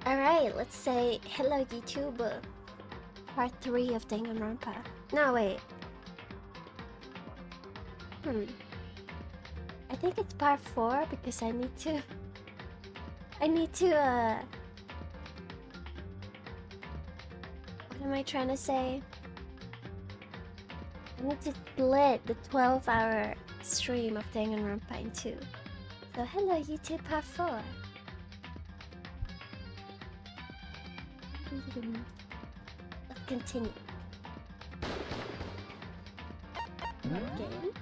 Alright, let's say hello YouTube. Part 3 of Danganronpa. No, wait. I think it's part 4 because I need to what am I trying to say? I need to split the 12-hour stream of Danganronpa in 2. So hello YouTube part 4. Let's continue. Okay.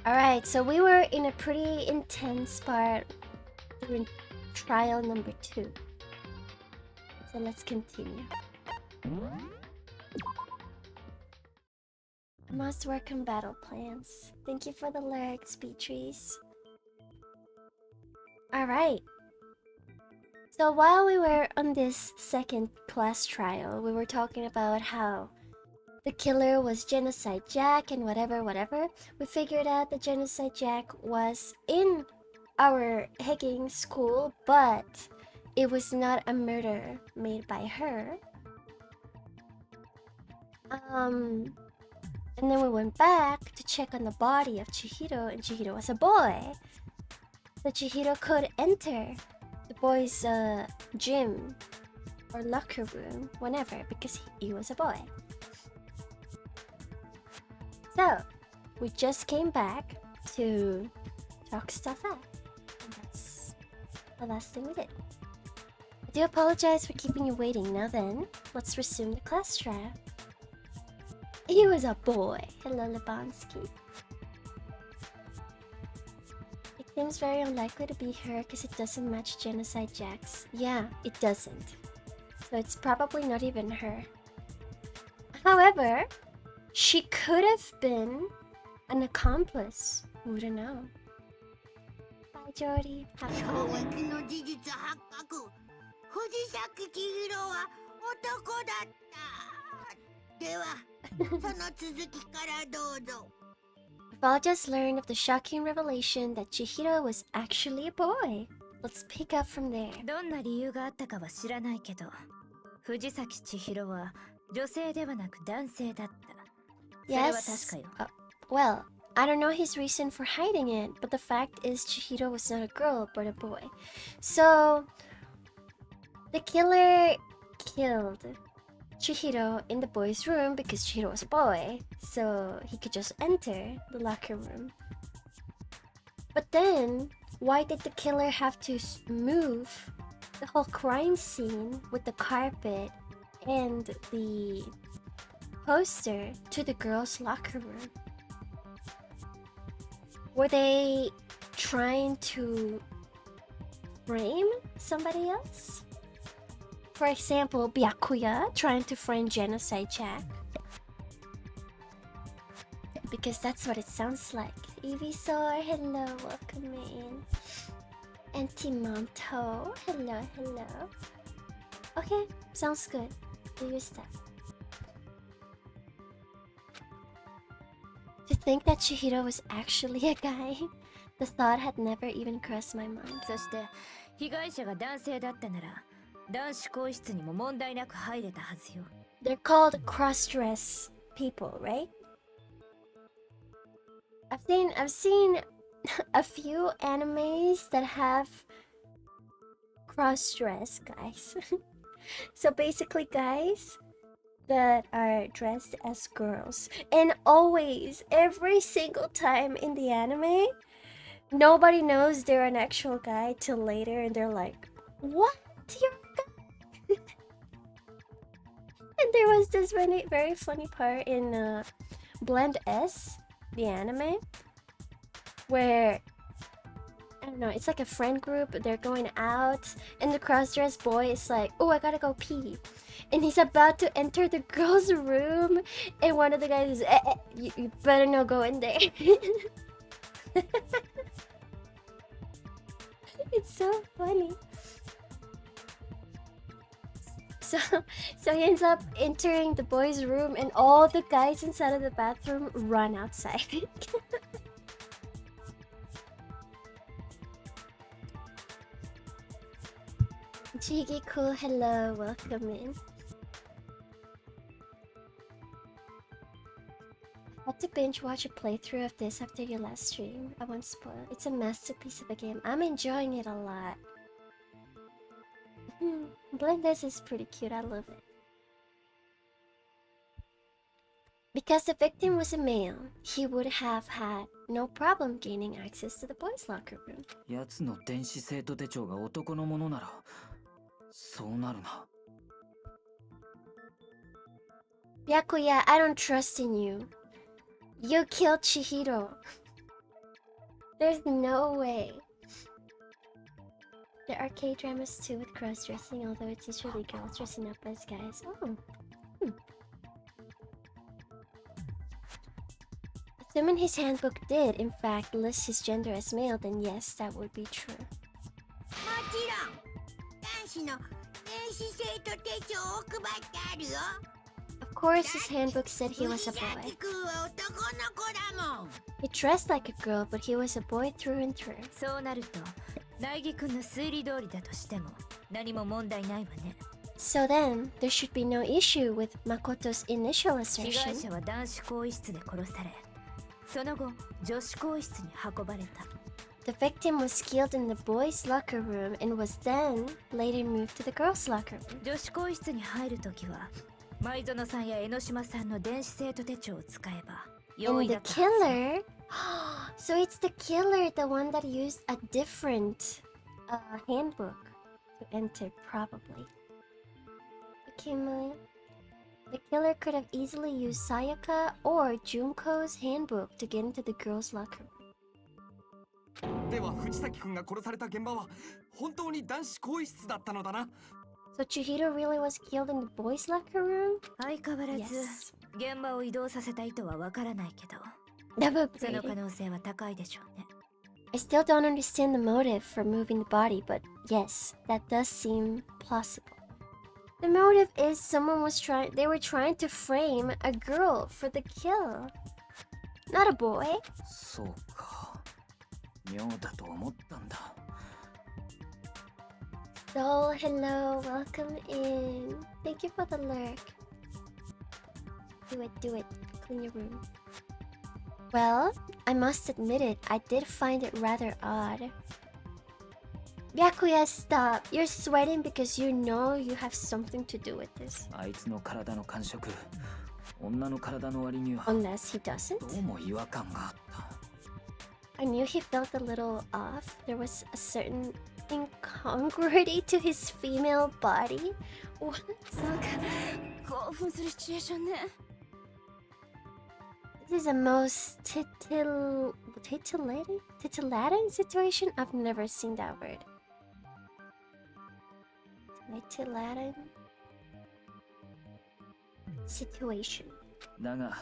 Alright, so we were in a pretty intense part during trial number 2. So let's continue. I must work on battle plans. Thank you for the lyrics, Beatrice. Alright. So while we were on this second class trial, we were talking about how the killer was Genocide Jack and whatever. We figured out that Genocide Jack was in our hacking school, but it was not a murder made by her. And then we went back to check on the body of Chihiro, and Chihiro was a boy. So Chihiro could enter the boys' gym or locker room whenever because he was a boy. So we just came back to talk stuff out. And that's the last thing we did. I do apologize for keeping you waiting. Now then, let's resume the class trial. He was a boy. Hello, Lebonsky. It seems very unlikely to be her because it doesn't match Genocide Jack's. Yeah, it doesn't. So it's probably not even her. However, she could have been an accomplice. Who would know? Bye, Jordy. Have a cool one. We've all just learned of the shocking revelation that Chihiro was actually a boy. Let's pick up from there. Yes. Well, I don't know his reason for hiding it, but the fact is Chihiro was not a girl, but a boy. So, the killer killed Chihiro in the boys' room because Chihiro was a boy, so he could just enter the locker room. But then, why did the killer have to move the whole crime scene with the carpet and the poster to the girls' locker room? Were they trying to frame somebody else? For example, Byakuya trying to frame Genocide Jack. Because that's what it sounds like. Evisor, hello, welcome in. Antimonto, hello. Okay, sounds good. Do your stuff. To think that Chihiro was actually a guy, the thought had never even crossed my mind. They're called cross-dress people, right? I've seen a few animes that have cross-dress guys. So basically guys that are dressed as girls. And always, every single time in the anime, nobody knows they're an actual guy till later and they're like, what? You're a guy? And there was this very funny part in Blend S, the anime, where I don't know, it's like a friend group, they're going out, and the cross-dressed boy is like, oh, I gotta go pee. And he's about to enter the girl's room, and one of the guys is, you better not go in there. It's so funny. So he ends up entering the boys' room, and all the guys inside of the bathroom run outside. Jiggy cool, hello, welcome in. I had to binge watch a playthrough of this after your last stream. I won't spoil. It's a masterpiece of a game. I'm enjoying it a lot. Blenders is pretty cute, I love it. Because the victim was a male, he would have had no problem gaining access to the boys' locker room. やつの電子生徒手帳が男のものなら、そうなるな。Byakuya, I don't trust in you. You killed Chihiro. There's no way. There are K-dramas too with cross-dressing, although it's usually girls dressing up as guys. Oh. Assuming his handbook did, in fact, list his gender as male, then yes, that would be true. Of course, his handbook said he was a boy. He dressed like a girl, but he was a boy through and through. So then, there should be no issue with Makoto's initial assertion. The victim was killed in the boys' locker room and was then later moved to the girls' locker room. And the killer... So it's the killer, the one that used a different handbook to enter, probably. Okay, the killer could have easily used Sayaka or Junko's handbook to get into the girls' locker room. So Chihiro really was killed in the boys' locker room? Yes. I still don't understand the motive for moving the body, but yes, that does seem plausible. The motive is they were trying to frame a girl for the kill, not a boy. So hello, welcome in. Thank you for the lurk. Do it, clean your room. Well, I must admit it, I did find it rather odd. Byakuya, stop. You're sweating because you know you have something to do with this. Unless he doesn't? I knew he felt a little off. There was a certain incongruity to his female body. What? This is a most titillating situation. I've never seen that word. Titillating situation. だが、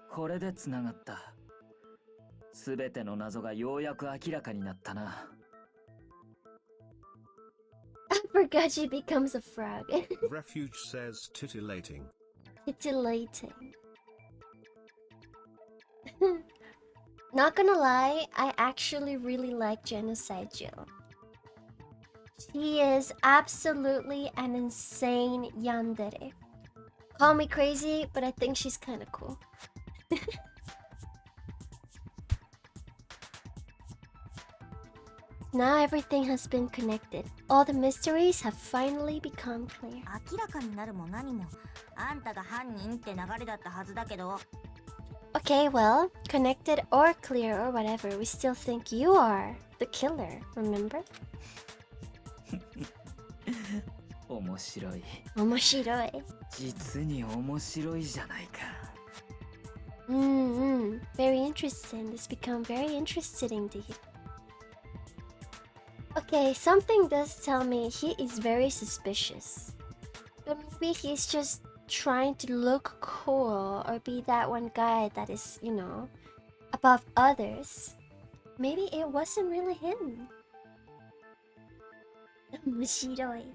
これで繋がった。すべての謎がようやく明らかになったな。Aftergachi becomes a frog. Refuge says titillating. Titillating. Not gonna lie, I actually really like Genocide Jill. She is absolutely an insane yandere. Call me crazy, but I think she's kind of cool. Now everything has been connected. All the mysteries have finally become clear. Okay, well, connected or clear or whatever, we still think you are the killer, remember? 面白い。面白い。実に面白いじゃないか。Very interesting. This become very interesting indeed. Okay, something does tell me he is very suspicious. But maybe he's just trying to look cool or be that one guy that is, you know, above others. Maybe it wasn't really him. 面白い.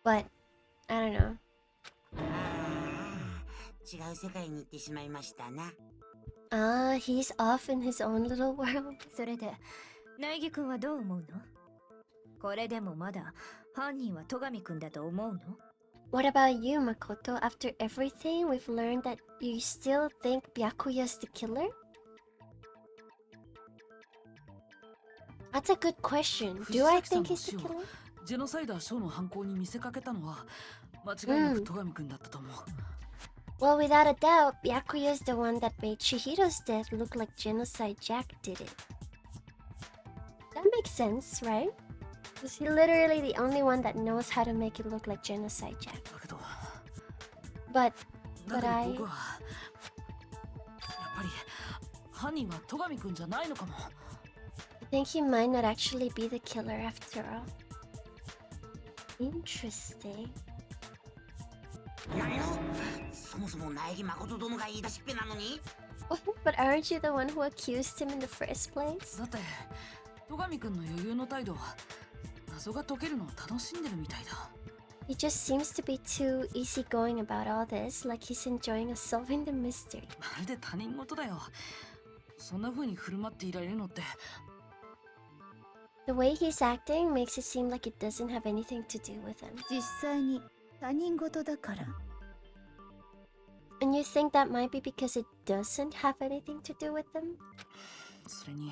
But I don't know. 違う世界に行ってしまいましたな。He's off in his own little world. それで、苗木くんはどう思うの？これでもまだ犯人は戸上くんだと思うの？ What about you, Makoto? After everything we've learned, that you still think Byakuya's the killer? That's a good question. Do I think he's the killer? ジェノサイダーショーの犯行に見せかけたのは間違いなく戸上くんだったと思う。Well, without a doubt, Byakuya's the one that made Chihiro's death look like Genocide Jack did it. That makes sense, right? Because he's literally the only one that knows how to make it look like Genocide Jack. だけど、 But だけど I... 僕はやっぱり犯人は戸上くんじゃないのかも。I think he might not actually be the killer after all. Interesting. 何をそもそも苗木誠殿が言い出しっぺなのに But aren't you the one who accused him in the first place? だって戸上くんの余裕の態度は謎が解けるのを楽しんでるみたいだ。 He just seems to be too easygoing about all this, like he's enjoying solving the mystery. まるで他人事だよ。そんな風に振る舞っていられるのって。 The way he's acting makes it seem like it doesn't have anything to do with him. 実際に他人事だから。 And you think that might be because it doesn't have anything to do with him? それに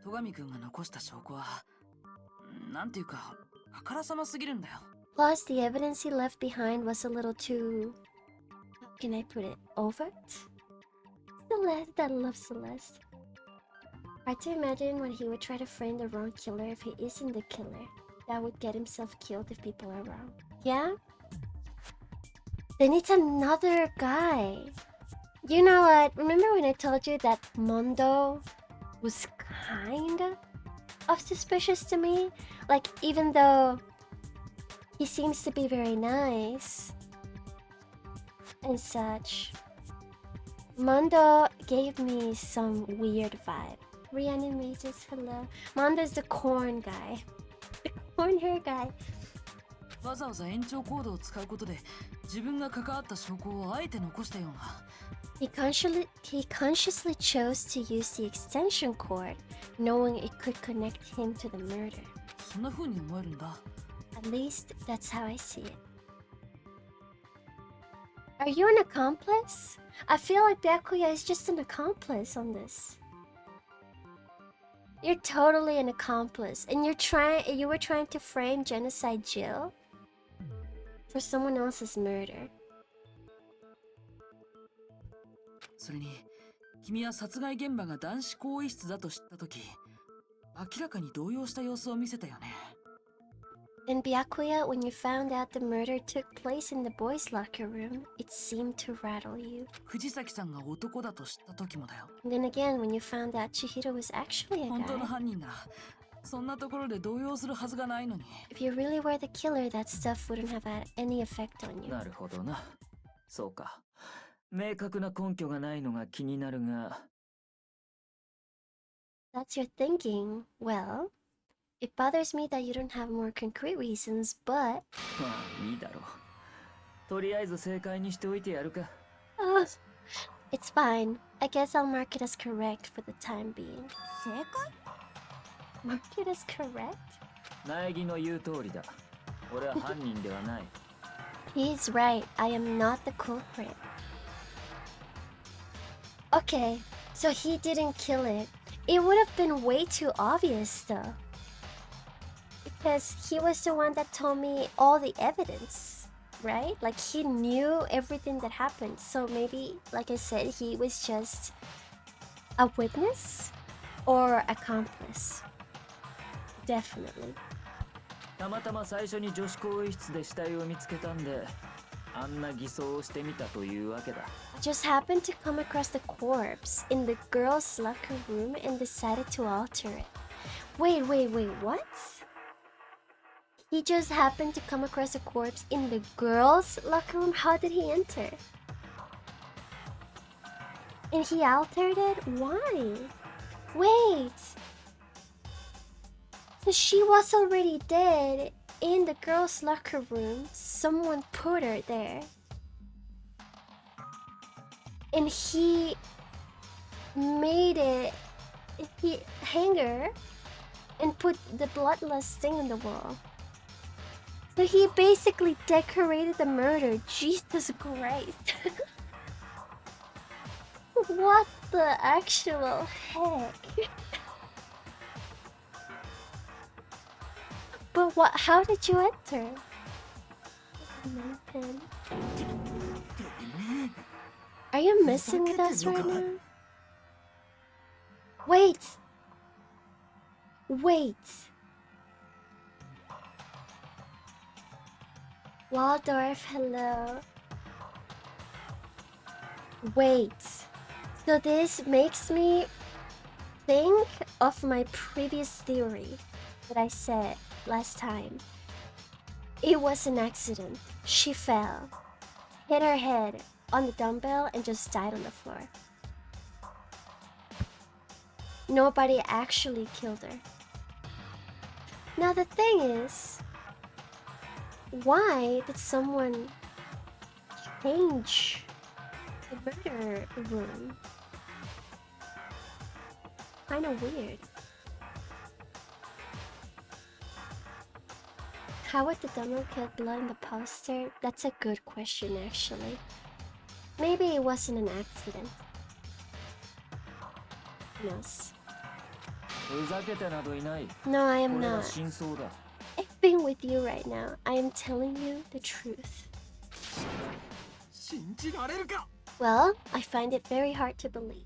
戸上くんが残した証拠はなんていうかあからさますぎるんだよ。 Plus, the evidence he left behind was a little too... How can I put it? Overt? Celeste, that loves Celeste. Hard to imagine when he would try to frame the wrong killer if he isn't the killer. That would get himself killed if people are wrong. Yeah? Then it's another guy. You know what? Remember when I told you that Mondo was kind of suspicious to me? Like, even though he seems to be very nice and such, Mondo gave me some weird vibe. Reanimators, hello. Mondo's the corn guy. The corn hair guy. わざわざ延長コードを使うことで自分が関わった証拠をあえて残したような。 He consciously chose to use the extension cord, knowing it could connect him to the murder. そんな風に思えるんだ。 At least that's how I see it. Are you an accomplice? I feel like Byakuya is just an accomplice on this. You're totally an accomplice, and you were trying to frame Genocide Jill for someone else's murder. それに君は殺害現場が男子更衣室だと知った時明らかに動揺した様子を見せたよね。 And Byakuya, when you found out the murder took place in the boys' locker room, it seemed to rattle you. 藤崎さんが男だと知った時もだよ。 And then again, when you found out Chihiro was actually a 本当の guy. 犯人ならそんなところで動揺するはずがないのに。 If you really were the killer, that stuff wouldn't have had any effect on you. なるほどな。そうか。明確な根拠がないのが気になるが。 That's your thinking. Well, it bothers me that you don't have more concrete reasons, but... まあいいだろう。とりあえず正解にしておいてやるか。It's fine. I guess I'll mark it as correct for the time being. 正解？ Mark it as correct? 苗木の言う通りだ。俺は犯人ではない。 He's right. I am not the culprit. Okay, so he didn't kill it. It would have been way too obvious though. Because he was the one that told me all the evidence, right? Like he knew everything that happened. So maybe, like I said, he was just a witness or accomplice. Definitely. たまたま最初に女子更衣室で死体を見つけたんで、あんな偽装をしてみたというわけだ。 I just happened to come across the corpse in the girls' locker room and decided to alter it. Wait, what? He just happened to come across a corpse in the girls' locker room? How did he enter? And he altered it? Why? Wait! So she was already dead in the girls' locker room. Someone put her there. And he made it, he hang her and put the bloodlust thing on the wall. So he basically decorated the murder. Jesus Christ. What the actual heck? But what? How did you enter? Are you messing with us right now? Wait! Wait! Waldorf, hello. Wait. So this makes me think of my previous theory that I said last time. It was an accident. She fell, hit her head on the dumbbell, and just died on the floor. Nobody actually killed her. Now the thing is, why did someone change the murder room? Kinda weird. How would the dumbbell get blood in the poster? That's a good question, actually. Maybe it wasn't an accident. Who knows? ふざけてなどいない。 No, I am これは not. 真相だ。 I've been with you right now. I am telling you the truth. 信じられるか。 Well, I find it very hard to believe.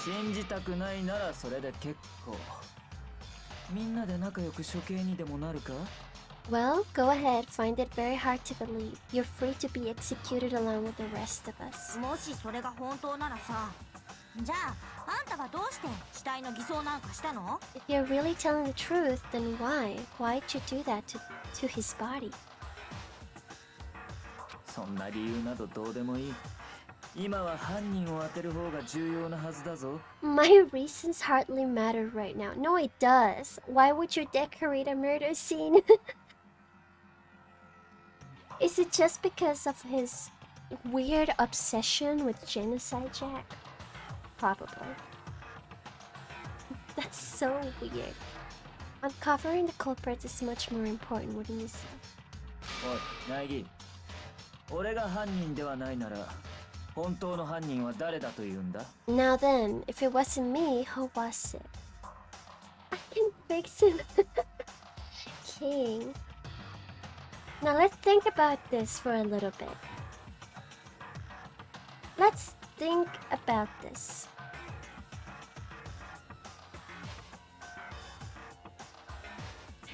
信じたくないならそれで結構。みんなで仲良く処刑にでもなるか？ Well, go ahead. Find it very hard to believe. You're free to be executed along with the rest of us. もしそれが本当ならさ、じゃああんたはどうして死体の偽装なんかしたの？ If you're really telling the truth, then why? Why'd you do that to his body? そんな理由などどうでもいい。今は犯人を当てる方が重要なはずだぞ。 My reasons hardly matter right now. No, it does. Why would you decorate a murder scene? Is it just because of his weird obsession with genocide, Jack? Probably. That's so weird. Uncovering the culprits is much more important, wouldn't you say? おい、苗木。俺が犯人ではないなら、本当の犯人は誰だというんだ？ Now then, if it wasn't me, who was it? I can fix it. King. Now let's think about this for a little bit. Let's think about this.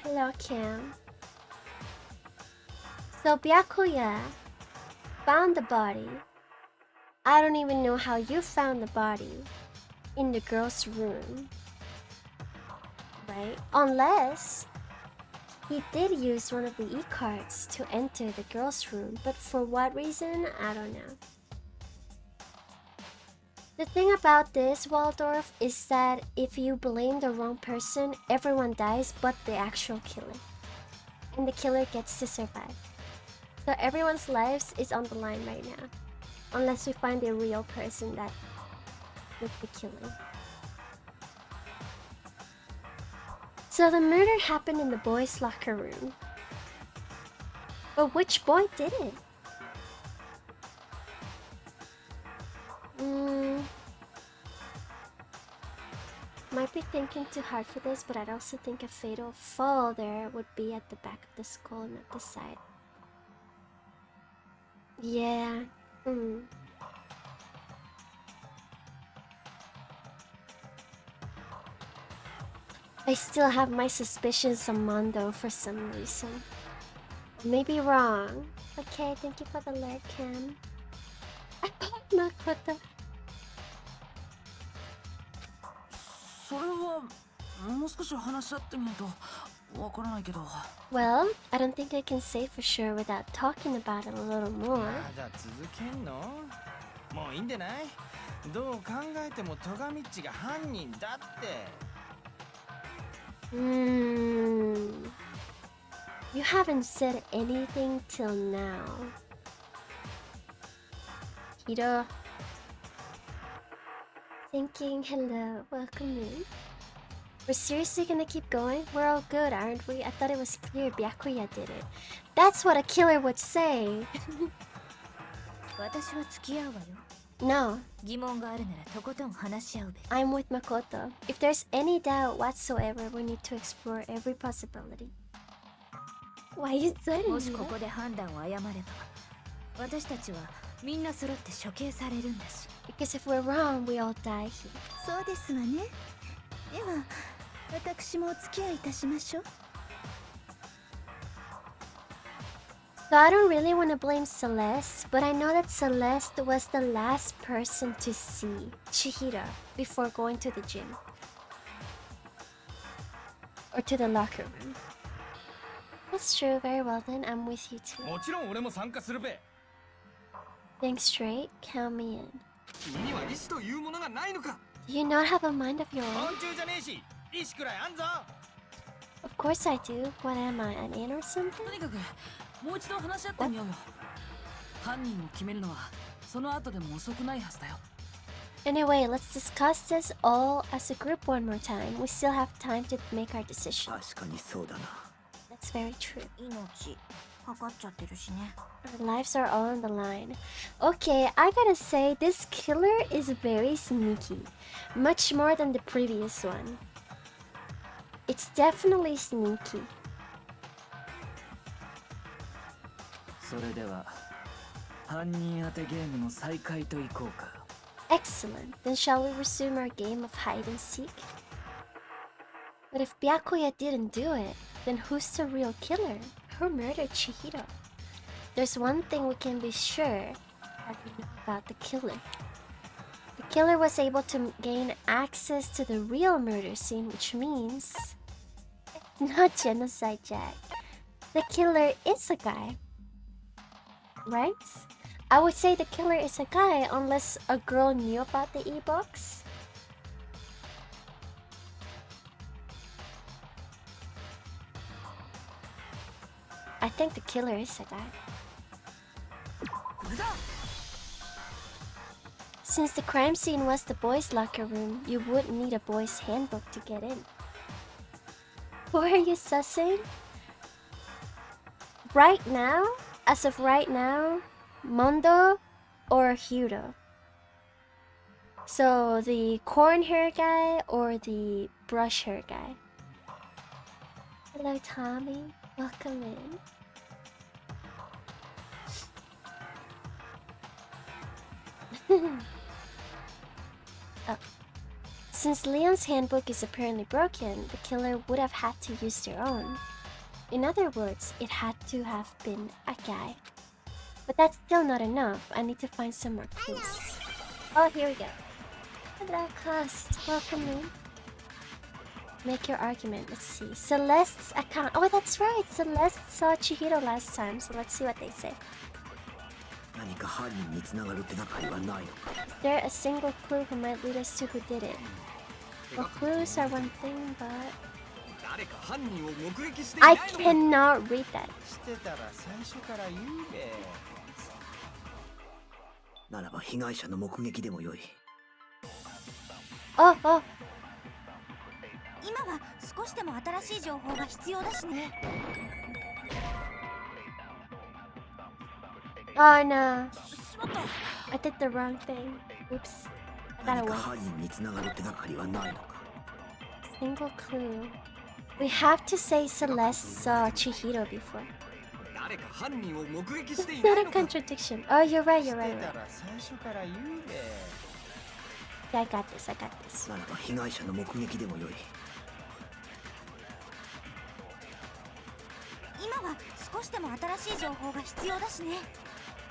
Hello, Cam. So Byakuya found the body. I don't even know how you found the body in the girl's room. Right? Unless he did use one of the e-cards to enter the girl's room, but for what reason, I don't know. The thing about this, Waldorf, is that if you blame the wrong person, everyone dies but the actual killer. And the killer gets to survive. So everyone's lives is on the line right now. Unless we find a real person that did the killing. So the murder happened in the boys' locker room. But which boy did it? Might be thinking too hard for this, but I'd also think a fatal fall there would be at the back of the skull, not the side. Yeah. I still have my suspicions on Mondo for some reason. I may be wrong. Okay, thank you for the alert, Cam. Makoto. それはもう少し話し合ってみないとわからないけど。 Well, I don't think I can say for sure without talking about it a little more. まだ続けんの？もういいんでない？どう考えてもトガミッチが犯人だって。You haven't said anything till now. Thinking, hello, welcome in. We're seriously gonna keep going? We're all good, aren't we? I thought it was clear Byakuya did it. That's what a killer would say. 私は付き合うわよ。 No, 疑問があるならとことん話し合うべ。 I'm with Makoto. If there's any doubt whatsoever, we need to explore every possibility. Why are you saying もしこ that? こで判断を誤れば、私たちはみんな揃って処刑されるんだし。 Because if we're wrong, we all die here. そうですわね。では、私もお付き合いいたしましょう。 So I don't really want to blame Celeste, but I know that Celeste was the last person to see Chihiro before going to the gym. Or to the locker room. That's true, very well then, I'm with you too. もちろん俺も参加するべ。 Think straight, count me in. 君には意志というものがないのか。 Do you not have a mind of your 昆 own? 虫じゃねえし、意志くらいあんぞ。 Of course I do. What am I, an ant or something? とにかくもう一度話し合ってみようよ。犯人を決めるのはその後でも遅くないはずだよ。 Anyway, let's discuss this all as a group one more time. We still have time to make our decision. 確かにそうだな。 That's very true. 命かかっちゃってるしね。 Our lives are all on the line. Okay, I gotta say, this killer is very sneaky. Much more than the previous one. It's definitely sneaky. それでは犯人当てゲームの再開といこうか。 Excellent. Then shall we resume our game of hide and seek? But if Byakuya didn't do it, then who's the real killer? Who murdered Chihiro? There's one thing we can be sure that we know about the killer. The killer was able to gain access to the real murder scene, which means it's not genocide, Jack. The killer is a guy. Right? I would say the killer is a guy unless a girl knew about the e-box. I think the killer is a guy. Since the crime scene was the boys' locker room, you wouldn't need a boys' handbook to get in. Who are you sussing? Right now, as of right now, Mondo or Hiro. So the corn hair guy or the brush hair guy. Hello, Tommy. Welcome in. Oh. Since Leon's handbook is apparently broken, the killer would have had to use their own. In other words, it had to have been a guy. But that's still not enough. I need to find some more clues. Oh, here we go. Hello, Cost. Welcome in. Make your argument. Let's see. Celeste's account. Oh, that's right. Celeste saw Chihiro last time, so let's see what they say. 何か犯人に繋がる手がかりはないのか。 Is there a single clue who might lead us to who did it? Well, clues are one thing, but 誰か犯人を目撃してい I ないのか。 cannot read that. してたら最初から言うべ。ならば被害者の目撃でもよい。 Oh, oh. 今は少しでも新しい情報が必要だしね。 Oh no. I did the wrong thing. Oops. I 何 gotta か wait. 犯人に繋がる手がかりはないのか。 Single clue. We have to say Celeste saw Chihiro before. 誰か犯人を目撃してい It's な not い a のか。 contradiction. Oh, you're right, し you're て right, た right. ら最初から言うべ。 Yeah, I got this, I got this. ならば被害者の目撃でもよい。今は少しでも新しい情報が必要だしね。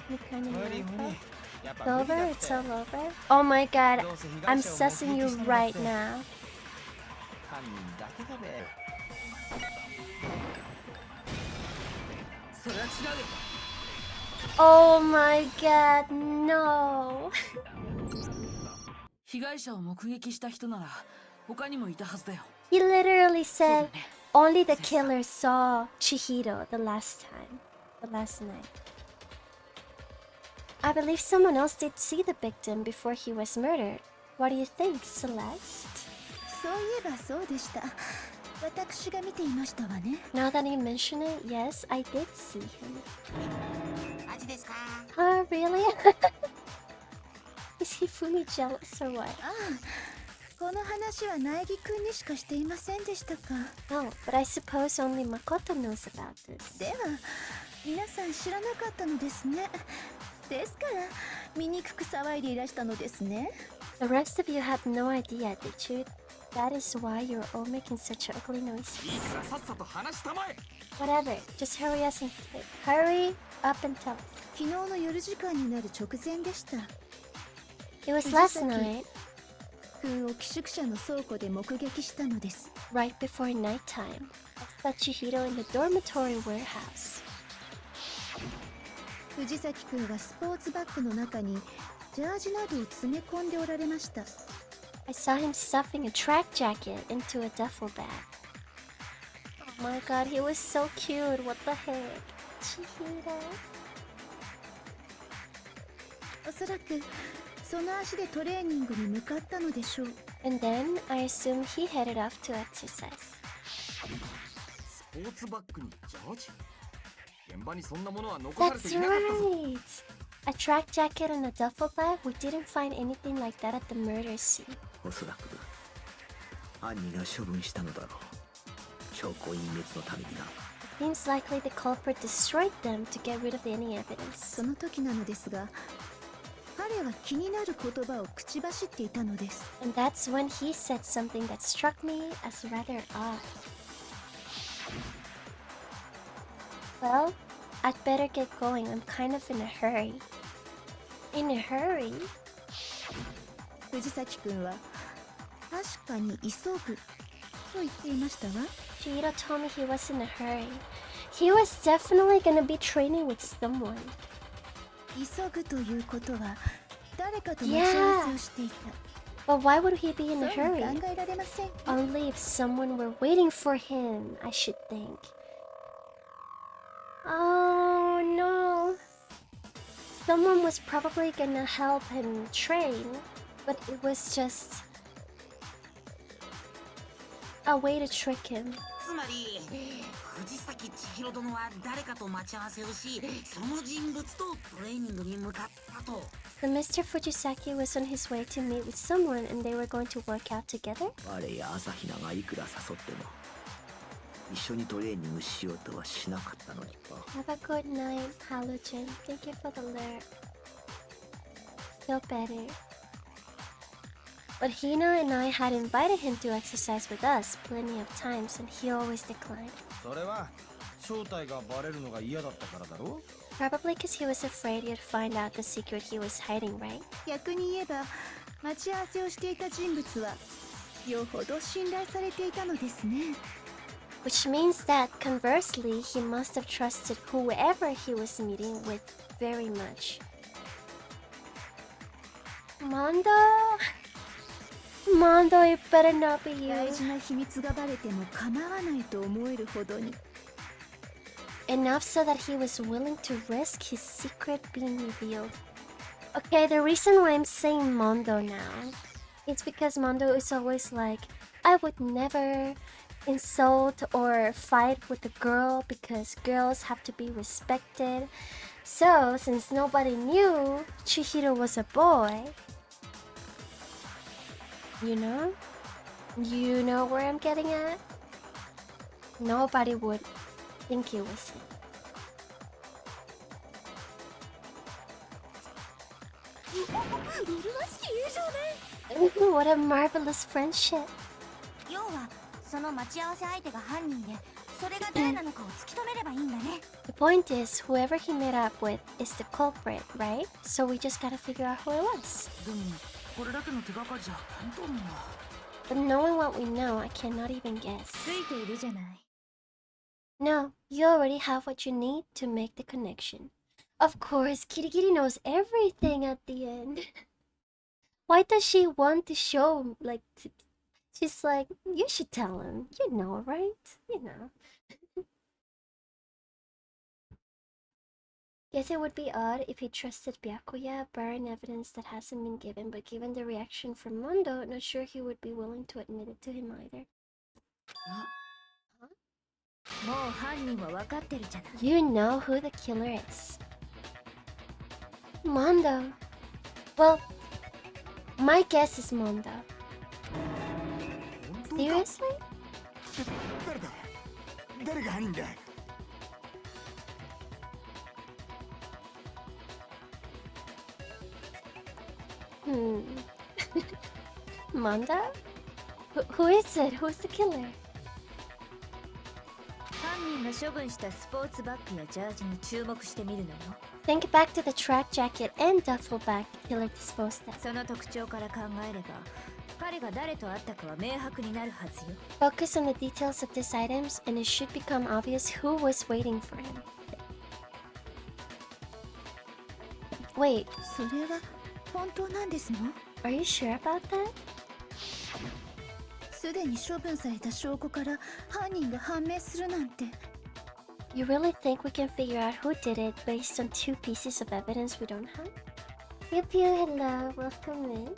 You kind of 無理 know 無 that? 理。やっ It's ぱ無理 over? だっ It's て。 all over? Oh my god, どうせ被 I'm 害者を sussing 目 you 撃したんだっ right て。 now. 犯人だけだべ。それは違うよ。 Oh my god, no. 被害者を目撃した人なら他にもいたはずだよ。 He literally そうだ said ね。 only the killer saw Chihiro the last time, the last night. I believe someone else did see the victim before he was murdered. What do you think, Celeste? そういえばそうでした。私が見ていましたわね。 Now that you mention it, yes, I did see him. マジですか？ Oh, really? Is he fully jealous or what? ああ、この話は苗木くんにしかしていませんでしたか。 No, but I suppose only Makoto knows about this. では皆さん知らなかったのですね。ですから醜く騒いでいらしたのですね。 The rest of you had no idea, did you? That is why you're all making such ugly noises. いいからさっさと話したまえ。 Whatever, just hurry hurry up and tell us. 昨日の夜時間になる直前でした。 It was last night, くんを寄宿舎の倉庫で目撃したのです。 right before nighttime. I saw Chihiro in the dormitory warehouse. 藤崎くんはスポーツバッグの中にジャージなどを詰め込んでおられました。 I saw him stuffing a track jacket into a duffel bag. Oh my god, he was so cute. What the heck? Chihiro. おそらくその足でトレーニングに向かったのでしょう。 And then I assume he headed off to exercise. スポーツバッグにジャージ？現場にそんなものは残されて That's いなかったぞ。 right. A track jacket and a duffel bag? We didn't find anything like that at the murder scene. おそらく犯人が処分したのだろう。証拠隠滅のためにな。 Seems likely the culprit destroyed them to get rid of any evidence. その時なのですが、彼は気になる言葉を口走っていたのです。 And that's when he said something that struck me as rather odd. Well, I'd better get going. I'm kind of in a hurry. In a hurry? 藤崎くんは確かに急ぐと言っていましたわ。 Chihiro told me he was in a hurry. He was definitely gonna be training with someone. 急ぐということは誰かと待ち合わせをしていた。 But why would he be in そ a う hurry? 考えられません。 Only if someone were waiting for him, I should think. Oh no. Someone was probably gonna help him train, but it was just a way to trick him. つまり藤崎千尋殿は誰かと待ち合わせをし、その人物とトレーニングに向かったと。 So Mr. Fujisaki was on his way to meet with someone and they were going to work out together? 我や朝比奈がいくら誘っても一緒にトレーニングしようとはしなかったのにか。 Have a good night, Halogen. Thank you for the alert. Feel better. But Hina and I had invited him to exercise with us plenty of times and he always declined. それは正体がバレるのが嫌だったからだろ？ Probably because he was afraid he'd find out the secret he was hiding, right? 逆に言えば待ち合わせをしていた人物はよほど信頼されていたのですね。 Which means that, conversely, he must have trusted whoever he was meeting with very much. Mondo? Mondo, it better not be you. 大事な秘密がバレても構わないと思えるほどに。 Enough so that he was willing to risk his secret being revealed. Okay, the reason why I'm saying Mondo now is because Mondo is always like, I would never insult or fight with a girl because girls have to be respected. So, since nobody knew Chihiro was a boy, you know where I'm getting at? Nobody would think it was him. What a marvelous friendship. 要はその待ち合わせ相手が犯人で、それが誰なのかを突き止めればいいんだね。 The point is, whoever he met up with is the culprit, right? So we just gotta figure out who it was. でもこれだけの手がかりじゃ見当も。 But knowing what we know, I cannot even guess. ついているじゃない。 No, you already have what you need to make the connection. Of course, Kirigiri knows everything at the end. Why does she want to show, she's like, you should tell him. You know, right? You know. Guess it would be odd if he trusted Byakuya, barring evidence that hasn't been given, but given the reaction from Mondo, not sure he would be willing to admit it to him either. You know who the killer is. Mondo. Well, my guess is Mondo. Seriously? Mondo? Who is it? Who's the killer? Think back to the track jacket and duffel bag the killer disposed of. Focus on the details of these items and it should become obvious who was waiting for him. Wait, それは本当なんですの？ are you sure about that? すでに処分された証拠から犯人が判明するなんて。 You really think we can figure out who did it based on 2 pieces of evidence we don't have? Pew pew, hello, welcome in.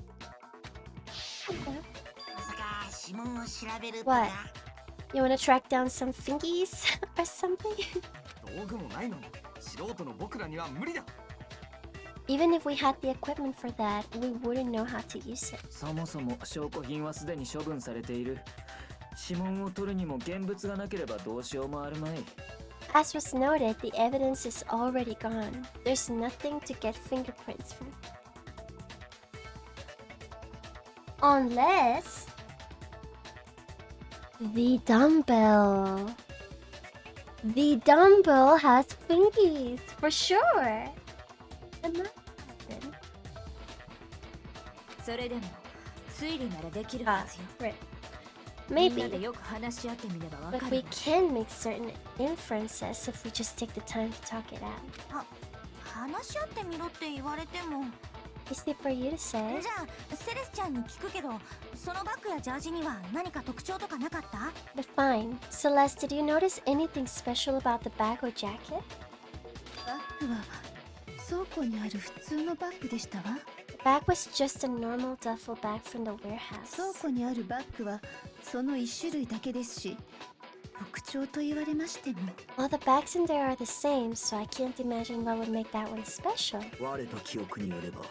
Hello. まさか指紋を調べると What? か You wanna track down some fingies or something? 道具もないのに素人の僕らには無理だ。 Even if we had the equipment for that, we wouldn't know how to use it. そもそも証拠品はすでに処分されている。指紋を取るにも現物がなければどうしようもあるまい。 As was noted, the evidence is already gone. There's nothing to get fingerprints from. Unless... the dumbbell. The dumbbell has fingies, for sure. It might happen. Right. Maybe. But we can make certain inferences if we just take the time to talk it out. 話し合ってみろって言われても。 Easy for you to say. じゃあセレスちゃんに聞くけど、そのバッグやジャージには何か特徴とかなかった？ But fine. Celeste, did you notice anything special about the bag or jacket? バッグは倉庫にある普通のバッグでしたわ。 The bag was just a normal duffel bag from the warehouse. 倉庫にあるバッグはその1種類だけですし、特徴と言われましても。 All the bags in there are the same, so I can't imagine what would make that one special. 我の記憶によれば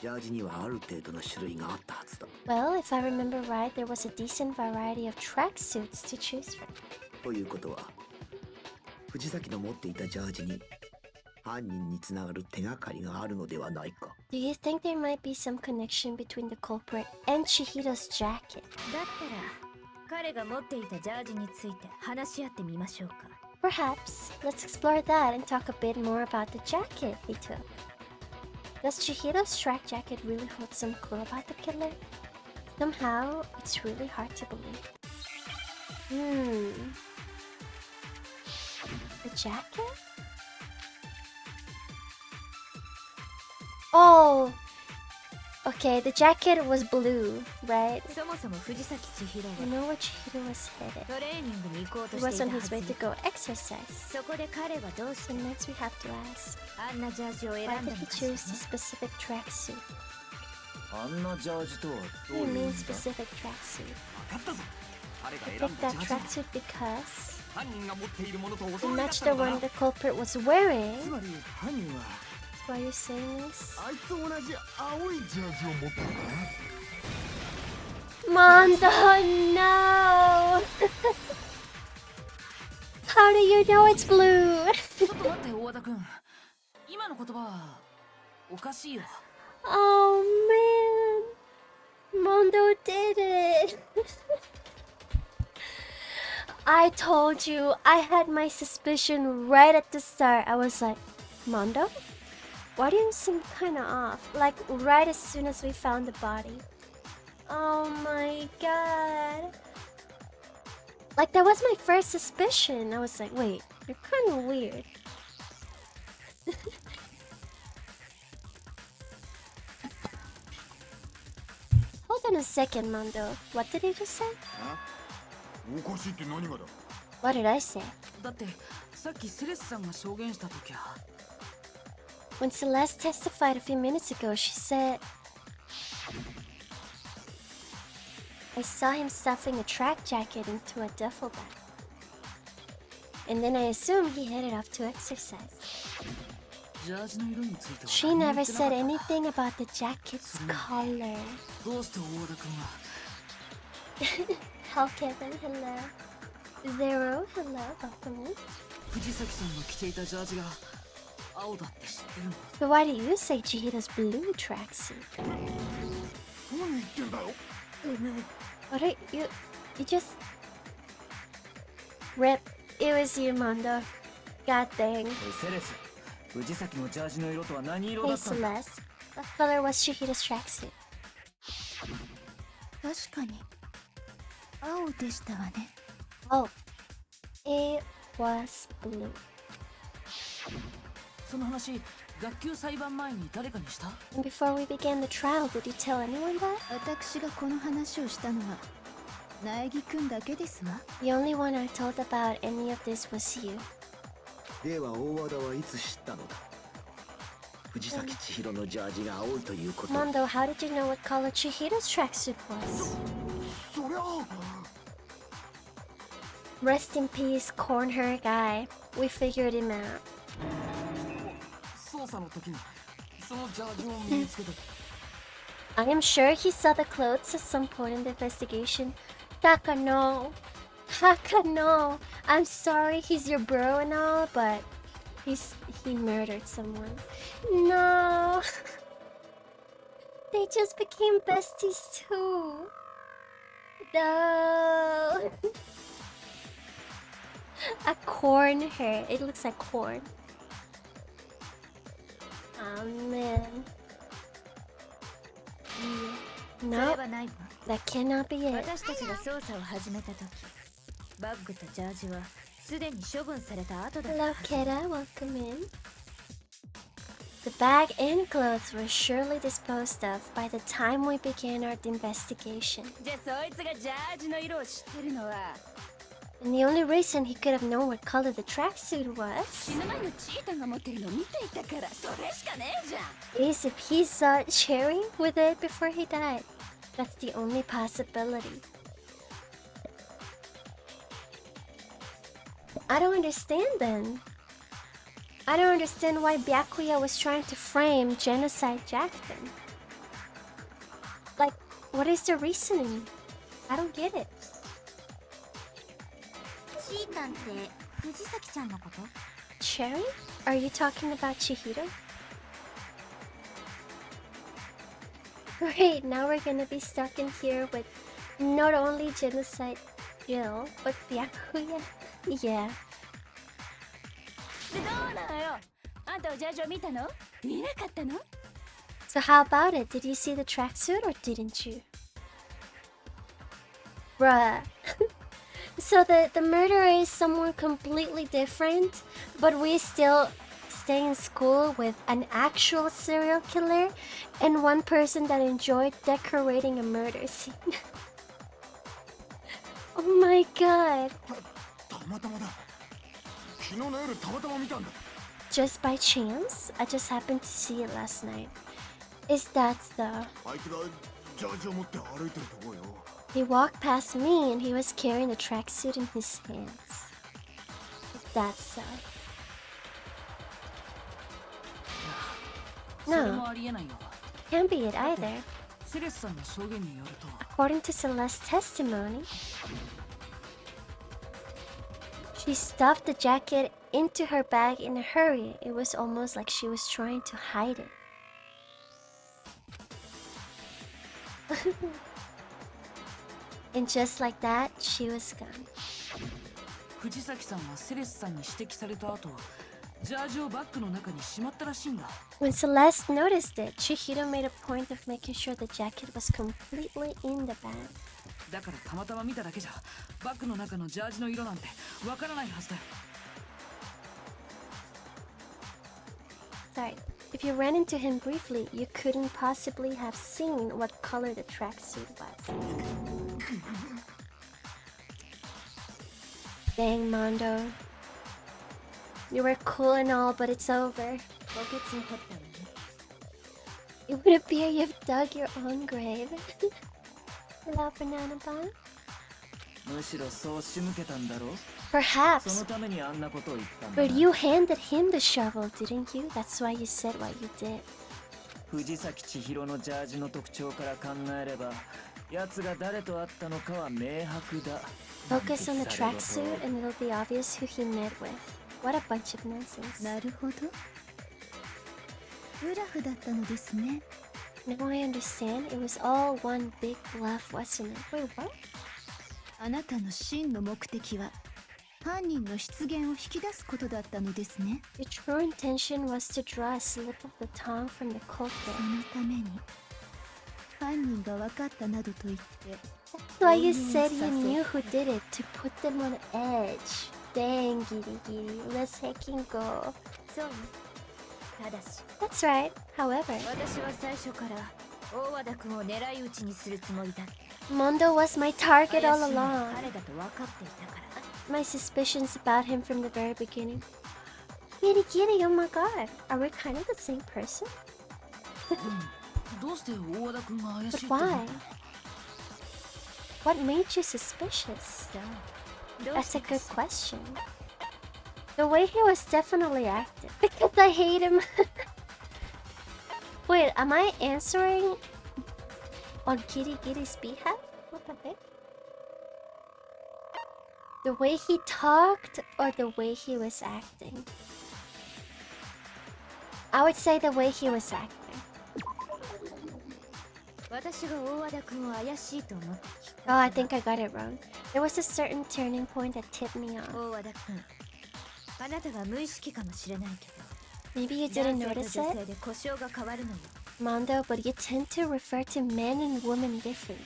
ジャージにはある程度の種類があったはずだ。 Well, if I remember right, there was a decent variety of tracksuits to choose from. ということは藤崎の持っていたジャージに犯人につながる手がかりがあるのではないか。 Do you think there might be some connection between the culprit and Chihiro's jacket? だったら彼が持っていたジャージについて話し合ってみましょうか。 Perhaps. Let's explore that and talk a bit more about the jacket he took. Does Chihiro's track jacket really hold some clue about the killer? Somehow, it's really hard to believe. The jacket? Oh! Okay, the jacket was blue, right? そもそも藤崎千尋 I は know where Chihiro was headed. トレーニングに行こうと He して was い on た his は way ず to go exercise. そこで彼はどうし So て next we have to ask, あんなジャージを選 why んだ did の he かしら choose ね the specific tracksuit? あんなジャージとは What ど do う you いうん mean だ？ specific tracksuit? 分かったぞ。彼 He が選ん picked だ that ジャージ tracksuit because 犯人が持っているものとお it 揃いだっ matched た the のか one な。 the culprit was wearing. つまり犯人は Why are you saying this? あいつと同じ青いジャージを持ってるんだな。 Mondo, no! How do you know it's blue? ちょっと待って大和田君、今の言葉はおかしいよ。 Oh man, Mondo did it. I told you, I had my suspicion right at the start. I was like, Mondo? Why do you seem kinda off? Like right as soon as we found the body. Oh my god. Like that was my first suspicion. I was like, wait, you're kinda weird. Hold on a second, Mondo. What did he just say? おかしいって何がだ。 What did I say? だってさっきセレスさんが証言した時は When Celeste testified a few minutes ago, she said, I saw him stuffing a track jacket into a duffel bag. And then I assumed he headed off to exercise. ジャージの色については She 何も never 言ってなか said った。 anything about the jacket's color. どうして大和田君は Hello, Kevin. Hello. Zero. Hello. Welcome. 藤崎さんの着ていたジャージが青だって知ってるの？ So why do you say Chihiro's blue tracksuit? 何言ってんだよ。 What are you just Rip. It was you, Mondo. God dang. おいセレス、藤崎のジャージの色とは何色だ Hey ったんだ？ Celeste. What color was Chihiro's tracksuit? 確かに青でしたわね。 Oh. It was blue. その話、学級裁判前に誰かにした？ And before we began the trial, did you tell anyone that? 私がこの話をしたのは苗木くんだけですわ。 The only one I told about any of this was you. では大和田はいつ知ったのだ？藤崎千尋のジャージが青いということ。 Mondo, how did you know what color Chihiro's tracksuit was? そりゃ Rest in peace, corn hair guy. We figured him out. 捜査の時にそのジャージを身につけて I am sure he saw the clothes at some point in the investigation. Taka no. Taka no. I'm sorry he's your bro and all, but he murdered someone. No. They just became besties too. No. A corn hair. It looks like corn. Oh man. No, はないわ。 that cannot be it. 私たちが捜査を始めた時、バッグとジャージはすでに処分された後だった Hello, はず。 Keda. Welcome in. The bag and clothes were surely disposed of by the time we began our investigation. じゃあそいつがジャージの色を知ってるのは And the only reason he could have known what color the tracksuit was 死ぬ前のチータンが持ってるの見ていたからそれしかねえじゃん。 is if he saw Cherry with it before he died. That's the only possibility. I don't understand then. I don't understand why Byakuya was trying to frame Genocide Jack then. Like, what is the reasoning? I don't get it. チータンって藤崎ちゃんのこと？ Cherry? Are you talking about Chihiro? Great, now we're gonna be stuck in here with not only Genocide Jill, but Byakuya. Yeah. でどうなのよ。あんたはジャージを見たの？見なかったの？ So how about it? Did you see the tracksuit or didn't you? Bruh. So the murderer is someone completely different, but we still stay in school with an actual serial killer and one person that enjoyed decorating a murder scene. Oh my god. たまたまだ。昨日の夜たまたま見たんだ。 Just by chance? I just happened to see it last night. Is that so? あいつがジャージを持って歩いてるとこよ。 He walked past me and he was carrying the tracksuit in his hands. Is that so? それ No, もありえないよ。 can't be it either. セレスさんの証言によると、 According to Celeste's testimony, she stuffed the jacket into her bag in a hurry. It was almost like she was trying to hide it. And just like that, she was gone. 藤崎さんはセレスさんに指摘された後、ジャージをバッグの中にしまったらしいんだ。 When Celeste noticed it, Chihiro made a point of making sure the jacket was completely in the bag. だからたまたま見ただけじゃ、バッグの中のジャージの色なんてわからないはずだよ。 Sorry, if you ran into him briefly, you couldn't possibly have seen what color the tracksuit was. Dang, Mondo. You were cool and all, but it's over. It would appear you've dug your own grave. Hello, Banana Bun. むしろそう仕向けたんだろう。 Perhaps. そのためにあんなことを言ったんだ But な。 you handed him the shovel, didn't you? That's why you said what you did. 藤崎千尋のジャージの特徴から考えれば、奴が誰と会ったのかは明白だ。 Focus on the tracksuit and it'll be obvious who he met with. What a bunch of nonsense. なるほど。ブラフだったのですね。 Now I understand. It was all one big bluff, wasn't it? Wait, what? あなたの真の目的は犯人の出現を引き出すことだったのですね。 Your true intention was to draw a slip of the tongue from the そ culprit. のために犯人が分かったなどと言って That's why you said you knew who did it, to put them on edge. Dang, Giri Giri. Let's hecking go. そうよ。ただし That's right. However, 私は最初から大和田君を狙い撃ちにするつもりだった。 Mondo was my target all 怪しいのは along. 彼だと分かっていたから。 My suspicions about him from the very beginning. Giri Giri, oh my god. Are we kind of the same person? どうして大和田君が怪しい But って思った why? What made you suspicious? さあ、どう That's し a てか good しら question. The way he was definitely active. Because I hate him. Wait, am I answering on Giri Giri's behalf? What the heck? The way he talked or the way he was acting? I would say the way he was acting. 私が大和田君を怪しいと思ったきっ Oh, I かけ think I got it wrong. There was a certain turning point that tipped me off. 大和田君、あなたが無意識かもしれないけど Maybe you 男 didn't 性と notice 女 it, 性で故障が変わるのよ。 Mondo, but you tend to refer to men and women differently.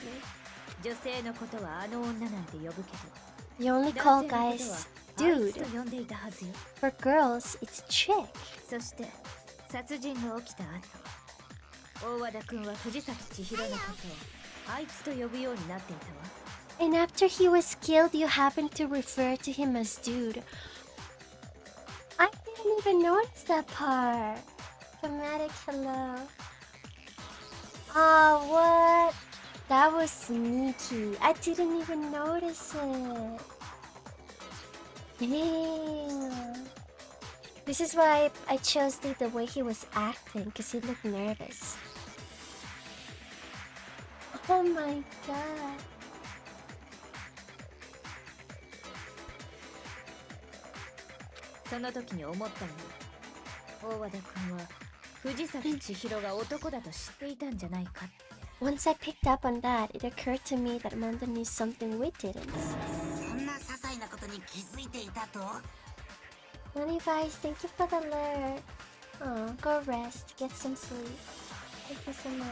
女性のことはあの女なんて呼ぶけ You only ど call 男性のことは guys あいつ dude. と呼んでいたはずよ。 For girls, it's chick. そして殺人が起きた後、大和田君は藤崎千尋のことをあいつと呼ぶようになっていたわ。 And after he was killed, you happened to refer to him as dude. I didn't even notice that part. Dramatic hello. Oh, what? That was sneaky. I didn't even notice it. Dang. This is why I chose the way he was acting, because he looked nervous. Oh my god. その時に思ったのよ。大和田君は藤崎千尋が男だと知っていたんじゃないかって。 Once I picked up on that, it occurred to me that Mondo knew something we didn't. そんな些細なことに気づいていたと。 Honey guys, thank you for the alert. Oh, go rest, get some sleep. Thank you so much.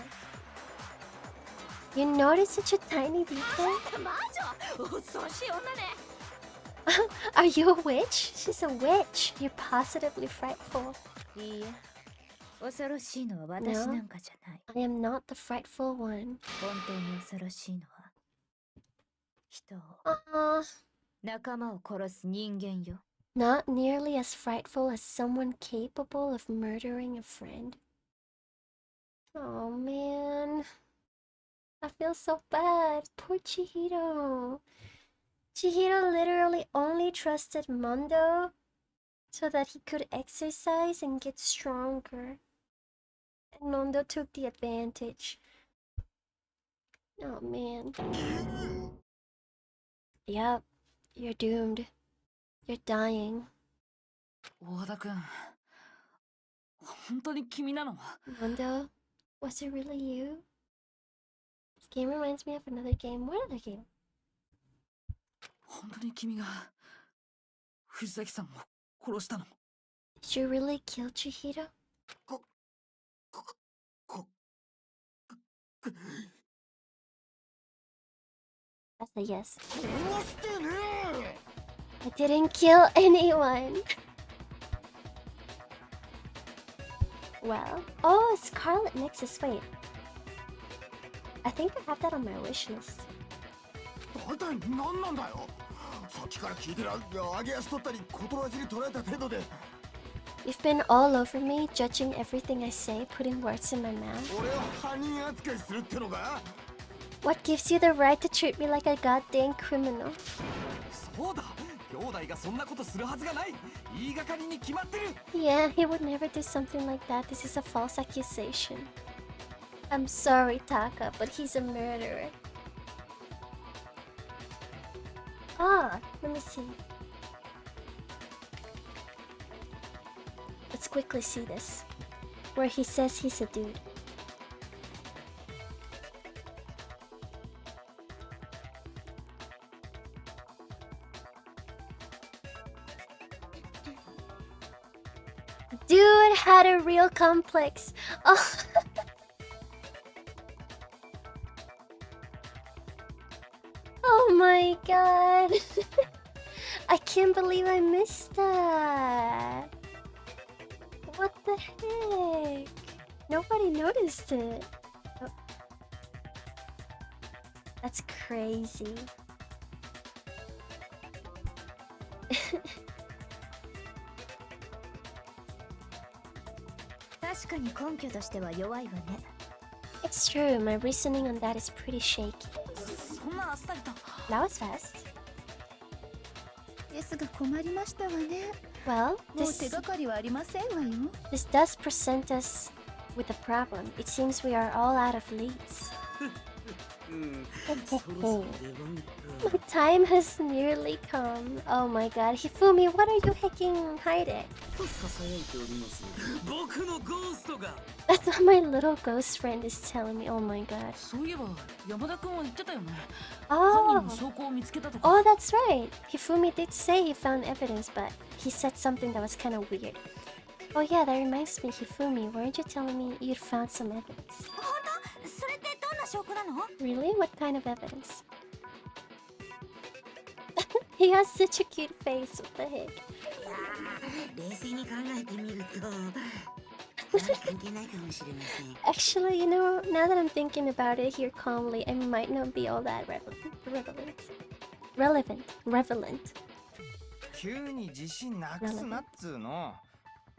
You noticed such a tiny detail? 魔女、恐ろしい女ね。 Are you a witch? She's a witch. You're positively frightful. いいえ、恐ろしいのは私なんかじゃない。 I am not the frightful one. 本当に恐ろしいのは人を、 仲間を殺す人間よ。 Not nearly as frightful as someone capable of murdering a friend. Oh man. I feel so bad. Poor Chihiro. Chihiro literally only trusted Mondo so that he could exercise and get stronger. And Mondo took the advantage. Oh man. Yup, you're doomed. You're dying. 大和田君、本当に君なの？ Mondo, was it really you? This game reminds me of another game. What other game? 本当に君が藤崎さんを殺したの？ Did you really kill Chihiro? That's a yes. I didn't kill anyone. Well, oh, Scarlet Nexus. Wait, I think I have that on my wish list. 大体何なんだよ。さっきから聞いてる揚げ足取ったり言葉尻取られた程度で。You've been all over me, judging everything I say, putting words in my mouth. 俺を犯人扱いするってのか？ What gives you the right to treat me like a goddamn criminal? そうだ。兄弟がそんなことするはずがない。言いがかりに決まってる。 Yeah, he would never do something like that. This is a false accusation. I'm sorry, Taka, but he's a murderer. Ah, let me see. Let's quickly see this. Where he says he's a dude. Dude had a real complex. Oh. Oh my god. I can't believe I missed that. What the heck? Nobody noticed it. Oh. That's crazy. It's true, my reasoning on that is pretty shaky. That was fast. ですが困りましたわね。 Well, もう手がかりはありませんわよ。 this does present us with a problem. It seems we are all out of leads. My time has nearly come. Oh my god. Hifumi, what are you hecking hiding? 僕のゴーストが。 That's what my little ghost friend is telling me. Oh my god. そういえば山田君は言ってたよね。 Oh. 犯人の証拠を見つけたとか。 Oh, that's right. Hifumi did say he found evidence, but he said something that was kind of weird. Oh yeah, that reminds me, Hifumi, weren't you telling me you'd found some evidence? 本当？それってどんな証拠なの？ Really? What kind of evidence? He has such a cute face. What the heck? 冷静に考えてみると関係ないかもしれません。 Actually, you know, now that I'm thinking about it here calmly, I might not be all that relevant. 急に自信なくすなっつうの。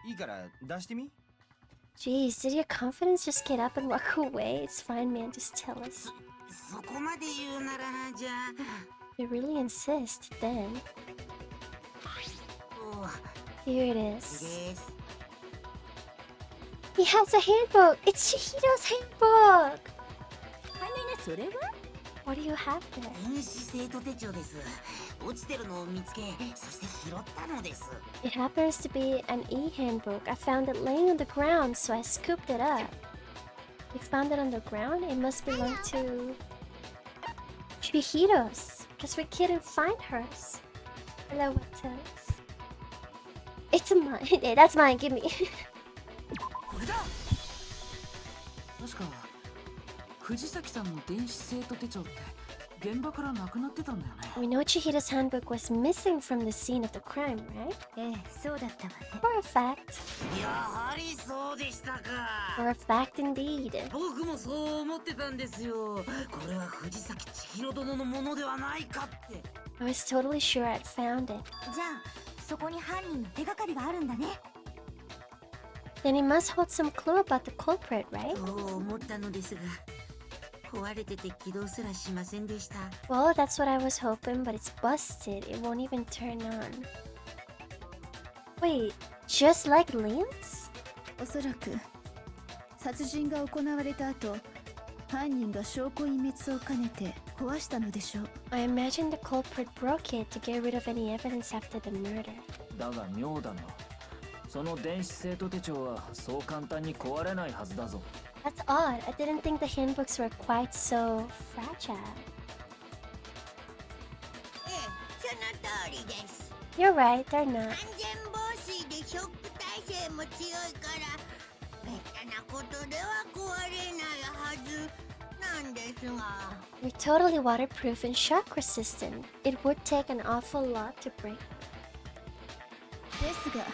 いいから出してみ。 Jeez, did your confidence just get up and walk away? It's fine, man. Just tell us. そこまで言うならじゃあ。 If you really insist, then お here it で is. す。 He has a handbook. It's Chihiro's handbook. それは？ What do you have there? 電子生徒手帳です。落ちてるのを見つけ、そして拾ったのです。 It happens to be an e-handbook. I found it laying on the ground, so I scooped it up. You found it on the ground? It must belong to Chihiro's, because we couldn't find hers. Hello, what's else? It's mine. Hey, that's mine. Give me. これだ。確か藤崎さんの電子生徒手帳って現場からなくなってたんだよね。 We know Chihiro's handbook was missing from the scene of the crime, right? ええ、そうだったわね。 For a fact. やはりそうでしたか。 For a fact indeed. 僕もそう思ってたんですよ。これは藤崎千尋殿のものではないかって。 I was totally sure I'd found it. じゃあ、そこに犯人の手がかりがあるんだね。 Then he must hold some clue about the culprit, right? そう思ったのですが、壊れてて起動すらしませんでした。 Well, that's what I was hoping, but it's busted. It won't even turn on. Wait, just like Liam's? おそらく殺人が行われた後、犯人が証拠隠滅を兼ねて壊したのでしょう。 I imagine the culprit broke it to get rid of any evidence after the murder. だが妙だな。その電子生徒手帳はそう簡単に壊れないはずだぞ。 That's odd. I didn't think the handbooks were quite so fragile. ええ、その通りです。 You're right, they're not. 安全防水でショック耐性も強いからめったなことでは壊れないはずなんですが。 They're totally waterproof and shock resistant. It would take an awful lot to break. ですが、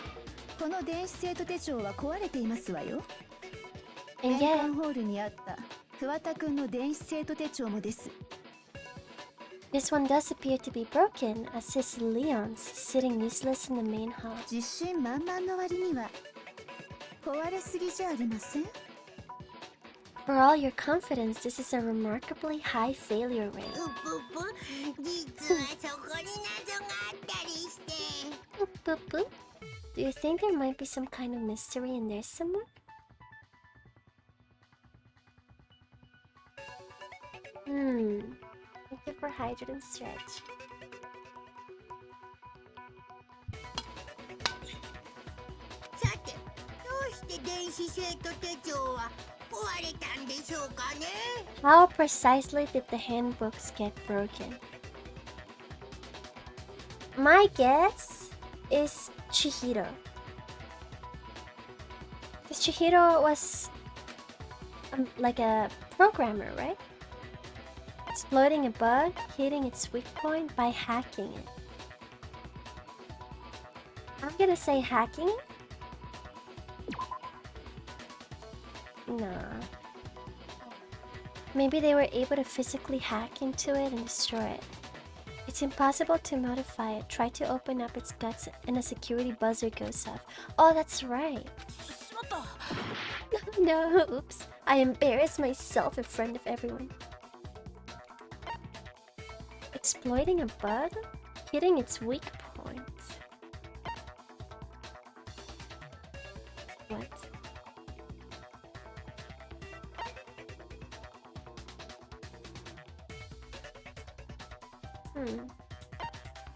この電子生徒手帳は壊れていますわよ。 And 玄関 yet, ホールにあった桑田くんの電子生徒手帳もです。This one does appear to be broken, as his Leon's sitting useless in the main hall. 自信満々の割には壊れすぎじゃありません？ For all your confidence, this is a remarkably high failure rate. 実はそこに謎があったりして。Boop, boop, boop. Do you think there might be some kind of mystery in there somewhere? Thank you for hydrate and stretch. さて、どうして電子生徒手帳は壊れたんでしょうかね。 How precisely did the handbooks get broken? My guess is Chihiro. Because Chihiro was like a programmer, right? Exploiting a bug, hitting its weak point by hacking it. I'm gonna say hacking it? Nah. Maybe they were able to physically hack into it and destroy it. It's impossible to modify it. Try to open up its guts and a security buzzer goes off. Oh, that's right. No, oops. I embarrassed myself in front of everyone. Exploiting a bug? Hitting its weak point. What?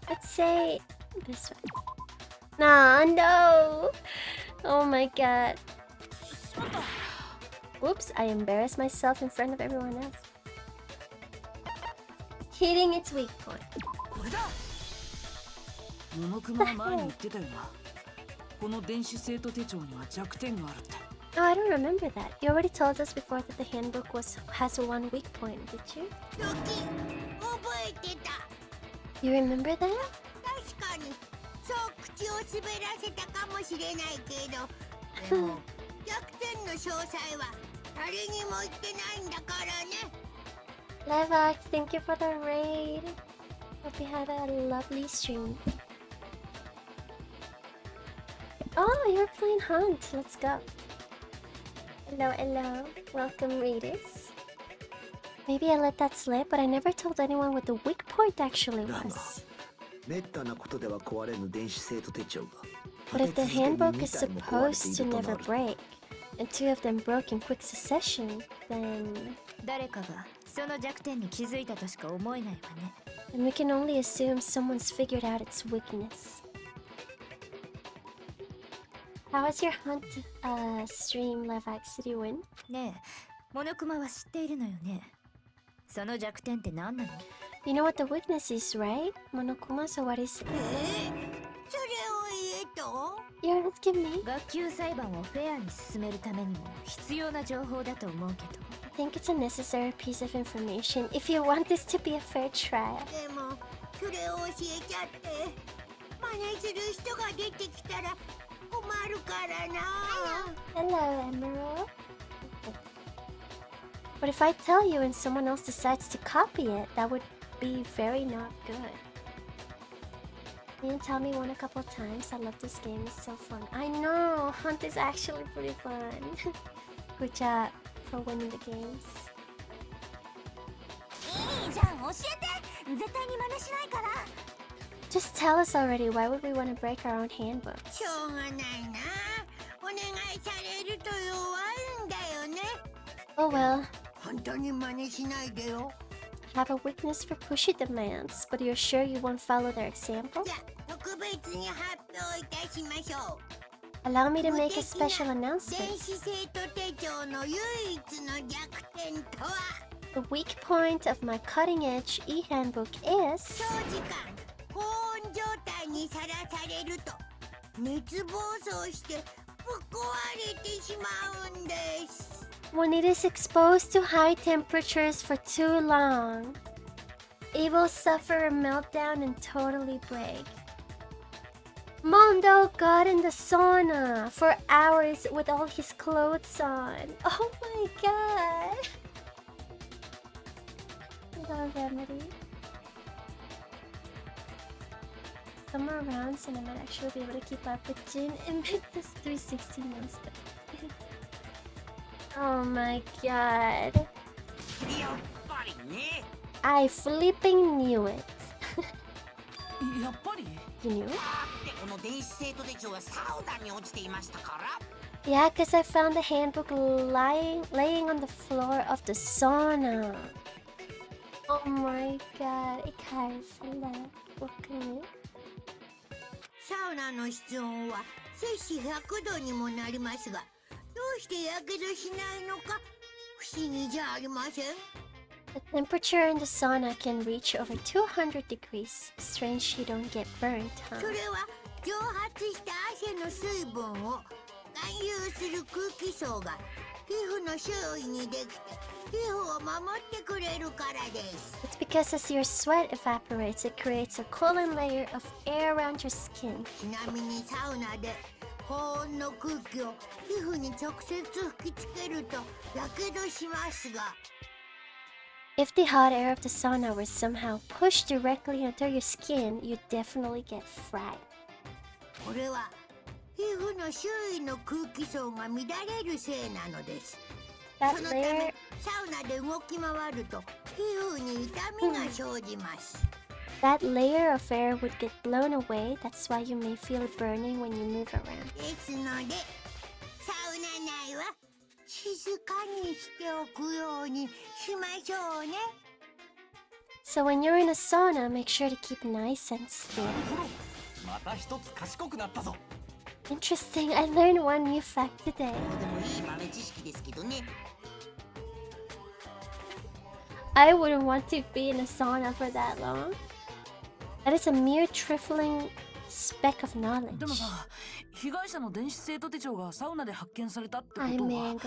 Let's say this one. Nah, no! Oh my god. Oops, I embarrassed myself in front of everyone else. Hitting its weak point. これだ。モノクマは前に言ってたよな。この電子生徒手帳には弱点があるって。Oh, I don't remember that. You already told us before that the handbook has one weak point, did you? 覚えてた。 You remember that? 確かにそう口を滑らせたかもしれないけど、でも弱点の詳細は誰にも言ってないんだからね。 Levax, thank you for the raid. Hope you had a lovely stream. Oh, you're playing Hunt. Let's go. Hello, hello. Welcome, readers. Maybe I let that slip, but I never told anyone what the weak point actually was. めったなことでは壊れぬ電子生徒手帳が。 But if the handbook is supposed to never break, and two of them broke in quick succession, then... 誰かがその弱点に気づいたとしか思えないわね。 then we can only assume someone's figured out its weakness. How was your Hunt stream, Levax? Did you win? ねえ、モノクマは知っているのよね。その弱点って何なの？ You know what the weakness is, right? Monokuma, so what is it? それを言えと？ You're asking me? 学級裁判をフェアに進めるためにも必要な情報だと思うけど。 I think it's a necessary piece of information if you want this to be a fair trial. でもそれを教えちゃって真似する人が出てきたら困るからな。 Hello, Emerald. But if I tell you and someone else decides to copy it, that would be very not good. Can you tell me one a couple times? I love this game, it's so fun. I know, Hunt is actually pretty fun. Good job for winning the games. いいじゃん、教えて。絶対に真似しないから。 Just tell us already, why would we want to break our own handbooks? しょうがないな。お願いされると弱いんだよね。 Oh well. 本当に真似しないでよ。 I have a weakness for pushy demands, but you're sure you won't follow their example? じゃあ特別に発表いたしましょう。 Allow me to make a special 電 announcement. 子生徒手帳の唯一の弱点とは The weak point of my cutting-edge e-handbook is... 長時間高温状態にさらされると熱暴走してぶっ壊れてしまうんです。 when it is exposed to high temperatures for too long. It will suffer a meltdown and totally break. Mondo got in the sauna for hours with all his clothes on. Oh my god. Hello, Remedy. some more rounds and I might actually be able to keep up with Jin and make this 360 monster. Oh my god. やっぱりね。 I flipping knew it. やっぱり You knew? だってこの電子生徒手帳はサウナに落ちていましたから。 Yeah, because I found the handbook laying on the floor of the sauna. Oh my god, ikarisala. Okay. サウナの室温は摂氏100度にもなりますが、どうしてやけどしないのか不思議じゃありません。 The temperature in the sauna can reach over 200 degrees. Strange you don't get burnt, そ huh? れは蒸発した汗の水分を含有する空気層が皮膚の周囲にできて皮膚を守ってくれるからです。 It's because as your sweat evaporates, it creates a cooling layer of air around your skin. ちなみにサウナで高温の空気を皮膚に直接吹きつけるとやけどしますが、 If the hot air of the sauna were somehow pushed directly under your skin, you'd definitely get fried. これは皮膚の周囲の空気層が乱れるせいなのです。 That そのた layer, めサウナで動き回ると皮膚に痛みが生じます。 that layer of air would get blown away. That's why you may feel it burning when you move around. ですのでサウナ内は静かにしておくようにしましょうね。 So when you're in a sauna, make sure to keep nice and still. また一つ賢くなったぞ。 Interesting, I learned one new fact today. でもいい豆知識ですけどね。 I wouldn't want to be in a sauna for that long. That is a mere trifling speck of knowledge. でもさ、被害者の電子生徒手帳がサウナで発見されたってこ Hi, とは Mango.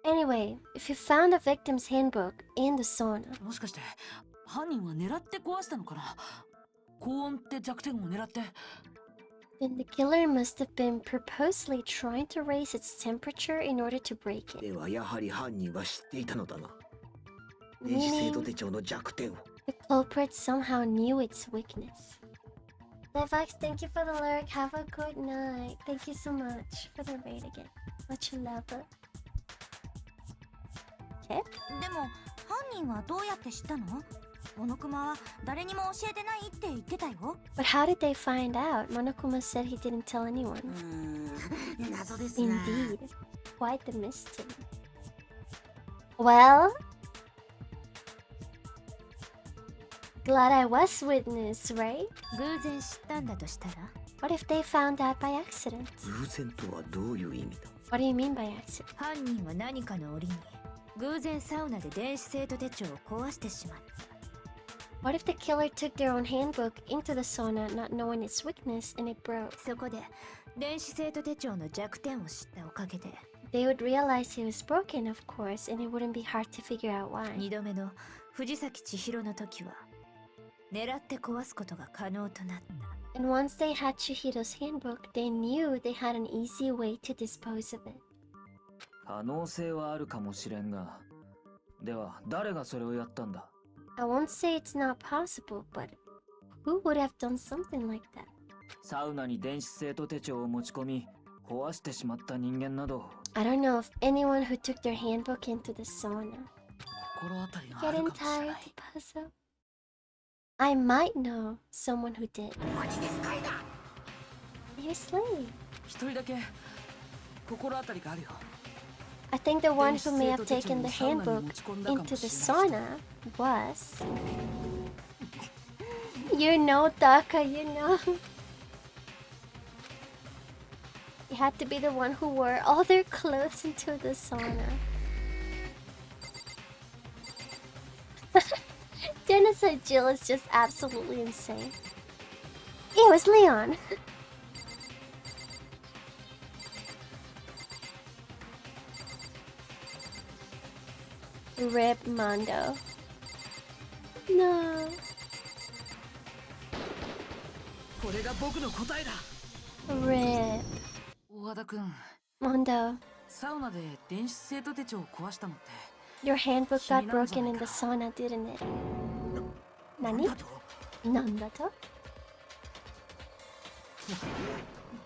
Anyway, if you found the victim's handbook in the sauna, もしかして犯人は狙って壊したのかな。高温って弱点を狙って。 then the killer must have been purposely trying to raise its temperature in order to break it. ではやはり犯人は知っていたのだな。電子生徒 Meaning 手帳の弱点を。 the culprit somehow knew its weakness. Levox, thank you for the lurk. Have a good night. Thank you so much for the raid again. Much love. Okay. でも犯人はどうやって知ったの？モノクマは誰にも教えてないって言ってたよ。 But how did they find out? Monokuma said he didn't tell anyone. 謎ですな。 Indeed. Quite the mystery. Well, glad I was witness, right? 偶然知ったんだとしたら？ What if they found out by accident? 偶然とはどういう意味だ。 What do you mean by accident? 犯人は何かの折に偶然サウナで電子生徒手帳を壊してしまった。 What if the killer took their own handbook into the sauna not knowing its weakness and it broke? そこで電子生徒手帳の弱点を知ったおかげで They would realize it was broken, of course, and it wouldn't be hard to figure out why. 2度目の藤崎千尋の時は狙って壊すことが可能となった。 And once they had Chihiro's handbook, they knew they had an easy way to dispose of it. 可能性はあるかもしれんが、では誰がそれをやったんだ？ I won't say it's not possible, but who would have done something like that? サウナに電子生徒手帳を持ち込み壊してしまった人間など。 I don't know of anyone who took their handbook into the sauna. 心当たりがある Getting かもしれ tired ない。 of the puzzle? I might know someone who did. マジですかいな。 Seriously? 一人だけ心当たりがあるよ。 I think the one who may have taken the handbook into the sauna was... You know, Daka, you know. It had to be the one who wore all their clothes into the sauna. Genocide Jill is just absolutely insane. It was Leon. Rip Mondo. No. これが僕の答えだ。 Rip 大和田くん、 Mondo. サウナで電子生徒手帳を壊したのって Your handbook got broken in the sauna, didn't it? Nani? だと？ Nandato?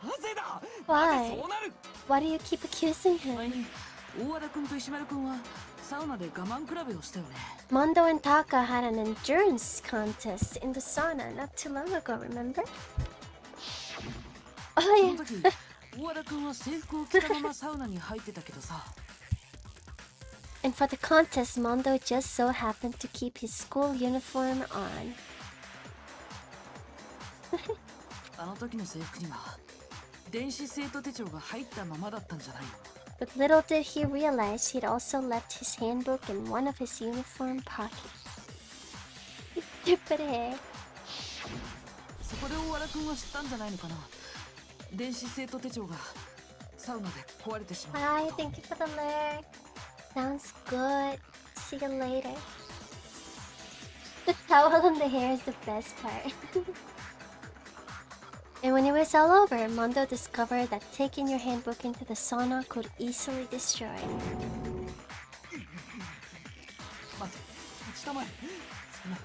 なぜだ。 Why? そうなる。 Why do you keep accusing 前 him? に大和田君と石丸君はサウナで我慢比べをしたよね。 Mondo and Taka had an endurance contest in the sauna not too long ago, remember? そ Oh の yeah. 時大和田君は制服を着たままサウナに入ってたけどさ。 And for the contest, Mondo just so happened to keep his school uniform on. あの時の制服には電子生徒手帳が入ったままだったんじゃないの？ But little did he realize he'd also left his handbook in one of his uniform pockets. Stupid hair. そこで大和田君は知ったんじゃないのかな。電子生徒手帳がサウナで壊れてしまった Hi, thank you for the lurk. Sounds good. See you later. The towel on the hair is the best part. And when it was all over, Mondo discovered that taking your handbook into the sauna could easily destroy it. 待て、立ちたまえ。そんな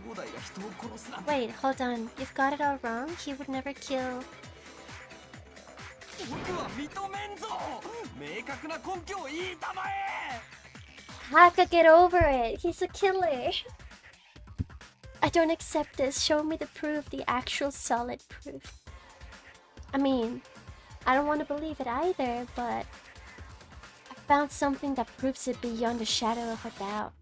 兄弟が人を殺すなんて。 Wait, hold on. You've got it all wrong. He would never kill. 僕は認めんぞ。明確な根拠を言いたまえ。 Haka, get over it. He's a killer. I don't accept this. Show me the proof, the actual solid proof. I mean, I don't want to believe it either, but I found something that proves it beyond a shadow of a doubt.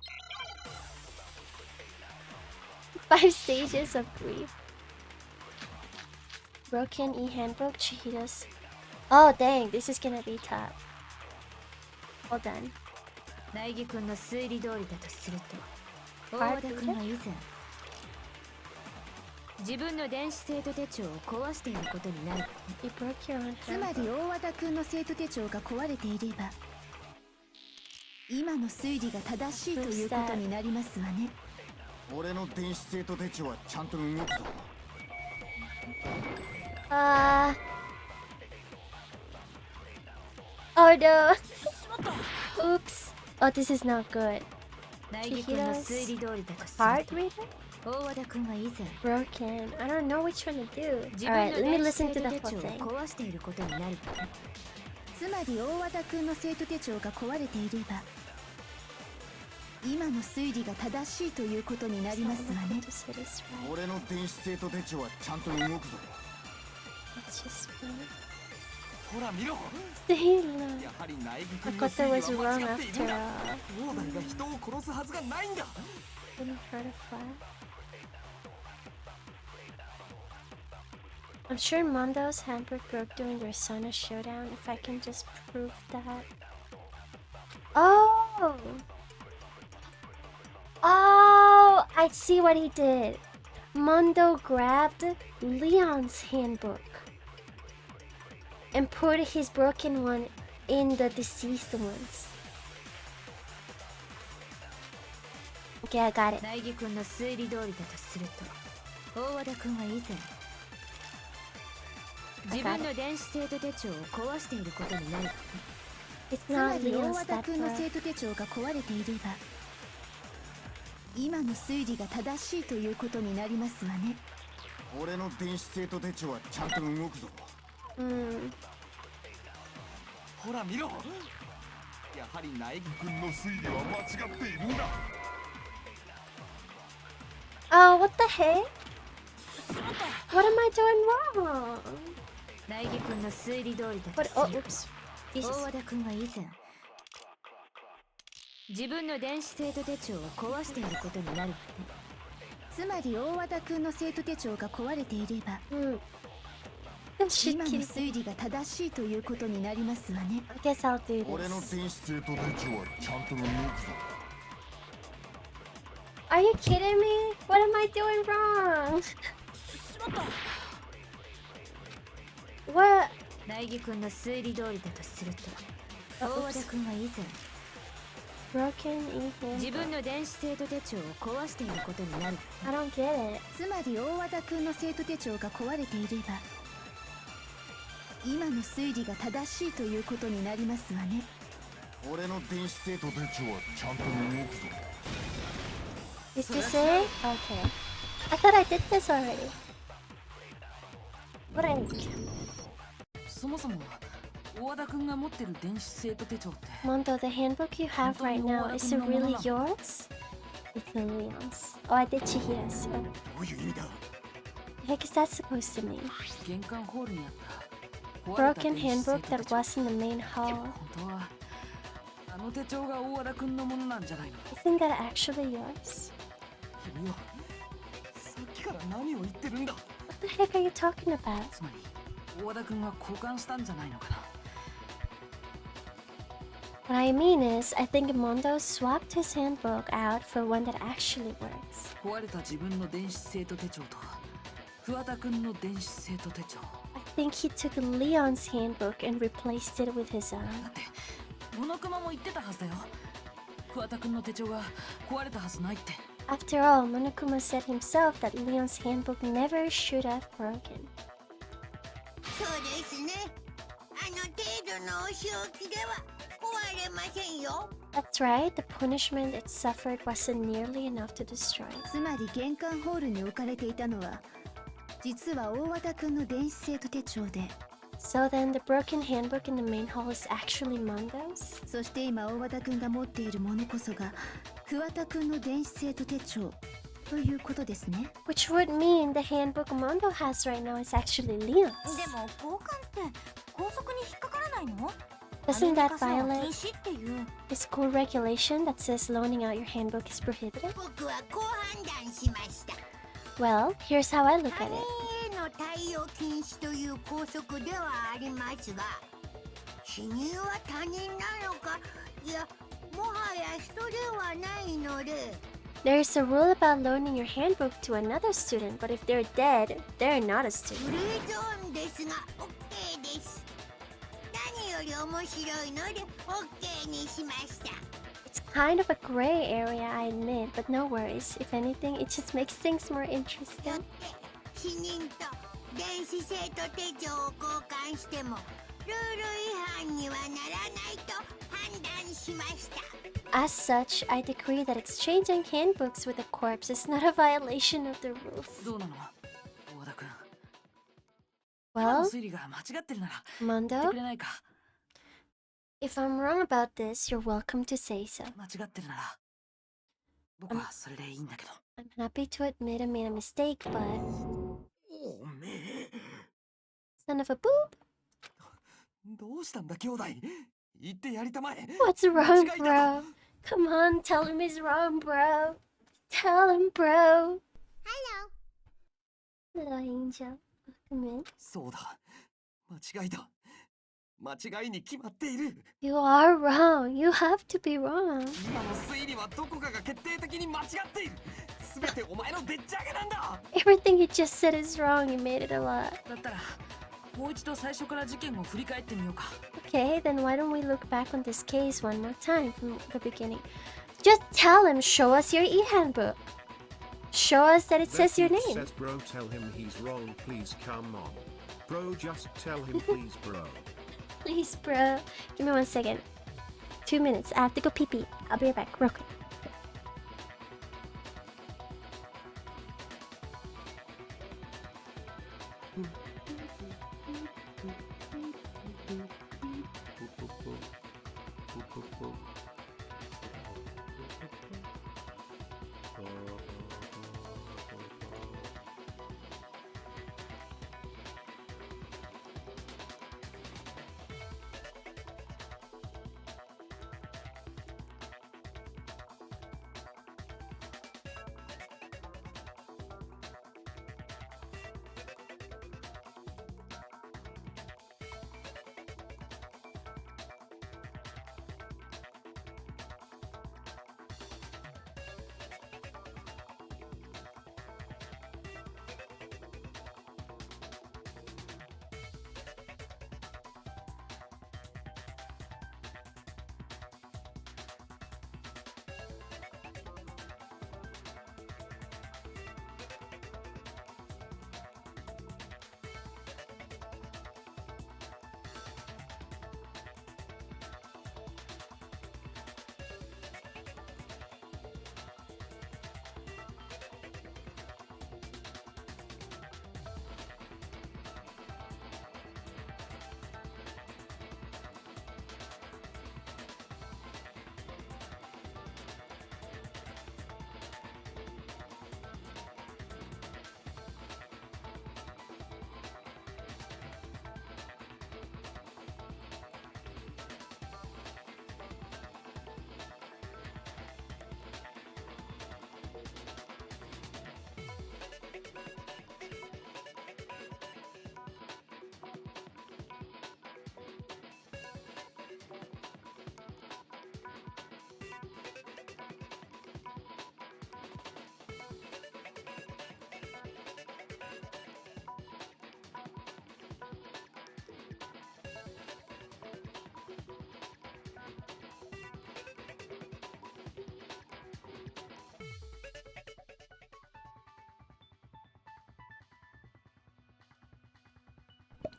5 stages of grief. Broken e-handbook, Chihitas. Oh dang, this is gonna be tough. Hold on. 苗木君の推理通りだとすると、大和田君は以前自分の電子生徒手帳を壊していることになる。 You broke your own つまり大和田君の生徒手帳が壊れていれば今の推理が正しいということになりますわね。俺の電子生徒手帳はちゃんと動くぞ。Oh no! Oops! Oh, this is not good. 苗木君の推理通りだとす Heart ると、 reader? 大和田君は以前 Broken. I don't know which one to do. 自 Alright, 分の let me 電子 listen 生 to 徒 the 手帳 whole を thing. 壊していることになる。つまり大和田君の生徒手帳が壊れていれば今の推理が正しいということになりますわね。 俺の電子生徒手帳はちゃんと動くぞ。 Let's just ほら見ろ。 Stay やはり苗木 I 君の thought that 推 was 理は wrong 間違っている after んだ。 all. 兄弟が人を殺すはずがないんだ。 Didn't hurt a fly. I'm sure Mondo's handbook broke during their sauna showdown. If I can just prove that. Oh! Oh! I see what he did. Mondo grabbed Leon's handbook and put his broken one in the deceased ones. Okay, I got it. 苗木君の推理通りだとすると、大和田君は以前自分の電子生徒手帳を壊していることになる。 It's つま not り大 Leon's 和田 that 君の broke. 生徒手帳が壊れていれば今の推理が正しいということになりますわね。俺の電子生徒手帳はちゃんと動くぞ。ほら見ろ。やはり苗木君の推理は間違っているんだ。 Oh, what the heck? What am I doing wrong? 苗木君の推理通りだ What? と Oh, する oops. と、大 Jesus. 和田君は以前自分の電子生徒手帳を壊していることになる。つまり大和田君の生徒手帳が壊れていれば Shit, 今の kitty. 推理が正しいということになりますわね。 I guess I'll do 俺の this. 電子生徒手帳はちゃんと動くぞ。 Are you kidding me? What am I doing wrong? What? 苗木君の推理通りだとすると、大和田君は以前 Broken e-handbook. 自分の電子生徒手帳を壊していることになる。 I don't get it. つまり大和田君の生徒手帳が壊れていれば今の推理が正しいということになりますわね。俺の電子生徒手帳はちゃんと動くぞ。 Is this it? Okay. I thought I did this already. break. そもそも大和田君が持ってる電子生徒手帳って Mondo, the handbook you have right now, is it really yours? It's Leon's. Oh, I did Chihiro's. どういう意味だ The heck is that supposed to mean? 玄関ホールにあった壊れた Broken 電子生 handbook 徒手 that 帳 was in the main hall. 本当はあの手帳が大和田君のものなんじゃないの Isn't that actually yours? 君はさっきから何を言ってるんだ What the heck are you talking about? つまり大和田君が交換したんじゃないのかな What I mean is, I think Mondo swapped his handbook out for one that actually works. 壊れた自分の電子生徒手帳と桑田君の電子生徒手帳 I think he took Leon's handbook and replaced it with his own. だってモノクマも言ってたはずだよ桑田君の手帳が壊れたはずないって After all, Monokuma said himself that Leon's handbook never should have broken. そうですね。あの程度のお仕置きでは壊れませんよ。 That's right, the punishment it suffered wasn't nearly enough to destroy it. つまり玄関ホールに置かれていたのは実は大和田くんの電子生徒手帳で So then, the broken handbook in the main hall is actually Mondo's? そして今大和田くんが持っているものこそが桑田くんの電子生徒手帳ということですね Which would mean the handbook Mondo has right now is actually Leon's. でも交換って校則に引っかからないの？ Doesn't that アメリカでは violate 禁止っていう。 the school regulation that says loaning out your handbook is prohibited? 僕はこう判断しました。 Well, here's how I look 他 at 人 it. への対応禁止という校則ではありますが、死人は他人なのか、いや、もはや人ではないので。 There's a rule about loaning your handbook to another student, but if they're dead, they're not a グ student. レーゾーンですが OK です。何より面白いので OK にしました。 It's kind of a gray area, I admit, but no worries. If anything, it just makes things more よっ interesting. て死人と電子生徒手帳を交換してもルール違反にはならないと判断しました。 As such, I decree that exchanging handbooks with a corpse is not a violation of the rules. どうなの大和田君今の Well, 推理が間違ってるなら Mondo, 言ってくれないか if I'm wrong about this, you're welcome to say so. 間違ってるなら僕はそれでいいんだけど I'm happy to admit I made a mistake, but おめえ son of a boob. どうしたんだ兄弟言ってやりたまえ What's wrong, bro? Come on, tell him he's wrong, bro. Tell him, bro. Hello. Little angel, welcome in. そうだ間違いだ間違いに決まっている You are wrong. You have to be wrong. 今の推理はどこかが決定的に間違っている全てお前のでっち上げなんだ Everything you just said is wrong. You made it a lot. だったらもう一度最初から事件を振り返ってみようか Okay, then why don't we look back on this case one more time from the beginning? Just tell him, show us your e-handbook. Show us that it says your Refuge name. says bro tell him he's wrong please come on. Bro just tell him please bro. Please, bro. Give me 1 second. 2 minutes. I have to go pee pee. I'll be right back, real quick.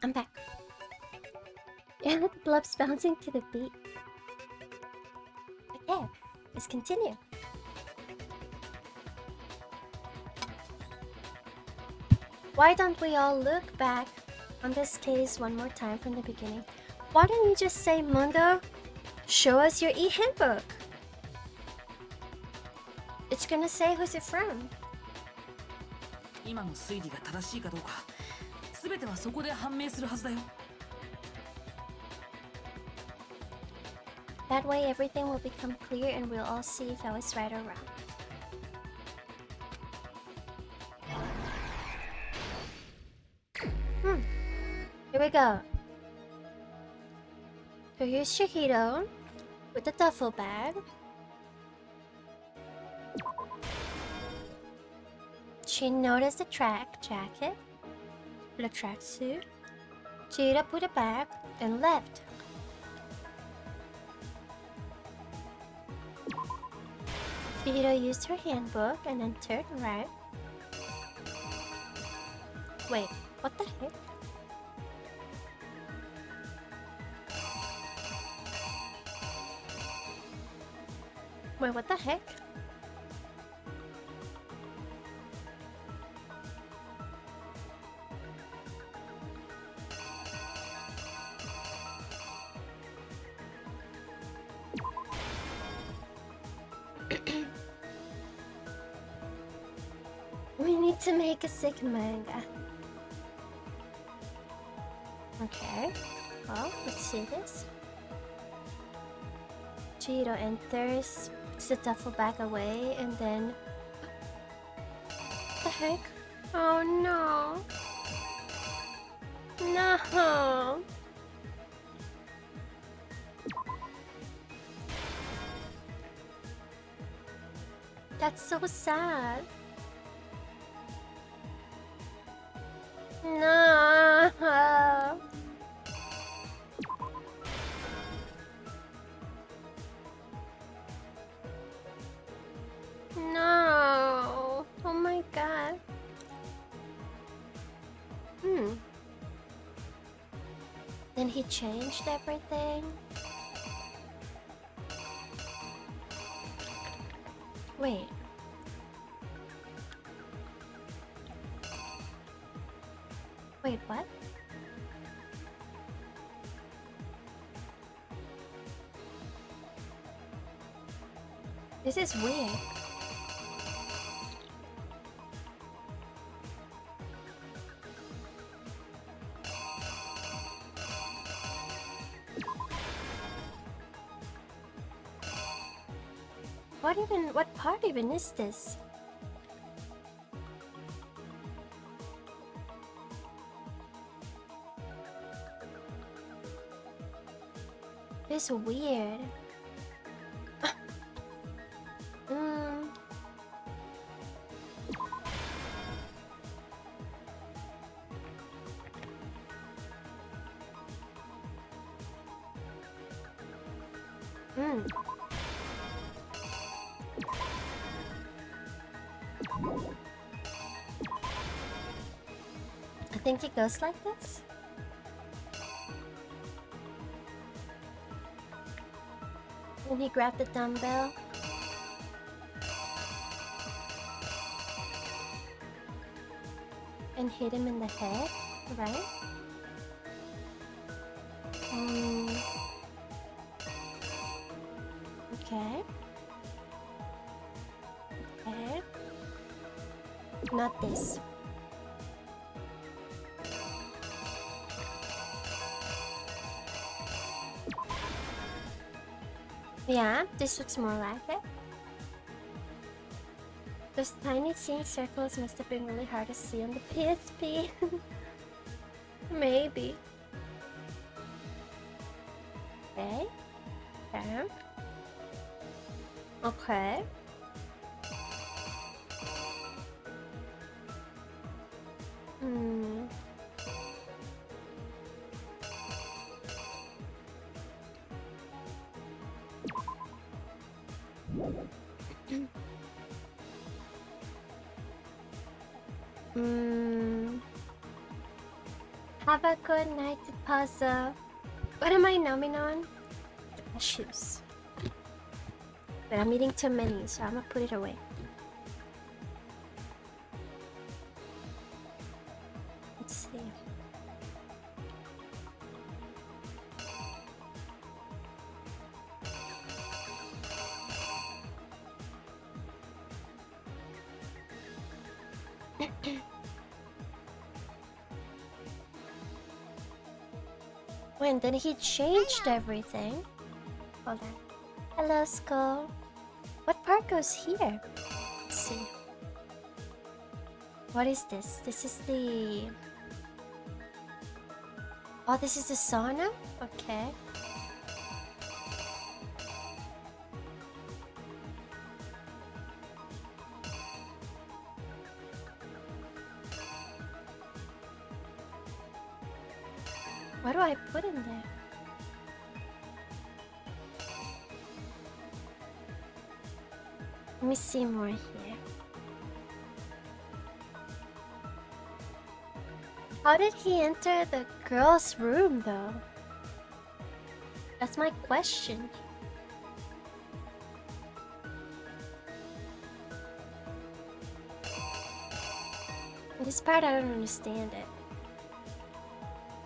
I'm back. Yeah, the blob's bouncing to the beat. Okay, let's continue. Why don't we all look back on this case one more time from the beginning? Why don't you just say, Mundo, show us your e-handbook? It's gonna say who's it from. 今の推理が正しいかどうか、全てはそこで判明するはずだよ。That way everything will become clear and we'll all see if I was right or wrong. Here we go. So here's Shihiro with the duffel bag. She noticed the track jacket, the tracksuit. Chihiro put it back and left. Chihiro used her handbook and then turned right. Wait, what the heck? Wait, what the heck? We need to make a sick manga. Okay, well, let's see this. Chihiro enters, puts the duffel bag away, and then... What the heck? Oh no! No! That's so sad. No. No. Oh my god. Then he changed everything. Wait. Wait, what? This is weird. What part even is this? This is weird. I think it goes like this. And he grabbed the dumbbell. And hit him in the head, right? Okay. Okay. Not this. Yeah, this looks more like it. Those tiny seeing circles must have been really hard to see on the PSP. Maybe. Okay. Okay. Okay. Have a good night, puzzle. What am I numbing on? Shoes. But I'm eating too many, so I'm gonna put it away. Let's see. When then he changed everything. Hold on. Hello, Skull. What part goes here? Let's see. What is this? This is the... Oh, this is the sauna? Okay. What do I put in there? Let me see more here. How did he enter the girl's room though? That's my question. This part I don't understand it.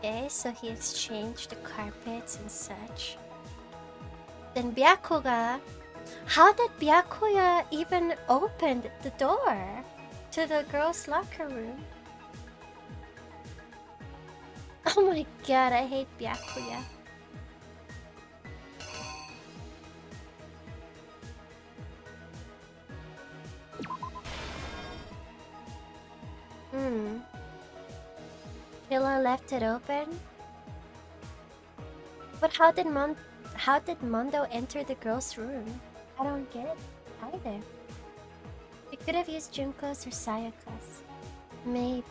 Okay, so he exchanged the carpets and such. Then Byakuga... How did Byakuya even open the door to the girls' locker room? Oh my god, I hate Byakuya. Killer left it open? But how did Mondo enter the girls' room? I don't get it either. We could have used Junko's or Sayaka's. Maybe.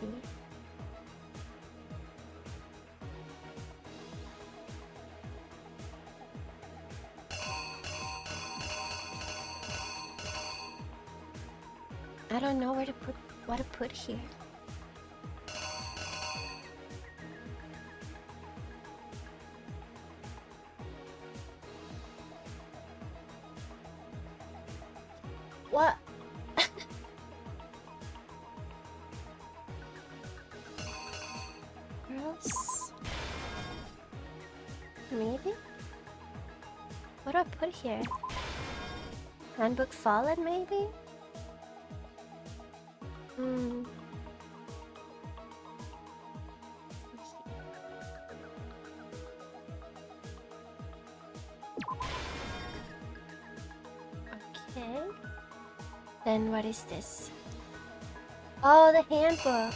I don't know what to put here. What? Girls? Maybe? What do I put here? Handbook Fallen, maybe? Okay. Then what is this? Oh, the handbook.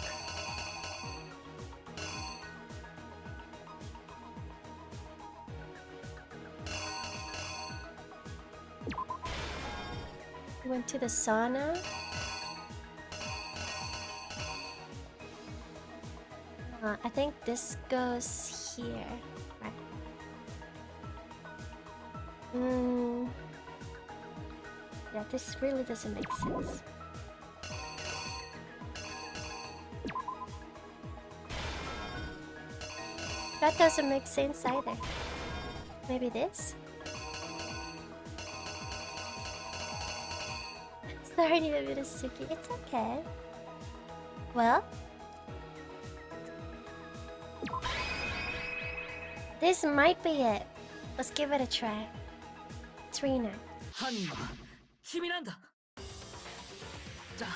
Went to the sauna. I think this goes here. Right. Yeah, this really doesn't make sense. That doesn't make sense either. Maybe this? Sorry, need a bit of Suki. It's okay. Well, this might be it. Let's give it a try. Trina. 犯人は君なんだ。じゃあ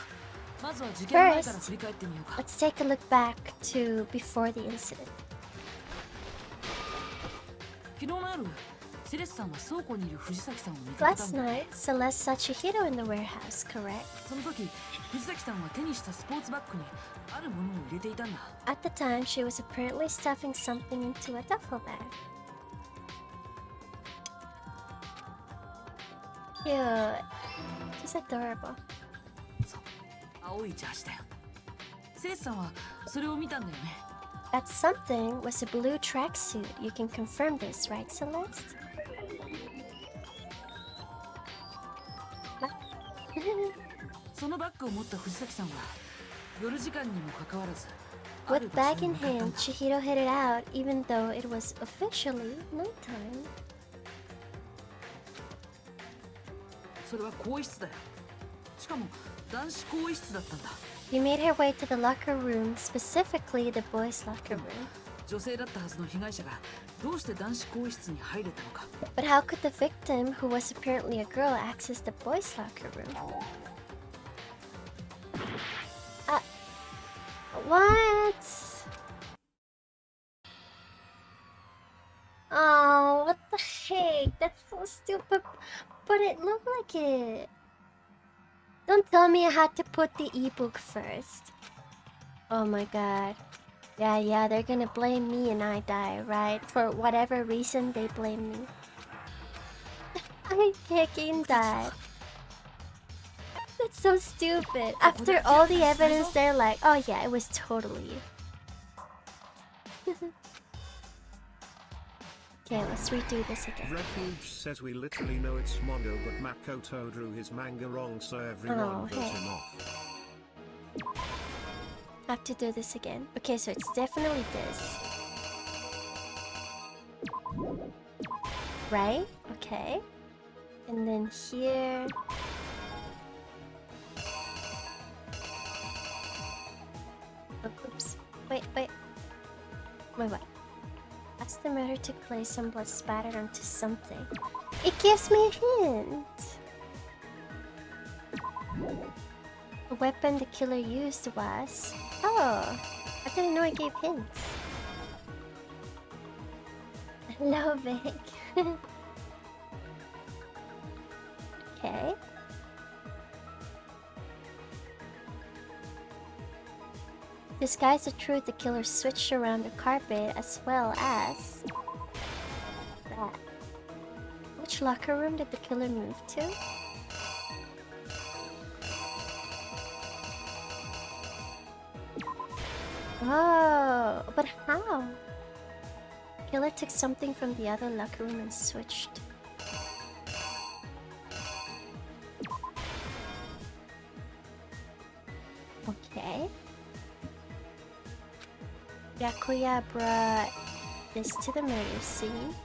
まずは事件前から振り返ってみようか。 Let's take a look back to before the incident. 昨日の夜、セレスさんは倉庫にいる藤崎さんを見かけた Last んだ。 night, Celeste saw Chihiro in the warehouse, correct? その時、藤崎さんは手にしたスポーツバッグにあるものを入れていたんだ。 At the time, she was apparently stuffing something into a duffel bag. Cute. She's adorable. そう、青いジャージだよ。セレスさんはそれを見たんだよね。 That something was a blue tracksuit. You can confirm this, right, Celeste? そのバッグを持った藤崎さんは夜時間にもかかわらず With bag in hand, Chihiro headed out, even though it was officially nighttime. それは更衣室だよ。しかも男子更衣室だったんだ。 He made her way to the locker room, specifically the boys' locker room. 女性だったはずの被害者がどうして男子更衣室に入れたのか。 But how could the victim, who was apparently a girl, access the boys' locker room? What? Oh, what the heck? That's so stupid. But it looked like it. Don't tell me I had to put the ebook first. Oh my god. Yeah, they're gonna blame me and I die, right? For whatever reason they blame me. I heckin' died. That's so stupid. After all the evidence, they're like, oh yeah, it was totally. Okay, let's redo this again. Refuge says we literally know it's Mondo, but Makoto drew his manga wrong, so everyone vote him off. Have to do this again. Okay, so it's definitely this. Right? Okay. And then here. Oh, oops. Wait. What? As the murder took place, some blood spattered onto something. It gives me a hint. The weapon the killer used was... Oh, I didn't know it gave hints. Hello, Vic. Okay. Disguise the truth, the killer switched around the carpet as well as... that. Which locker room did the killer move to? Oh, but how? Killer took something from the other locker room and switched. Okay. Byakuya brought this to the murder scene.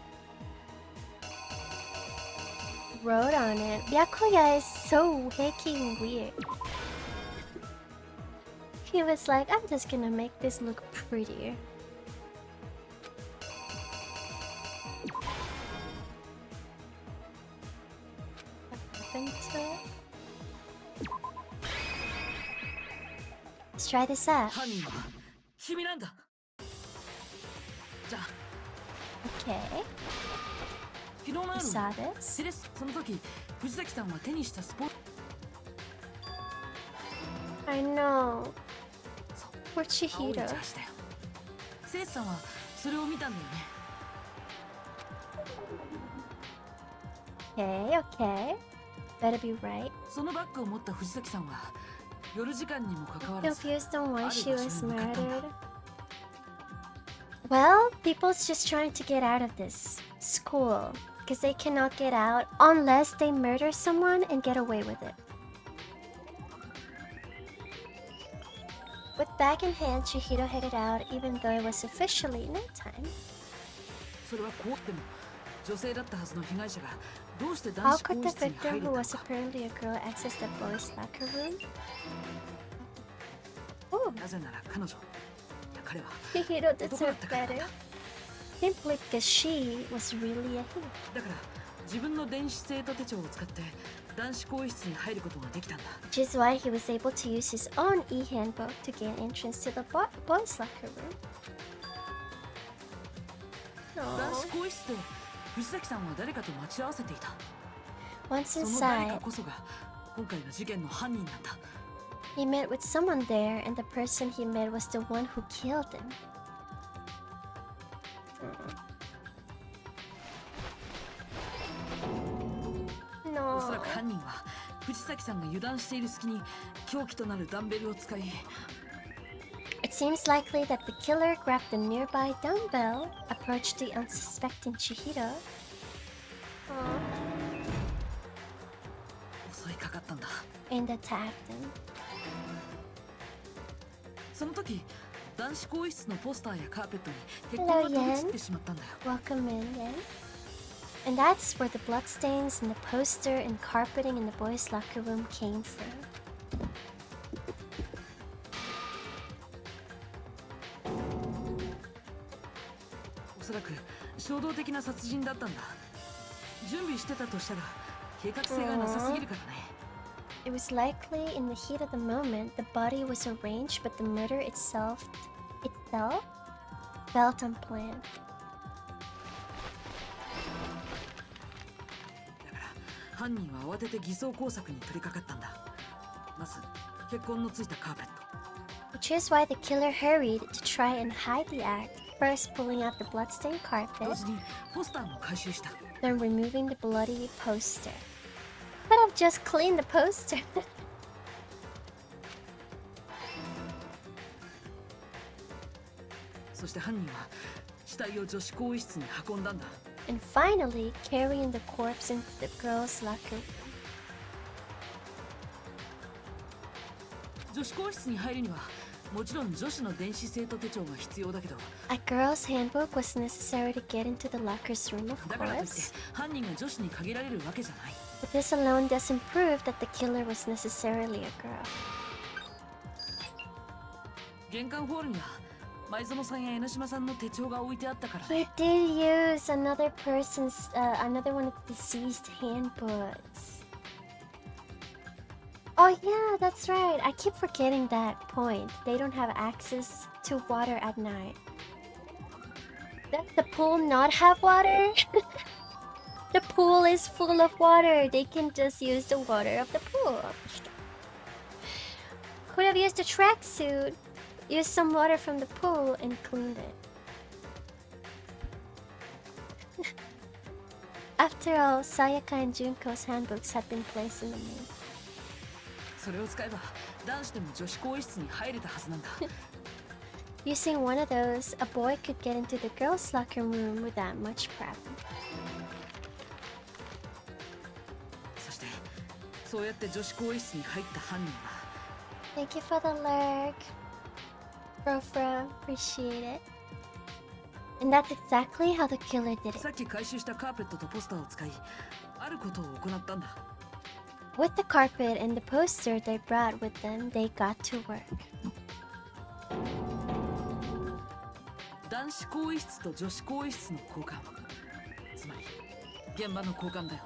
Wrote on it. Byakuya is so hecking weird. He was like, I'm just gonna make this look prettier. What happened to it? Let's try this out. Okay. You saw this? I know. Poor Chihiro. Okay. Better be right. Confused on why she was murdered. Well, people's just trying to get out of this school because they cannot get out unless they murder someone and get away with it. With bag in hand, Chihiro headed out even though it was officially nighttime. How could the victim, who was apparently a girl, access the boys' locker room? Oh. Chihiro deserved better. Simply because she was really a hero. Which is why he was able to use his own e-handbook to gain entrance to the boys' locker room. Once inside, he met with someone there, and the person he met was the one who killed him. No. It seems likely that the killer grabbed the nearby dumbbell, approached the unsuspecting Chihiro, and attacked him. 男子更衣室のポスターやカーペットに血痕が飛び散ってしまったんだよ。 Welcome in, Yen. And that's where the bloodstains and the poster and carpeting in the boys' locker room came from. おそらく衝動的な殺人だったんだ。準備してたとしたら計画性がなさすぎるからね。 It was likely in the heat of the moment the body was arranged, but the murder itself felt unplanned. だから犯人は慌てて偽装工作に取り掛かったんだ。まず血痕のついたカーペット。 Which is why the killer hurried to try and hide the act, first pulling out the bloodstained 同 carpet, 時にポスターも回収した。 then removing the bloody poster. Could have just cleaned the poster. そして犯人は死体を女子更衣室に運んだんだ。 And finally, carrying the corpse into the girls' locker room. 女子更衣室に入るにはもちろん女子の電子生徒手帳が必要だけど、 A girl's handbook was necessary to get into the locker's room, of だからといって course. 犯人が女子に限られるわけじゃない。 But this alone doesn't prove that the killer was necessarily a girl. 玄関ホールには前園さんや江ノ島さんの手帳が置いてあったから He ね。 did use another another one of the deceased handbooks. Oh yeah, that's right. I keep forgetting that point. They don't have access to water at night. Does the pool not have water? The pool is full of water. They can just use the water of the pool. Could have used a tracksuit. Used some water from the pool and cleaned it. After all, Sayaka and Junko's handbooks had been placed in the main. それを使えば男子でも女子更衣室に入れたはずなんだ。 Using one of those, a boy could get into the girls' locker room without much problem. そしてそうやって女子更衣室に入った犯人は Thank you for the lurk. Frofro, appreciate it. And that's exactly how the killer did さ it. っき回収したカーペットとポスターを使いあることを行ったんだ。 With the carpet and the poster they brought with them, they got to work. 男子更衣室と女子更衣室の交換、つまり現場の交換だよ。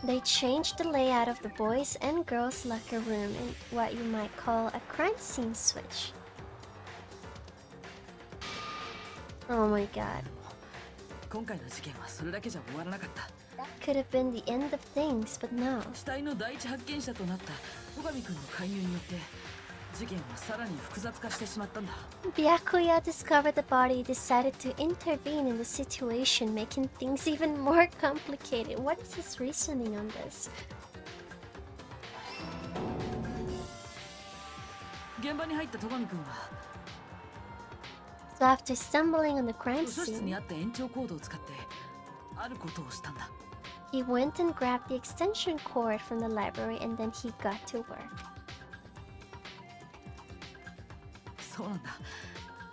They changed the layout of the boys' and girls' locker room in what you might call a crime scene switch. Oh my god. 今回の事件はそれだけじゃ終わらなかった。 That could have been the end of things, but no. 死体の第一発見者となった戸上くんの介入によって事件はさらに複雑化してしまったんだ。 Byakuya discovered the body, decided to intervene in the situation, making things even more complicated. What is his reasoning on this? 現場に入った戸上くんは So after stumbling on the crime 図書室 scene, にあった延長コードを使ってあることをしたんだ。 he went and grabbed the extension cord from the library and then he got to work. そうなんだ。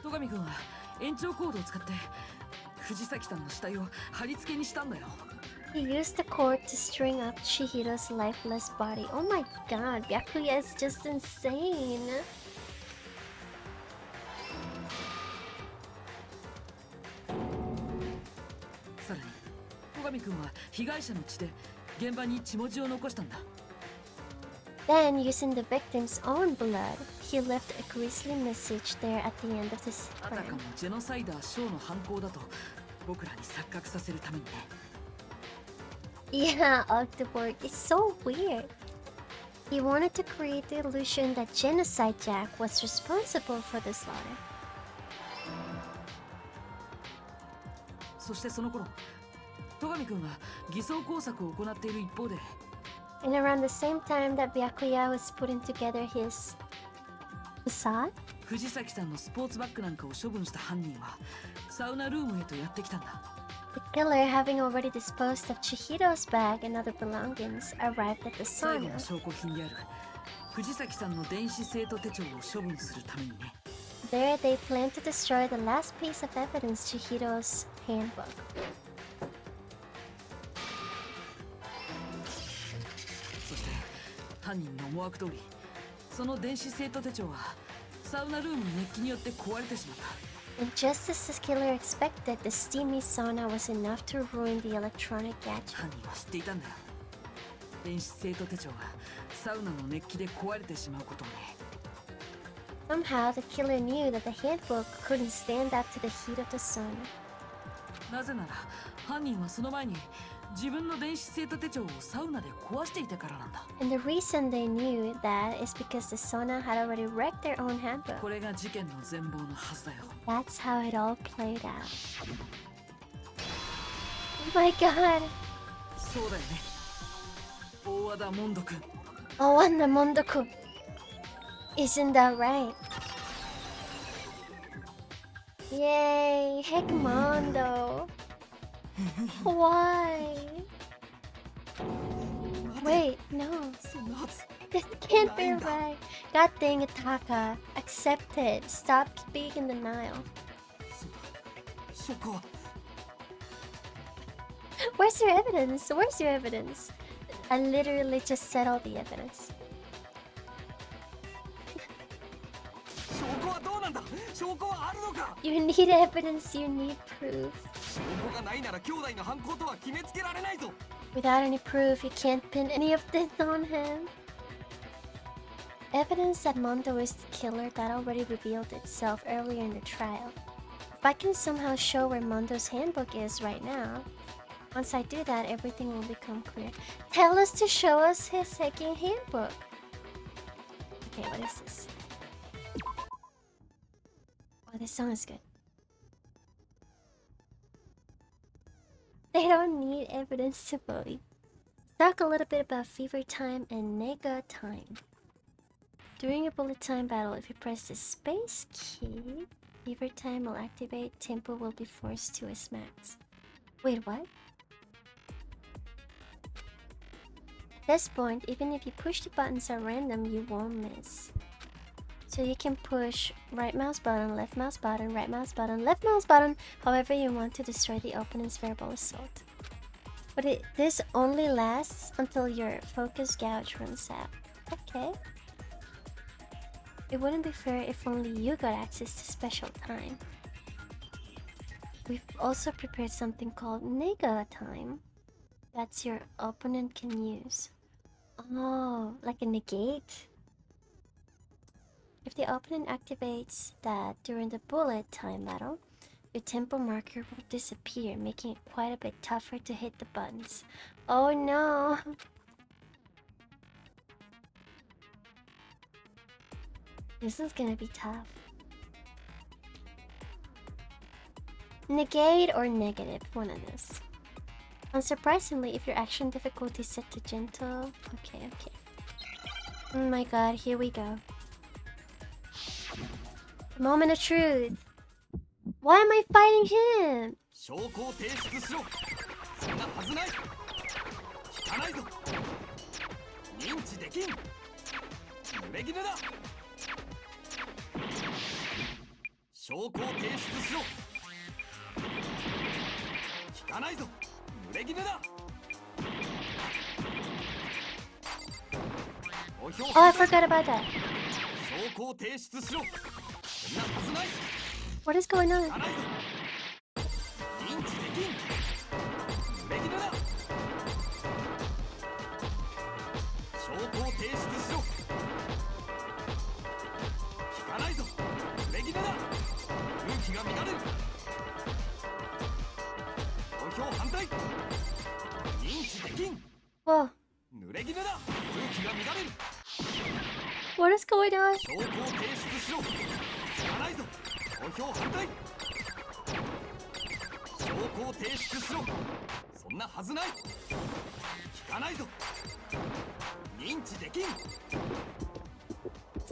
戸上くんは延長コードを使って藤崎さんの死体を貼り付けにしたんだよ。 He used the cord to string up Chihiro's lifeless body. Oh my god, Byakuya is just insane. さらに戸上くんは被害者の血で現場に血文字を残したんだ。 Then, using the victim's own blood, he left a grisly message there at the end of this あたか crime. もジェノサイダーショーの犯行だと僕らに錯覚させるためにね。 Yeah, Octoborg is so weird. He wanted to create the illusion that Genocide Jack was responsible for the slaughter. そしてその頃戸上くんは偽装工作を行っている一方で And around the same time that Byakuya was putting together his facade, 藤崎さんのスポーツバッグなんかを処分した犯人はサウナルームへとやってきたんだ。 the killer, having already disposed of Chihiro's bag and other belongings, arrived at the 最後 sauna. の証拠品である藤崎さんの電子生徒手帳を処分するためにね。There, they plan to destroy the last piece of evidence, Chihiro's handbook. そして犯人の思惑通り、その電子生徒手帳はサウナルームの熱気によって壊れてしまった。 And just as the killer expected, the steamy sauna was enough to ruin the electronic gadget. 犯人は知っていたんだよ。電子生徒手帳がサウナの熱気で壊れてしまうことをね。 Somehow, the killer knew that the handbook couldn't stand up to the heat of the sauna. なぜなら犯人はその前に自分の電子生徒手帳をサウナで壊していたからなんだ。 And the reason they knew that is because the sauna had already wrecked their own handbook. これが事件の全貌のはずだよ。 That's how it all played out. Oh my god! そうだよね。大和田モンド君。 Oh, Wanda Mondo-kun. Isn't that right? Yay! Heck Mondo! Why? Wait, no. This can't be right. God dang it, Taka. Accept it. Stop being in denial. 証拠は Where's your evidence? Where's your evidence? I literally just said all the evidence. 証拠はどうなんだ。証拠はあるのか。 You need evidence, you need proof. 証拠がないなら兄弟の犯行とは決めつけられないぞ。 Without any proof, you can't pin any of this on him. Evidence that Mondo is the killer that already revealed itself earlier in the trial. If I can somehow show where Mondo's handbook is right now, once I do that, everything will become clear. Tell us to show us his second handbook. Okay, what is this? Oh, this song is good. They don't need evidence to bully. Talk a little bit about fever time and nega time. During a bullet time battle, if you press the space key, fever time will activate, tempo will be forced to its max. Wait, what? At this point, even if you push the buttons at random, you won't miss. So you can push right mouse button, left mouse button, right mouse button, left mouse button, however you want to destroy the opponent's verbal assault. But this only lasts until your focus gouge runs out. Okay. It wouldn't be fair if only you got access to special time. We've also prepared something called nega time. That's your opponent can use. Oh, like a negate? If the opponent activates that during the bullet time battle, your tempo marker will disappear, making it quite a bit tougher to hit the buttons. Oh no! This is gonna be tough. Negate or negative, one of those. Unsurprisingly, if your action difficulty is set to gentle... Okay. Oh my god, here we go. The moment of truth. Why am I fighting him? 証拠を提出しろ。そんなはずない。聞かないぞ。認知できん。濡れ衣だ。証拠を提出しろ。聞かないぞ。濡れ衣だ。Oh, I forgot about that. 証拠を提出しろ。そんなはずない。 What is going on? 認知できん。濡れ衣だ。証拠を提出しろ。聞かないぞ。濡れ衣だ。空気が乱れる。投票反対。認知できん。 Whoa. 濡れ衣だ。空気が乱れる。 What is going on? 証拠を提出しろ。聞かないぞ。投票反対。証拠を提出しろ。そんなはずない。聞かないぞ。認知できん。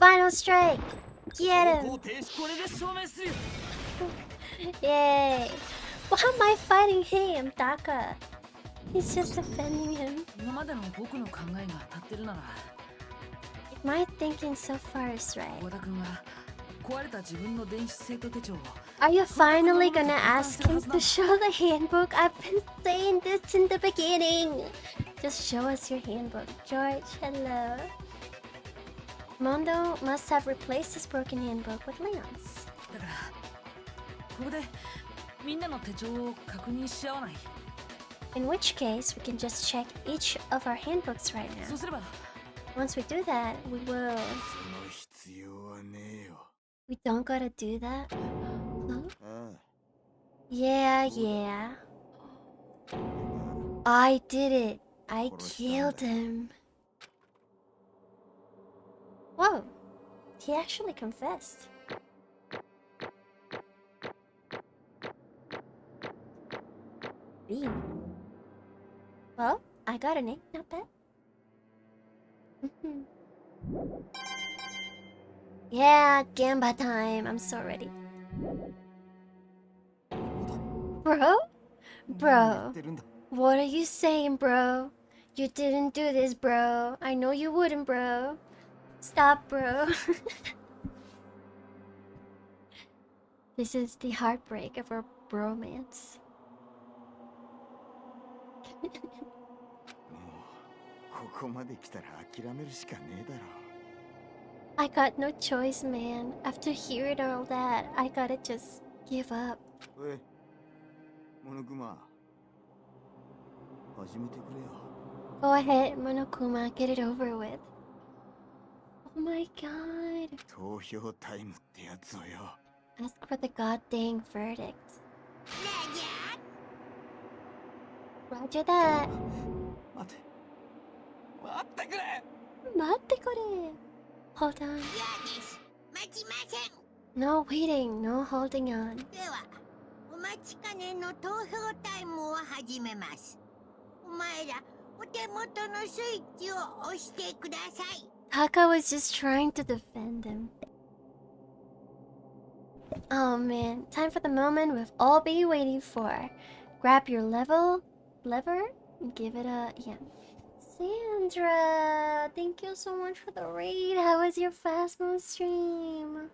Final strike. Get 証拠 him. を提出。これで証明するよ。 Yay. Why am I fighting him, Daka? He's just defending him. 今までの僕の考えが当たってるなら、 My thinking so far is right. 小田君は壊れた自分の電子生徒手帳を Are you finally gonna ask him to show the handbook? I've been saying this in the beginning. Just show us your handbook. George, hello. Mondo must have replaced his broken handbook with Leon's. だからここでみんなの手帳を確認し合わない。 In which case, we can just check each of our handbooks right そう now. すれば Once we do that, we will... その必要はねえよ。 We don't gotta do that? Huh? あ Yeah, yeah. I did it. I killed him. Whoa. He actually confessed. B. Well, I got an 8, not bad. Yeah, Gamba time. I'm so ready. Bro? Bro. What are you saying, bro? You didn't do this, bro. I know you wouldn't, bro. Stop, bro. This is the heartbreak of our bromance. もうここまで来たら諦めるしかねえだろ。 I got no choice, man. After hearing all that, I gotta just give up. おい、モノクマ、始めてくれよ。 Go ahead, Monokuma, get it over with. Oh my god. 投票タイムってやつをよ。 Ask for the goddamn verdict. Roger that. 待ってくれ。 Hold on. 嫌です待ちません No waiting, no holding on. ではお待ちかねの投票タイムを始めますお前らお手元のスイッチを押してください Taka was just trying to defend him. Oh man, time for the moment we've all been waiting for. Grab your lever, and give it a yeah. Sandra, thank you so much for the raid. How was your fast mode stream?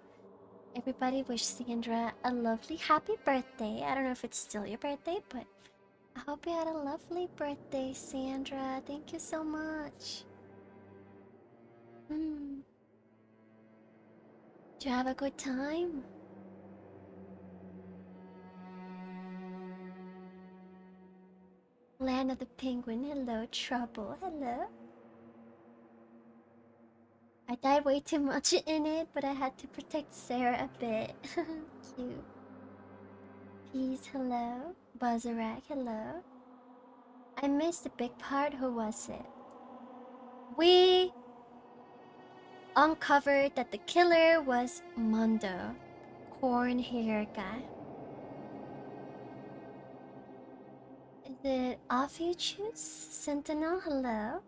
Everybody wish Sandra a lovely happy birthday. I don't know if it's still your birthday, but I hope you had a lovely birthday, Sandra. Thank you so much. Did you have a good time? Land of the Penguin, hello. Trouble, hello. I died way too much in it, but I had to protect Sarah a bit. Cute. Peace, hello. Buzzerack, hello. I missed the big part, who was it? We uncovered that the killer was Mondo, corn hair guy. Is it off you choose? Sentinel, hello.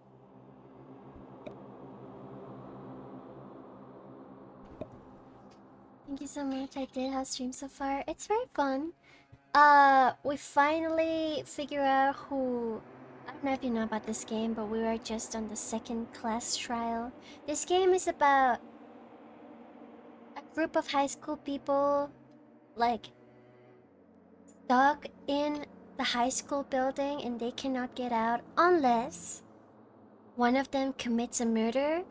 Thank you so much. I did have stream so far. It's very fun. We finally figure out who. I don't know if you know about this game, but we were just on the second class trial. This game is about a group of high school people, like, stuck in the high school building and they cannot get out unless one of them commits a murder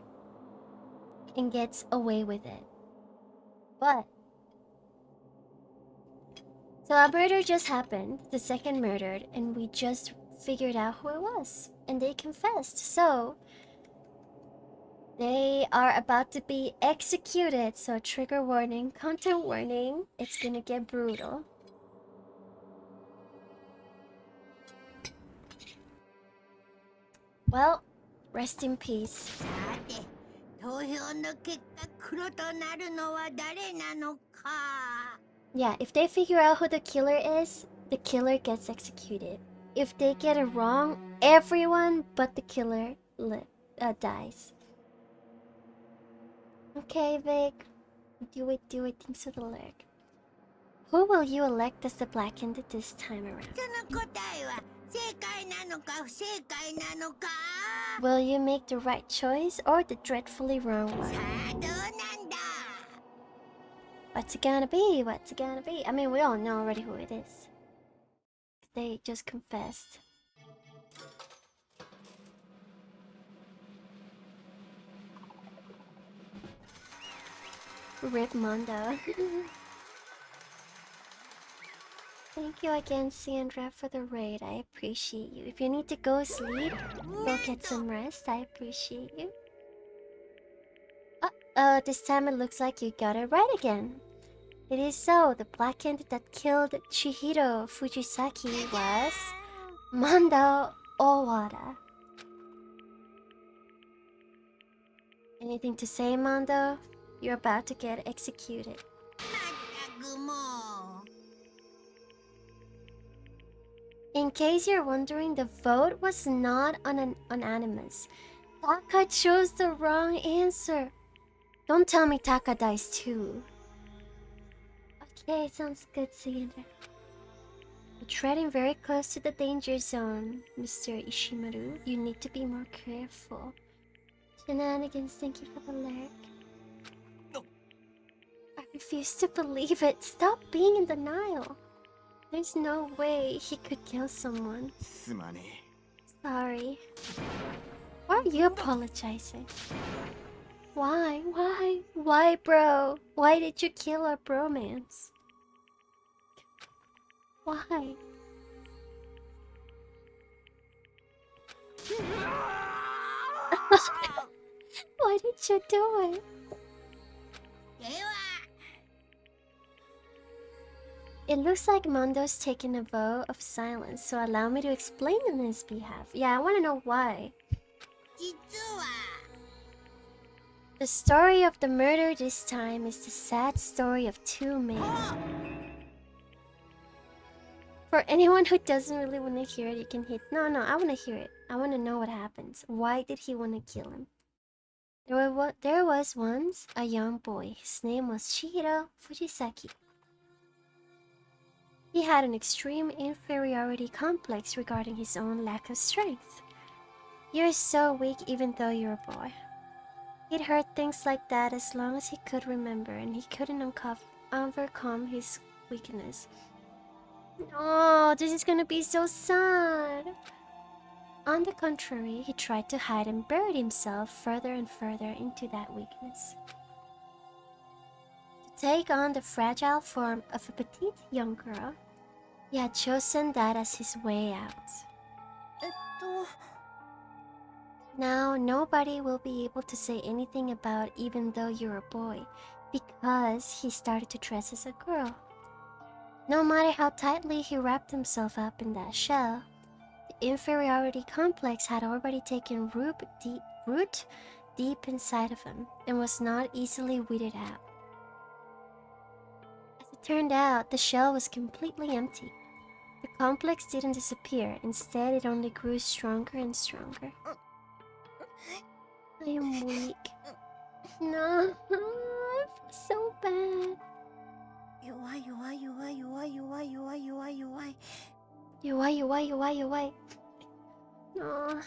and gets away with it. But so a murder just happened, the second murdered, and we just figured out who it was, and they confessed. So they are about to be executed. So trigger warning, content warning. It's gonna get brutal. Well, rest in peace. さて投票の結果黒となるのは誰なのか Yeah, if they figure out who the killer is, the killer gets executed. If they get it wrong, everyone but the killer dies. Okay, Vic. Do it. Thanks for the lurk. Who will you elect as the Black Candidate this time around? その答えは正解なのか不正解なのか Will you make the right choice or the dreadfully wrong one? さあどうなんだ What's it gonna be? What's it gonna be? I mean, we all know already who it is. They just confessed. Rip Mondo. Thank you again, Sandra, for the raid. I appreciate you. If you need to go sleep, go get some rest. I appreciate you. This time it looks like you got it right again. It is so. The black hand that killed Chihiro Fujisaki was Mondo Owada. Anything to say, Mondo? You're about to get executed. In case you're wondering, the vote was not unanimous. Taka chose the wrong answer. Don't tell me Taka dies too. Okay, sounds good, Sandra. You're treading very close to the danger zone, Mr. Ishimaru. You need to be more careful. Shenanigans, thank you for the lyric. I refuse to believe it. Stop being in denial. There's no way he could kill someone. Sorry. Why are you apologizing? Why? Why? Why, bro? Why did you kill our bromance? Why? Why did you do it? It looks like Mondo's taking a vow of silence, so allow me to explain on his behalf. Yeah, I want to know why. The story of the murder this time is the sad story of two men. For anyone who doesn't really want to hear it, you can hit... No, I want to hear it. I want to know what happens. Why did he want to kill him? There was once a young boy. His name was Chihiro Fujisaki. He had an extreme inferiority complex regarding his own lack of strength. You're so weak even though you're a boy. He'd heard things like that as long as he could remember, and he couldn't overcome his weakness. Oh, this is gonna be so sad. On the contrary, he tried to hide and buried himself further and further into that weakness. To take on the fragile form of a petite young girl, he had chosen that as his way out. Now, nobody will be able to say anything about even though you're a boy, because he started to dress as a girl. No matter how tightly he wrapped himself up in that shell, the inferiority complex had already taken root deep inside of him and was not easily weeded out. As it turned out, the shell was completely empty. The complex didn't disappear, instead it only grew stronger and stronger. I am weak. No, I feel so bad. Why? No.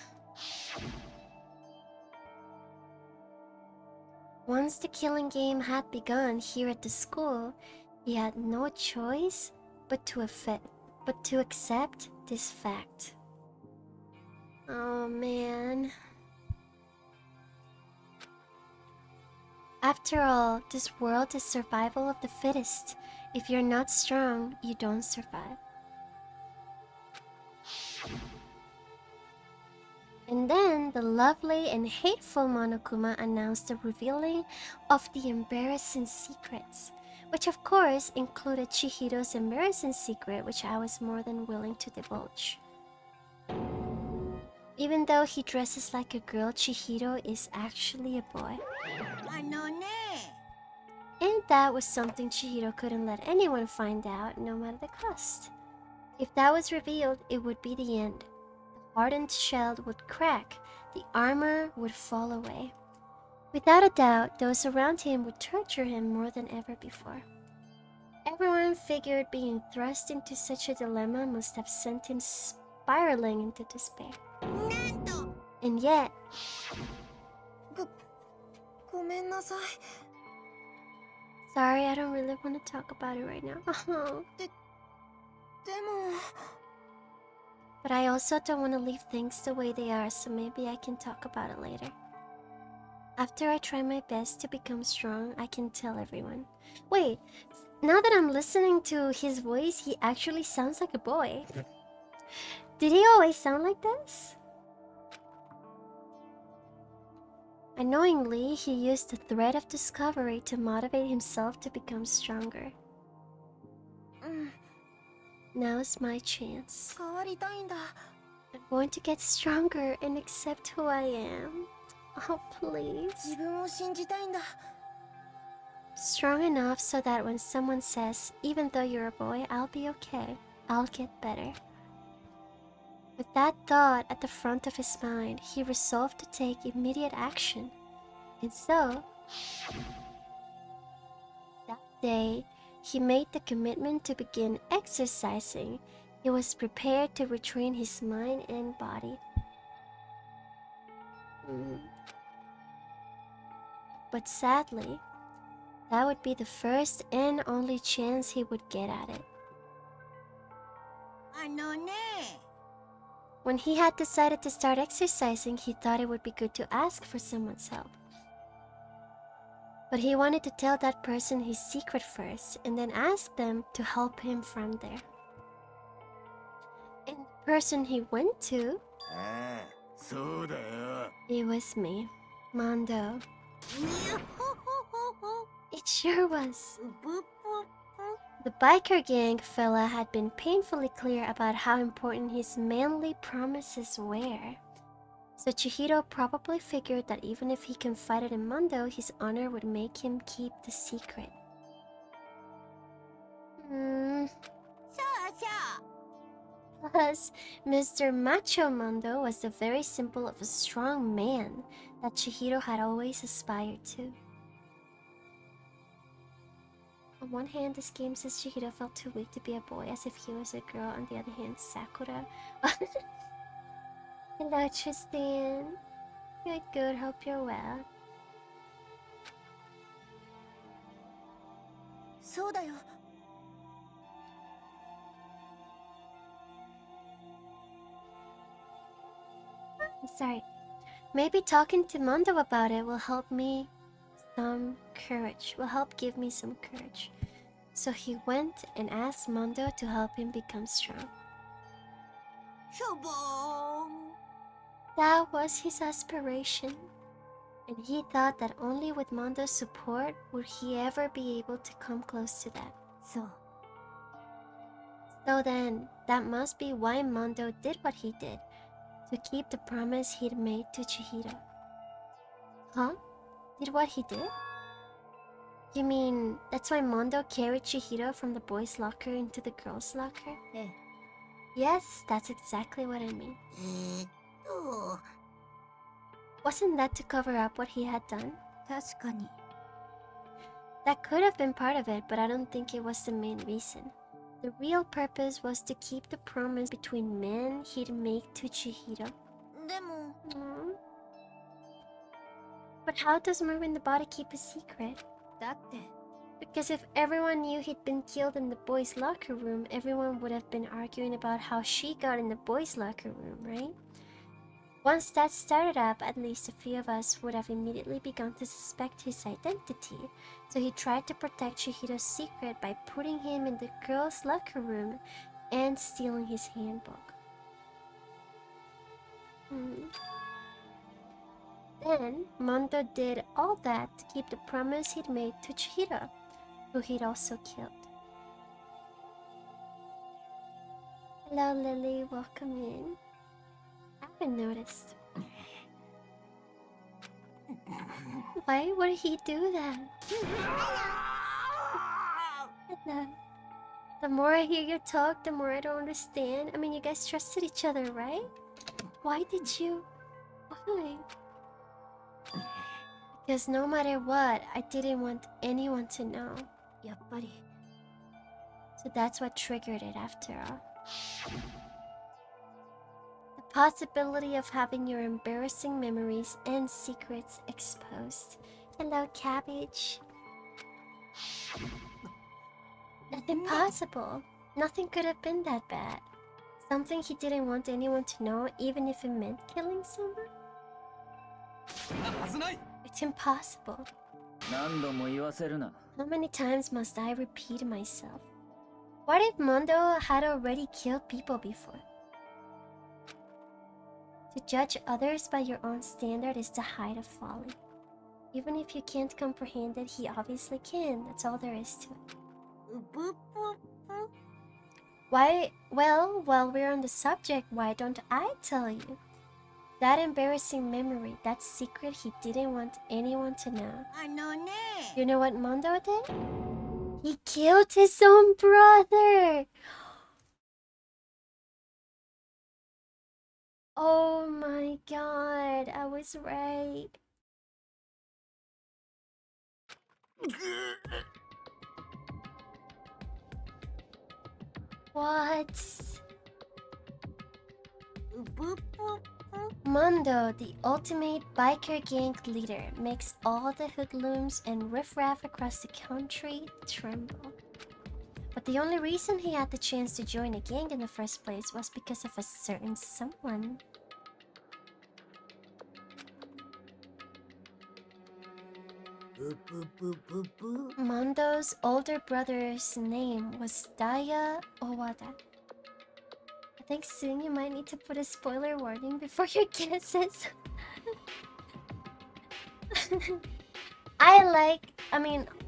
Once the killing game had begun here at the school, he had no choice but to accept this fact. Oh man. After all, this world is survival of the fittest. If you're not strong, you don't survive. And then the lovely and hateful Monokuma announced the revealing of the embarrassing secrets, which of course included Chihiro's embarrassing secret, which I was more than willing to divulge. Even though he dresses like a girl, Chihiro is actually a boy. And that was something Chihiro couldn't let anyone find out, no matter the cost. If that was revealed, it would be the end. The hardened shell would crack, the armor would fall away. Without a doubt, those around him would torture him more than ever before. Everyone figured being thrust into such a dilemma must have sent him spiraling into despair. And yet... Sorry, I don't really want to talk about it right now. But I also don't want to leave things the way they are, so maybe I can talk about it later. After I try my best to become strong, I can tell everyone. Wait, now that I'm listening to his voice, he actually sounds like a boy. Did he always sound like this? Unknowingly, he used the thread of discovery to motivate himself to become stronger. Now's my chance. I'm going to get stronger and accept who I am. Oh, please. Strong enough so that when someone says, even though you're a boy, I'll be okay. I'll get better. With that thought at the front of his mind, he resolved to take immediate action. And so, that day, he made the commitment to begin exercising. He was prepared to retrain his mind and body. But sadly, that would be the first and only chance he would get at it. When he had decided to start exercising, he thought it would be good to ask for someone's help. But he wanted to tell that person his secret first, and then ask them to help him from there. And the person he went to... it was me, Mondo. It sure was. The biker gang fella had been painfully clear about how important his manly promises were. So Chihiro probably figured that even if he confided in Mondo, his honor would make him keep the secret. Plus, Mr. Macho Mondo was the very symbol of a strong man that Chihiro had always aspired to. On one hand, this game says Chihiro felt too weak to be a boy, as if he was a girl. On the other hand, Sakura. Hello, Tristan. Good, hope you're well. Sorry. Maybe talking to Mondo about it will help me some courage. Will help give me some courage. So he went and asked Mondo to help him become strong. That was his aspiration. And he thought that only with Mondo's support would he ever be able to come close to that. So then, that must be why Mondo did what he did. To keep the promise he'd made to Chihiro. Huh? Did what he did? You mean that's why Mondo carried Chihiro from the boys' locker into the girls' locker? Yes, that's exactly what I mean. Wasn't that to cover up what he had done? That could have been part of it, but I don't think it was the main reason. The real purpose was to keep the promise between men he'd make to Chihiro. But how does Merwin the body keep a secret? Because if everyone knew he'd been killed in the boys' locker room, everyone would have been arguing about how she got in the boys' locker room, right? Once that started up, at least a few of us would have immediately begun to suspect his identity. So he tried to protect Chihiro's secret by putting him in the girls' locker room and stealing his handbook. Then, Mondo did all that to keep the promise he'd made to Chihiro, who he'd also killed. Hello, Lily. Welcome in. I haven't noticed. Why would he do that? Hello. The more I hear you talk, the more I don't understand. I mean, you guys trusted each other, right? Why did you? Why? Because no matter what, I didn't want anyone to know. So that's what triggered it after all. The possibility of having your embarrassing memories and secrets exposed. Hello, Cabbage. Nothing possible. Nothing could have been that bad. Something he didn't want anyone to know, even if it meant killing someone? It's impossible. 何度も言わせるな。 How many times must I repeat myself? What if Mondo had already killed people before? To judge others by your own standard is the height of folly. Even if you can't comprehend it, he obviously can. That's all there is to it. Why? Well, while we're on the subject, why don't I tell you? That embarrassing memory, that secret he didn't want anyone to know. You know what Mondo did? He killed his own brother! Oh my god, I was right. What? Mondo, the ultimate biker gang leader, makes all the hoodlums and riffraff across the country tremble. But the only reason he had the chance to join a gang in the first place was because of a certain someone. Mondo's older brother's name was Daya Owada. I think soon you might need to put a spoiler warning before your guesses.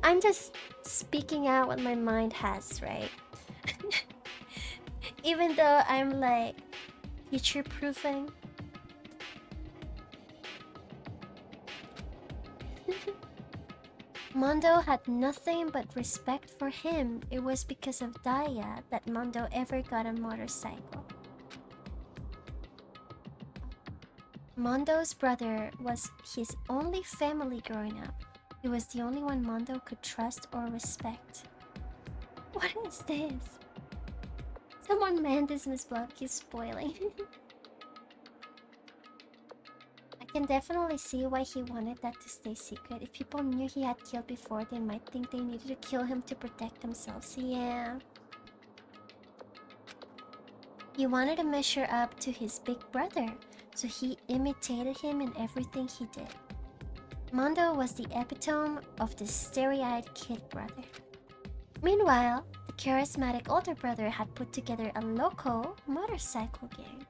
I'm just speaking out what my mind has, right? Even though I'm like future-proofing. Mondo had nothing but respect for him. It was because of Daya that Mondo ever got a motorcycle. Mondo's brother was his only family growing up. He was the only one Mondo could trust or respect. What is this? Someone man this MrsBlob keeps spoiling. I can definitely see why he wanted that to stay secret. If people knew he had killed before, they might think they needed to kill him to protect themselves. Yeah. He wanted to measure up to his big brother, so he imitated him in everything he did. Mondo was the epitome of the starry-eyed kid brother. Meanwhile, the charismatic older brother had put together a local motorcycle gang.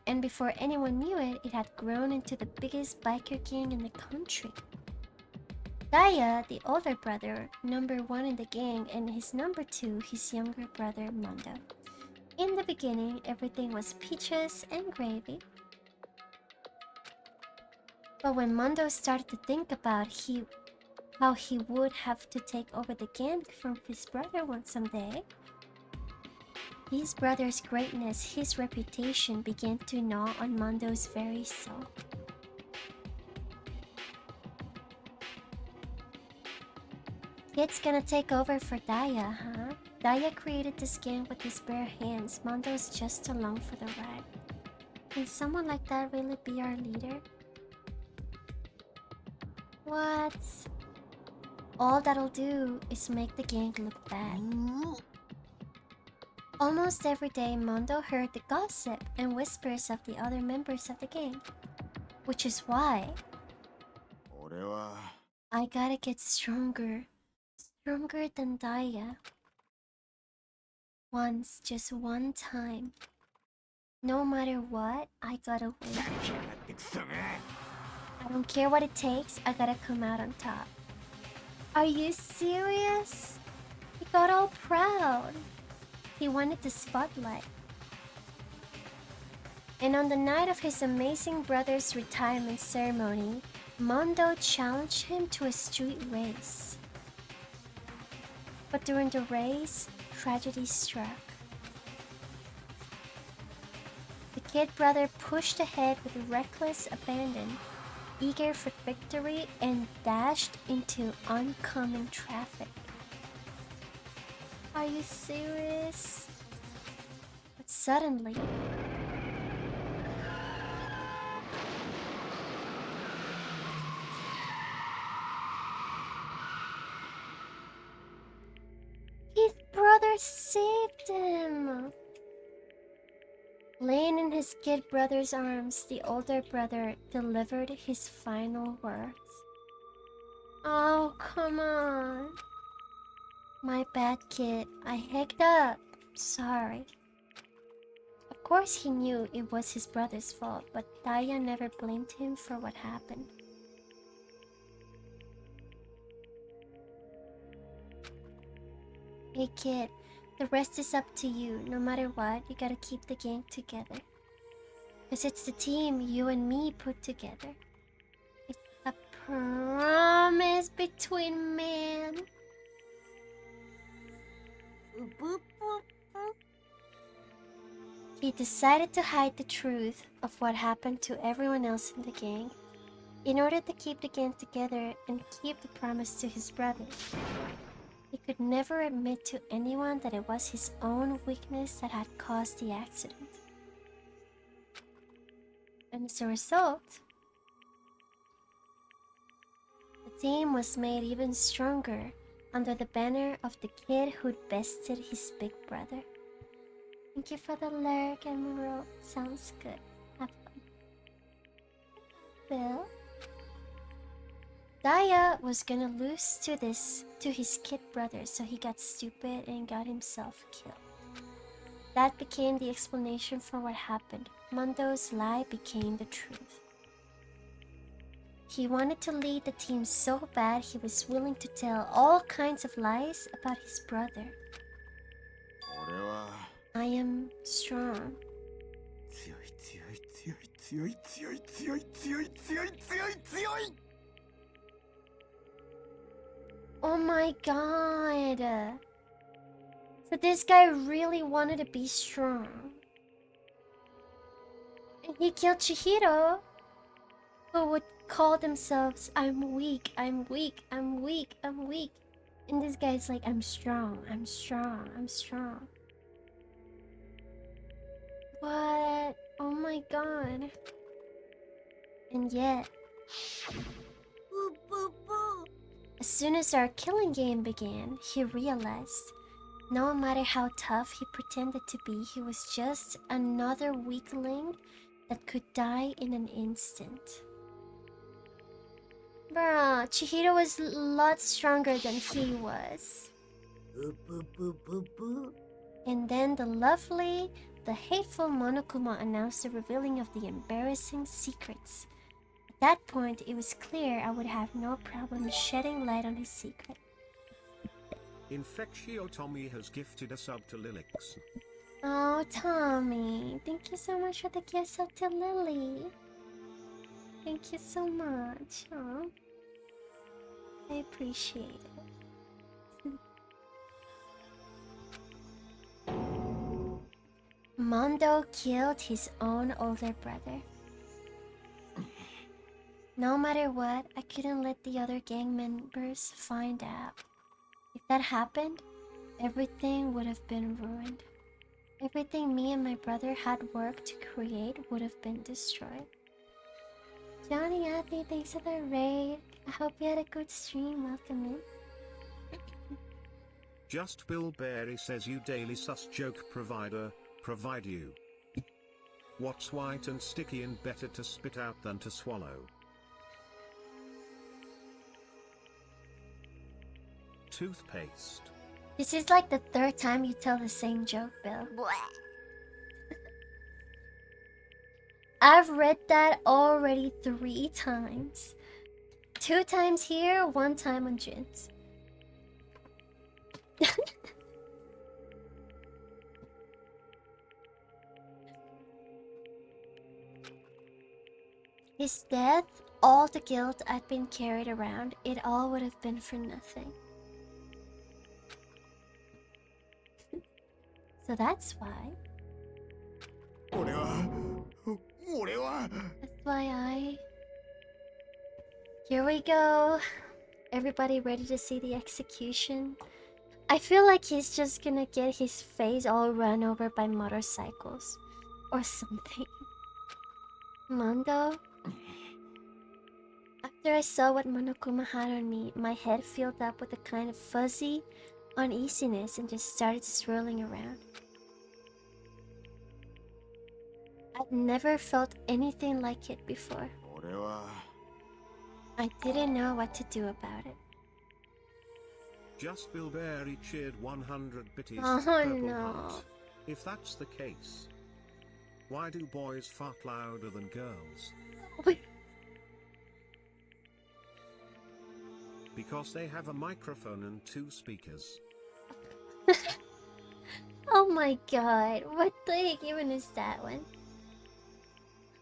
And before anyone knew it, it had grown into the biggest biker gang in the country. Daya, the older brother, number 1 in the gang, and his number 2, his younger brother Mondo. In the beginning, everything was peaches and gravy. But when Mondo started to think about how he would have to take over the gang from his brother someday, his brother's greatness, his reputation began to gnaw on Mondo's very soul. Kid's gonna take over for Daya, huh? Daya created this gang with his bare hands. Mondo's just along for the ride. Can someone like that really be our leader? What? All that'll do is make the gang look bad. Almost every day, Mondo heard the gossip and whispers of the other members of the gang. Which is why I gotta get stronger. Stronger than Daya. Once, just one time. No matter what, I gotta win. I don't care what it takes, I gotta come out on top. Are you serious? He got all proud. He wanted the spotlight. And on the night of his amazing brother's retirement ceremony, Mondo challenged him to a street race. But during the race, tragedy struck. The kid brother pushed ahead with reckless abandon, eager for victory, and dashed into oncoming traffic. Are you serious? But suddenly, brother saved him. Laying in his kid brother's arms, the older brother delivered his final words. Oh, come on. My bad, kid. I hiccuped up. Sorry. Of course he knew it was his brother's fault, but Daya never blamed him for what happened. Hey kid, the rest is up to you. No matter what, you gotta keep the gang together. Cause it's the team you and me put together. It's a promise between men. He decided to hide the truth of what happened to everyone else in the gang in order to keep the gang together and keep the promise to his brother. He could never admit to anyone that it was his own weakness that had caused the accident. And as a result, the team was made even stronger under the banner of the kid who'd bested his big brother. Thank you for the lurk, Emerald. Sounds good. Have fun. Bill? Daya was gonna lose to his kid brother, so he got stupid and got himself killed. That became the explanation for what happened. Mondo's lie became the truth. He wanted to lead the team so bad he was willing to tell all kinds of lies about his brother. I am strong. Oh my god. So this guy really wanted to be strong. And he killed Chihiro, who would call themselves, I'm weak, I'm weak, I'm weak, I'm weak. And this guy's like, I'm strong, I'm strong, I'm strong. What? Oh my god. And yet, as soon as our killing game began, he realized no matter how tough he pretended to be, he was just another weakling that could die in an instant. Bruh, Chihiro was a lot stronger than he was. And then the hateful Monokuma announced the revealing of the embarrassing secrets. At that point, it was clear I would have no problem shedding light on his secret. Infectio Tommy has gifted a sub to Lilix. Oh, Tommy, thank you so much for the gift sub to Lily. Thank you so much. Aw. I appreciate it. Mondo killed his own older brother. No matter what, I couldn't let the other gang members find out. If that happened, everything would have been ruined. Everything me and my brother had worked to create would have been destroyed. Johnny Athey, thanks for the raid. I hope you had a good stream. Welcome in. Just Bill Berry says you daily sus joke provider, provide you. What's white and sticky and better to spit out than to swallow? Toothpaste. This is like the third time you tell the same joke, Bill. I've read that already 3 times. 2 times here, 1 time on Jins. His death, all the guilt I'd been carried around, it all would have been for nothing. So that's why. That's why I... Here we go. Everybody ready to see the execution? I feel like he's just gonna get his face all run over by motorcycles. Or something. Mondo? After I saw what Monokuma had on me, my head filled up with a kind of fuzzy, uneasiness and just started swirling around. I'd never felt anything like it before. 俺は I didn't know what to do about it. Just Bilberry cheered 100 bitties. Oh, Purple no. heart. If that's the case, why do boys fart louder than girls? Wait. Because they have a microphone and 2 speakers. Oh my god, what the heck even is that one?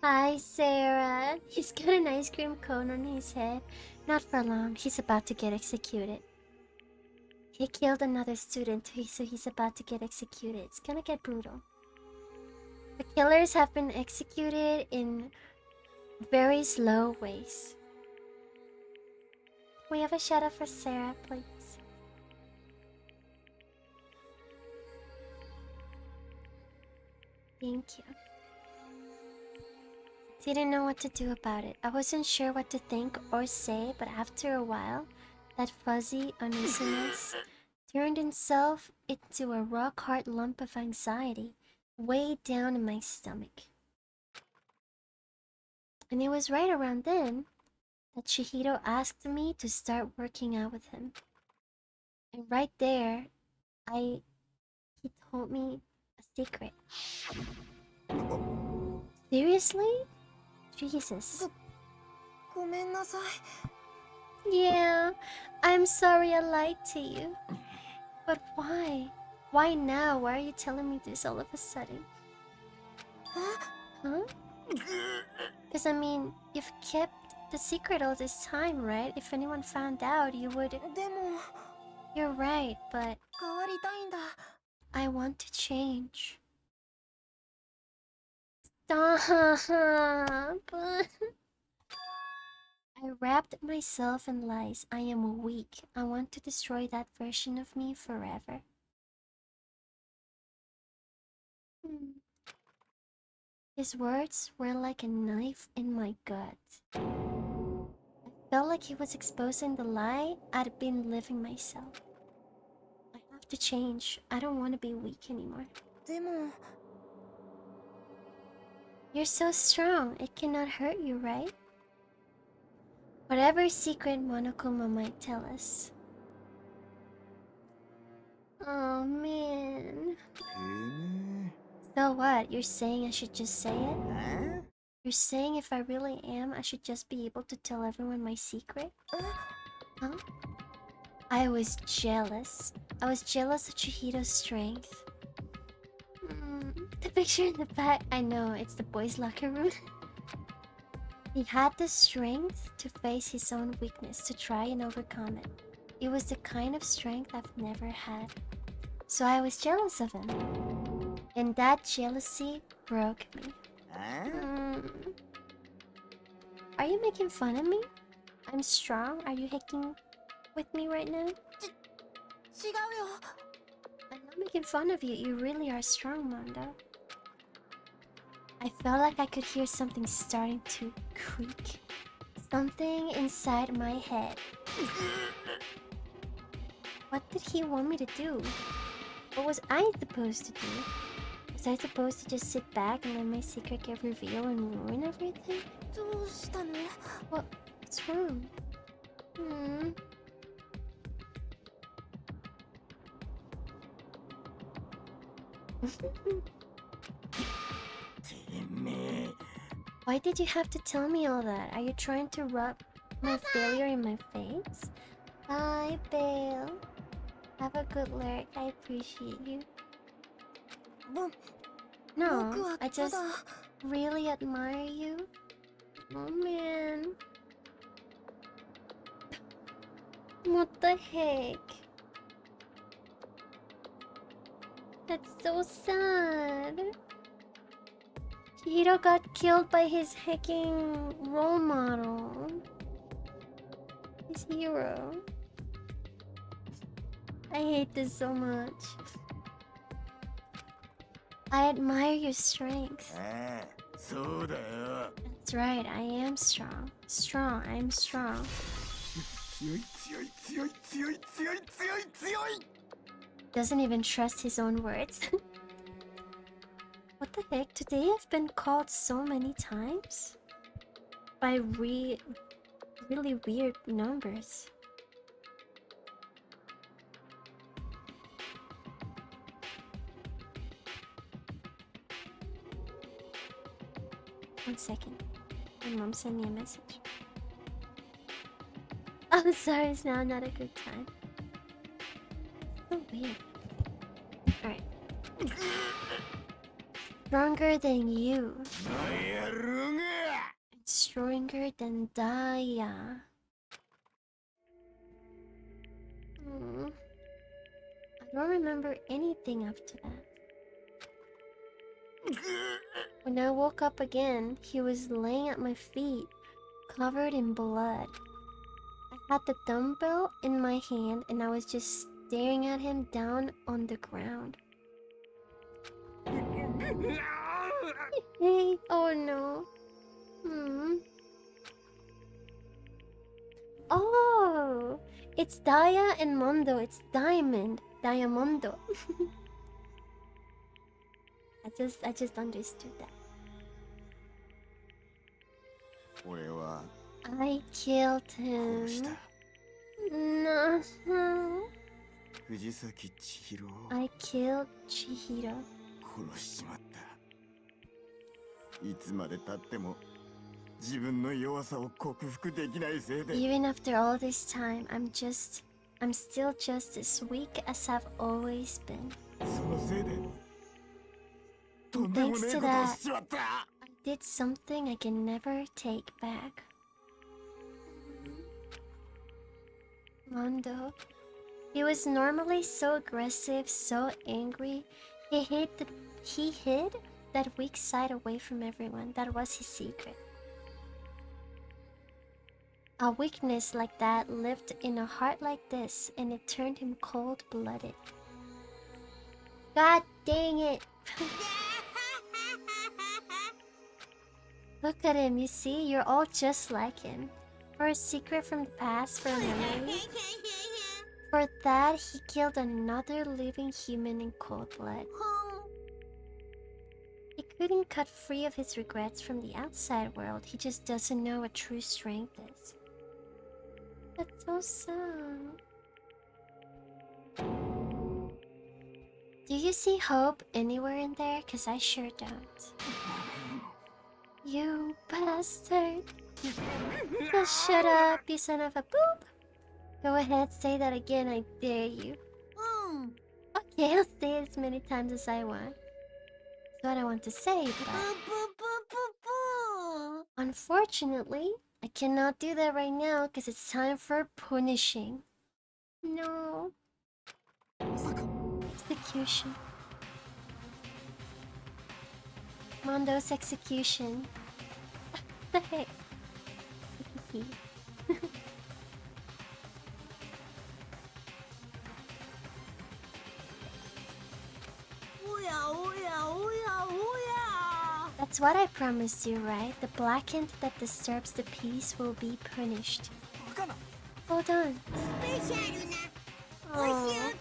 Hi, Sarah. He's got an ice cream cone on his head. Not for long, he's about to get executed. He killed another student, so he's about to get executed. It's gonna get brutal. The killers have been executed in very slow ways. We have a shout out for Sarah, please. Thank you. Didn't know what to do about it. I wasn't sure what to think or say, but after a while, that fuzzy uneasiness turned itself into a rock-hard lump of anxiety way down in my stomach. And it was right around then that Chihiro asked me to start working out with him. And right there, he told me a secret. Seriously? Jesus. ごめんなさい。 Yeah, I'm sorry I lied to you. But why? Why now? Why are you telling me this all of a sudden? Huh? Because I mean, you've kept the secret all this time, right? If anyone found out, you would... でも You're right, but 変わりたいんだ。 I want to change. Stop! I wrapped myself in lies. I am weak. I want to destroy that version of me forever. His words were like a knife in my gut. I felt like he was exposing the lie I'd been living myself. I have to change. I don't want to be weak anymore. でも You're so strong. It cannot hurt you, right? Whatever secret Monokuma might tell us. Oh man. てめ So what? You're saying I should just say it? え You're saying if I really am, I should just be able to tell everyone my secret? Huh? I was jealous. I was jealous of Chihiro's strength. The picture in the back, I know, it's the boys' locker room. He had the strength to face his own weakness, to try and overcome it. It was the kind of strength I've never had. So I was jealous of him. And that jealousy broke me. え Are you making fun of me? I'm strong. Are you hacking with me right now? 違うよ。 I'm not making fun of you. You really are strong, Mondo. I felt like I could hear something starting to creak. Something inside my head. What did he want me to do? What was I supposed to do? Was I supposed to just sit back and let my secret get revealed and ruin everything? どうしたの？ What's wrong? Why did you have to tell me all that? Are you trying to rub my failure in my face? Bye, Bale. Have a good lurk. I appreciate you. ぼ No, 僕は I た just だ really admire you. Oh man. What the heck? That's so sad. Chihiro got killed by his hacking role model. His hero. I hate this so much. I admire your strength. えそうだよ That's right, I am strong. Strong, I'm strong. 強い強い強い強い強い強い強い Doesn't even trust his own words. What the heck? Today I've been called so many times by really weird numbers. One second. My mom sent me a message. Oh, sorry, it's now not a good time. So weird. Alright. Stronger than you. Stronger than Daya. I don't remember anything after that. When I woke up again, he was laying at my feet, covered in blood. I had the dumbbell in my hand and I was just staring at him down on the ground. Hey, oh no. Oh, it's Daya and Mondo. It's Diamond, Diamondo. I just understood that. I killed him. No. I killed Chihiro. Even after all this time, I'm still just as weak as I've always been. And thanks to that, I did something I can never take back. Mondo. He was normally so aggressive, so angry. He hid that weak side away from everyone. That was his secret. A weakness like that lived in a heart like this, and it turned him cold-blooded. God dang it! Look at him, you see? You're all just like him. For a secret from the past, for a memory. For that, he killed another living human in cold blood. He couldn't cut free of his regrets from the outside world. He just doesn't know what true strength is. That's so sad. Do you see hope anywhere in there? 'Cause I sure don't. You bastard. Just shut up, you son of a boop. Go ahead, say that again, I dare you. Okay, I'll say it as many times as I want. That's what I want to say, but... Unfortunately, I cannot do that right now because it's time for punishing. No. Execution. Mondo's execution. The heck? That's what I promised you, right? The black ant that disturbs the peace will be punished. Hold on. Oh.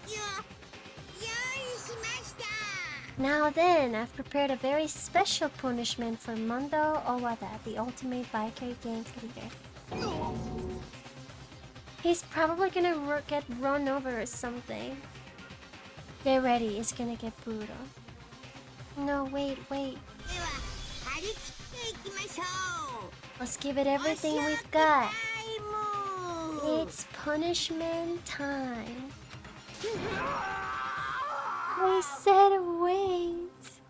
Now then, I've prepared a very special punishment for Mondo Owada, the ultimate biker gang leader. He's probably gonna get run over or something. Get ready, it's gonna get brutal. No, wait. Let's give it everything we've got. It's punishment time. I said wait.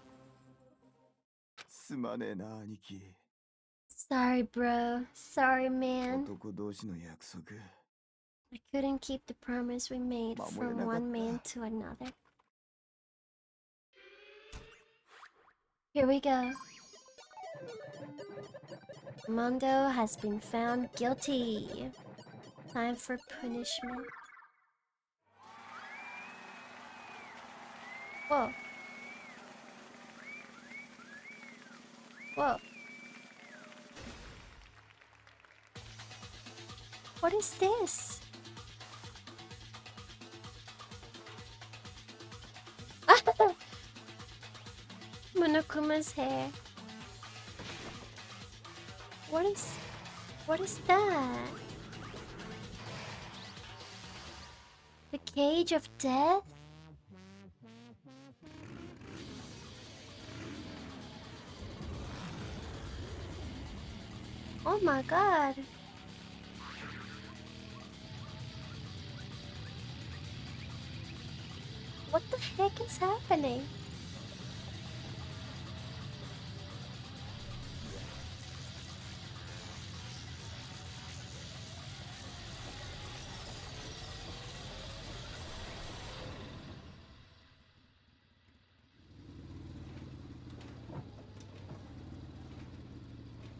Sorry, bro. Sorry, man. I couldn't keep the promise we made from one man to another. Here we go. Mondo has been found guilty. Time for punishment. Whoa. Whoa. What is this? Monokuma's hair. What is that? The cage of death? Oh my god. What the heck is happening?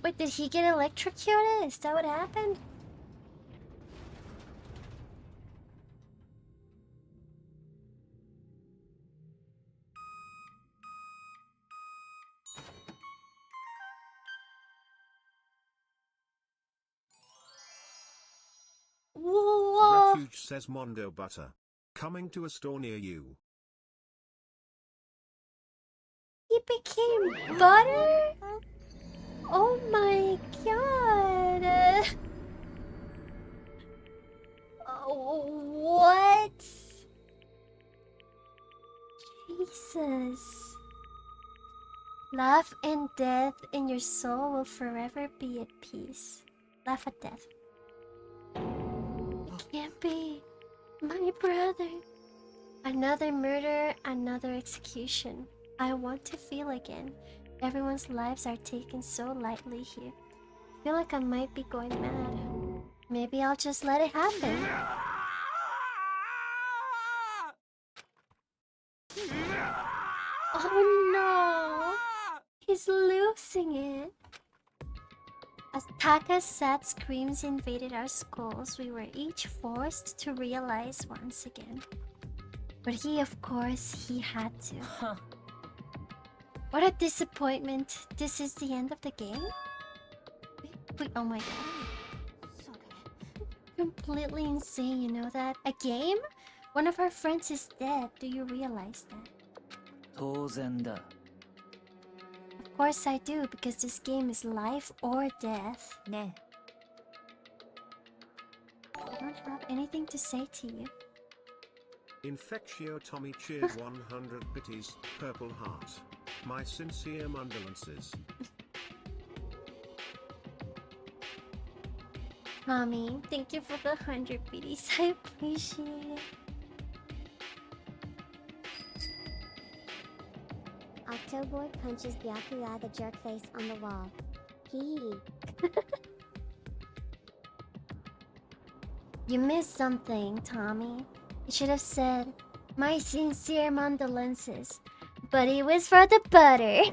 Wait, did he get electrocuted? Is that what happened? Whoa! Refuge says Mondo Butter. Coming to a store near you. He became butter? Oh my god. Oh, what? Jesus. Laugh and death in your soul will forever be at peace. Laugh at death. It can't be. My brother. Another murder, another execution. I want to feel again. Everyone's lives are taken so lightly here. I feel like I might be going mad. Maybe I'll just let it happen. Oh no! He's losing it. As Taka's sad screams invaded our skulls, we were each forced to realize once again. But he, of course, he had to. What a disappointment. This is the end of the game? Wait, oh my god. Completely insane, you know that? A game? One of our friends is dead. Do you realize that? 当然だ。 Of course I do, because this game is life or death. ね I don't have anything to say to you. Infectio Tommy cheered 100 pities, purple heart. My sincere condolences. Mommy, thank you for the 100 BDs. I appreciate it. Octoboard punches Byakuya the jerkface on the wall. Hee hee. You missed something, Tommy. You should have said, my sincere condolences. But it was for the butter.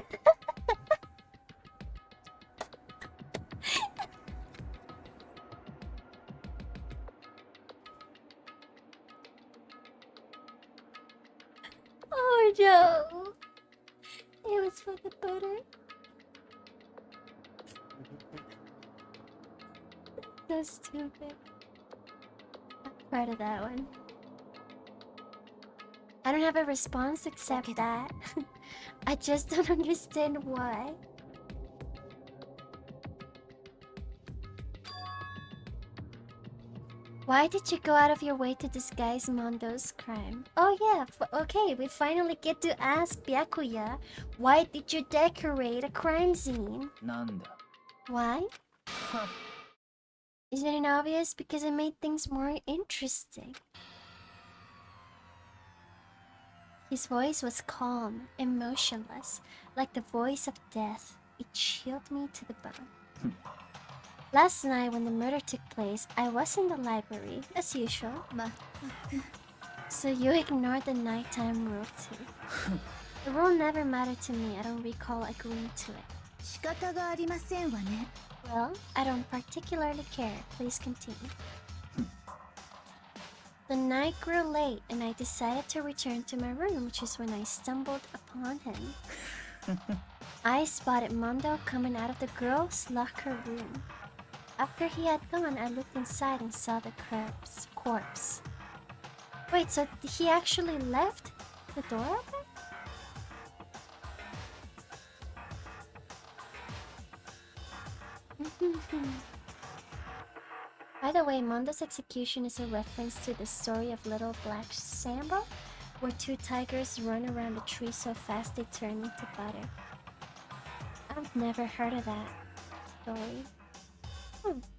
Oh no. It was for the butter. So stupid. I'm proud of that one. I don't have a response except that. I just don't understand why. Why did you go out of your way to disguise Mondo's crime? Oh yeah, okay, we finally get to ask Byakuya, why did you decorate a crime scene? なんだ。 Why? Isn't it obvious? Because it made things more interesting. His voice was calm, emotionless, like the voice of death. It chilled me to the bone. Last night when the murder took place, I was in the library, as usual. So you ignored the nighttime rule too. The rule never mattered to me. I don't recall agreeing to it. 仕方がありませんわね。 Well, I don't particularly care. Please continue. The night grew late and I decided to return to my room, which is when I stumbled upon him. I spotted Mondo coming out of the girls' locker room. After he had gone, I looked inside and saw the corpse. Wait, so he actually left the door open? By the way, Mondo's execution is a reference to the story of Little Black Sambo, where two tigers run around a tree so fast they turn into butter. I've never heard of that story.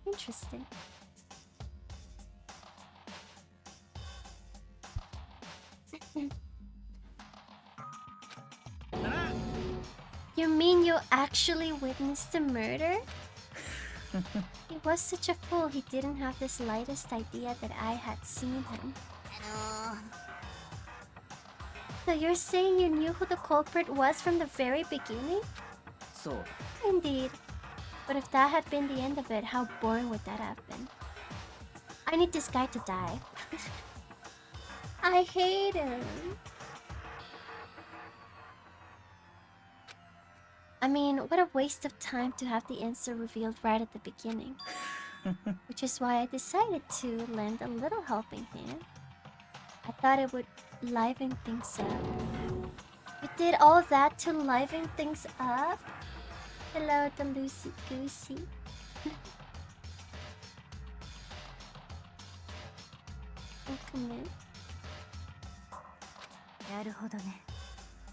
Interesting. You mean you actually witnessed the murder? He was such a fool, he didn't have the slightest idea that I had seen him. So you're saying you knew who the culprit was from the very beginning? So, Indeed. But if that had been the end of it, how boring would that have been? I need this guy to die. I hate him. I mean, what a waste of time to have the answer revealed right at the beginning. Which is why I decided to lend a little helping hand. I thought it would liven things up. You did all that to liven things up? Hello, the Lucy Goosey. Welcome in.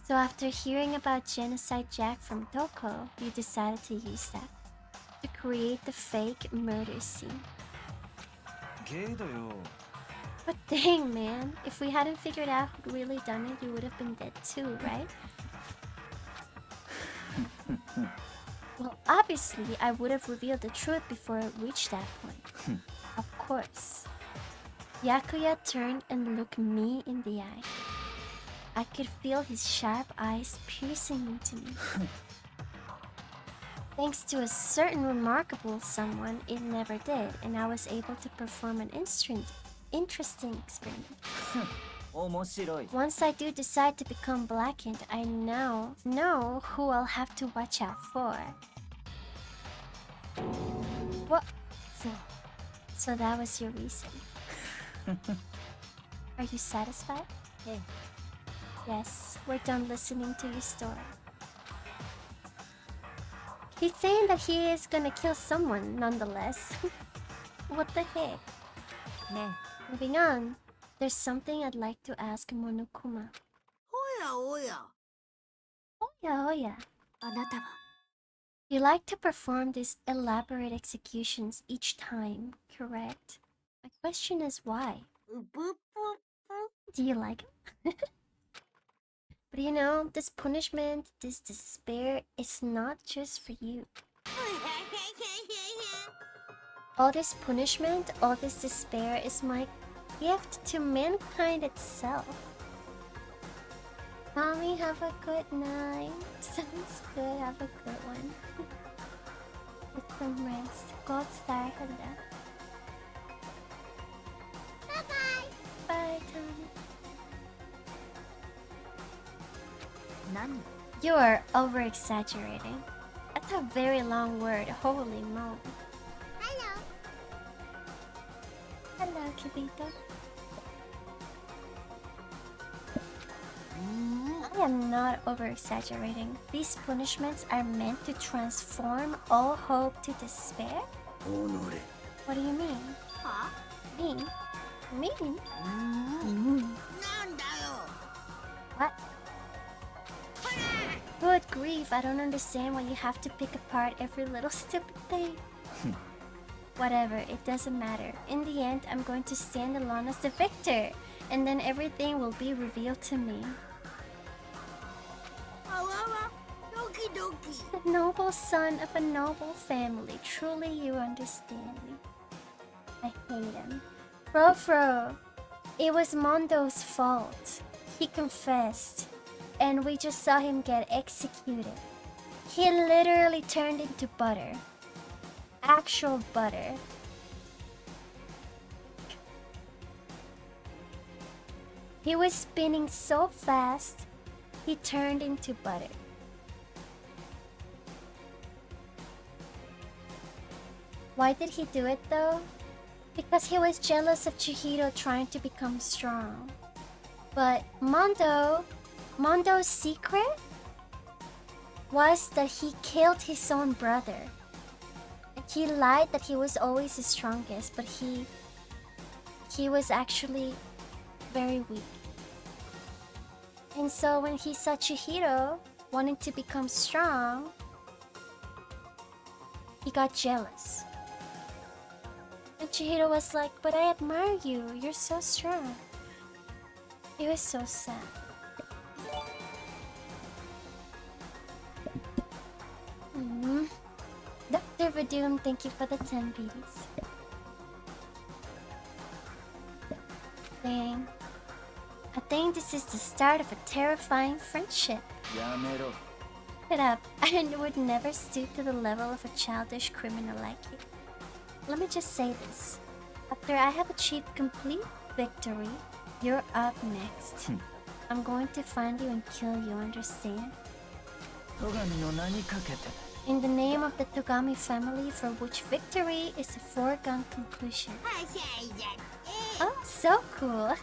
So after hearing about Genocide Jack from Toko, you decided to use that to create the fake murder scene. But dang, man, if we hadn't figured out who'd really done it, you would have been dead too, right? Well, obviously, I would have revealed the truth before it reached that point. Of course. Yakuya turned and looked me in the eye. I could feel his sharp eyes piercing into me. Thanks to a certain remarkable someone, it never did, and I was able to perform an interesting experiment. Once I do decide to become blackened, I now know who I'll have to watch out for. What? So that was your reason. Are you satisfied? Yeah. Yes, we're done listening to your story. He's saying that he is gonna kill someone nonetheless. What the heck? Moving on, there's something I'd like to ask Monokuma. Oya. Oya. You like to perform these elaborate executions each time, correct? My question is why? Do you like them? But you know, this punishment, this despair, it's not just for you. All this punishment, all this despair is my gift to mankind itself. Mommy, have a good night. Sounds good, have a good one. Get some rest. God star, hello. Bye-bye. Bye, Tommy. You're over-exaggerating. That's a very long word, holy moly. Hello. Hello, Kibito. I am not over-exaggerating. These punishments are meant to transform all hope to despair? What do you mean? Huh? Mean? Mean? What? Good grief, I don't understand why you have to pick apart every little stupid thing. Whatever, it doesn't matter. In the end, I'm going to stand alone as the victor, and then everything will be revealed to me. The noble son of a noble family. Truly, you understand me. I hate him. Fro, it was Mondo's fault. He confessed, and we just saw him get executed. He literally turned into butter. Actual butter. He was spinning so fast, he turned into butter. Why did he do it though? Because he was jealous of Chihiro trying to become strong. But Mondo's secret was that he killed his own brother. And He lied that he was always the strongest, but he was actually very weak. And so when he saw Chihiro wanting to become strong, he got jealous. And Chihiro was like, "But I admire you, you're so strong." It was so sad. Dr. Vadoom, thank you for the 10 beaties. Dang. I think this is the start of a terrifying friendship. Yamero. Shut up. I would never stoop to the level of a childish criminal like you. Let me just say this. After I have achieved complete victory, you're up next. I'm going to find you and kill you, understand? In the name of the Togami family, for which victory is a foregone conclusion. Oh, so cool.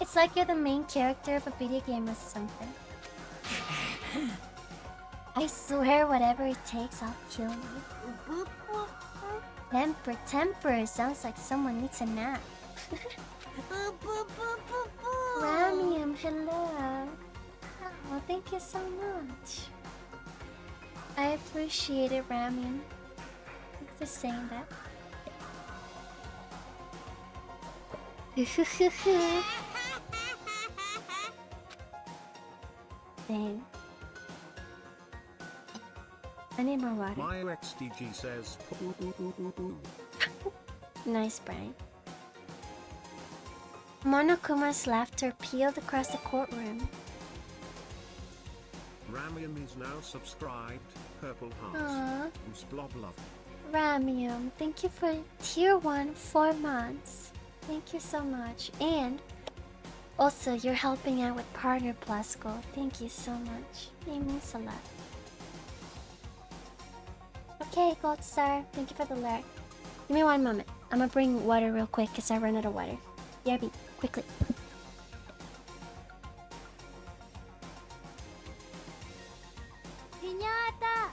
It's like you're the main character of a video game or something. I swear whatever it takes, I'll kill you. Temper. Sounds like someone needs a nap. Ramium, hello. Oh, thank you so much. I appreciate it, Ramium. Thanks for saying that. Dang. I need more water. My XDG says. Nice, Brian. Monokuma's laughter peeled across the courtroom. Ramium is now subscribed. Purple Aww. heart. Who's Blublub? Ramium, thank you for tier 1 4 months. Thank you so much. And also, you're helping out with Partner Plus Gold. Thank you so much. It means a lot. Okay, Gold Star, thank you for the alert. Give me one moment. I'm gonna bring water real quick because I ran out of water. BRB, quickly. Piñata!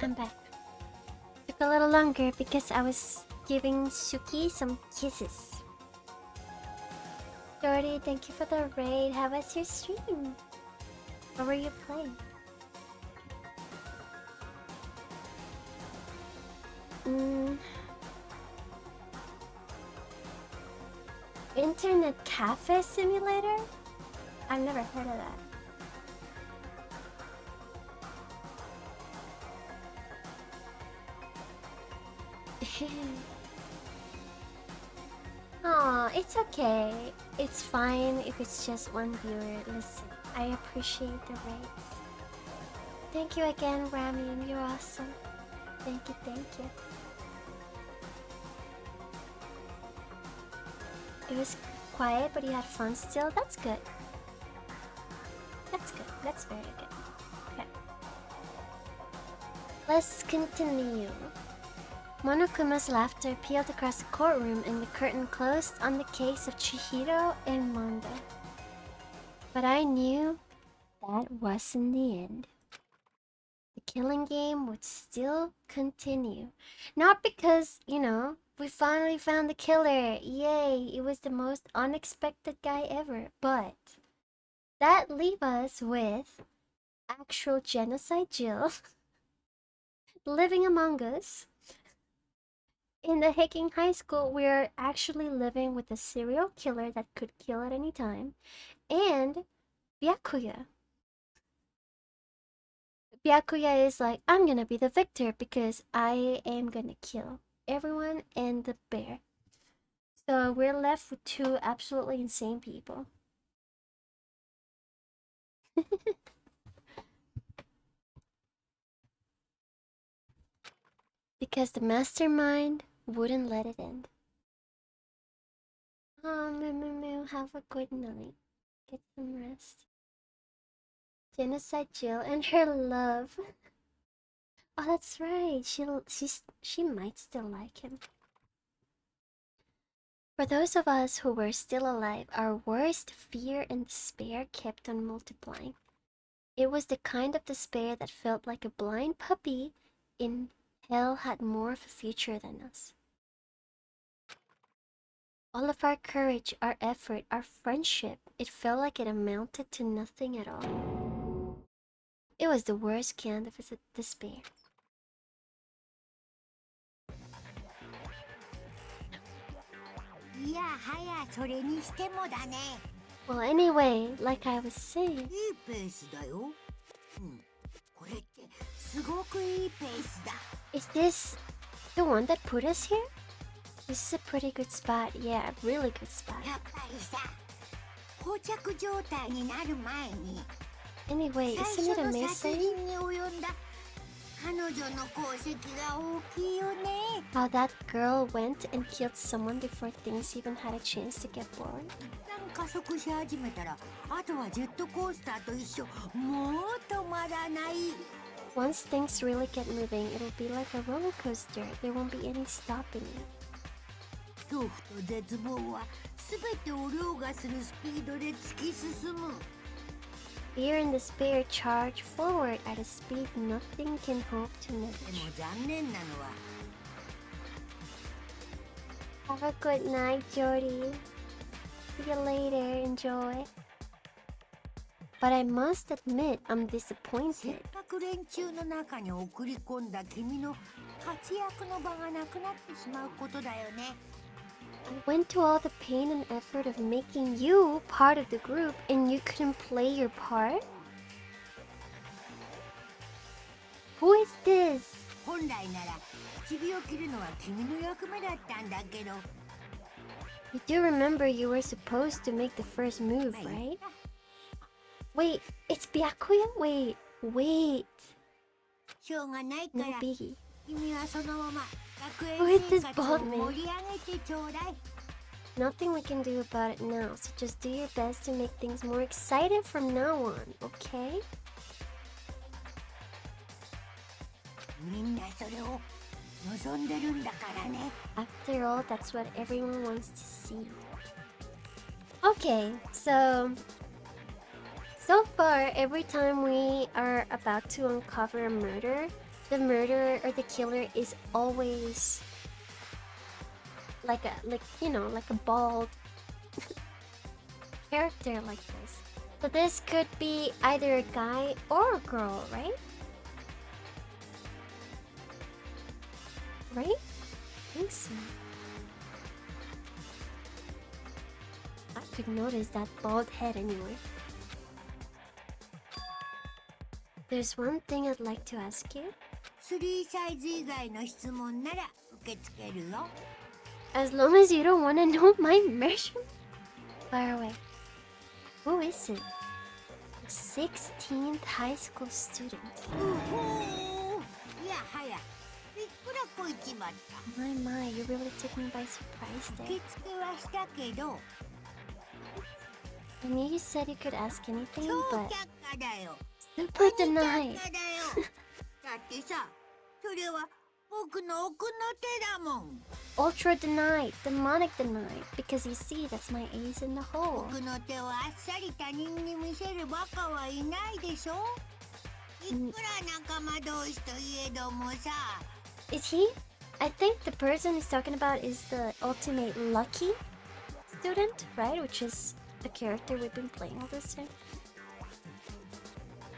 I'm back. Took a little longer because I was giving Suki some kisses. Jordy, thank you for the raid. How was your stream? What were you playing? Internet Cafe Simulator? I've never heard of that. Aw, it's okay. It's fine if it's just one viewer. Listen, I appreciate the rates. Thank you again, Ramian. You're awesome. Thank you, thank you. It was quiet, but you had fun still. That's good. That's good. That's very good. Okay. Let's continue. Monokuma's laughter peeled across the courtroom and the curtain closed on the case of Chihiro and Mondo. But I knew that wasn't the end. The killing game would still continue. Not because, you know, we finally found the killer. Yay, it was the most unexpected guy ever. But that leaves us with actual genocide Jill living among us. In the Hiking High School, we're actually living with a serial killer that could kill at any time. And Byakuya. Byakuya is like, I'm gonna be the victor because I am gonna kill everyone and the bear. So we're left with two absolutely insane people. Because the mastermind wouldn't let it end. Oh, Moo, have a good night. Get some rest. Genocide Jill and her love. Oh, that's right. She might still like him. For those of us who were still alive, our worst fear and despair kept on multiplying. It was the kind of despair that felt like a blind puppy in hell had more of a future than us. All of our courage, our effort, our friendship, it felt like it amounted to nothing at all. It was the worst kind of despair. Well, anyway, like I was saying, is this the one that put us here? This is a pretty good spot. Yeah, a really good spot. Anyway, isn't it amazing how that girl went and killed someone before things even had a chance to get bored? Once things really get moving, it'll be like a roller coaster. There won't be any stopping it. Fear and despair charge forward at a speed nothing can hope to match. Have a good night, Jordy. See you later. Enjoy. But I must admit, I'm disappointed. I went to all the pain and effort of making you part of the group and you couldn't play your part? Who is this? You do remember you were supposed to make the first move, right? Wait, it's Byakuya? Wait. No biggie. Who is this bald man? Nothing we can do about it now, so just do your best to make things more exciting from now on, okay? After all, that's what everyone wants to see. Okay, so far, every time we are about to uncover a murder, the murderer or the killer is always like a bald character like this. So this could be either a guy or a girl, right? Right? I think so. I could notice that bald head anyway. There's one thing I'd like to ask you. 3サイズ以外の質問なら受け付けるよ。 As long as you don't want to know my measurement. Fire away. Who is it? A 16th high school student. うほー。いやはや。びっくらこいちまった。 My, you really took me by surprise 受 there. 付はしたけど。 I knew you said you could ask anything, 超 but 却下だよ。 super denied. 却下だよ。だってさ、それは僕の奥の手だもん。 Ultra denied, demonic denied, because you see, that's my ace in the hole. 僕の手をあっさり他人に見せるバカはいないでしょ。いくら仲間同士といえどもさ。 Is he? I think the person he's talking about is the ultimate lucky student, right? Which is the character we've been playing all this time.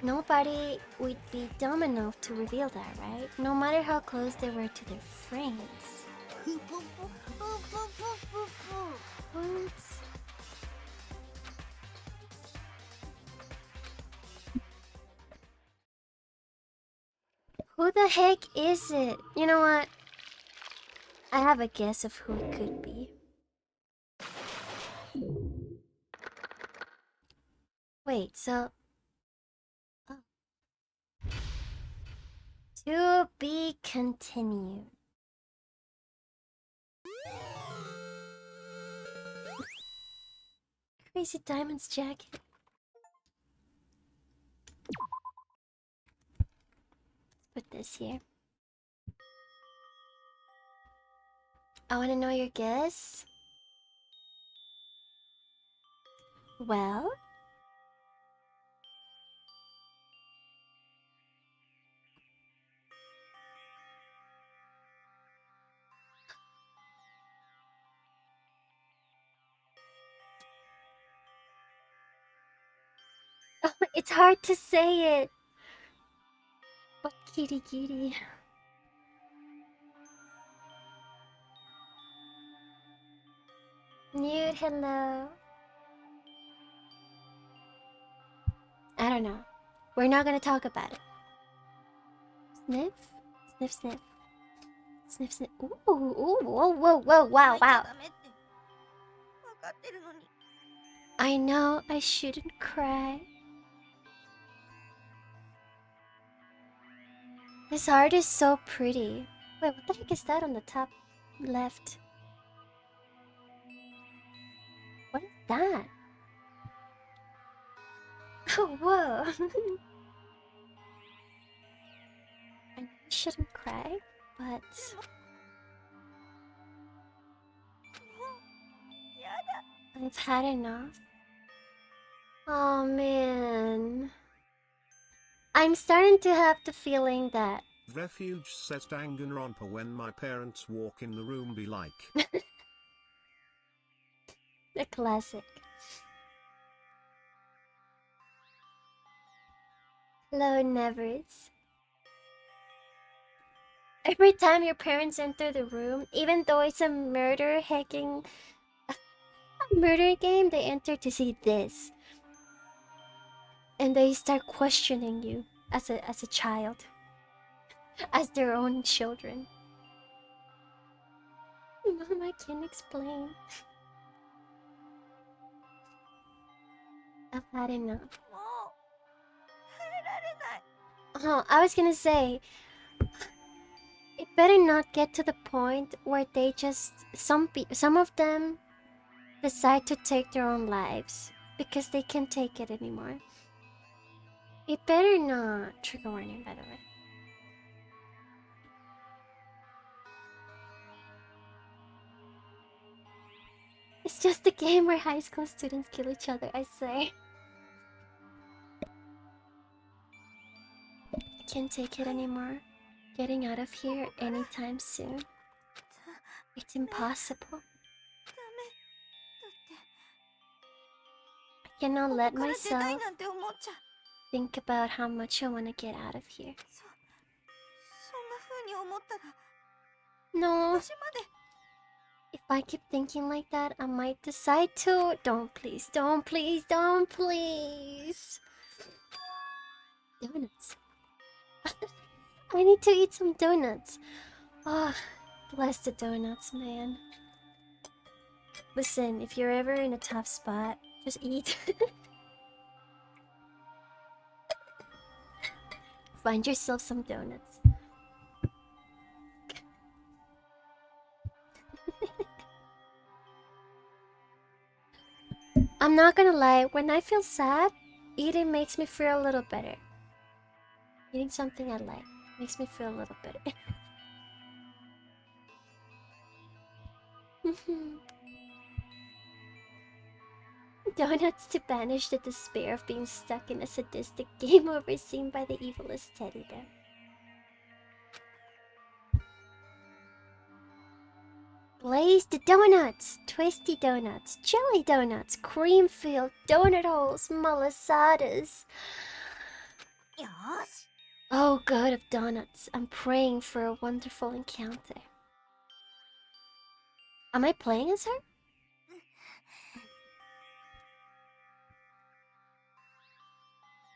Nobody would be dumb enough to reveal that, right? No matter how close they were to their friends. What? Who the heck is it? You know what? I have a guess of who it could be. Wait, so... Oh. To be continued. Crazy Diamond's jacket. Let's put this here. I want to know your guess. Well... It's hard to say it. But kitty kitty. Nude, hello. I don't know. We're not gonna talk about it. Sniff? Sniff, sniff. Sniff, sniff. Ooh, ooh, whoa, whoa, whoa, wow, wow. I know I shouldn't cry. This art is so pretty. Wait, what the heck is that on the top left? What is that? Oh, whoa. I shouldn't cry, but... I've had enough. Oh, man. I'm starting to have the feeling that... Refuge says Danganronpa when my parents walk in the room be like. The classic. Hello, Nevers. Every time your parents enter the room, even though it's a murder hacking... a murder game, they enter to see this. And they start questioning you as a child. As their own children. Mom, I can't explain. I've had enough. Oh, I was gonna say, it better not get to the point where they just some of them decide to take their own lives because they can't take it anymore. It better not. Trigger warning, by the way. It's just a game where high school students kill each other, I say. I can't take it anymore. Getting out of here anytime soon. It's impossible. cannot let ここから出たい myself なんて思っちゃ think about how much I want to get out of here. そんな風に思ったら No. 私まで If I keep thinking like that, I might decide to. Don't please, don't please, don't please. Donuts. I need to eat some donuts. Ah, bless the donuts, man. Listen, if you're ever in a tough spot, just eat. Find yourself some donuts. I'm not gonna lie, when I feel sad, eating makes me feel a little better. Eating something I like makes me feel a little better. Donuts to banish the despair of being stuck in a sadistic game overseen by the evilest teddy bear. Glazed donuts, twisty donuts, jelly donuts, cream filled donut holes, malasadas. よし Oh, God of donuts, I'm praying for a wonderful encounter. Am I playing as her?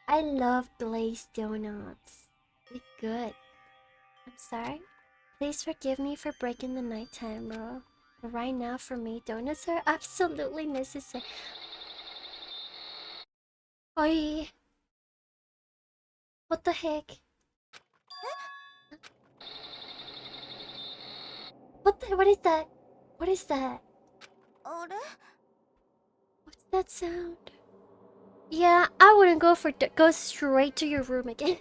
I love glazed donuts. They're good. I'm sorry. Please forgive me for breaking the nighttime rule. But right now, for me, donuts are absolutely necessary. Oi. What the heck? What is that? What is that? あれ What's that sound? Yeah, I wouldn't go go straight to your room again.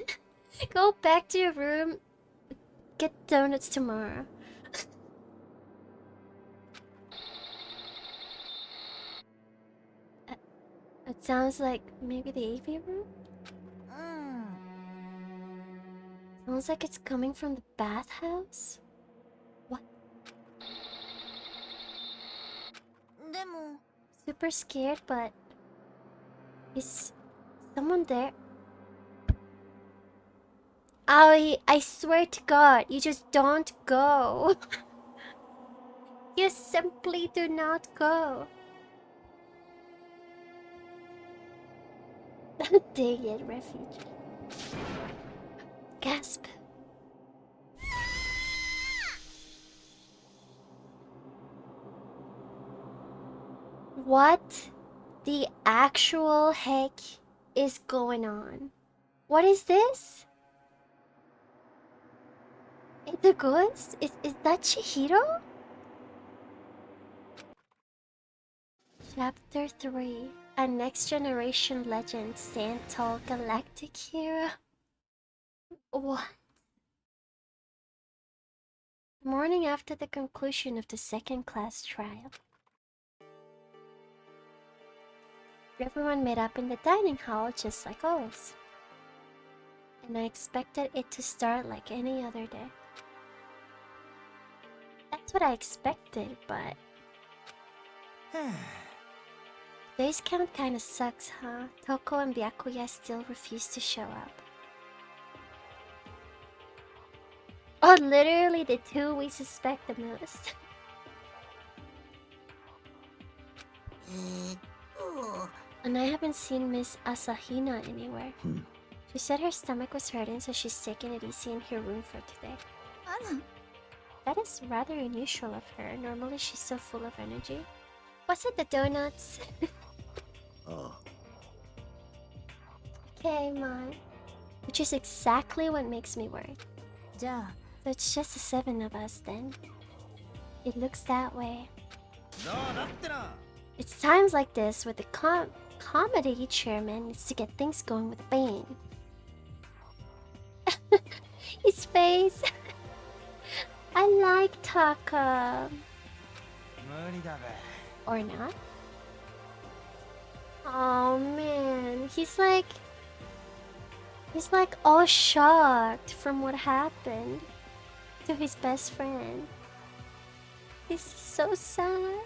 Go back to your room. Get donuts tomorrow. It sounds like maybe the AV room? Sounds like it's coming from the bathhouse? What? でも Super scared, but... Is someone there? Aoi, I swear to God, you just don't go. You simply do not go. Dang it, refuge. Gasp. What the actual heck is going on? What is this? It's a ghost? Is that Chihiro? Chapter 3. A next generation legend stand tall galactic hero. What? The morning after the conclusion of the second class trial. Everyone met up in the dining hall just like always. And I expected it to start like any other day. That's what I expected, but... Today's count kinda sucks, huh? Toko and Byakuya still refuse to show up. Oh, literally the two we suspect the most. And I haven't seen Miss Asahina anywhere. She said her stomach was hurting, so she's taking it easy in her room for today. That is rather unusual of her. Normally she's so full of energy. Was it the donuts? Okay, Mom. Which is exactly what makes me worry. So it's just the 7 of us then. It looks that way. It's times like this where the comedy chairman needs to get things going with a bang. His face. I like Taka. Or not? Oh man, he's like all shocked from what happened to his best friend. He's so sad.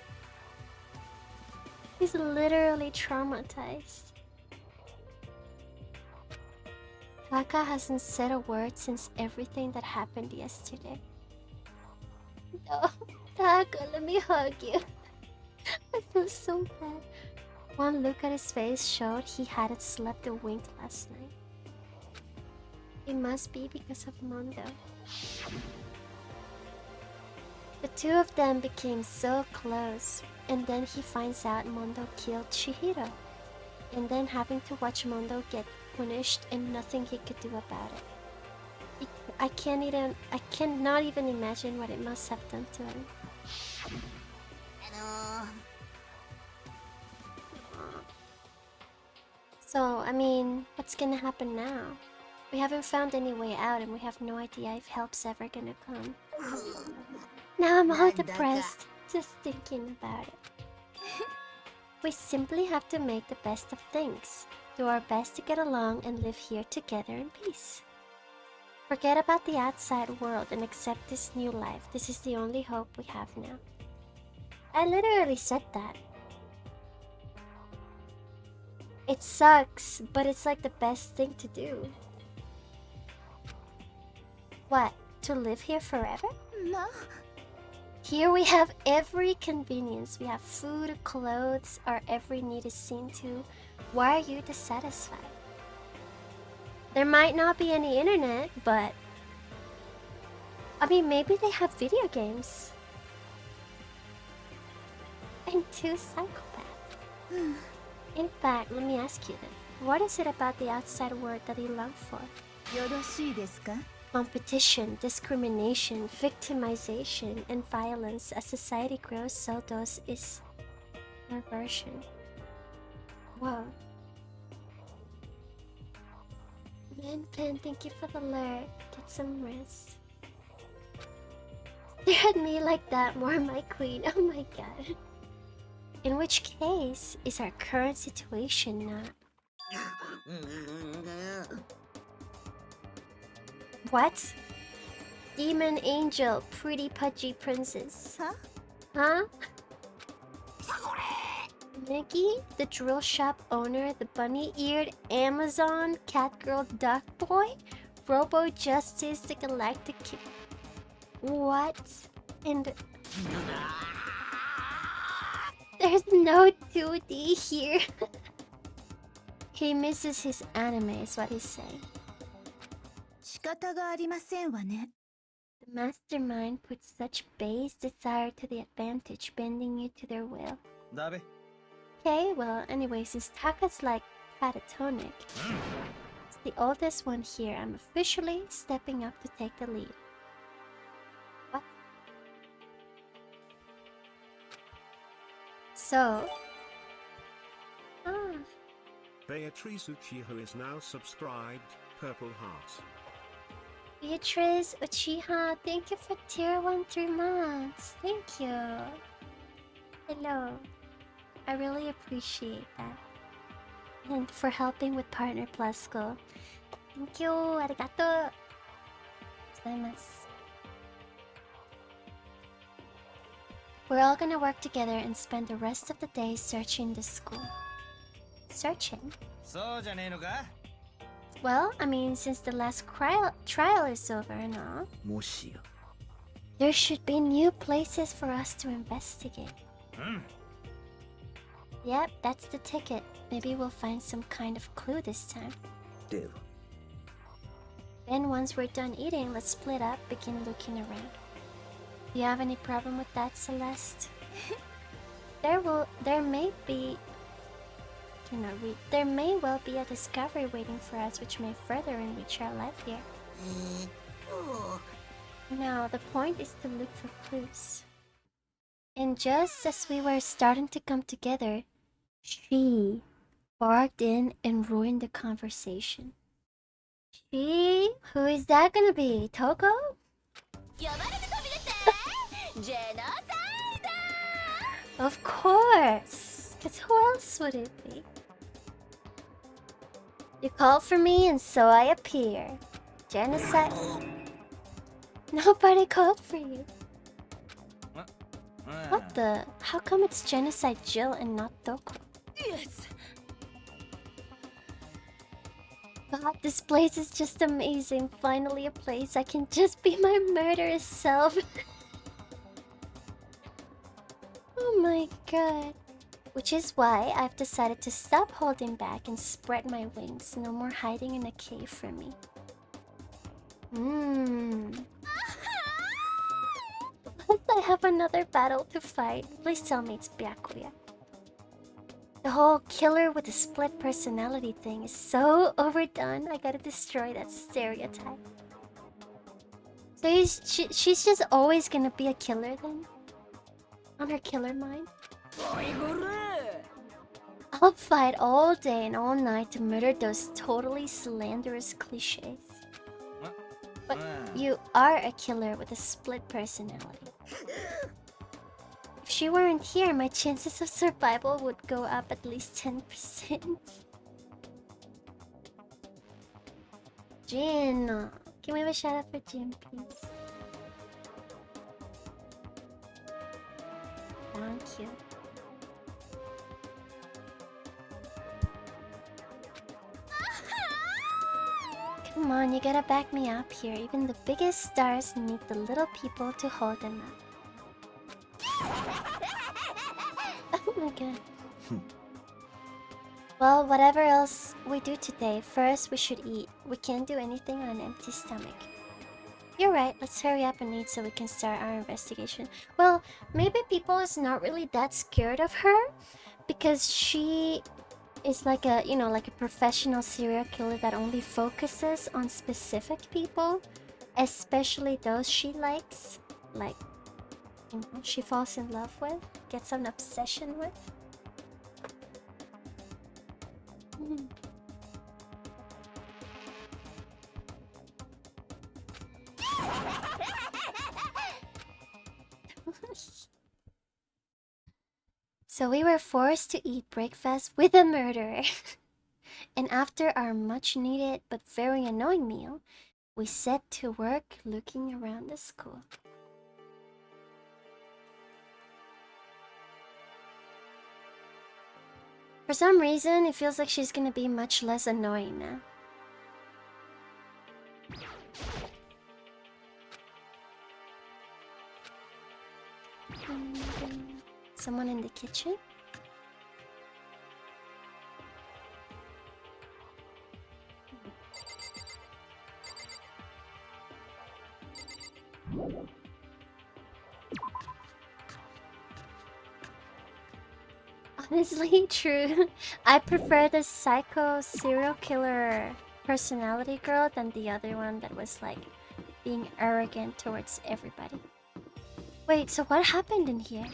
He's literally traumatized. Taka hasn't said a word since everything that happened yesterday. No, Taka, let me hug you. I feel so bad. One look at his face showed he hadn't slept a wink last night. It must be because of Mondo. The two of them became so close, and then he finds out Mondo killed Chihiro. And then having to watch Mondo get punished and nothing he could do about it. I cannot even imagine what it must have done to him. So, I mean, what's gonna happen now? We haven't found any way out and we have no idea if help's ever gonna come. Now I'm all depressed, just thinking about it. We simply have to make the best of things, do our best to get along and live here together in peace. Forget about the outside world and accept this new life. This is the only hope we have now. I literally said that. It sucks, but it's like the best thing to do. What? To live here forever? No. Here we have every convenience. We have food, clothes, our every need is seen to. Why are you dissatisfied? There might not be any internet, but... I mean, maybe they have video games. And two psychopaths. In fact, let me ask you then. What is it about the outside world that you long for? よろしいですか? Competition, discrimination, victimization, and violence. As society grows, so does its perversion. Whoa. Man, Pen, thank you for the alert. Get some rest. Stare at me like that, more my queen. Oh my god. In which case, is our current situation not? What? Demon angel, pretty pudgy princess. Huh? Huh? Nikki, the drill shop owner, the bunny-eared Amazon, Catgirl Duck Boy, Robo Justice, the Galactic Kid. What? And there's no 2D here. He misses his anime, is what he's saying. 仕方がありませんわね. The mastermind puts such base desire to the advantage, bending you to their will. Okay, well, anyway, since Taka's like catatonic, it's the oldest one here. I'm officially stepping up to take the lead. What? So... Beatrice Uchiha is now subscribed, Purple Heart. Beatrice Uchiha, thank you for tier 1 3 months. Thank you. Hello. I really appreciate that. And for helping with Partner Plus Go. Thank you. Arigato. Gozaimasu. We're all gonna work together and spend the rest of the day searching the school. Searching? Well, I mean, since the last trial is over and all, もしや there should be new places for us to investigate. Yep, that's the ticket. Maybe we'll find some kind of clue this time. では Then once we're done eating, let's split up, begin looking around. Do you have any problem with that, Celeste? There may well be a discovery waiting for us which may further enrich our life here. Now, the point is to look for clues. And just as we were starting to come together, she barged in and ruined the conversation. She? Who is that gonna be? Toko? Of course! Because who else would it be? You called for me and so I appear. Genocide? Nobody called for you. What the? How come it's Genocide Jill and not Doko? Yes. God, this place is just amazing. Finally a place I can just be my murderous self. Oh my god. Which is why I've decided to stop holding back and spread my wings. No more hiding in a cave for me. Plus I have another battle to fight. Please tell me it's Byakuya. The whole killer with a split personality thing is so overdone. I gotta destroy that stereotype. So she's just always gonna be a killer then? On her killer mind? I'll fight all day and all night to murder those totally slanderous cliches. But you are a killer with a split personality. If she weren't here, my chances of survival would go up at least 10%. Jin! Can we have a shout out for Jin, please? Thank you. Come on, you gotta back me up here. Even the biggest stars need the little people to hold them up. Oh my god. Well, whatever else we do today, first we should eat. We can't do anything on an empty stomach. You're right, let's hurry up and eat so we can start our investigation. Well, maybe people is not really that scared of her because she is like a, you know, like a professional serial killer that only focuses on specific people, especially those she likes, like, you know, she falls in love with, gets an obsession with. So we were forced to eat breakfast with a murderer. And after our much needed but very annoying meal, we set to work looking around the school. For some reason, it feels like she's gonna be much less annoying now. Someone in the kitchen? Honestly, true. I prefer the psycho serial killer personality girl than the other one that was like being arrogant towards everybody. Wait, so what happened in here?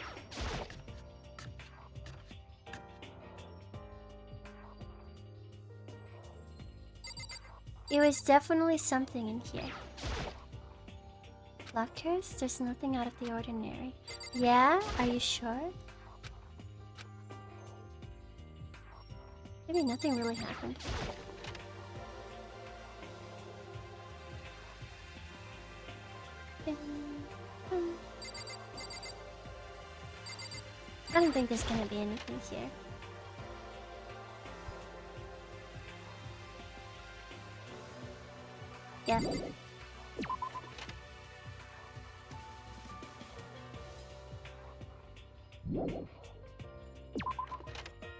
It was definitely something in here. Lockers? There's nothing out of the ordinary. Yeah? Are you sure? Maybe nothing really happened. I don't think there's gonna be anything here. Yeah.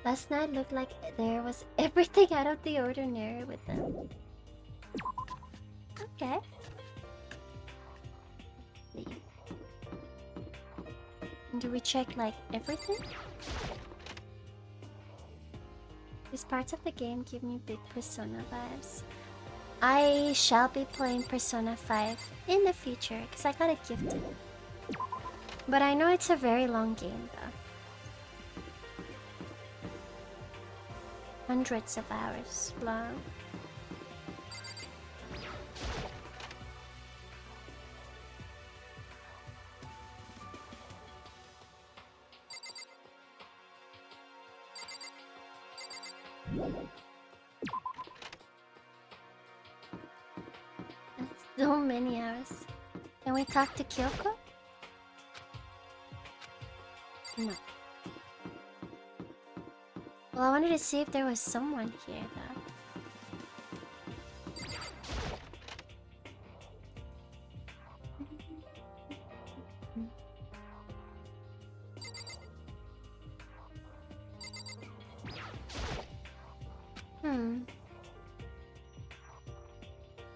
Last night looked like there was everything out of the ordinary with them. Okay. Do we check like everything? These parts of the game give me big Persona vibes. I shall be playing Persona 5 in the future because I got it gifted. But I know it's a very long game though. Hundreds of hours long. So many hours. Can we talk to Kyoko? No. Well, I wanted to see if there was someone here, though.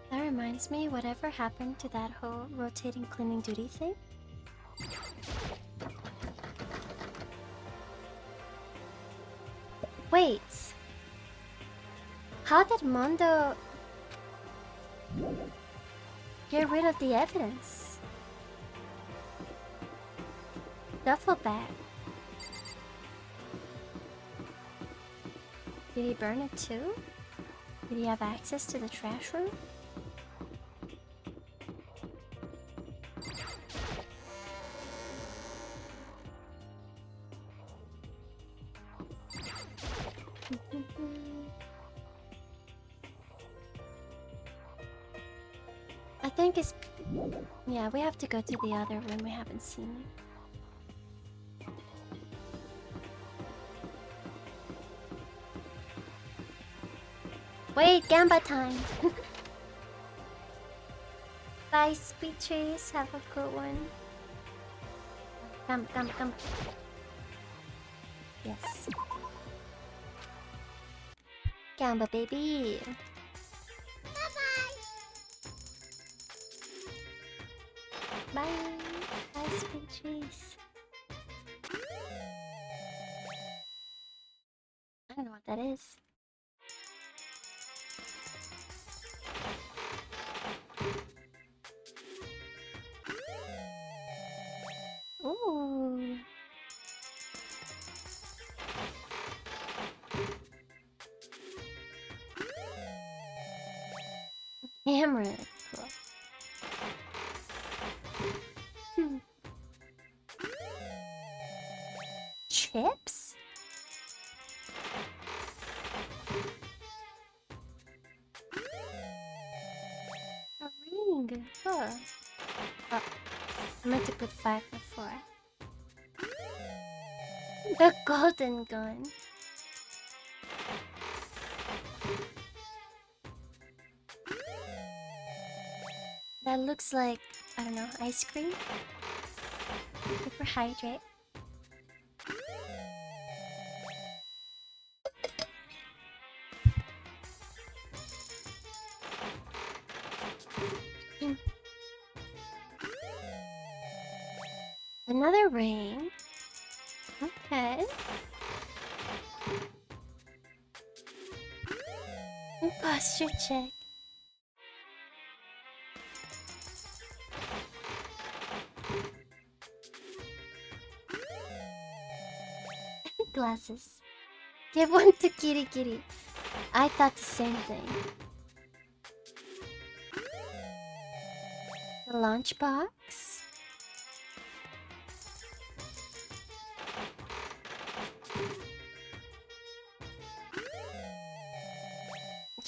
That reminds me, whatever happened to that whole rotating cleaning duty thing? Wait. How did Mondo get rid of the evidence? Duffel bag. Did he burn it too? Did he have access to the trash room? I think it's... Yeah, we have to go to the other room we haven't seen. Wait, Gamba time! Bye, Speed Chase. Have a good one. Come. Yes. Gamba, baby. Bye. Bye, Speed Chase. I don't know what that is. Ooh. Camera. Cool. Chips? A ring. Huh. Oh, I meant to put 5 before. The golden gun. That looks like, I don't know, ice cream? Good for hydrate. Another ring. Okay. Posture check. Glasses. Give one to Kitty Kitty. I thought the same thing. The lunchbox.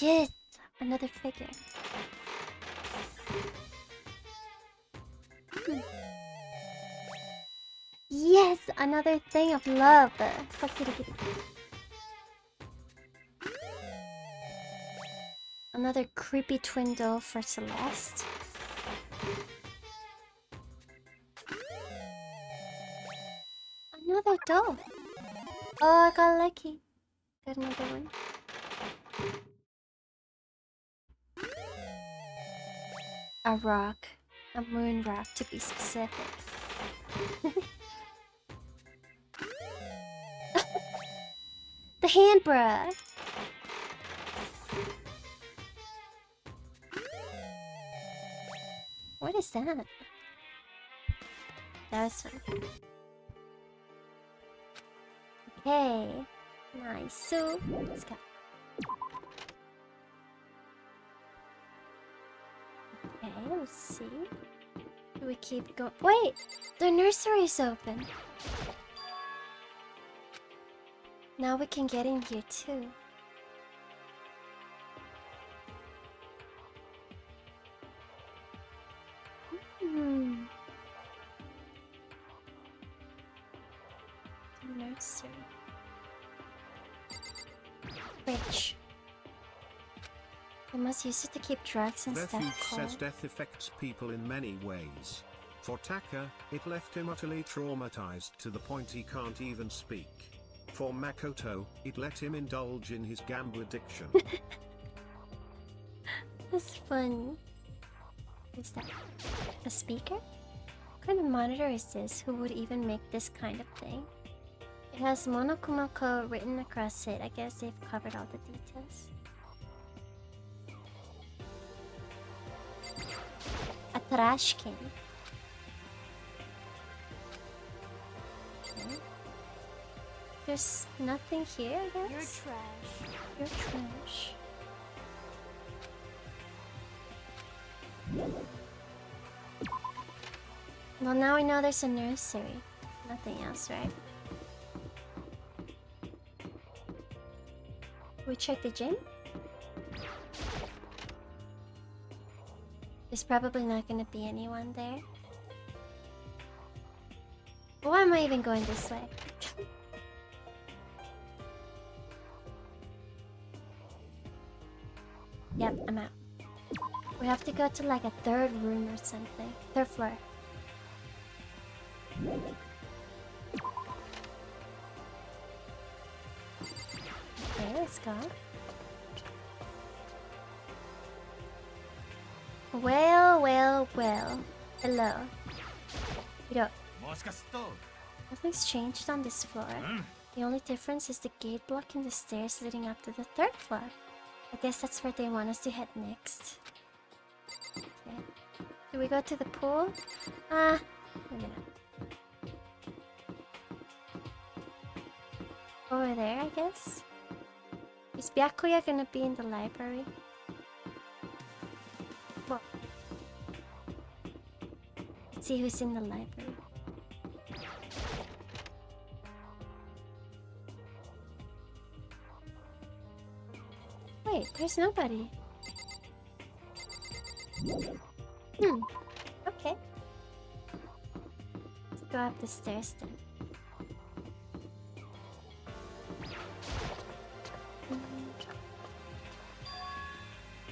Yes, another figure. Yes, another thing of love for Kitty Kitty. Another creepy twin doll for Celeste. Another doll. Oh, I got lucky. Got another one. A rock. A moon rock, to be specific. The hand bruh. What is that? That was fun. Okay. Nice. So, let's go. Okay, let's see. Do we keep going? Wait! The nursery's open. Now we can get in here too. nursery. Rich. They must use it to keep drugs and stuff Refuge cold. says death affects people in many ways. For Taka, it left him utterly traumatized to the point he can't even speak. For Makoto, it let him indulge in his gamble addiction. That's fun. What is that? A speaker? What kind of monitor is this? Who would even make this kind of thing? It has Monokumoko written across it. I guess they've covered all the details. A trash can. Okay. There's nothing here, I guess? You're trash. You're trash. Well, now we know there's a nursery. Nothing else, right? We check the gym? There's probably not gonna be anyone there. Why am I even going this way? Yep, I'm out. We have to go to like a third room or something. Third floor. Okay, let's go. Well, well, well. Hello. Yo. Nothing's changed on this floor. The only difference is the gate blocking the stairs leading up to the third floor. I guess that's where they want us to head next. Okay. Do we go to the pool? Maybe not. Over there, I guess? Is Byakuya gonna be in the library? Well, let's see who's in the library. Wait, there's nobody. Okay. Let's go up the stairs then.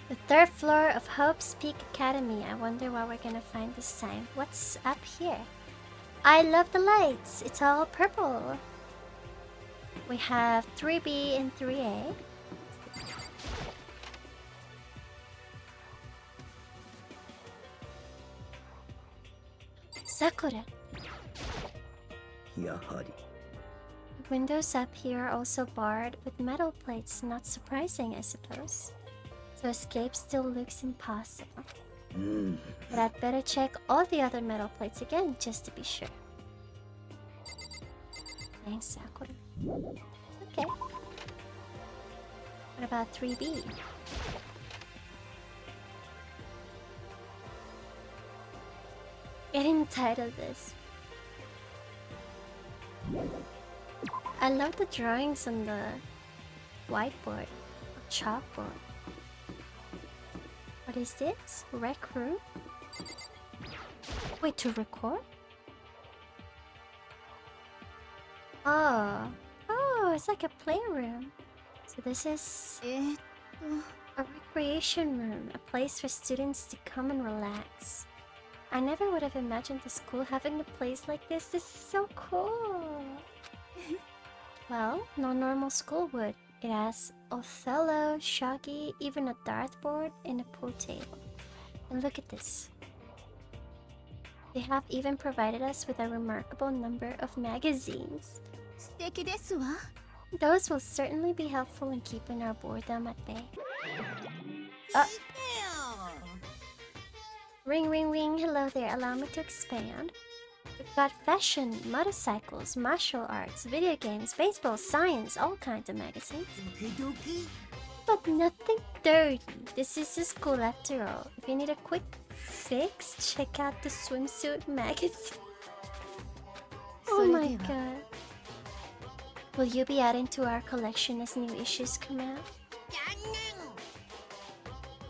The third floor of Hope's Peak Academy. I wonder what we're gonna find this time. What's up here? I love the lights. It's all purple. We have 3B and 3A. Sakura. Yahari. Windows up here are also barred with metal plates. Not surprising, I suppose. So escape still looks impossible. But I'd better check all the other metal plates again, just to be sure. Thanks, Sakura. Okay. What about 3B? Getting tired of this. I love the drawings on the whiteboard or chalkboard. What is this? Rec room? Wait, to record? Oh, it's like a playroom. So this is a recreation room, a place for students to come and relax. I never would have imagined the school having a place like this. This is so cool. Well, no normal school would. It has Othello, shogi, even a dartboard, and a pool table. And look at this. They have even provided us with a remarkable number of magazines. Those will certainly be helpful in keeping our boredom at bay. Ring, ring, ring. Hello there. Allow me to expand. We've got fashion, motorcycles, martial arts, video games, baseball, science, all kinds of magazines. But nothing dirty. This is a school after all. If you need a quick fix, check out the swimsuit magazine. Oh my god. Will you be adding to our collection as new issues come out?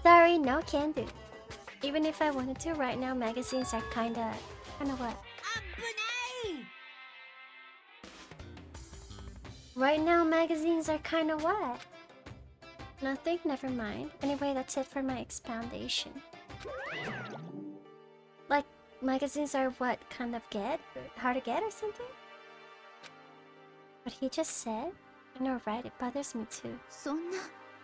Sorry, no can do. Even if I wanted to, right now magazines are kinda what? Right now, magazines are kind of what? Nothing? Never mind. Anyway, that's it for my expoundation. Like, magazines are what? Kind of hard to get or something? What he just said? I know, right? It bothers me too.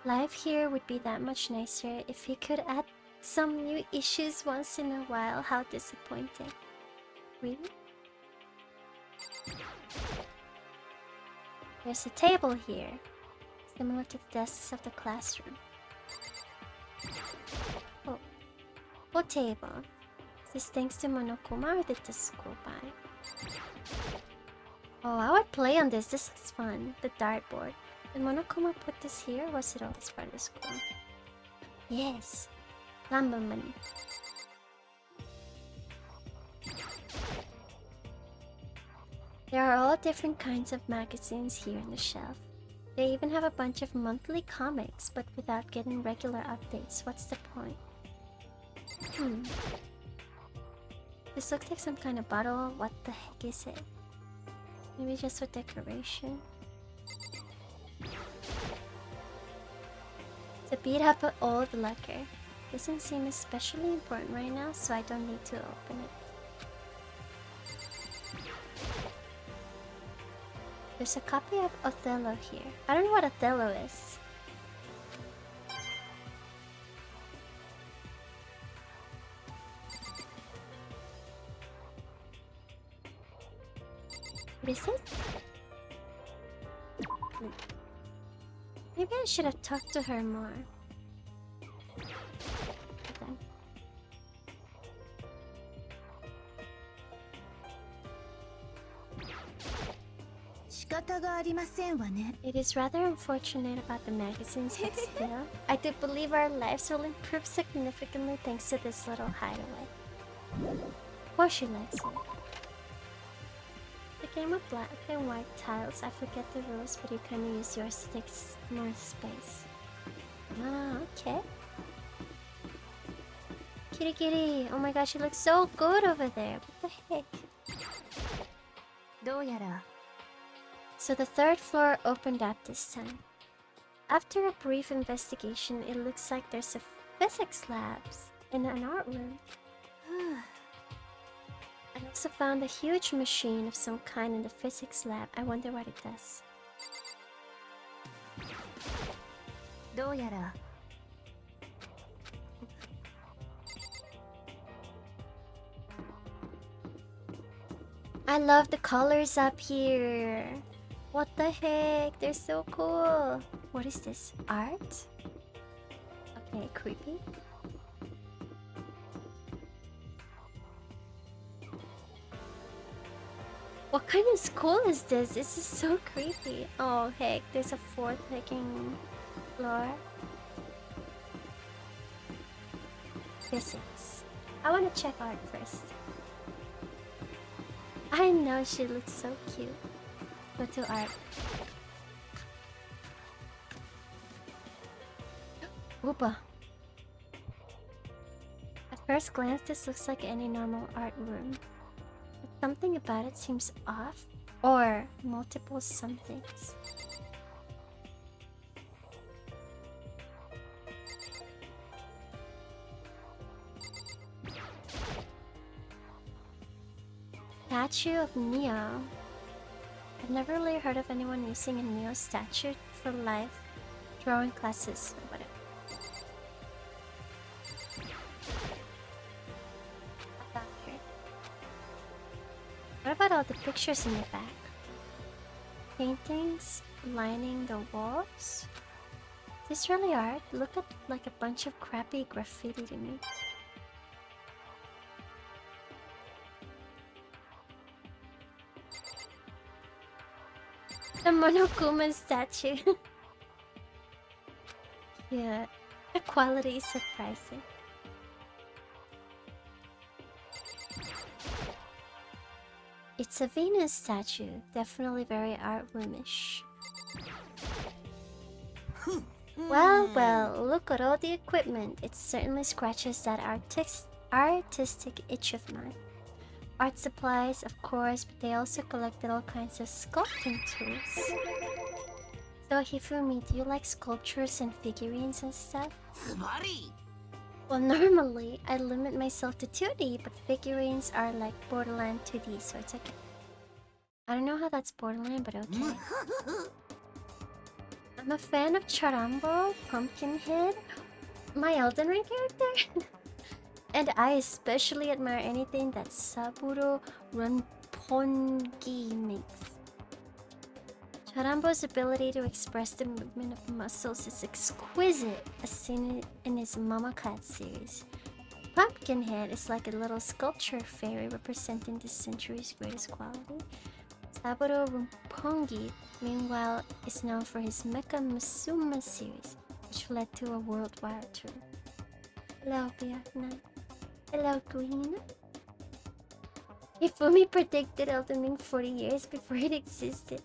Life here would be that much nicer if he could add some new issues once in a while. How disappointing. Really? There's a table here, similar to the desks of the classroom. Oh. What table? Is this thanks to Monokuma or did the school buy? Oh, I would play on this. This looks fun. The dartboard. Did Monokuma put this here or was it always part of the school? Yes. Lamba money. There are all different kinds of magazines here on the shelf. They even have a bunch of monthly comics, but without getting regular updates. What's the point? This looks like some kind of bottle. What the heck is it? Maybe just for decoration? It's a beat up old lacquer. Doesn't seem especially important right now, so I don't need to open it. There's a copy of Othello here. I don't know what Othello is. What is it? Maybe I should have talked to her more. It is rather unfortunate about the magazines, but still, I do believe our lives will improve significantly thanks to this little hideaway. Of course she likes it. The game of black and white tiles, I forget the rules, but you can use yours to take more space. Ah, okay. Kitty kitty! Oh my gosh, she looks so good over there. What the heck? So the third floor opened up this time. After a brief investigation, it looks like there's a physics lab and an art room. I also found a huge machine of some kind in the physics lab. I wonder what it does. I love the colors up here. What the heck? They're so cool. What is this? Art? Okay, creepy. What kind of school is this? This is so creepy. Oh heck, there's a fourth hacking floor. Physics. I want to check art first. I know she looks so cute. Go to art. Oopa. At first glance, this looks like any normal art room. But something about it seems off. Or multiple somethings. Statue of Neo. I've never really heard of anyone using a Neo statue for life drawing classes or whatever. What about all the pictures in the back? Paintings lining the walls? Is this really art? Look at like a bunch of crappy graffiti to me. The Monokuma statue. Yeah, the quality is surprising. It's a Venus statue, definitely very art roomish. Well, look at all the equipment. It certainly scratches that artistic itch of mine. Art supplies, of course, but they also collected all kinds of sculpting tools. So Hifumi, do you like sculptures and figurines and stuff? ズバリ Well, normally I limit myself to 2D, but figurines are like borderline 2D, so it's okay. I don't know how that's borderline, but okay. I'm a fan of Charambo, Pumpkinhead, my Elden Ring character. And I especially admire anything that Saburo Ronpongi makes. Charambo's ability to express the movement of muscles is exquisite, as seen in his Mama Cat series. Pumpkinhead is like a little sculpture fairy representing this century's greatest quality. Saburo Ronpongi, meanwhile, is known for his Mecha Musuma series, which led to a worldwide tour. Hello, Biakna. Hello, Queen. Hifumi predicted Elden Ring 40 years before it existed.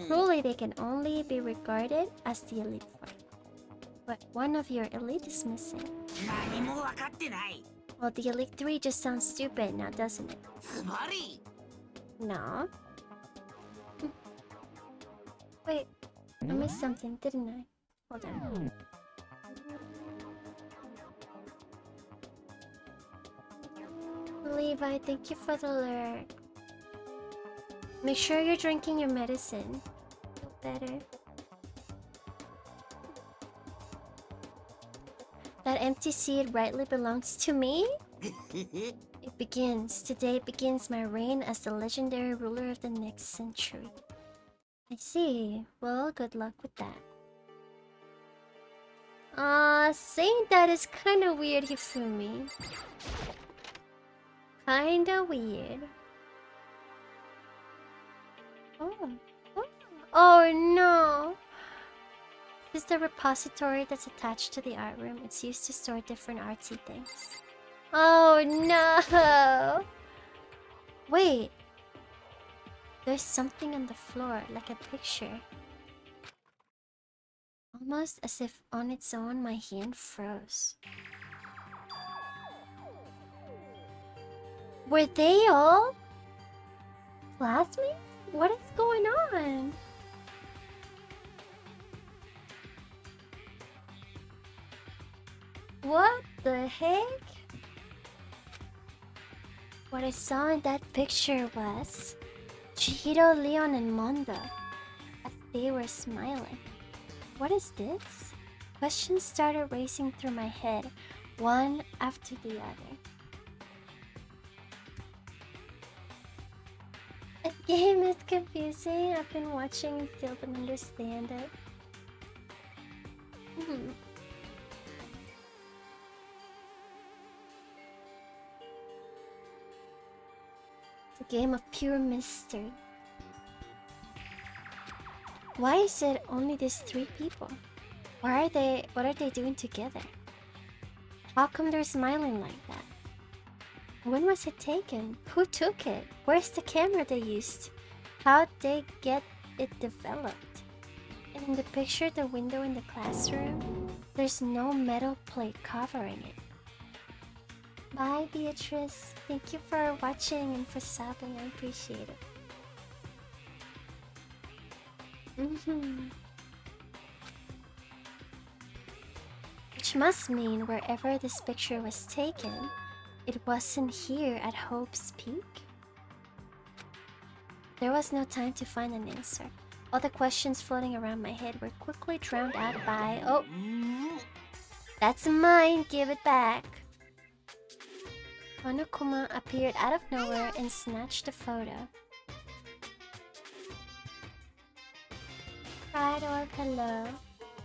Truly, they can only be regarded as the elite four. But one of your elite is missing. 何も分かってない Well, the elite 3 just sounds stupid now, doesn't it? ズバリ No. Wait, I missed something, didn't I? Hold on. Levi, thank you for the alert. Make sure you're drinking your medicine. Feel better. That empty seed rightly belongs to me? It begins. Today begins my reign as the legendary ruler of the next century. I see. Well, good luck with that. Saying that is kinda weird, Hifumi. Kinda weird. Oh no! This is the repository that's attached to the art room. It's used to store different artsy things. Oh no! Wait. There's something on the floor, like a picture. Almost as if on its own my hand froze. Were they all classmates? What is going on? What the heck? What I saw in that picture was Chihiro, Leon, and Mondo as they were smiling. What is this? Questions started racing through my head, one after the other. The game is confusing. I've been watching and still don't understand it. It's a game of pure mystery. Why is it only these 3 people? What are they doing together? How come they're smiling like that? When was it taken? Who took it? Where's the camera they used? How'd they get it developed? And in the picture, the window in the classroom, there's no metal plate covering it. Bye, Beatrice. Thank you for watching and for subbing. I appreciate it. Which must mean wherever this picture was taken, it wasn't here at Hope's Peak? There was no time to find an answer. All the questions floating around my head were quickly drowned out by... Oh! That's mine! Give it back! Monokuma appeared out of nowhere and snatched the photo. Pride Orb, hello.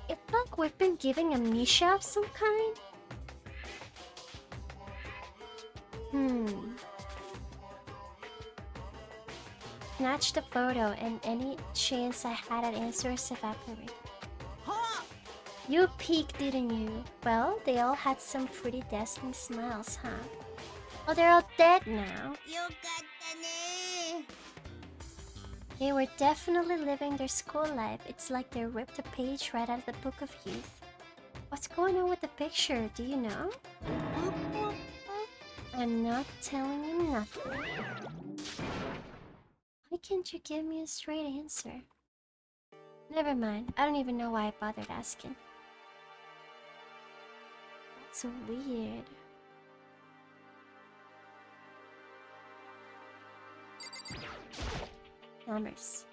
It's like we've been giving amnesia of some kind. Snatched the photo and any chance I had at answers evaporated. You peeked, didn't you? Well, they all had some pretty dazzling smiles, huh? Oh, they're all dead now. They were definitely living their school life. It's like they ripped a page right out of the Book of Youth. What's going on with the picture? Do you know? I'm not telling you nothing. Why can't you give me a straight answer? Never mind. I don't even know why I bothered asking. That's weird. Numbers.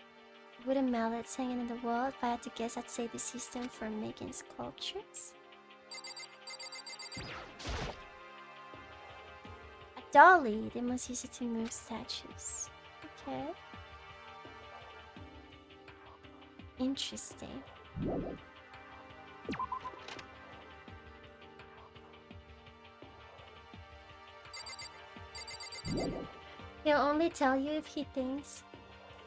Wooden mallets hanging in the wall. If I had to guess, I'd say this is them for making sculptures. A dolly. They must use it to move statues. Okay. Interesting. He'll only tell you if he thinks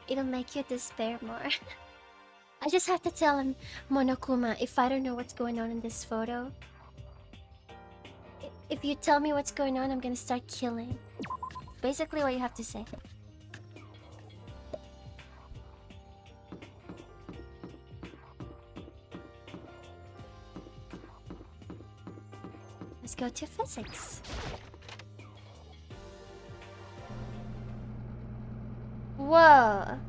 it'll make you despair more. I just have to tell him, Monokuma, if I don't know what's going on in this photo, if you tell me what's going on, I'm gonna start killing. Basically what you have to say. Let's go to physics. Whoa!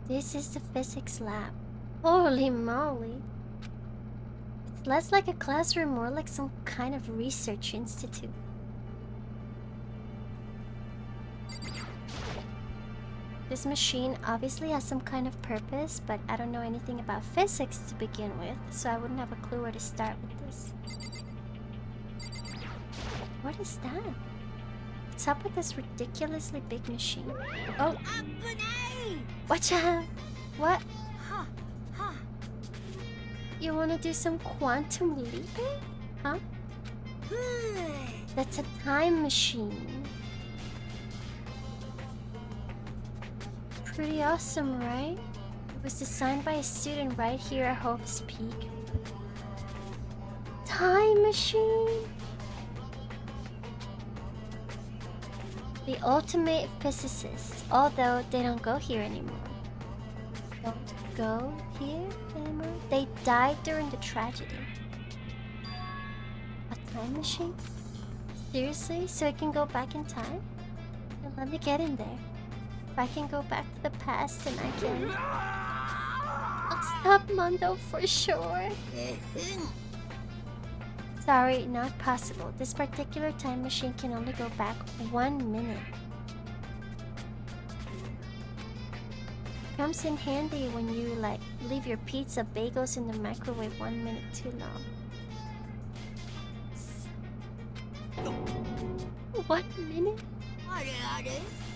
This is the physics lab. Holy moly! It's less like a classroom, more like some kind of research institute. This machine obviously has some kind of purpose, but I don't know anything about physics to begin with, so I wouldn't have a clue where to start with this. What is that? What's up with this ridiculously big machine? Oh! Watch out! What? You wanna do some quantum leaping? Huh? That's a time machine. Pretty awesome, right? It was designed by a student right here at Hope's Peak. Time machine? The ultimate physicists, although they don't go here anymore. Don't go here anymore? They died during the tragedy. A time machine? Seriously? So it can go back in time? Then let me get in there. If I can go back to the past, then I can... I'll stop Mondo for sure. Sorry, not possible. This particular time machine can only go back 1 minute. Comes in handy when you like leave your pizza bagels in the microwave 1 minute too long. 1 minute?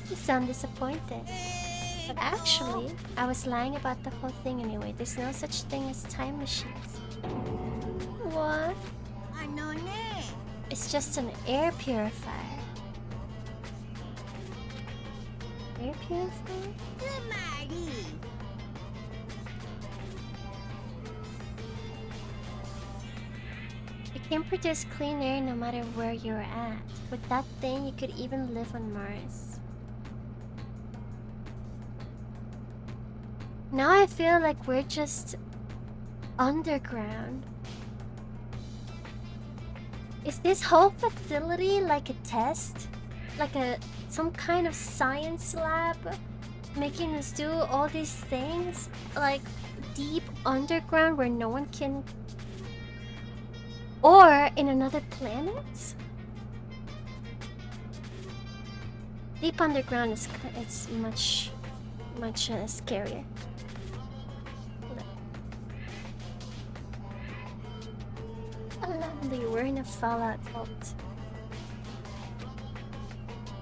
You sound disappointed. But actually, I was lying about the whole thing anyway. There's no such thing as time machines. What? It's just an air purifier. Air purifier? It can produce clean air no matter where you're at. With that thing, you could even live on Mars. Now I feel like we're just underground. Is this whole facility like a test? Like some kind of science lab? Making us do all these things? Like deep underground where no one can... Or in another planet? Deep underground is much scarier. Lovely, we're in a Fallout vault.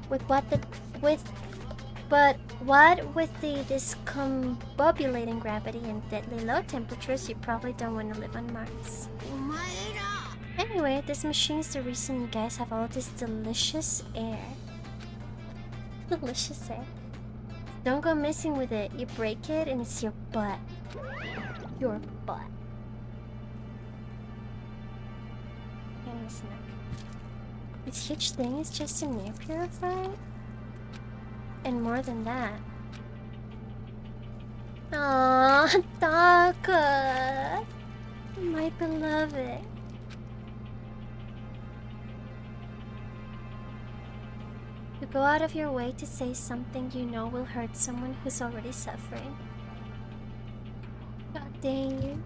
But what with the discombobulating gravity and deadly low temperatures, you probably don't want to live on Mars. Anyway, this machine's the reason you guys have all this delicious air. Delicious air. Don't go messing with it. You break it and it's your butt. Your butt. This huge thing is just an air purifier? And more than that. Aww, Taka! My beloved. You go out of your way to say something you know will hurt someone who's already suffering. God dang you.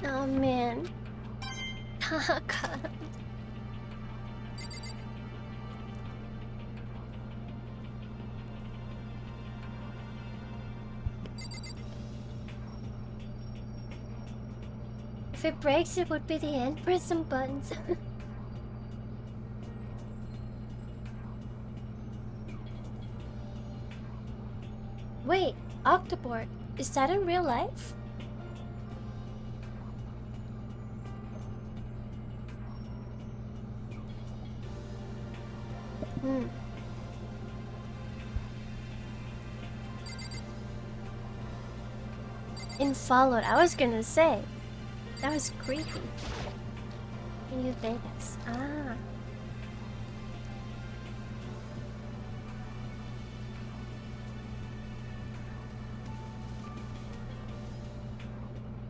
Oh man. Taka. If it breaks, it would be the end. Press some buttons. Wait, Octoboard. Is that in real life? In Followed, I was gonna say. That was creepy. In New Vegas. Ah.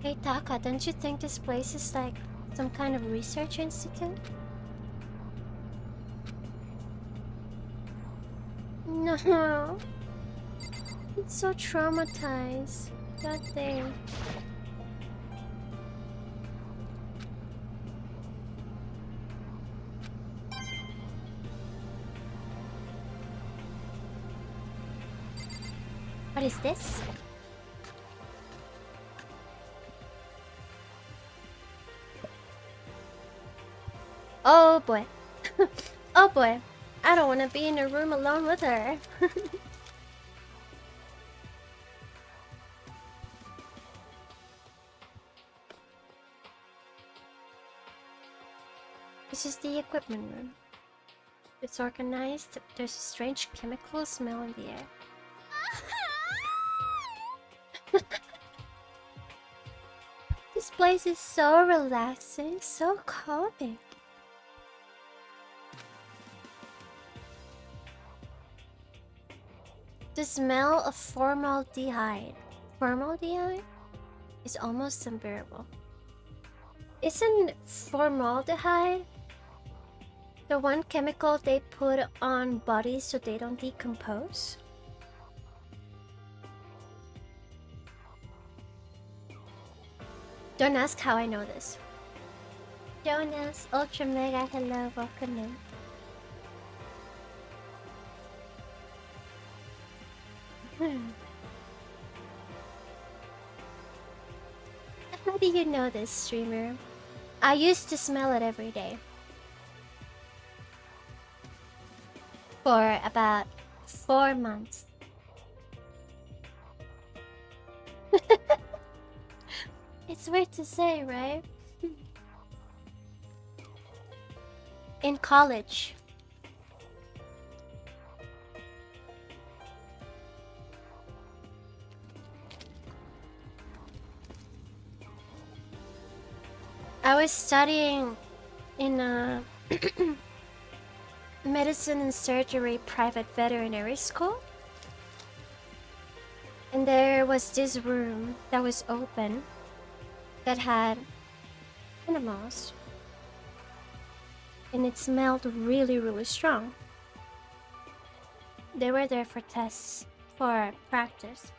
Hey Taka, don't you think this place is like some kind of research institute? No. It's so traumatized. God dang. What is this? Oh boy. Oh boy. I don't want to be in a room alone with her. This is the equipment room. It's organized. There's a strange chemical smell in the air. This place is so relaxing, so calming. The smell of formaldehyde. Formaldehyde is almost unbearable. Isn't formaldehyde the one chemical they put on bodies so they don't decompose? Don't ask how I know this. Jonas, Ultra Mega, hello, welcome in. How do you know this, streamer? I used to smell it every day. For about 4 months. It's weird to say, right? In college. I was studying in a medicine and surgery private veterinary school. And there was this room that was open that had animals. And it smelled really, really strong. They were there for tests, for practice.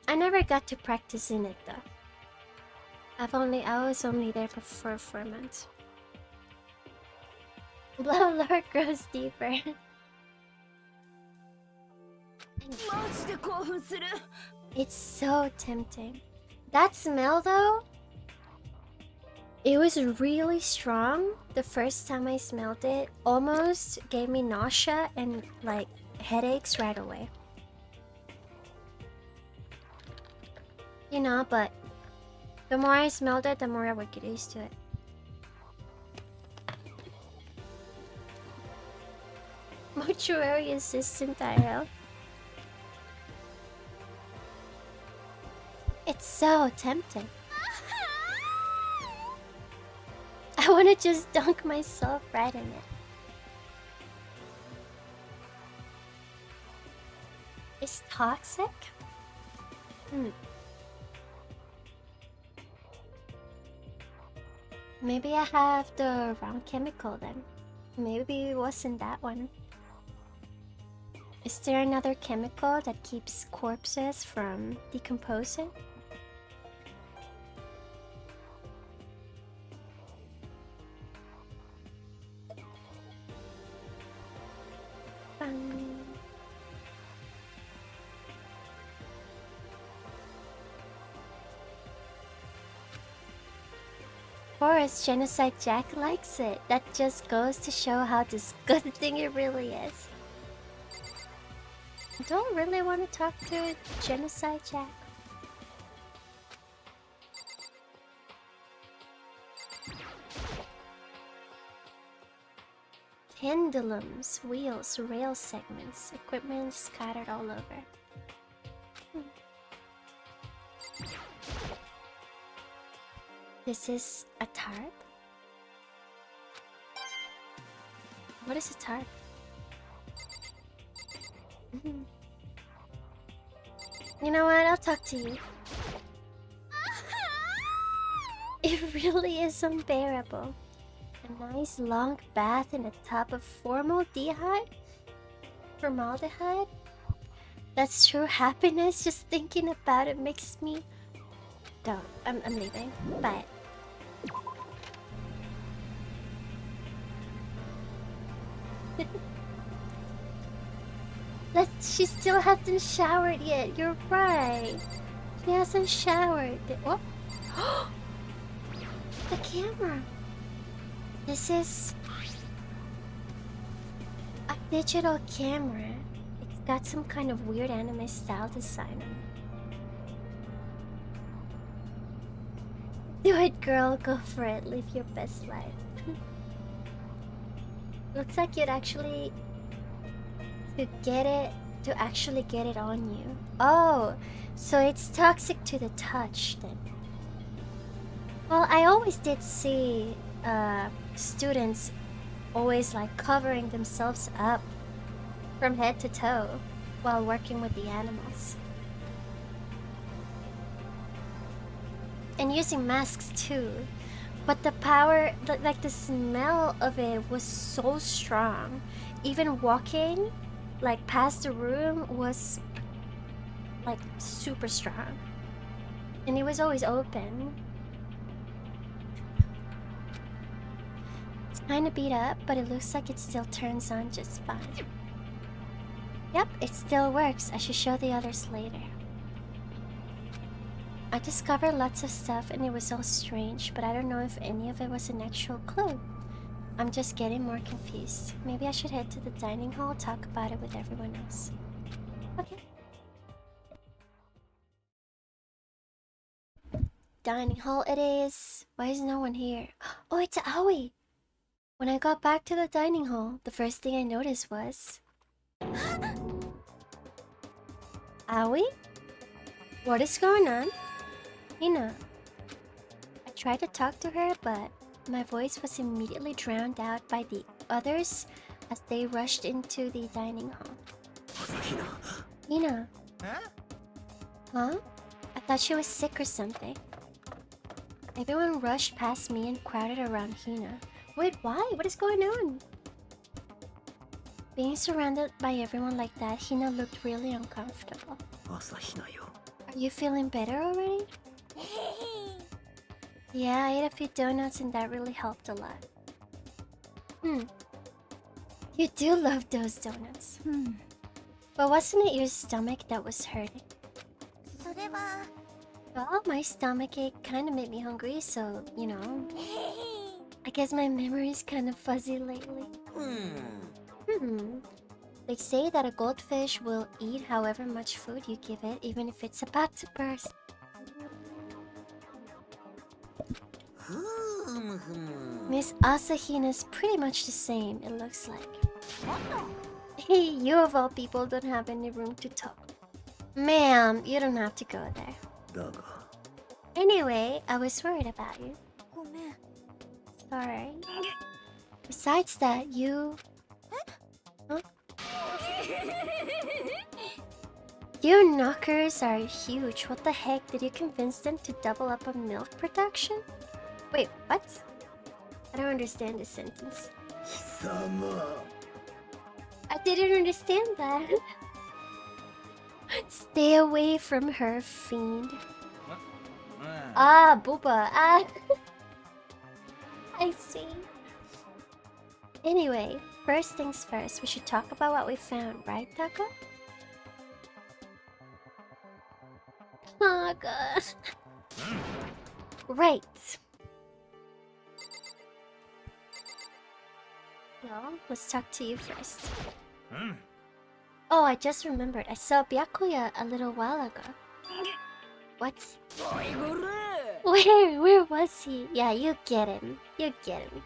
I never got to practice in it though. I was only there for 4 months. Blub Lord grows deeper. It's so tempting. That smell though, it was really strong. The first time I smelled it, almost gave me nausea and like headaches right away. You know, but the more I smelled it, the more I would get used to it. Mortuary assistant IRL. It's so tempting. I want to just dunk myself right in it. It's toxic? Hmm. Maybe I have the wrong chemical then. Maybe it wasn't that one. Is there another chemical that keeps corpses from decomposing? Forest Genocide Jack likes it. That just goes to show how disgusting it really is. I don't really want to talk to Genocide Jack. Pendulums, wheels, rail segments, equipment scattered all over. This is a tarp? What is a tarp? You know what? I'll talk to you. It really is unbearable. A nice long bath in a tub of formaldehyde? Formaldehyde? That's true happiness. Just thinking about it makes me... Don't. I'm leaving. Bye. She still hasn't showered yet. You're right. She hasn't showered. What? The camera. This is a digital camera. It's got some kind of weird anime style design on it. Do it, girl. Go for it. Live your best life. Looks like you'd actually actually get it on you. Oh, so it's toxic to the touch then. Well, I always did see students always like covering themselves up from head to toe while working with the animals. And using masks too. But the power, like the smell of it was so strong. Even walking like past the room was like super strong. And it was always open. It's kind of beat up, but it looks like it still turns on just fine. Yep, it still works. I should show the others later. I discovered lots of stuff and it was all strange, but I don't know if any of it was an actual clue. I'm just getting more confused. Maybe I should head to the dining hall, talk about it with everyone else. Okay. Dining hall it is. Why is no one here? Oh, it's Aoi! When I got back to the dining hall, the first thing I noticed was... Aoi? What is going on? Hina. I tried to talk to her, but my voice was immediately drowned out by the others as they rushed into the dining hall. Hina. Huh? I thought she was sick or something. Everyone rushed past me and crowded around Hina. Wait, why? What is going on? Being surrounded by everyone like that, Hina looked really uncomfortable. Are you feeling better already? Yeah, I ate a few donuts and that really helped a lot. You do love those donuts. But wasn't it your stomach that was hurting? Well, my stomachache kind of made me hungry, so, you know. I guess my memory's kind of fuzzy lately. They say that a goldfish will eat however much food you give it, even if it's about to burst. Miss Asahina's pretty much the same, it looks like. Hey, you of all people don't have any room to talk. Ma'am, you don't have to go there. Anyway, I was worried about you. Sorry. Besides that, you... Huh? You knockers are huge. What the heck? Did you convince them to double up on milk production? Wait, what? I don't understand this sentence. I didn't understand that. Stay away from her, fiend. Ah, booba. Ah. I see. Anyway, first things first, we should talk about what we found, right, Taka? Oh god. Right. Well, let's talk to you first. Oh, I just remembered. I saw Byakuya a little while ago. What? Where was he? Yeah, you get him. You get him.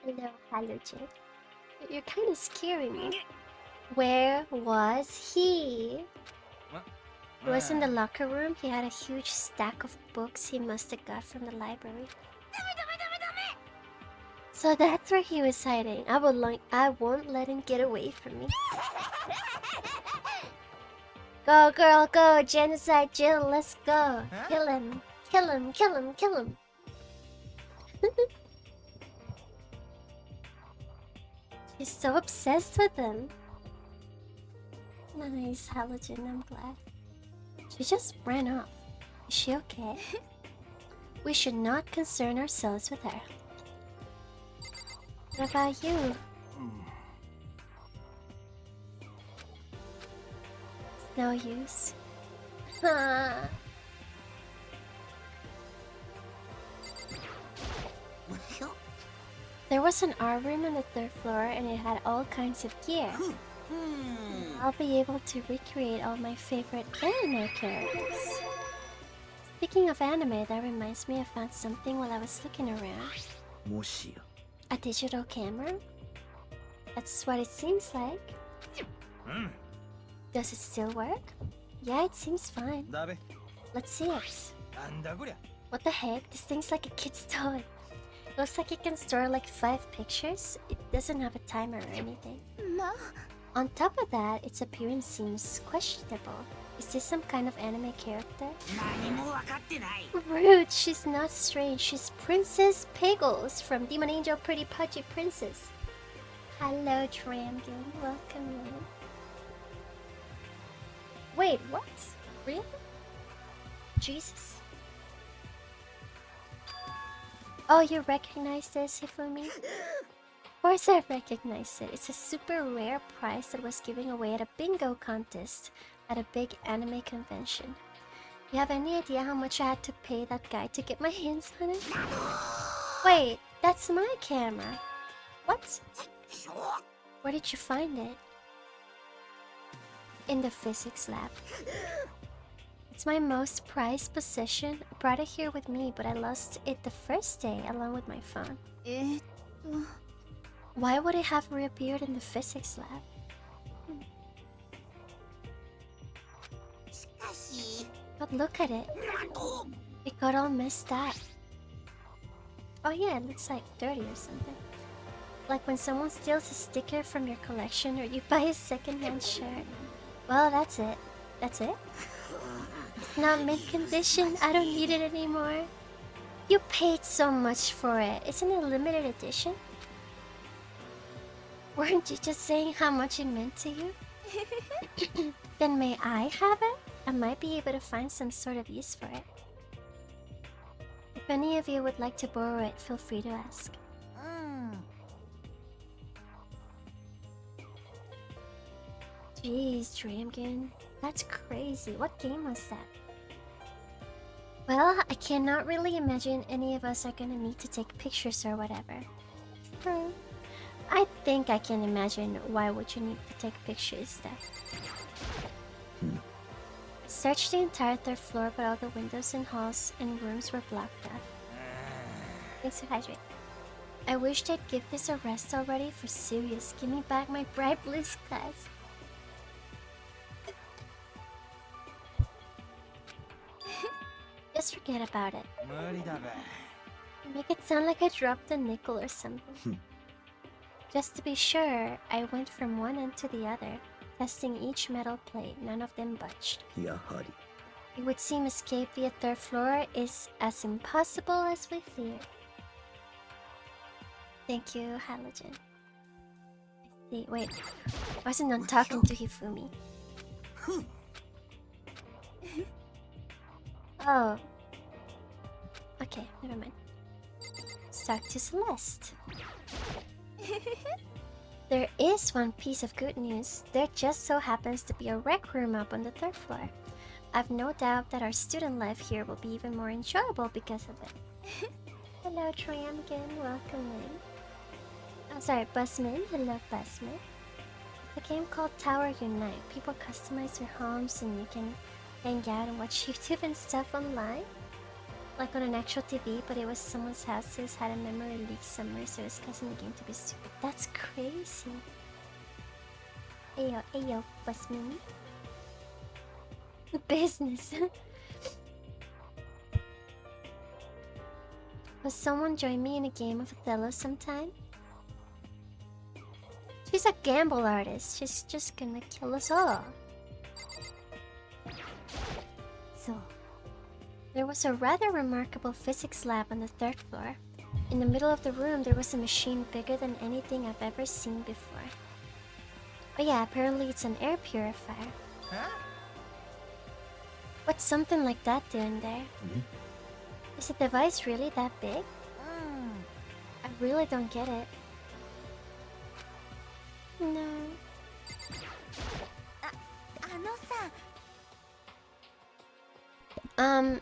Hello, Halogen. You're kind of scaring me. Where was he? He was in the locker room. He had a huge stack of books he must have got from the library. So that's where he was hiding. I won't let him get away from me. Go, girl, go! Genocide Jill, let's go! Kill him! Kill him! Kill him! Kill him! She's so obsessed with him. Nice, Halogen, I'm glad. She just ran off. Is she okay? We should not concern ourselves with her. What about you? It's no use. There was an art room on the 3rd floor and it had all kinds of gear. I'll be able to recreate all my favorite anime characters. Speaking of anime, that reminds me I found something while I was looking around. A digital camera? That's what it seems like. Does it still work? Yeah, it seems fine. Let's see it. What the heck? This thing's like a kid's toy. Looks like it can store like 5 pictures. It doesn't have a timer or anything. On top of that, its appearance seems questionable. Is this some kind of anime character? Rude, she's not strange. She's Princess Piggles from Demon Angel Pretty Pudgy Princess. Hello, Tramgun. Welcome in. Wait, what? Really? Jesus. Oh, you recognize this, Hifumi? Of course I recognize it. It's a super rare prize that was given away at a bingo contest at a big anime convention. You have any idea how much I had to pay that guy to get my hands on it? Wait, that's my camera. What? Where did you find it? In the physics lab. It's my most prized possession. I brought it here with me, but I lost it the first day along with my phone. Why would it have reappeared in the physics lab? But look at it. It got all messed up. Oh yeah, it looks like dirty or something. Like when someone steals a sticker from your collection or you buy a second-hand shirt. Well, that's it. That's it? It's not mint condition. I don't need it anymore. You paid so much for it. Isn't it a limited edition? Weren't you just saying how much it meant to you? Then may I have it? I might be able to find some sort of use for it. If any of you would like to borrow it, feel free to ask. Jeez, Dramkin. That's crazy. What game was that? Well, I cannot really imagine any of us are gonna need to take pictures or whatever. True. I think I can imagine why would you need to take pictures though. Search the entire 3rd floor, but all the windows and halls and rooms were blocked off. Thanks for hydrate. I wish they'd give this a rest already. For serious, give me back my bright blue skies. Just forget about it. Make it sound like I dropped a nickel or something. Just to be sure, I went from one end to the other. testing each metal plate. None of them budged. やはり It would seem escape via third floor is as impossible as we feared. Thank you, Halogen. I see. Wait, I wasn't done talking to Hifumi. Oh. Okay, never mind. Let's talk to Celeste. There is one piece of good news. There just so happens to be a rec room up on the third floor. I've no doubt that our student life here will be even more enjoyable because of it. Hello, Tramkin. Welcome in. Oh, sorry, Busman. Hello, Busman. A game called Tower Unite. People customize their homes and you can hang out and watch YouTube and stuff online. Like on an actual TV, but it was someone's house who's had a memory leak somewhere, so it's causing the game to be stupid. That's crazy. Ayo, Busman. Business. Will someone join me in a game of Othello sometime? She's a gamble artist. She's just gonna kill us all. So, there was a rather remarkable physics lab on the third floor. In the middle of the room, there was a machine bigger than anything I've ever seen before. Oh yeah, apparently it's an air purifier. Huh? What's something like that doing there? Is the device really that big? I really don't get it. No.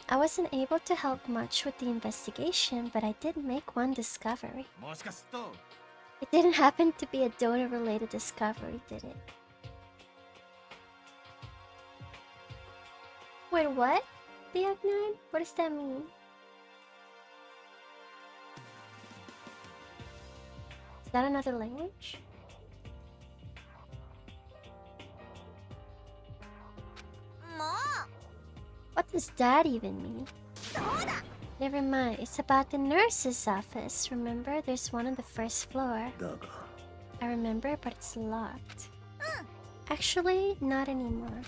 I wasn't able to help much with the investigation, but I did make one discovery. もしかすると It didn't happen to be a donor-related discovery, did it? Wait, what? Diagnine? What does that mean? Is that another language? What does that even mean? Never mind, it's about the nurse's office. Remember, there's one on the first floor. だが I remember, but it's locked. Actually, not anymore.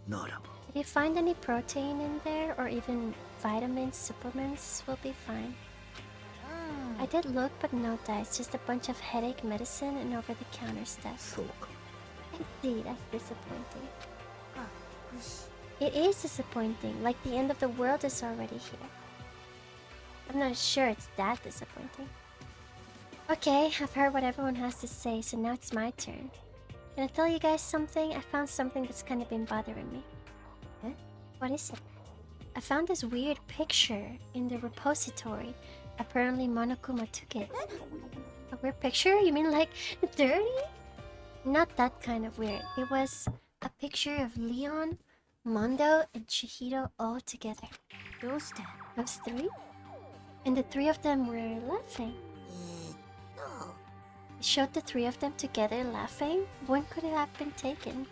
なら If you find any protein in there, or even vitamins, supplements, we'll be fine. I did look, but no dice. Just a bunch of headache medicine and over-the-counter stuff. そうか I see, that's disappointing. It is disappointing, like the end of the world is already here. I'm not sure it's that disappointing. Okay, I've heard what everyone has to say, so now it's my turn. Can I tell you guys something? I found something that's kind of been bothering me. Huh? What is it? I found this weird picture in the repository. Apparently Monokuma took it. A weird picture? You mean like dirty? Not that kind of weird. It was a picture of Leon, Mondo, and Chihiro all together. Those three? And the three of them were laughing. It showed the three of them together laughing. When could it have been taken?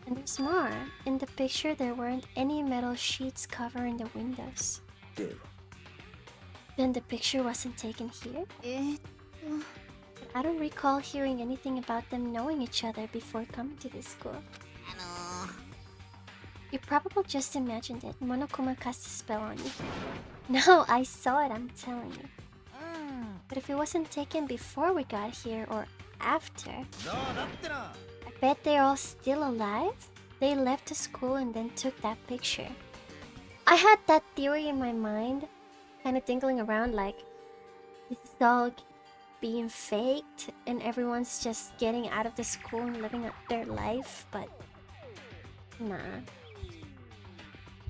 And there's more. In the picture, there weren't any metal sheets covering the windows. では Then the picture wasn't taken here? I don't recall hearing anything about them knowing each other before coming to this school. You probably just imagined it. Monokuma cast a spell on you. No, I saw it, I'm telling you. But if it wasn't taken before we got here or after, どうだってな I bet they're all still alive. They left the school and then took that picture. I had that theory in my mind, kind of dingling around like, this is all being faked and everyone's just getting out of the school and living out their life, but nah.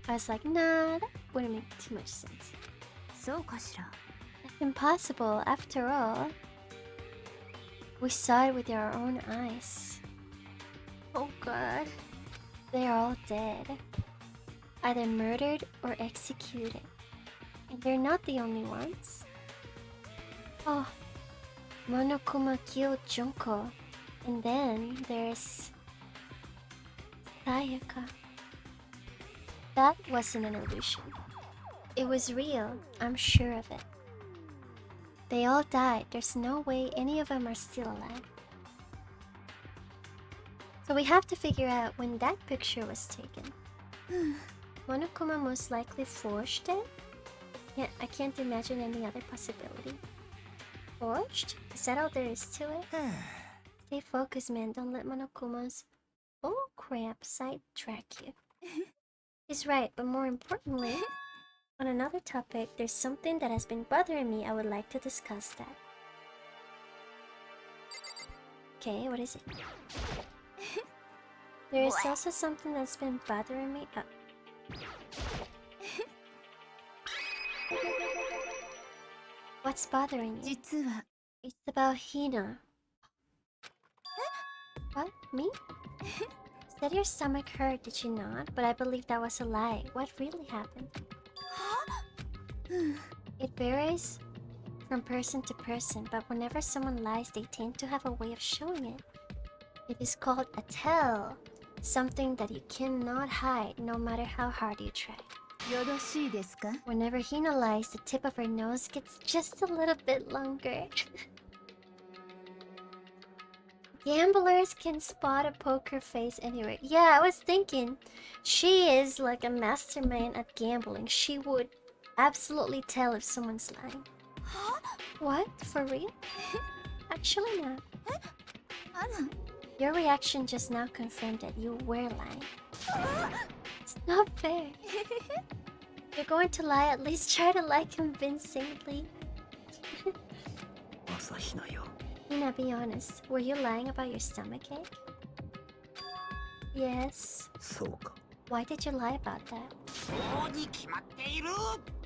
I was like, nah, that wouldn't make too much sense. That's impossible, after all. We saw it with our own eyes. Oh god. They're all dead. Either murdered or executed. And they're not the only ones. Oh, Monokuma killed Junko. And then there's Sayaka. That wasn't an illusion. It was real, I'm sure of it. They all died. There's no way any of them are still alive. So we have to figure out when that picture was taken. Monokuma most likely forged it? Yeah, I can't imagine any other possibility. Forged? Is that all there is to it? Stay focused, man. Don't let Monokuma's crap sidetrack you. He's right, but more importantly, on another topic, there's something that has been bothering me. I would like to discuss that. Okay, what is it? There is also something that's been bothering me. What's bothering you? It's about Hina. What? Me? Said your stomach hurt, did you not? But I believe that was a lie. What really happened? It varies from person to person, but whenever someone lies, they tend to have a way of showing it. It is called a tell. Something that you cannot hide, no matter how hard you try. Whenever Hina lies, the tip of her nose gets just a little bit longer. Gamblers can spot a poker face anywhere. Yeah, I was thinking, she is like a mastermind at gambling. She would absolutely tell if someone's lying. What? For real? Actually, no. Your reaction just now confirmed that you were lying. It's not fair. You're going to lie, at least try to lie convincingly. Hina, be honest. Were you lying about your stomachache? Yes. Why did you lie about that?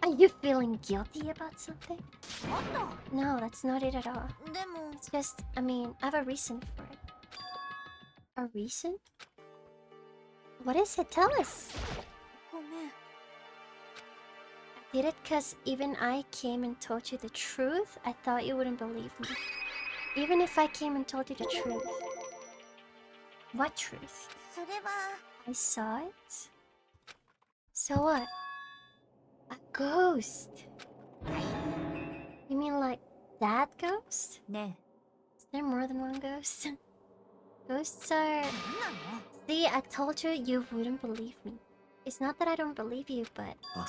Are you feeling guilty about something? No, that's not it at all. It's just, I mean, I have a reason for it. A reason? What is it? Tell us! I did it because even I came and told you the truth, I thought you wouldn't believe me. Even if I came and told you the truth. What truth? I saw it? So what? A ghost? You mean like that ghost? Is there more than one ghost? Ghosts are... See, I told you you wouldn't believe me. It's not that I don't believe you, but... I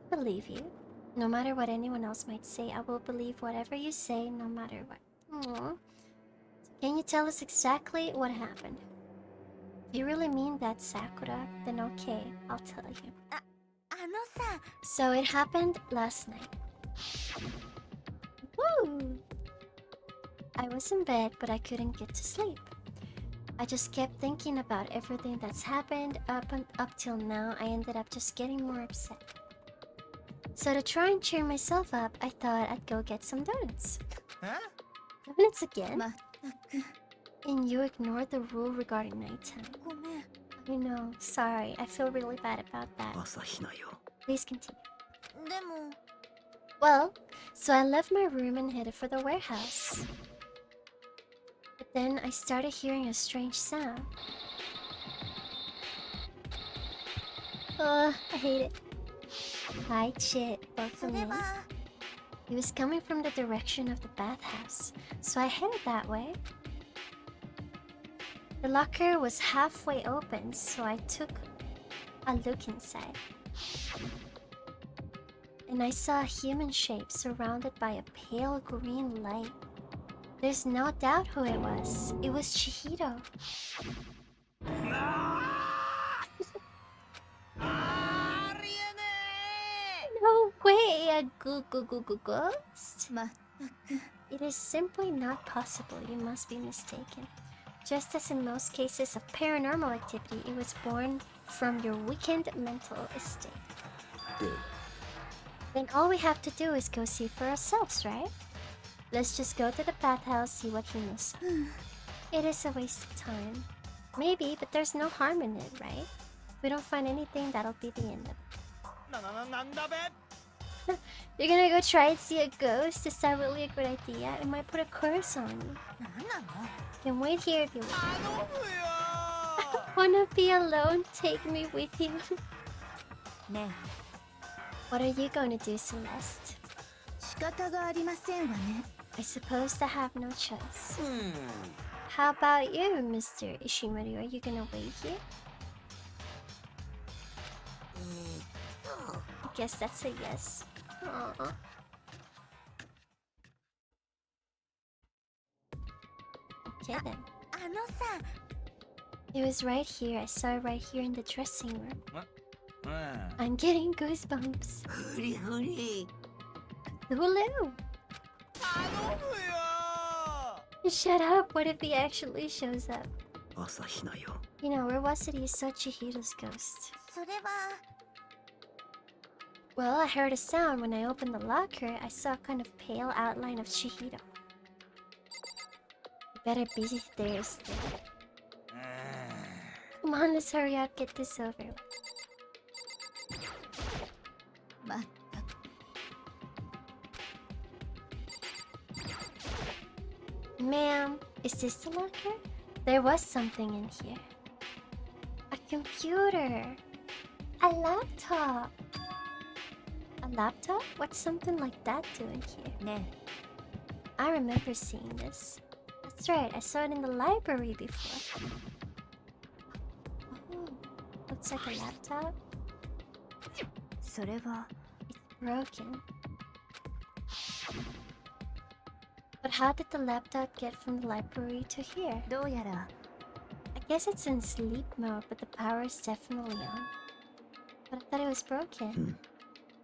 believe you. No matter what anyone else might say, I will believe whatever you say, no matter what. Aww. Can you tell us exactly what happened? If you really mean that, Sakura, then okay, I'll tell you. So it happened last night. Woo! I was in bed, but I couldn't get to sleep. I just kept thinking about everything that's happened up till now. I ended up just getting more upset. So to try and cheer myself up, I thought I'd go get some donuts. Donuts again? And you ignored the rule regarding nighttime. I know, sorry. I feel really bad about that. Please continue. Well, so I left my room and headed for the warehouse. But then I started hearing a strange sound. I hate it. Hide shit, both of me. It was coming from the direction of the bathhouse, so I headed that way. The locker was halfway open, so I took a look inside. And I saw a human shape surrounded by a pale green light. There's no doubt who it was. It was Chihiro. No way, a ghost? It is simply not possible. You must be mistaken. Just as in most cases of paranormal activity, it was born from your weakened mental state. Then all we have to do is go see for ourselves, right? Let's just go to the bathhouse, see what he knows. It is a waste of time. Maybe, but there's no harm in it, right? If we don't find anything, that'll be the end of it. You're gonna go try and see a ghost? Is that really a good idea? It might put a curse on you. You can wait here if you want. Wanna be alone? Take me with you. What are you going to do, Celeste? I suppose I have no choice. How about you, Mr. Ishimaru? Are you gonna wait here? I guess that's a yes. Aww. Okay then. It was right here. I saw it right here in the dressing room. I'm getting goosebumps. Hulu. Shut up. What if he actually shows up? You know, where was it you saw Chihiro's ghost? Well, I heard a sound when I opened the locker. I saw a kind of pale outline of Chihiro. You better be there still. Come on, let's hurry up, get this over with. Ma'am, is this the locker? There was something in here. A computer. A laptop. A laptop? What's something like that doing here? Ne. I remember seeing this. That's right, I saw it in the library before. Oh, looks like a laptop. It's broken. But how did the laptop get from the library to here? I guess it's in sleep mode, but the power is definitely on. But I thought it was broken.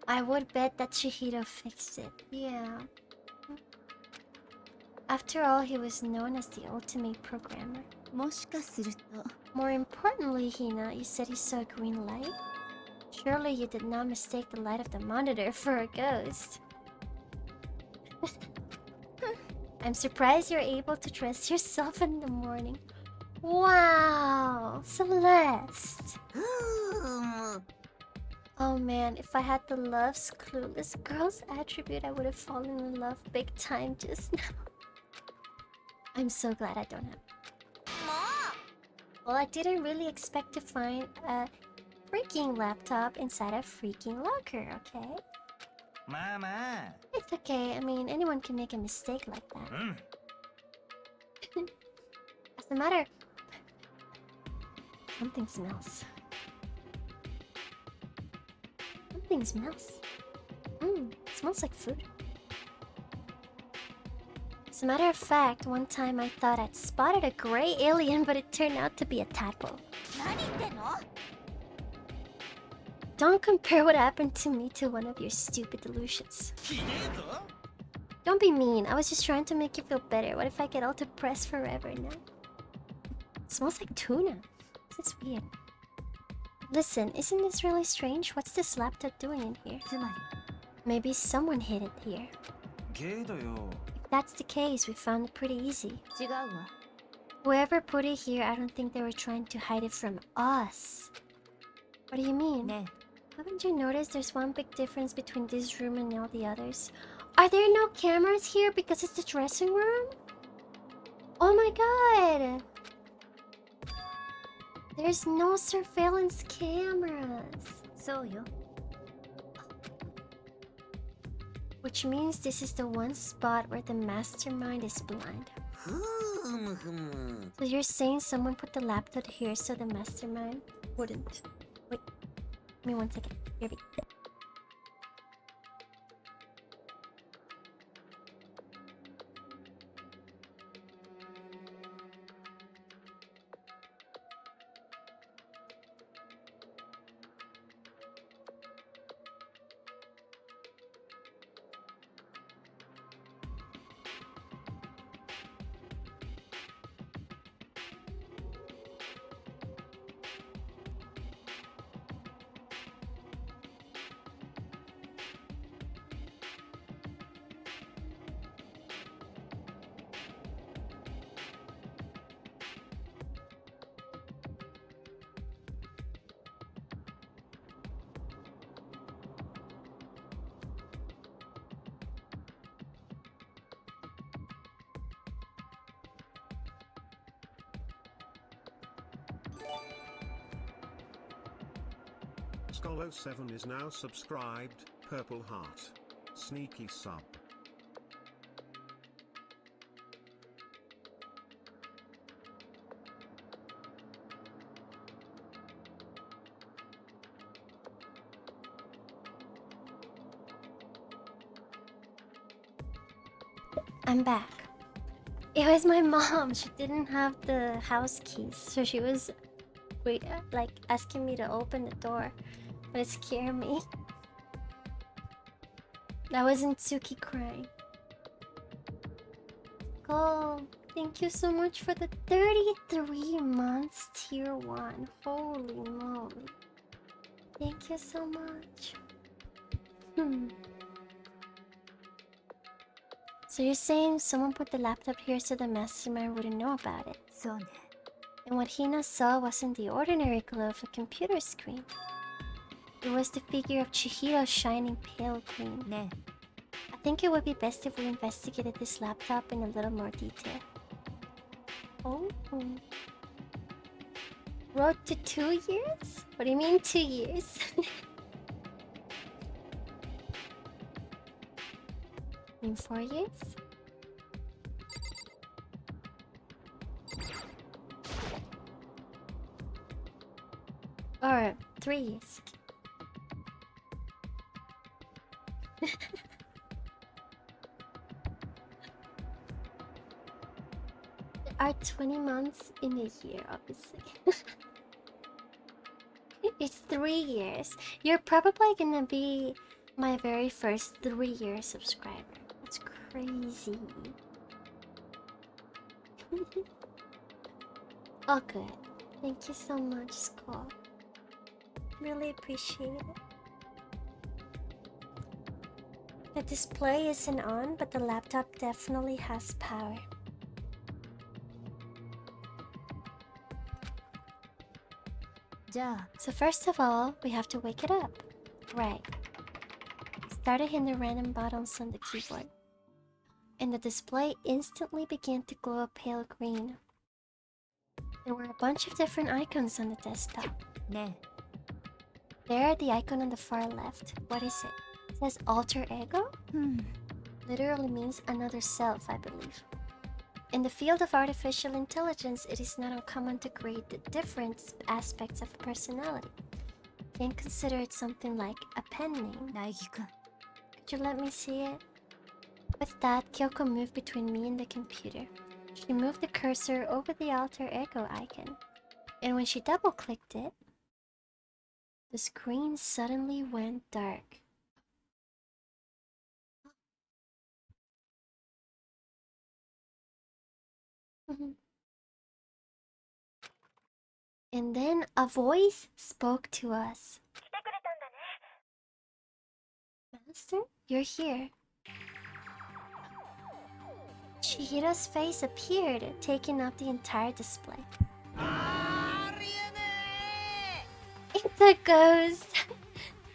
I would bet that Chihiro fixed it. Yeah. After all, he was known as the ultimate programmer. More importantly, Hina, you said you saw a green light? Surely you did not mistake the light of the monitor for a ghost. I'm surprised you're able to dress yourself in the morning. Wow, Celeste. Oh man, if I had the love's clueless girl's attribute, I would have fallen in love big time just now. I'm so glad I don't have. Well, I didn't really expect to find a freaking laptop inside a freaking locker, okay? It's okay, I mean, anyone can make a mistake like that. As a matter... Something smells. Something smells. Smells like food. As a matter of fact, one time I thought I'd spotted a gray alien, but it turned out to be a tadpole. Don't compare what happened to me to one of your stupid delusions. Don't be mean, I was just trying to make you feel better. What if I get all depressed forever now? It smells like tuna. This is weird. Listen, isn't this really strange? What's this laptop doing in here? Maybe someone hid it here. If that's the case, we found it pretty easy. Whoever put it here, I don't think they were trying to hide it from us. What do you mean? Haven't you noticed there's one big difference between this room and all the others? Are there no cameras here because it's the dressing room? Oh my god! There's no surveillance cameras. Which means this is the one spot where the mastermind is blind. So you're saying someone put the laptop here so the mastermind wouldn't... Wait, give me 1 second. Here we go. Skull07 is now subscribed, Purple Heart. Sneaky sub. I'm back. It was my mom. She didn't have the house keys, so she was like asking me to open the door, but it scared me. That wasn't Tsuki crying. Oh, thank you so much for the 33 months tier 1. Holy moly. Thank you so much. So you're saying someone put the laptop here so the mastermind wouldn't know about it? So ne. And what Hina saw wasn't the ordinary glow of a computer screen. It was the figure of Chihiro shining pale green. Ne. I think it would be best if we investigated this laptop in a little more detail. Oh. Road to 2 years? What do you mean 2 years? In 4 years? Or 3 years? There are 20 months in a year, obviously. It's 3 years. You're probably gonna be my very first 3-year subscriber. That's crazy. Oh, good. Thank you so much, Skull. Really appreciate it. The display isn't on, but the laptop definitely has power. So first of all, we have to wake it up. Right. Started hitting the random buttons on the keyboard. And the display instantly began to glow a pale green. There were a bunch of different icons on the desktop. Ne. There, the icon on the far left. What is it? It says alter ego? Literally means another self, I believe. In the field of artificial intelligence, it is not uncommon to create the different aspects of a personality. You can consider it something like a pen name. Naegi-kun. Could you let me see it? With that, Kyoko moved between me and the computer. She moved the cursor over the alter ego icon. And when she double-clicked it, the screen suddenly went dark. And then a voice spoke to us. Master, you're here. Chihiro's face appeared, taking up the entire display. It's a ghost!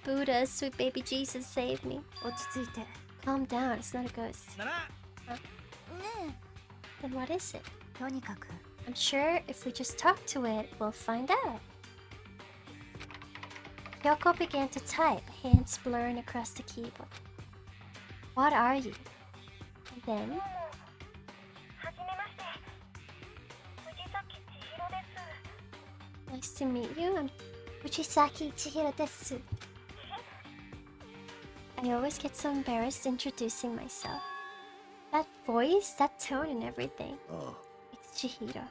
Buddha, sweet baby Jesus, save me. Ochitsuite. Calm down, it's not a ghost. Huh? Then what is it? I'm sure if we just talk to it, we'll find out. Kyoko began to type, hands blurring across the keyboard. What are you? And then... Nice to meet you. I'm Fujisaki Chihiro desu. I always get so embarrassed introducing myself. That voice, that tone and everything. It's Chihiro.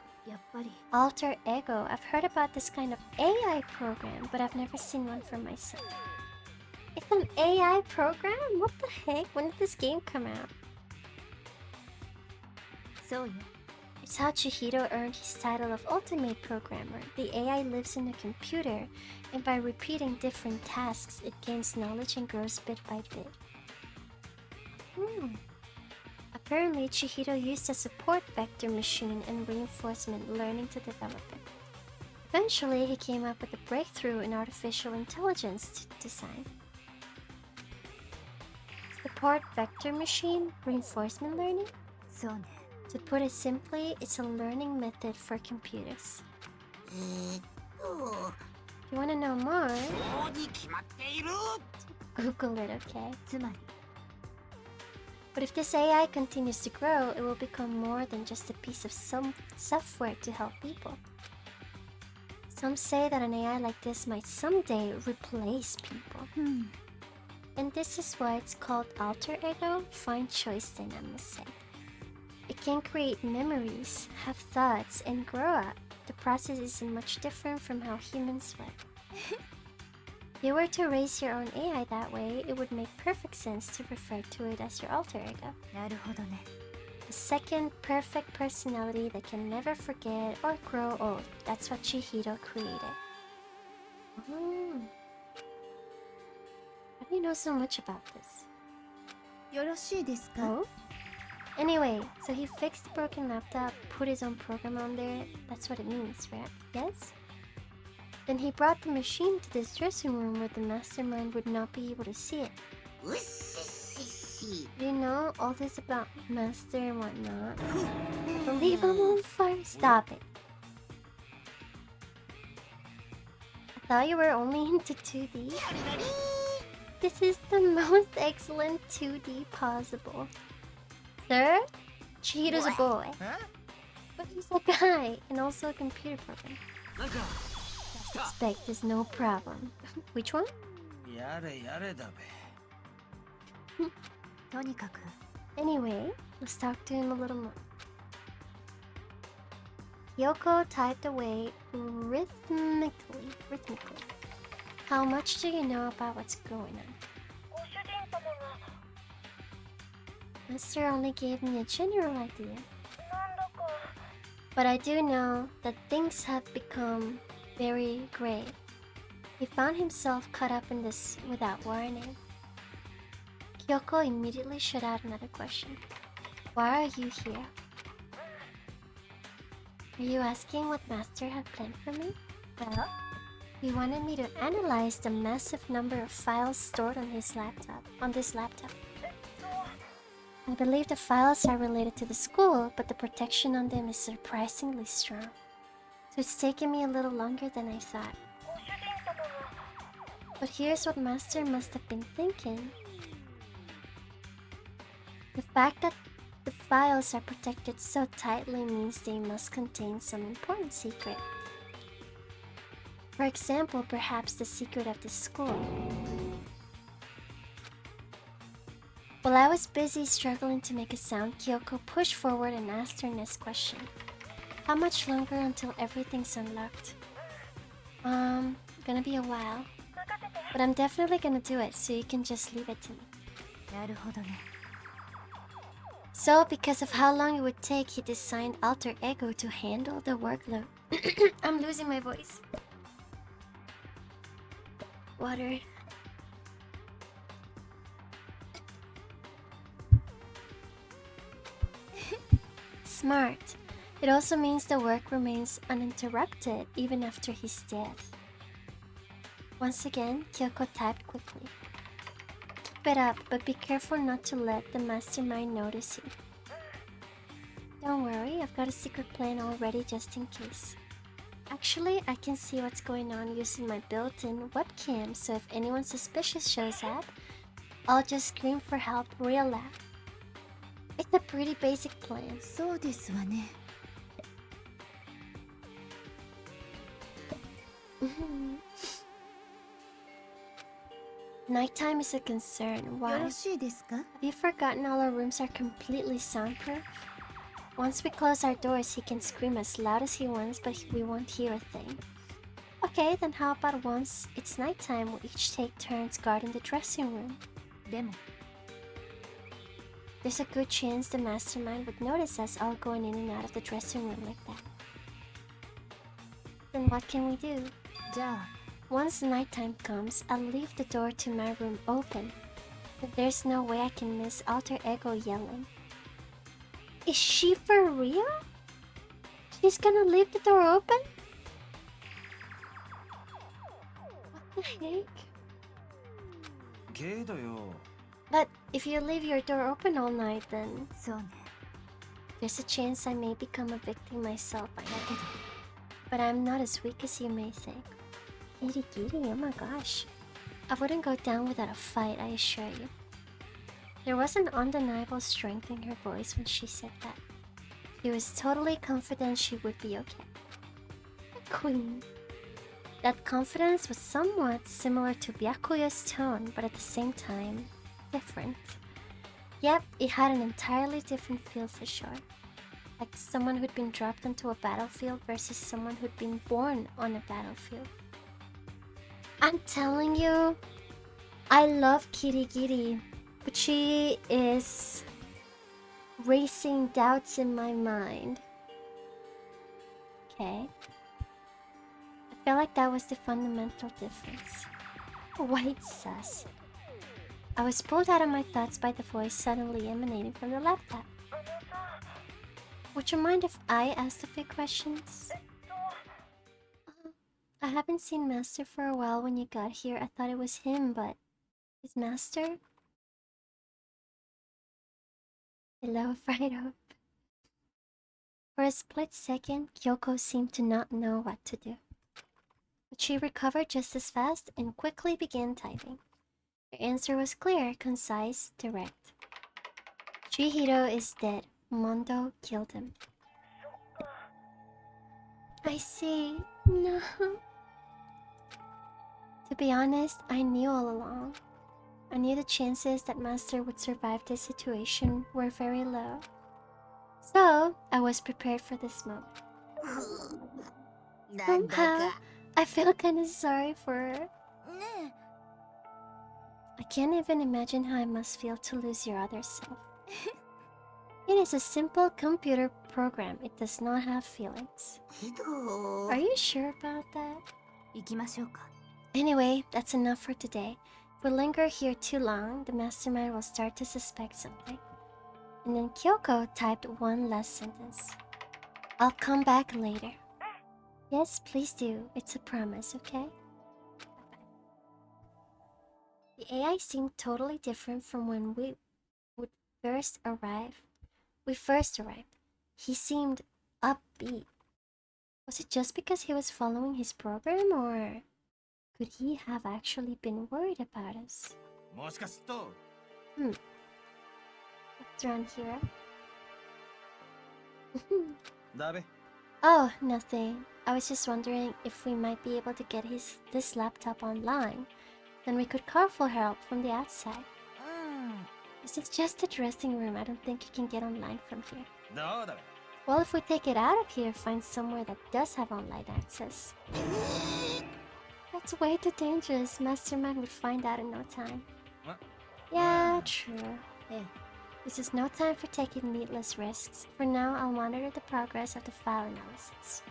Alter ego. I've heard about this kind of AI program, but I've never seen one for myself. It's an AI program? What the heck? When did this game come out? It's how Chihiro earned his title of Ultimate Programmer. The AI lives in the computer, and by repeating different tasks, it gains knowledge and grows bit by bit. Apparently, Chihiro used a support vector machine and reinforcement learning to develop it. Eventually, he came up with a breakthrough in artificial intelligence design. Support vector machine? Reinforcement learning? To put it simply, it's a learning method for computers. If you want to know more, Google it, okay? But if this AI continues to grow, it will become more than just a piece of some software to help people. Some say that an AI like this might someday replace people. And this is why it's called alter ego, fine choice then, I must say. It can create memories, have thoughts, and grow up. The process isn't much different from how humans work. If you were to raise your own AI that way, it would make perfect sense to refer to it as your alter ego. なるほどね。 The second perfect personality that can never forget or grow old. That's what Chihiro created. How do you know so much about this? よろしいですか? Oh? Anyway, so he fixed the broken laptop, put his own program on there. That's what it means, right? Yes? Then he brought the machine to this dressing room where the mastermind would not be able to see it. You know all this about Master and whatnot? Leave him on fire. Stop it. I thought you were only into 2D. This is the most excellent 2D possible. Sir? Chihiro's a boy. But he's a guy and also a computer program. Respect is no problem. Which one? やれやれだべ。とにかく。 Anyway, let's talk to him a little more. Yoko typed away rhythmically. How much do you know about what's going on? Master only gave me a general idea. But I do know that things have become very grave. He found himself caught up in this without warning. Kyoko immediately shot out another question. Why are you here? Are you asking what Master had planned for me? Well, he wanted me to analyze the massive number of files stored on this laptop. I believe the files are related to the school, but the protection on them is surprisingly strong. So it's taken me a little longer than I thought. But here's what Master must have been thinking. The fact that the files are protected so tightly means they must contain some important secret. For example, perhaps the secret of the school. While I was busy struggling to make a sound, Kyoko pushed forward and asked her next question. How much longer until everything's unlocked? Gonna be a while. But I'm definitely gonna do it, so you can just leave it to me. なるほどね。 So, because of how long it would take, he designed Alter Ego to handle the workload. I'm losing my voice. Water. Smart. It also means the work remains uninterrupted even after his death. Once again, Kyoko typed quickly. Keep it up, but be careful not to let the mastermind notice you. Don't worry, I've got a secret plan already just in case. Actually, I can see what's going on using my built-in webcam, so if anyone suspicious shows up, I'll just scream for help real loud. It's a pretty basic plan. そうですわね。 Nighttime is a concern. よ Why? ろしいですか? Have you forgotten all our rooms are completely soundproof? Once we close our doors, he can scream as loud as he wants, but we won't hear a thing. Okay, then how about once it's nighttime, we each take turns guarding the dressing room? でも、 There's a good chance the mastermind would notice us all going in and out of the dressing room like that. Then what can we do? じゃあ、 Once nighttime comes, I'll leave the door to my room open. But there's no way I can miss Alter Ego yelling. Is she for real? She's gonna leave the door open? What the heck? けどよ。 But if you leave your door open all night, then そうね。 there's a chance I may become a victim myself. But I'm not as weak as you may think. Giri giri, oh my gosh. I wouldn't go down without a fight, I assure you. There was an undeniable strength in her voice when she said that. She was totally confident she would be okay. A queen. That confidence was somewhat similar to Byakuya's tone, but at the same time, different. Yep, it had an entirely different feel for sure. Like someone who'd been dropped onto a battlefield versus someone who'd been born on a battlefield. I'm telling you, I love Kirigiri, but she is raising doubts in my mind. Okay. I feel like that was the fundamental difference. White sus. I was pulled out of my thoughts by the voice suddenly emanating from the laptop. Would you mind if I asked a few questions? I haven't seen Master for a while. When you got here, I thought it was him, but... Is Master? Hello, Frido. For a split second, Kyoko seemed to not know what to do. But she recovered just as fast and quickly began typing. Her answer was clear, concise, direct. Chihiro is dead. Mondo killed him. I see. No. To be honest, I knew all along. I knew the chances that Master would survive this situation were very low. So, I was prepared for this moment. Somehow, I feel kinda sorry for her. I can't even imagine how it must feel to lose your other self. It is a simple computer program. It does not have feelings. Are you sure about that? Anyway, that's enough for today. If we linger here too long, the mastermind will start to suspect something. And then Kyoko typed one last sentence. I'll come back later. Yes, please do. It's a promise, okay? The AI seemed totally different from when we first arrived. He seemed upbeat. Was it just because he was following his program, or could he have actually been worried about us? What's around here? Oh, nothing. I was just wondering if we might be able to get this laptop online. Then we could call for help from the outside. This is just a dressing room. I don't think you can get online from here. Well, if we take it out of here, find somewhere that does have online access. That's way too dangerous. Mastermind would find out in no time. Yeah, true. This is no time for taking needless risks. For now, I'll monitor the progress of the file analysis.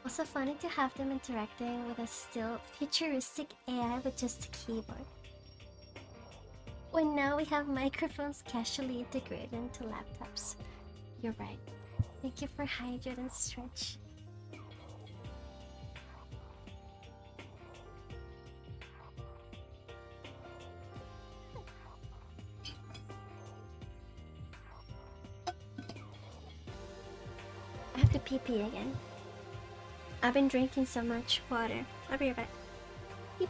Also funny to have them interacting with a still futuristic AI with just a keyboard. When now we have microphones casually integrated into laptops. You're right. Thank you for hydrate and stretch. I have to pee again. I've been drinking so much water. I'll be right back. Pee.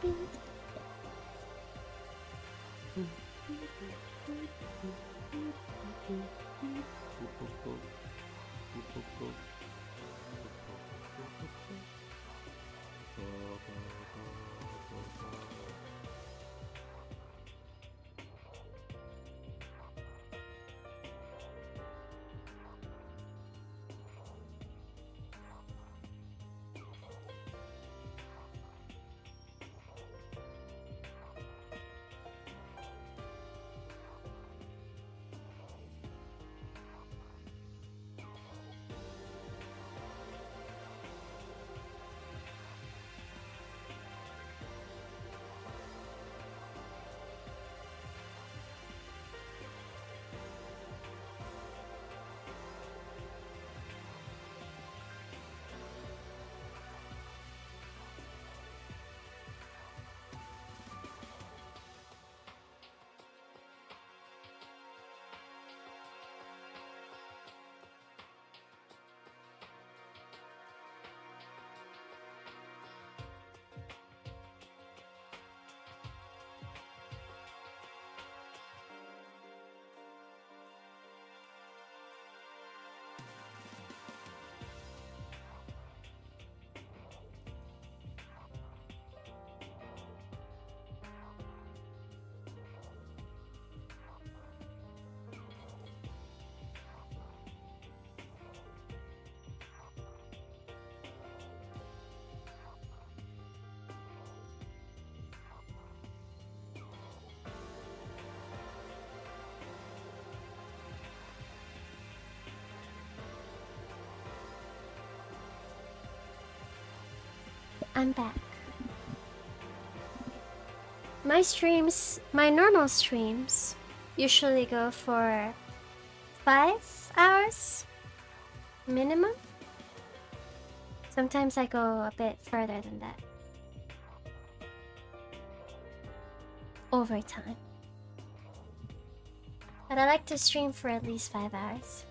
I'm back. My streams, my normal streams, usually go for 5 hours minimum. Sometimes I go a bit further than that. Over time. But I like to stream for at least 5 hours.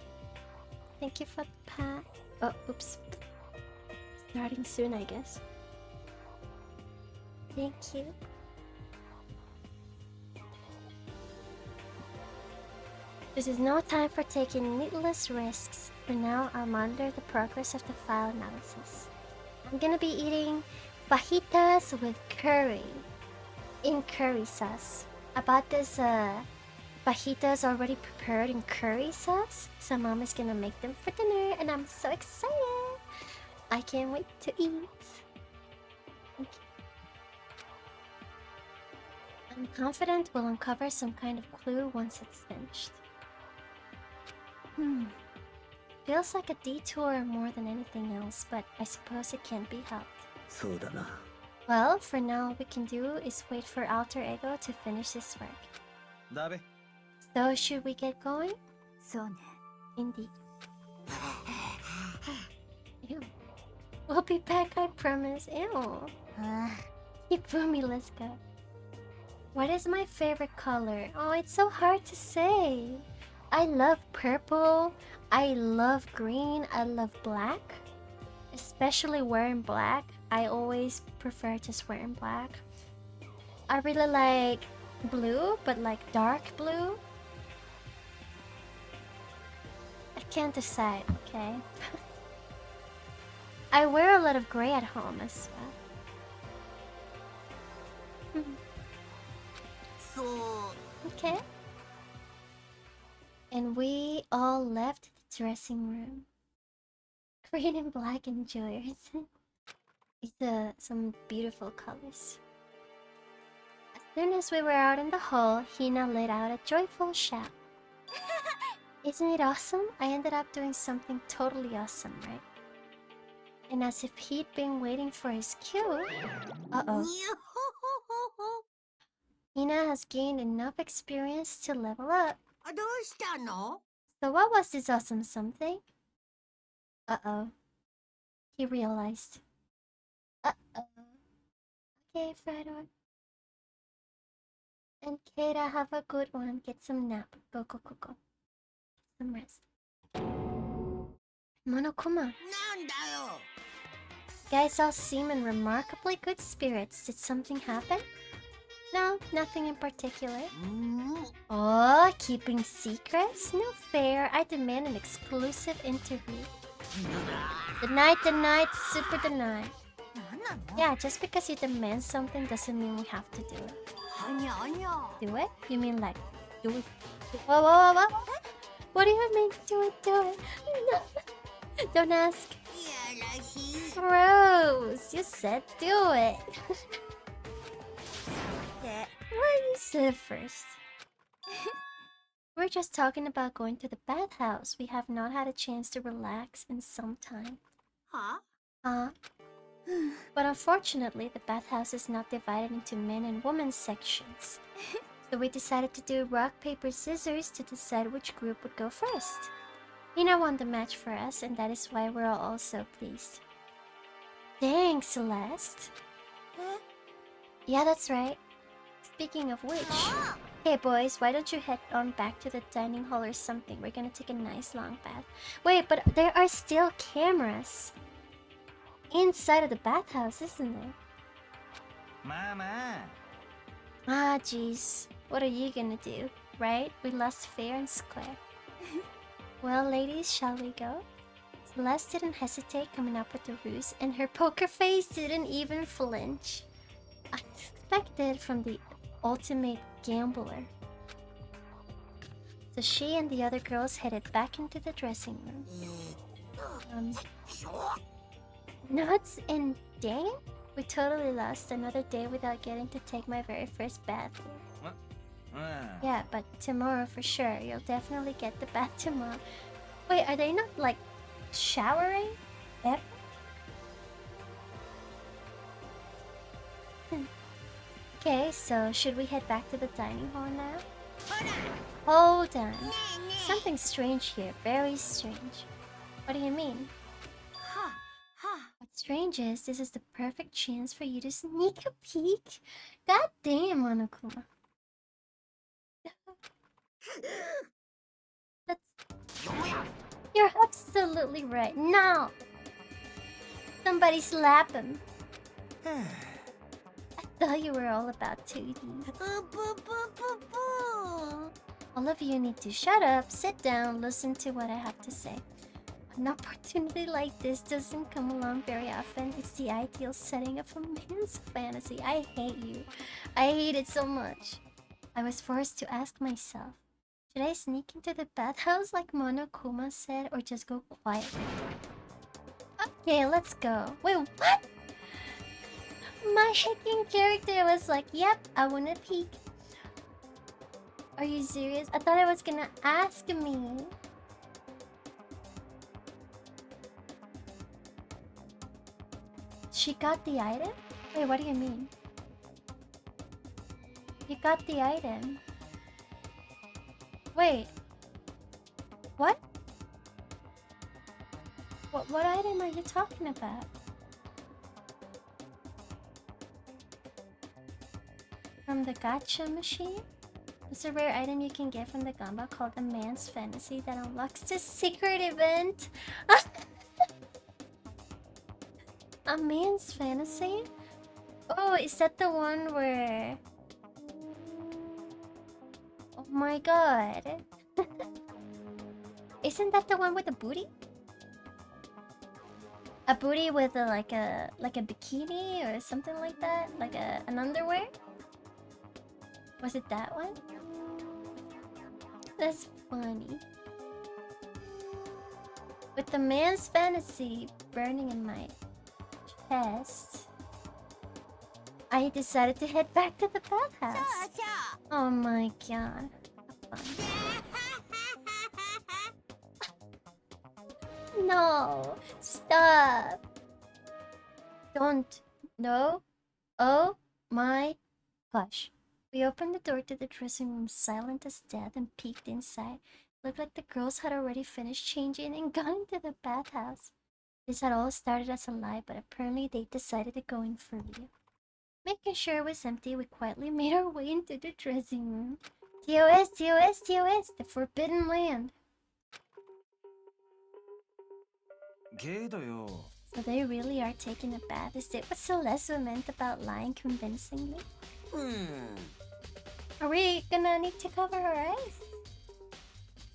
Thank you for the pat. Oh, oops. Starting soon, I guess. Thank you. This is no time for taking needless risks. For now, I'll monitor the progress of the file analysis. I'm gonna be eating fajitas with curry. In curry sauce. I bought this fajitas already prepared in curry sauce. So mom is gonna make them for dinner and I'm so excited. I can't wait to eat. Thank you. I'm confident we'll uncover some kind of clue once it's finished. Feels like a detour more than anything else, but I suppose it can't be helped. そうだな。 Well, for now, all we can do is wait for Alter Ego to finish his work. だべ。 So, should we get going? そうね。 Indeed. Ew. We'll be back, I promise. Ew. Hifumi, let's go. What is my favorite color? Oh, it's so hard to say. I love purple. I love green. I love black. Especially wearing black. I always prefer just wearing black. I really like blue, but like dark blue. I can't decide, okay? I wear a lot of gray at home as well. So... Okay. And we all left the dressing room. Green and black enjoyers. It's some beautiful colors. As soon as we were out in the hall, Hina let out a joyful shout. Isn't it awesome? I ended up doing something totally awesome, right? And as if he'd been waiting for his cue... Uh-oh. Hina has gained enough experience to level up. どうしたの? So what was this awesome something? Uh-oh. He realized. Uh-oh. Okay, Fedor. And Keita, have a good one. Get some nap. Go, go, go, go. Get some rest. Monokuma. なんだよ. Guys all seem in remarkably good spirits. Did something happen? No, nothing in particular. Oh, keeping secrets? No fair. I demand an exclusive interview. Deny, super deny. Yeah, just because you demand something doesn't mean we have to do it. Do it? You mean like, do it? Whoa, whoa, whoa, whoa. What do you mean, do it, do it? No. Don't ask. Gross. You said do it. Why you said first? We're just talking about going to the bathhouse. We have not had a chance to relax in some time. Huh? But unfortunately, the bathhouse is not divided into men and women sections. So we decided to do rock, paper, scissors to decide which group would go first. Hina won the match for us, and that is why we're all so pleased. Dang, Celeste. Yeah, that's right. Speaking of which... Hey boys, why don't you head on back to the dining hall or something? We're gonna take a nice long bath. Wait, but there are still cameras inside of the bathhouse, isn't there? Mama. Ah, jeez. What are you gonna do, right? We lost fair and square. Well, ladies, shall we go? Celeste didn't hesitate coming up with the ruse, and her poker face didn't even flinch. I expected from the ultimate gambler. So she and the other girls headed back into the dressing room. Nuts and dang? We totally lost another day without getting to take my very first bath. Yeah, but tomorrow for sure. You'll definitely get the bath tomorrow. Wait, are they not like showering? Yep. Okay, so should we head back to the dining hall now? Hold on. Something strange here. Very strange. What do you mean? What's strange is this is the perfect chance for you to sneak a peek. God damn, Monokuma. You're absolutely right. No! Somebody slap him. I thought you were all about 2D. All of you need to shut up, sit down, listen to what I have to say. An opportunity like this doesn't come along very often. It's the ideal setting of a man's fantasy. I hate you. I hate it so much. I was forced to ask myself, should I sneak into the bathhouse like Monokuma said, or just go quietly? Okay, let's go. Wait, what? My hacking character was like, yep, I wanna peek. Are you serious? I thought I was gonna ask me. She got the item? Wait, what do you mean? You got the item. Wait. What? What item are you talking about? From the gacha machine? It's a rare item you can get from the Gamba called a man's fantasy that unlocks the secret event. A man's fantasy? Oh, is that the one where... Oh my god. Isn't that the one with the booty? A booty with a, like a bikini or something like that? Like an underwear? Was it that one? That's funny. With the man's fantasy burning in my chest, I decided to head back to the bathhouse. Oh my god. No, stop. Don't. No. Oh my gosh. We opened the door to the dressing room silent as death and peeked inside. Looked like the girls had already finished changing and gone into the bathhouse. This had all started as a lie, but apparently they decided to go in for real. Making sure it was empty, we quietly made our way into the dressing room. TOS, TOS, TOS, the Forbidden Land. So they really are taking a bath. Is it what Celeste meant about lying convincingly? Are we gonna need to cover our eyes?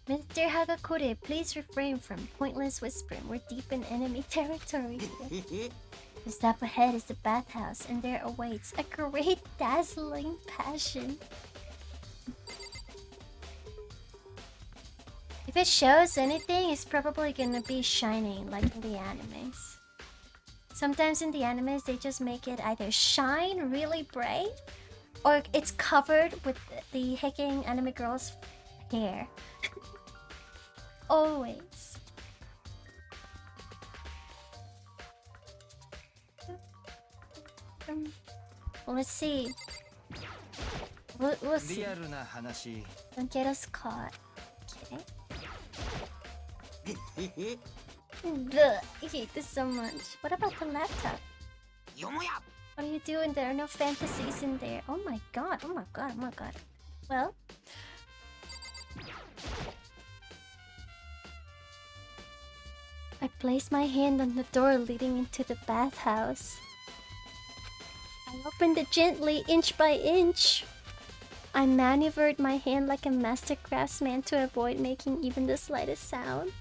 Mr. Hagakure, please refrain from pointless whispering. We're deep in enemy territory here. Just up ahead is the bathhouse, and there awaits a great dazzling passion. If it shows anything, it's probably gonna be shining, like in the animes. Sometimes in the animes, they just make it either shine really bright, or it's covered with the hacking anime girl's hair. Always. Well, let's see. We'll see. Don't get us caught. Okay. Ugh, I hate this so much. What about the laptop? What are you doing? There are no fantasies in there. Oh my god, oh my god, oh my god. Well... I placed my hand on the door leading into the bathhouse. I opened it gently, inch by inch. I maneuvered my hand like a master craftsman to avoid making even the slightest sound.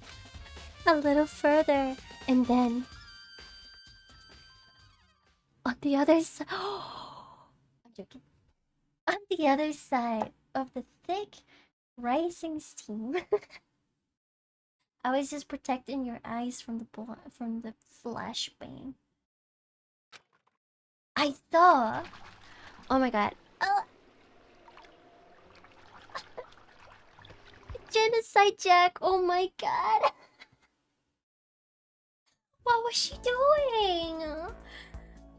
A little further, and then... On the other side... I'm joking. On the other side of the thick, rising steam... I was just protecting your eyes from the flashbang. I thought... Oh my god. Genocide Jack! Oh my god! What was she doing?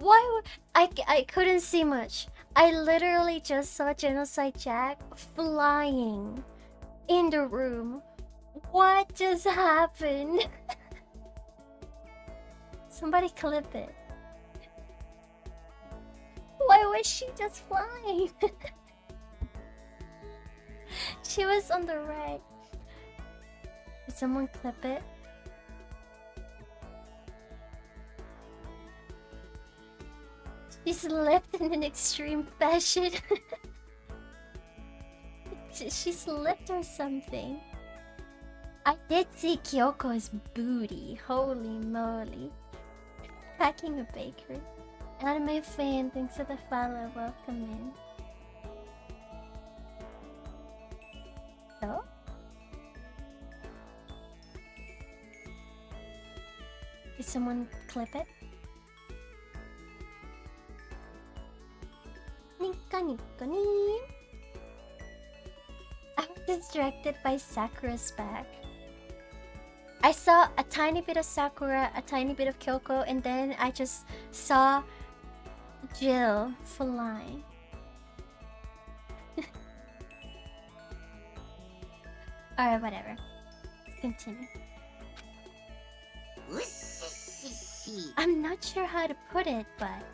Why would... I couldn't see much. I literally just saw Genocide Jack flying in the room. What just happened? Somebody clip it. Why was she just flying? She was on the right. Did someone clip it? She slipped in an extreme fashion. She slipped or something. I did see Kyoko's booty. Holy moly. Packing a bakery. Anime fan, thanks for the follow. Welcome in. So? Did someone clip it? Nika nika nee. I was distracted by Sakura's back. I saw a tiny bit of Sakura, a tiny bit of Kyoko, and then I just saw Jill flying. Alright, whatever. Continue. I'm not sure how to put it, but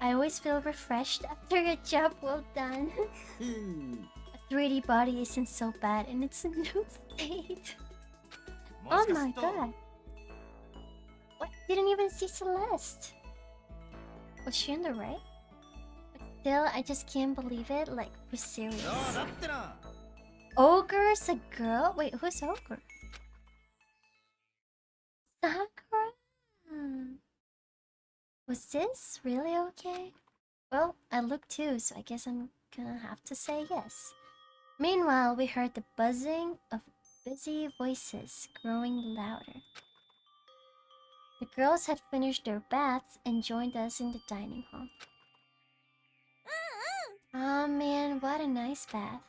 I always feel refreshed after a job well done. A 3D body isn't so bad in its new state. Oh my god. What? Didn't even see Celeste. Was she on the right? But still, I just can't believe it. Like, we're serious. Ogre's a girl? Wait, who's Ogre? Sakura? Was this really okay? Well, I looked too, so I guess I'm gonna have to say yes. Meanwhile, we heard the buzzing of busy voices growing louder. The girls had finished their baths and joined us in the dining hall. Ah man, what a nice bath.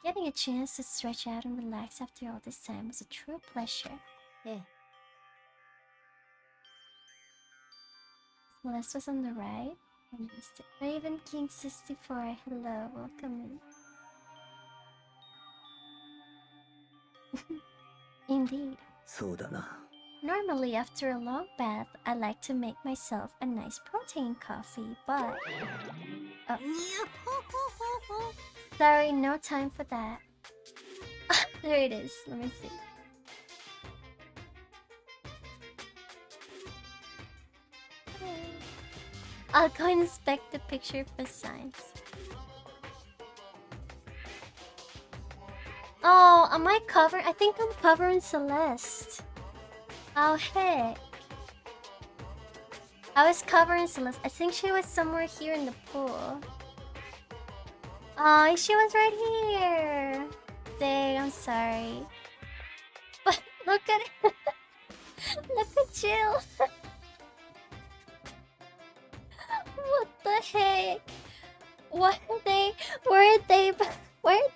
Getting a chance to stretch out and relax after all this time was a true pleasure. Celeste was on the right. And Mr. Raven King 64, hello, welcome in. Indeed. Normally, after a long bath, I like to make myself a nice protein coffee, but... Sorry, no time for that. There it is, let me see. I'll go inspect the picture for signs. Oh, am I covering? I think I'm covering Celeste. Oh, heck. I was covering Celeste. I think she was somewhere here in the pool. Oh, she was right here. Dang, I'm sorry. But look at it. Look at Jill. What the heck? What are they? Where are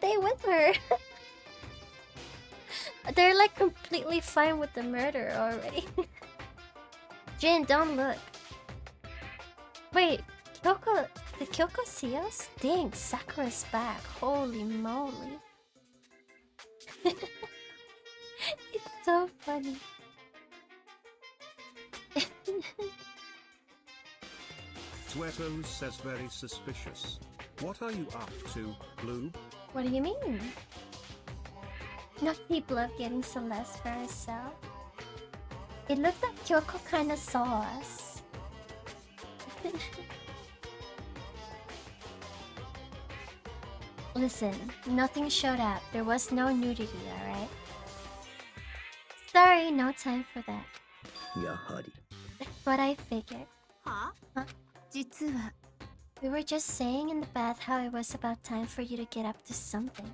they with her? They're like completely fine with the murder already. Jin, don't look. Wait, Kyoko, did Kyoko see us? Dang, Sakura's back. Holy moly. It's so funny. Sweatos says very suspicious. What are you up to, Blue? What do you mean? Not the Blub getting Celeste for herself. It looked like Kyoko kinda saw us. Listen, nothing showed up. There was no nudity, alright? Sorry, no time for that. That's what I figured. Huh? We were just saying in the bath how it was about time for you to get up to something.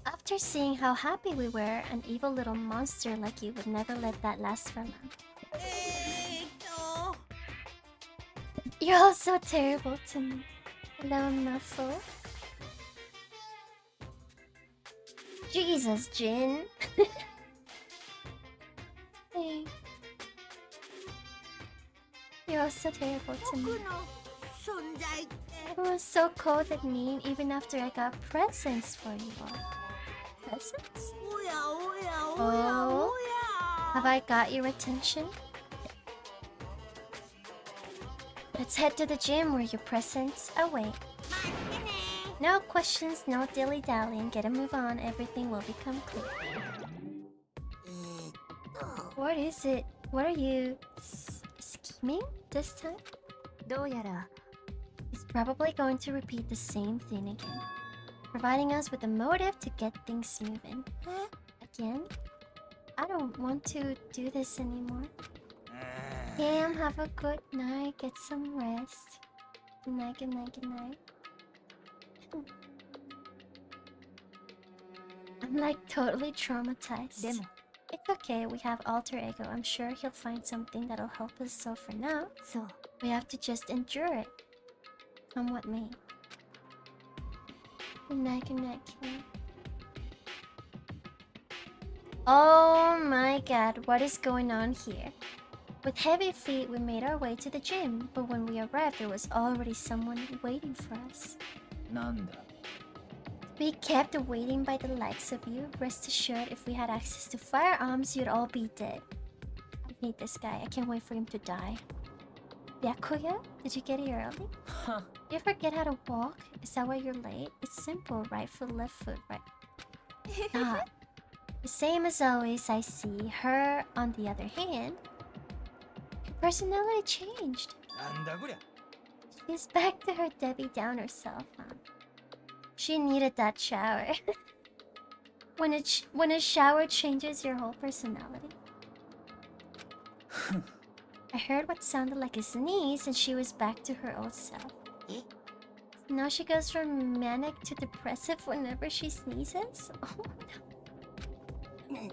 After seeing how happy we were, an evil little monster like you would never let that last for long. You're all so terrible to me. Hello, Muffle. Jesus, Jin. You're also terrible to me. 僕の存在って It was so cold and mean even after I got presents for you all. Presents? おやおやおや Oh, おや have I got your attention? Let's head to the gym where your presents await. 待ってね No questions, no dilly-dallying. Get a move on, everything will become clear. What is it? What are you scheming this time? どうやら He's probably going to repeat the same thing again, providing us with a motive to get things moving. Again? I don't want to do this anymore. Cam, have a good night, get some rest. Good night, good night, good night. I'm like totally traumatized. でも It's okay, we have alter ego. I'm sure he'll find something that'll help us, so for now, そう we have to just endure it. Come with me. Good night, good night, Kim. Oh my god, what is going on here? With heavy feet, we made our way to the gym, but when we arrived, there was already someone waiting for us. なんだ We kept waiting by the likes of you. Rest assured, if we had access to firearms, you'd all be dead. I hate this guy. I can't wait for him to die. Byakuya? Did you get here early? You forget how to walk? Is that why you're late? It's simple. Right foot, left foot, right. Ah. The same as always, I see. Her, on the other hand, her personality changed. なんだこりゃ She's back to her Debbie Downer self, huh? She needed that shower. when a shower changes your whole personality. I heard what sounded like a sneeze and she was back to her old self. Now she goes from manic to depressive whenever she sneezes? Oh no.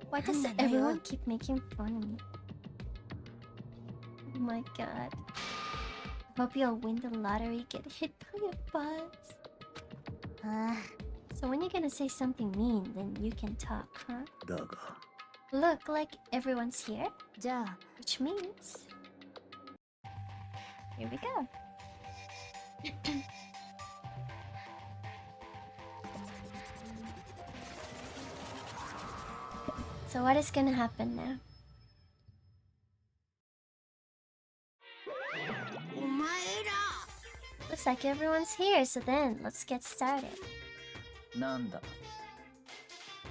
Why does everyone keep making fun of me? Oh my god. I hope you'll win the lottery, get hit by a bus. So when you're gonna say something mean, then you can talk, huh? だが Look, like everyone's here, じゃあ which means... Here we go. So what is gonna happen now? お前ら Looks like everyone's here, so then let's get started. なんだ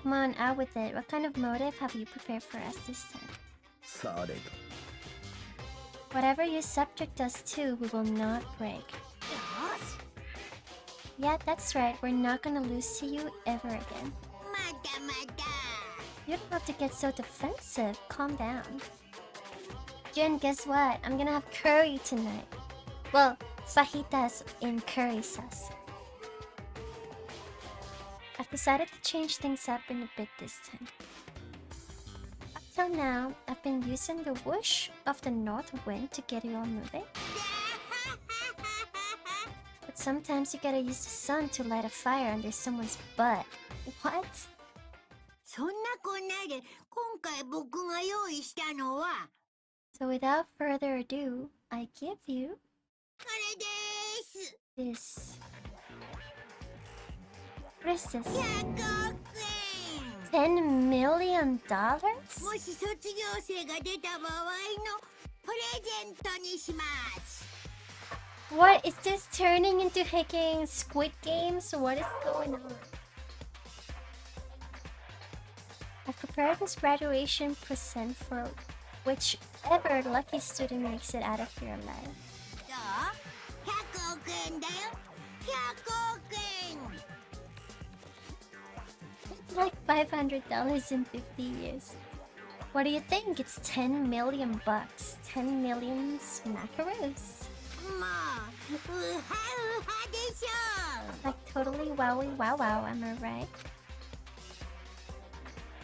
Come on, out with it. What kind of motive have you prepared for us this time? されど Whatever you subject us to, we will not break. Yeah, that's right. We're not gonna lose to you ever again. まだまだ You don't have to get so defensive. Calm down. Jin, guess what? I'm gonna have curry tonight. Well, fajitas in curry sauce. I've decided to change things up in a bit this time. Up till now, I've been using the whoosh of the north wind to get you all moving. But sometimes you gotta use the sun to light a fire under someone's butt. What? そんなこんなで今回僕が用意したのは So without further ado, I give you これです this. What is this? 100億円 $10 million? もし卒業生が出た場合のプレゼントにします What is this turning into hacking Squid Games? What is going on? I prepared this graduation present for whichever lucky student makes it out of your life. どう ?100 億円だよ100億円 It's like $500 in 50 years. What do you think? It's 10 million bucks. 10 million smackaroos. もうウハウハでしょ Like totally wowie wow wow, am I right?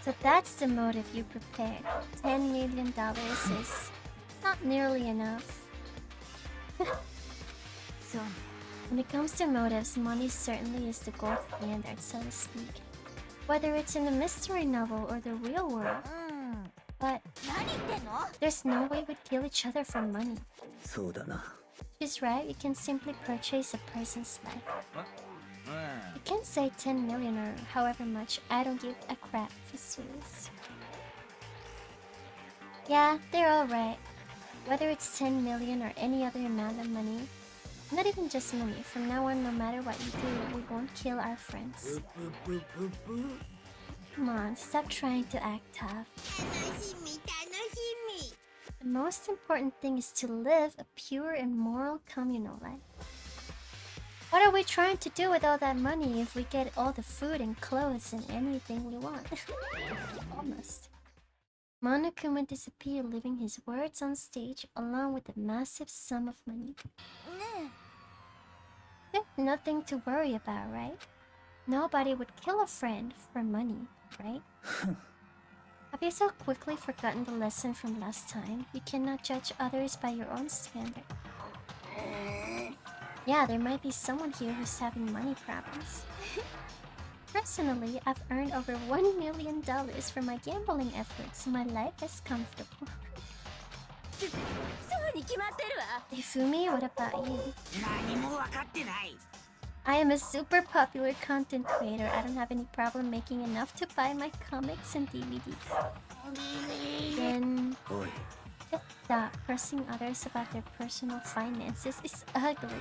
So that's the motive you prepared. $10 million is not nearly enough. So when it comes to motives, money certainly is the gold standard, so to speak. Whether it's in a mystery novel or the real world. But there's no way we'd kill each other for money. そうだな。 She's right, you can simply purchase a person's life. You can say 10 million or however much, I don't give a crap for serious. Yeah, they're all right. Whether it's 10 million or any other amount of money, not even just money, from now on, no matter what you do, we won't kill our friends. Come on, stop trying to act tough. The most important thing is to live a pure and moral communal life. What are we trying to do with all that money if we get all the food and clothes and anything we want? Almost. Monokuma disappeared, leaving his words on stage along with a massive sum of money. There's nothing to worry about, right? Nobody would kill a friend for money, right? Have you so quickly forgotten the lesson from last time? You cannot judge others by your own standard. Yeah, there might be someone here who's having money problems. Personally, I've earned over $1 million from my gambling efforts. My life is comfortable. Ifumi, what about you? I am a super popular content creator. I don't have any problem making enough to buy my comics and DVDs. Then just stop pressing others about their personal finances is ugly.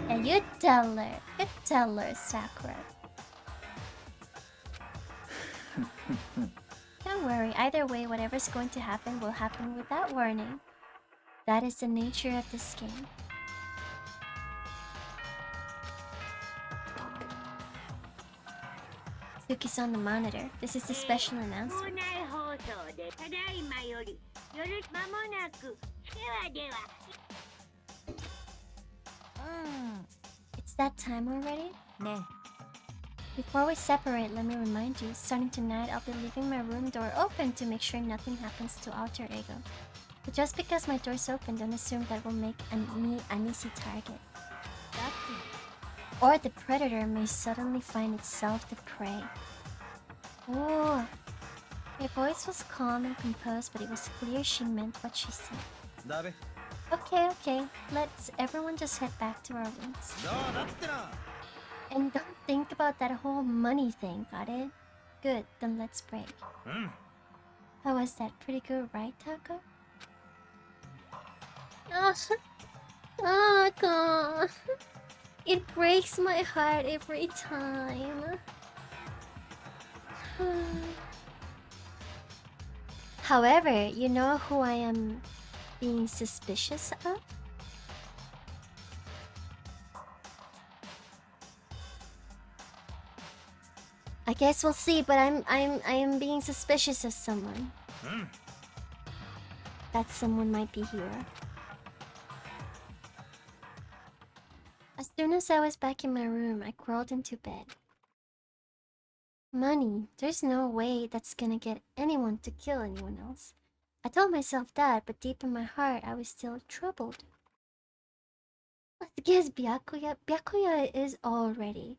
And you tell her, Sakura. Don't worry, either way, whatever's going to happen will happen without warning. That is the nature of this game. Suki's on the monitor. This is the special announcement. It's that time already? Ne. Before we separate, let me remind you, starting tonight I'll be leaving my room door open to make sure nothing happens to Alter Ego. But just because my door's open, don't assume that will make me an easy target. Or the predator may suddenly find itself the prey. Oh, her voice was calm and composed, but it was clear she meant what she said. Okay, let's everyone just head back to our rooms. And don't think about that whole money thing, got it? Good, then let's break. How was that? Pretty good, right, Taco? Oh, God. It breaks my heart every time. However, you know who I am being suspicious of? I guess we'll see, but I am being suspicious of someone. That someone might be here. As soon as I was back in my room, I crawled into bed. Money. There's no way that's gonna get anyone to kill anyone else. I told myself that, but deep in my heart, I was still troubled. Let's guess Byakuya. Byakuya is already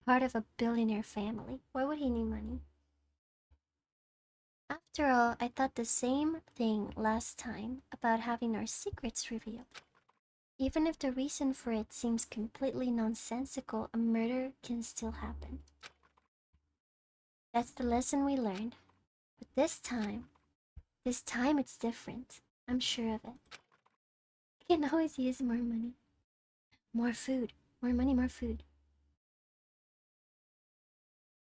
part of a billionaire family. Why would he need money? After all, I thought the same thing last time about having our secrets revealed. Even if the reason for it seems completely nonsensical, a murder can still happen. That's the lesson we learned. But this time it's different. I'm sure of it. I can always use more money. More food. More money, more food.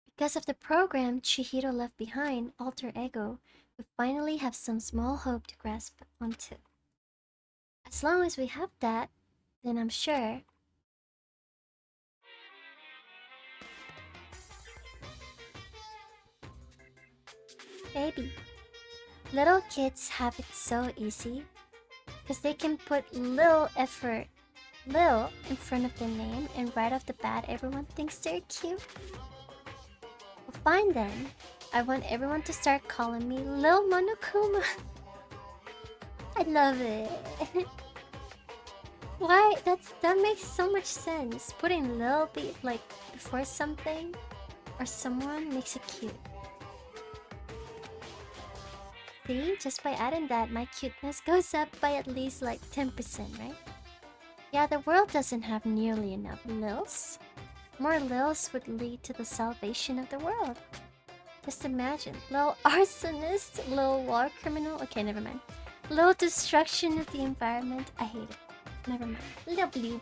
Because of the program Chihiro left behind, Alter Ego, we finally have some small hope to grasp onto. As long as we have that, then I'm sure. Baby. Little kids have it so easy because they can put Lil in front of their name, and right off the bat everyone thinks they're cute. Well, fine then. I want everyone to start calling me Lil Monokuma. I love it. Why? That makes so much sense. Putting Lil before something or someone makes it cute. See, just by adding that, my cuteness goes up by at least like 10%, right? Yeah, the world doesn't have nearly enough Lils. More Lils would lead to the salvation of the world. Just imagine, little arsonist, little war criminal. Okay, never mind. Little destruction of the environment. I hate it. Never mind. Little Blub.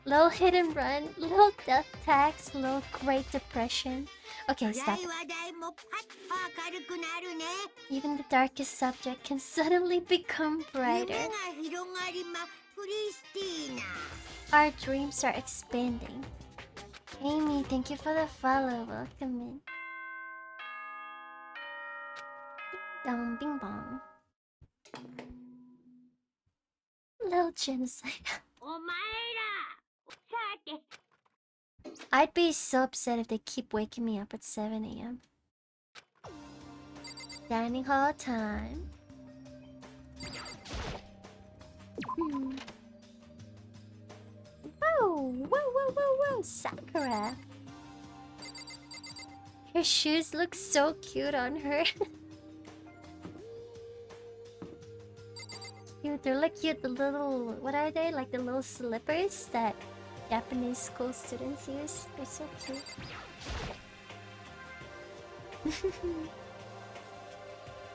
Little hit and run, little death tax, little Great Depression. Okay, stop. Even the darkest subject can suddenly become brighter. Our dreams are expanding. Amy, thank you for the follow. Welcome in. Dong bing bong. Little genocide. I'd be so upset if they keep waking me up at 7 a.m. Dining hall time. Whoa, whoa, whoa, whoa, whoa, Sakura. Her shoes look so cute on her. Cute, they're like cute, the little, what are they? Like the little slippers that Japanese school students use. They're so cute.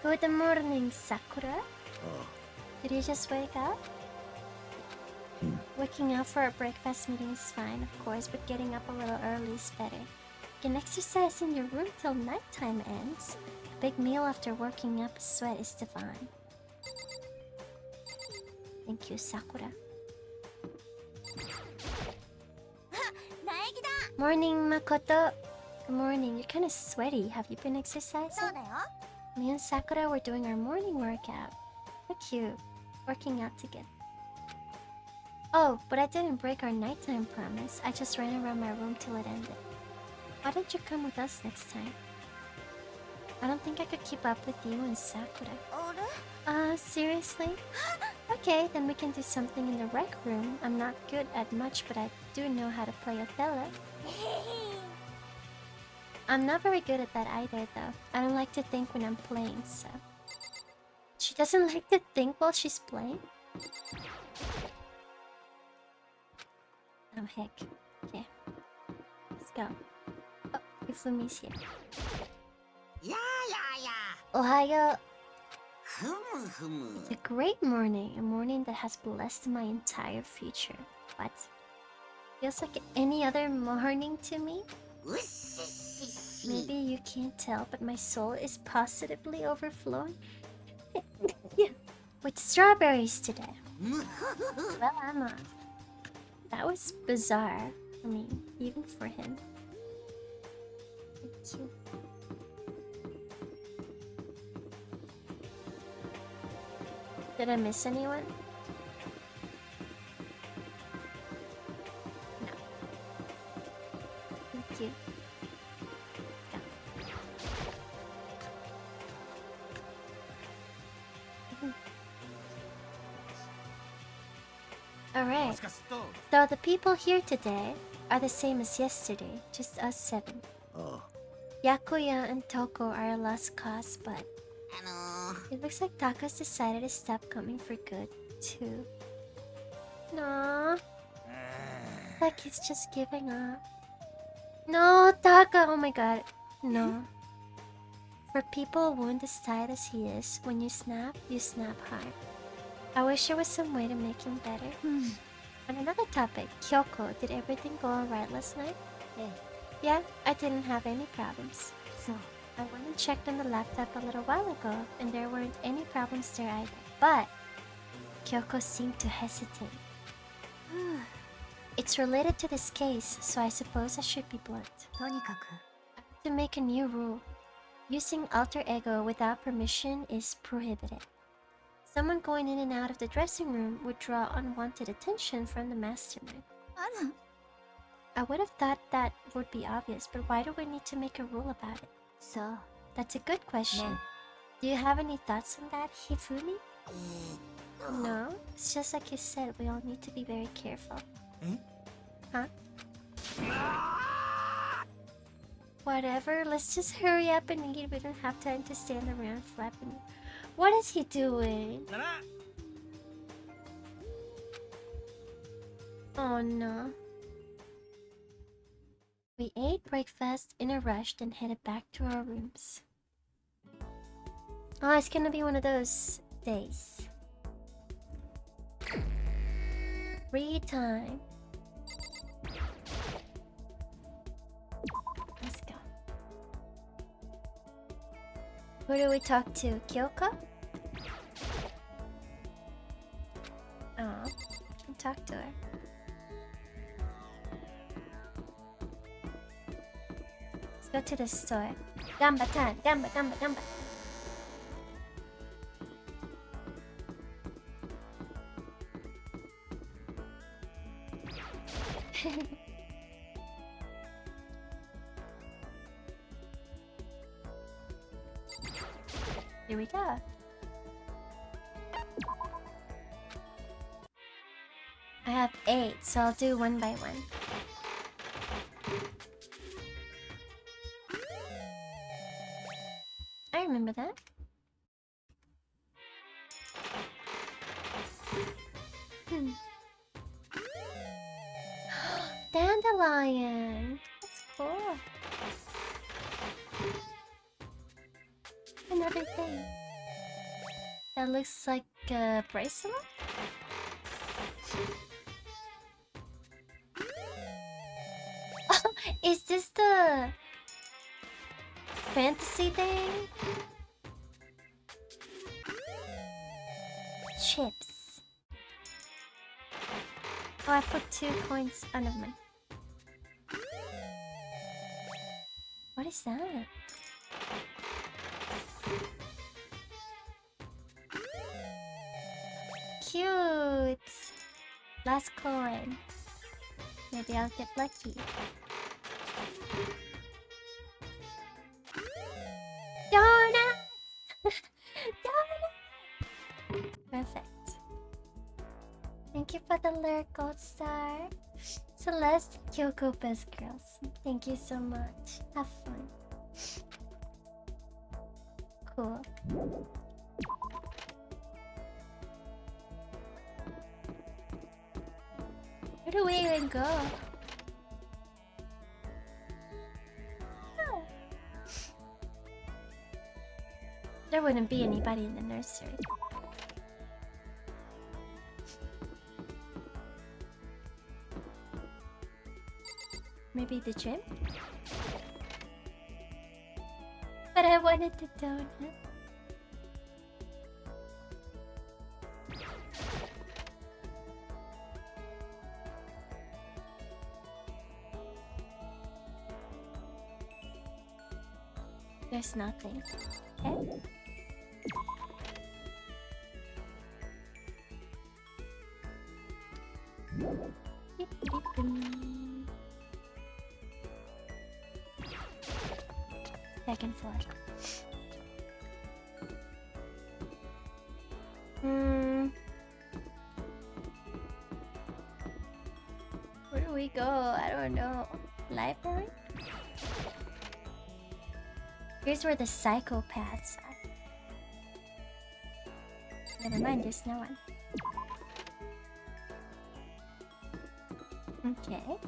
Good morning, Sakura. Did you just wake up? Waking up for a breakfast meeting is fine, of course, but getting up a little early is better. You can exercise in your room till nighttime ends. A big meal after working up a sweat is divine. Thank you, Sakura. Morning, Makoto. Good morning. You're kind of sweaty. Have you been exercising? Me and Sakura were doing our morning workout. So cute. Working out together. Oh, but I didn't break our nighttime promise. I just ran around my room till it ended. Why don't you come with us next time? I don't think I could keep up with you and Sakura. Seriously? Okay, then we can do something in the rec room. I'm not good at much, but I do know how to play Othello. I'm not very good at that either, though. I don't like to think when I'm playing, so... She doesn't like to think while she's playing? Oh, heck. Okay. Let's go. Oh, Ifumi's here. Ohayo! It's a great morning. A morning that has blessed my entire future. What? Feels like any other morning to me? Maybe you can't tell, but my soul is positively overflowing. Yeah. With strawberries today. Well, I'm off. That was bizarre. I mean, even for him. Thank you. Did I miss anyone? No. Thank you. Alright. So the people here today are the same as yesterday, just us 7. Yakuya and Toko are a lost cause, but it looks like Taka's decided to stop coming for good, too. No. Like he's just giving up. No, Taka! Oh my god. No. For people a wound as tight as he is, when you snap hard. I wish there was some way to make him better. On another topic, Kyoko, did everything go alright last night? Yeah, I didn't have any problems. So, I went and checked on the laptop a little while ago, and there weren't any problems there either. But, Kyoko seemed to hesitate. It's related to this case, so I suppose I should be blunt. I have to make a new rule. Using alter ego without permission is prohibited. Someone going in and out of the dressing room would draw unwanted attention from the mastermind. I would have thought that would be obvious, but why do we need to make a rule about it? So, that's a good question. Do you have any thoughts on that, Hifumi? No, it's just like you said, we all need to be very careful. Huh? Whatever, let's just hurry up and eat. We don't have time to stand around flapping. What is he doing? Oh no. We ate breakfast in a rush, then headed back to our rooms. Oh, it's gonna be one of those days. Free time. Let's go. Who do we talk to? Kyoko? Oh, I'll talk to her. Let's go to the store. Gamba time. Gamba. Here we go. I have 8, so I'll do one by one. I remember that. Dandelion. That's cool. Another thing. That looks like a bracelet? Oh, is this the fantasy thing? Chips. Oh, I put 2 coins. Oh, never mind. What is that? Cute! Last coin. Maybe I'll get lucky. Donut! Donut! Perfect. Thank you for the lyric gold star. Celeste, Kyoko, best girls. Thank you so much. Have fun. Cool. Where do we even go? Oh. There wouldn't be anybody in the nursery. Maybe the gym? But I wanted the donut. There's nothing. Okay. Second floor. Where do we go? I don't know. Library? Here's where the psychopaths are. Never mind, there's no one. Okay.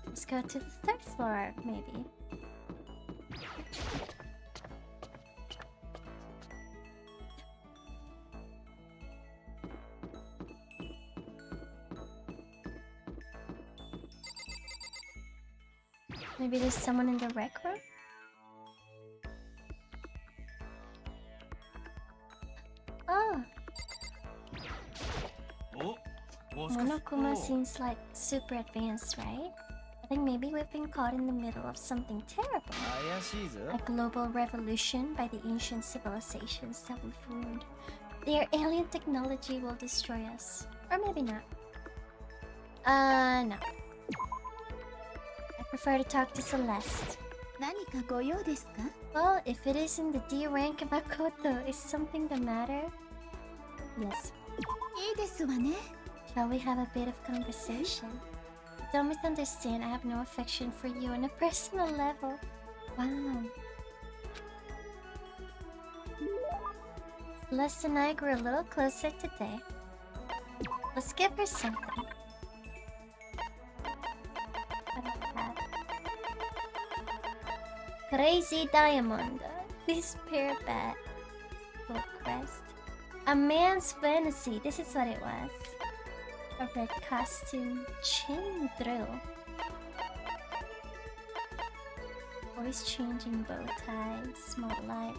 Let's go to the 3rd floor, maybe. Maybe there's someone in the rec room? Oh! Monokuma seems like super advanced, right? I think maybe we've been caught in the middle of something terrible. A global revolution by the ancient civilizations that we've ruined. Their alien technology will destroy us. Or maybe not. No. I prefer to talk to Celeste. Well, if it isn't the D rank Makoto, is something the matter? Yes. Shall we have a bit of conversation? Don't misunderstand, I have no affection for you on a personal level. Wow. Celeste and I grew a little closer today. Let's give her something. Crazy diamond. This pair bat. Full crest. A man's fantasy. This is what it was. A red costume. Chain drill. Voice changing bow tie. Small light.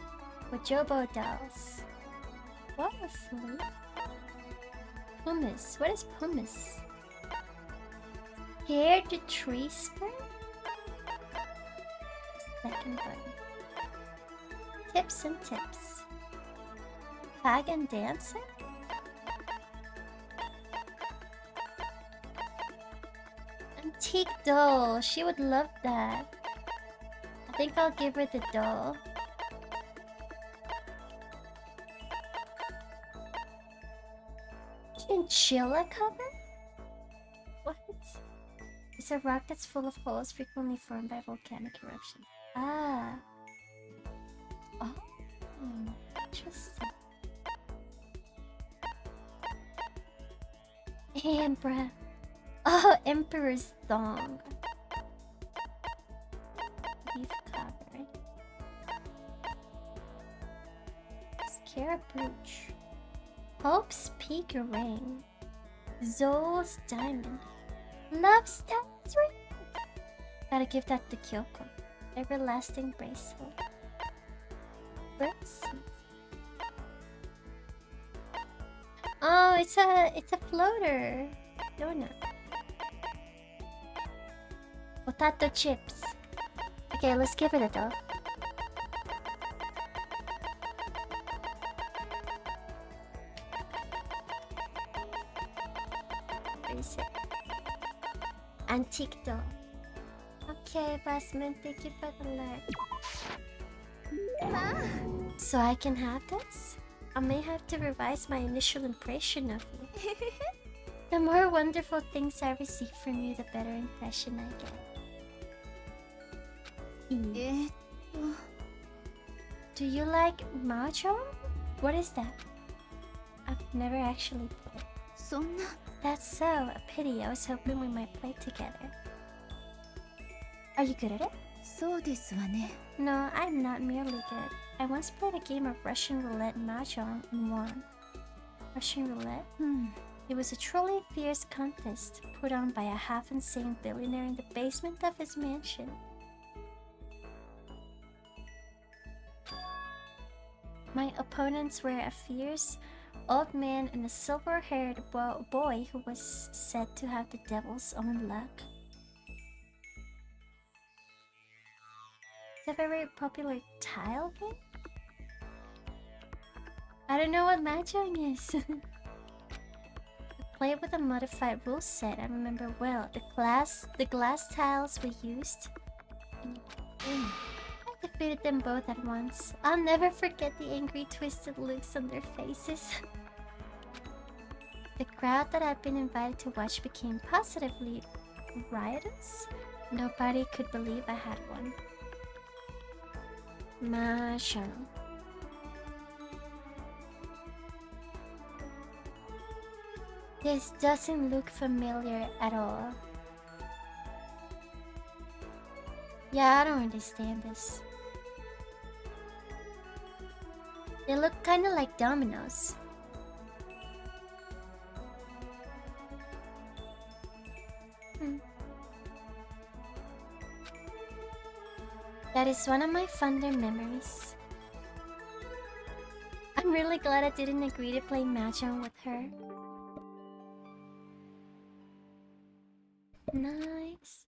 Wajobo dolls. What a flute? Pumice. What is pumice? Scared the tree spring? Second button. Tips and tips. Pagan dancing? Antique doll. She would love that. I think I'll give her the doll. Chinchilla cover? What? It's a rock that's full of holes frequently formed by volcanic eruptions. Ah. Oh. Interesting. Emperor. Oh, Emperor's thong. Leaf cover. Scarab brooch. Hope's Peak ring. Zol's diamond. Love's Stars ring. Gotta give that to Kyoko. Everlasting bracelet. Bricks. Oh, it's a floater. Donut. Potato chips. Okay, let's give it a go. Antique doll. Okay, Basman, thank you for the alert. So I can have this? I may have to revise my initial impression of you. The more wonderful things I receive from you, the better impression I get. Do you like mahjong? What is that? I've never actually played. That's so a pity. I was hoping we might play together. Are you good at it? No, I'm not merely good. I once played a game of Russian roulette mahjong and won. Russian roulette? It was a truly fierce contest put on by a half-insane billionaire in the basement of his mansion. My opponents were a fierce old man and a silver-haired boy who was said to have the devil's own luck. It's a very popular tile game? I don't know what mahjong is. I played with a modified rule set, I remember well. The glass tiles we used. I defeated them both at once. I'll never forget the angry, twisted looks on their faces. The crowd that I'd been invited to watch became positively riotous. Nobody could believe I had one. Mahjong. This doesn't look familiar at all. Yeah, I don't understand this. They look kinda like dominoes. That is one of my fonder memories. I'm really glad I didn't agree to play mahjong with her. Nice.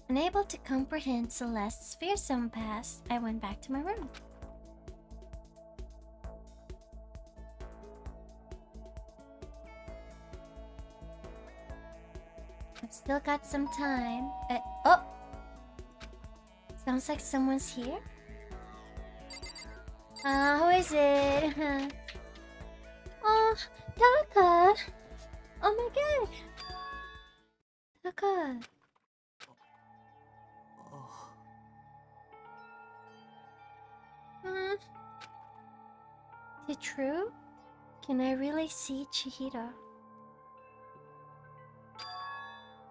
Unable to comprehend Celeste's fearsome past, I went back to my room. I've still got some time. Oh! Sounds like someone's here? Who is it? Oh, Taka! Oh my god! Taka! Is it true? Can I really see Chihiro?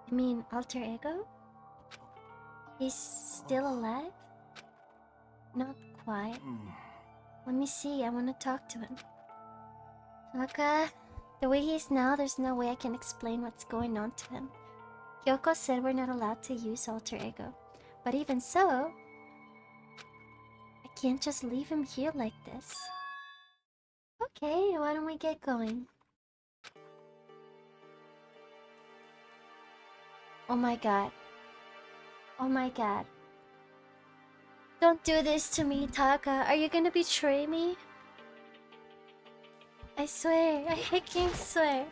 You mean alter ego? He's still alive? Not quite. Let me see, I want to talk to him. Taka, the way he is now, there's no way I can explain what's going on to him. Kyoko said we're not allowed to use alter ego. But even so, I can't just leave him here like this. Okay, why don't we get going? Oh my god. Oh my god. Don't do this to me, Taka. Are you gonna betray me? I swear. I can't swear.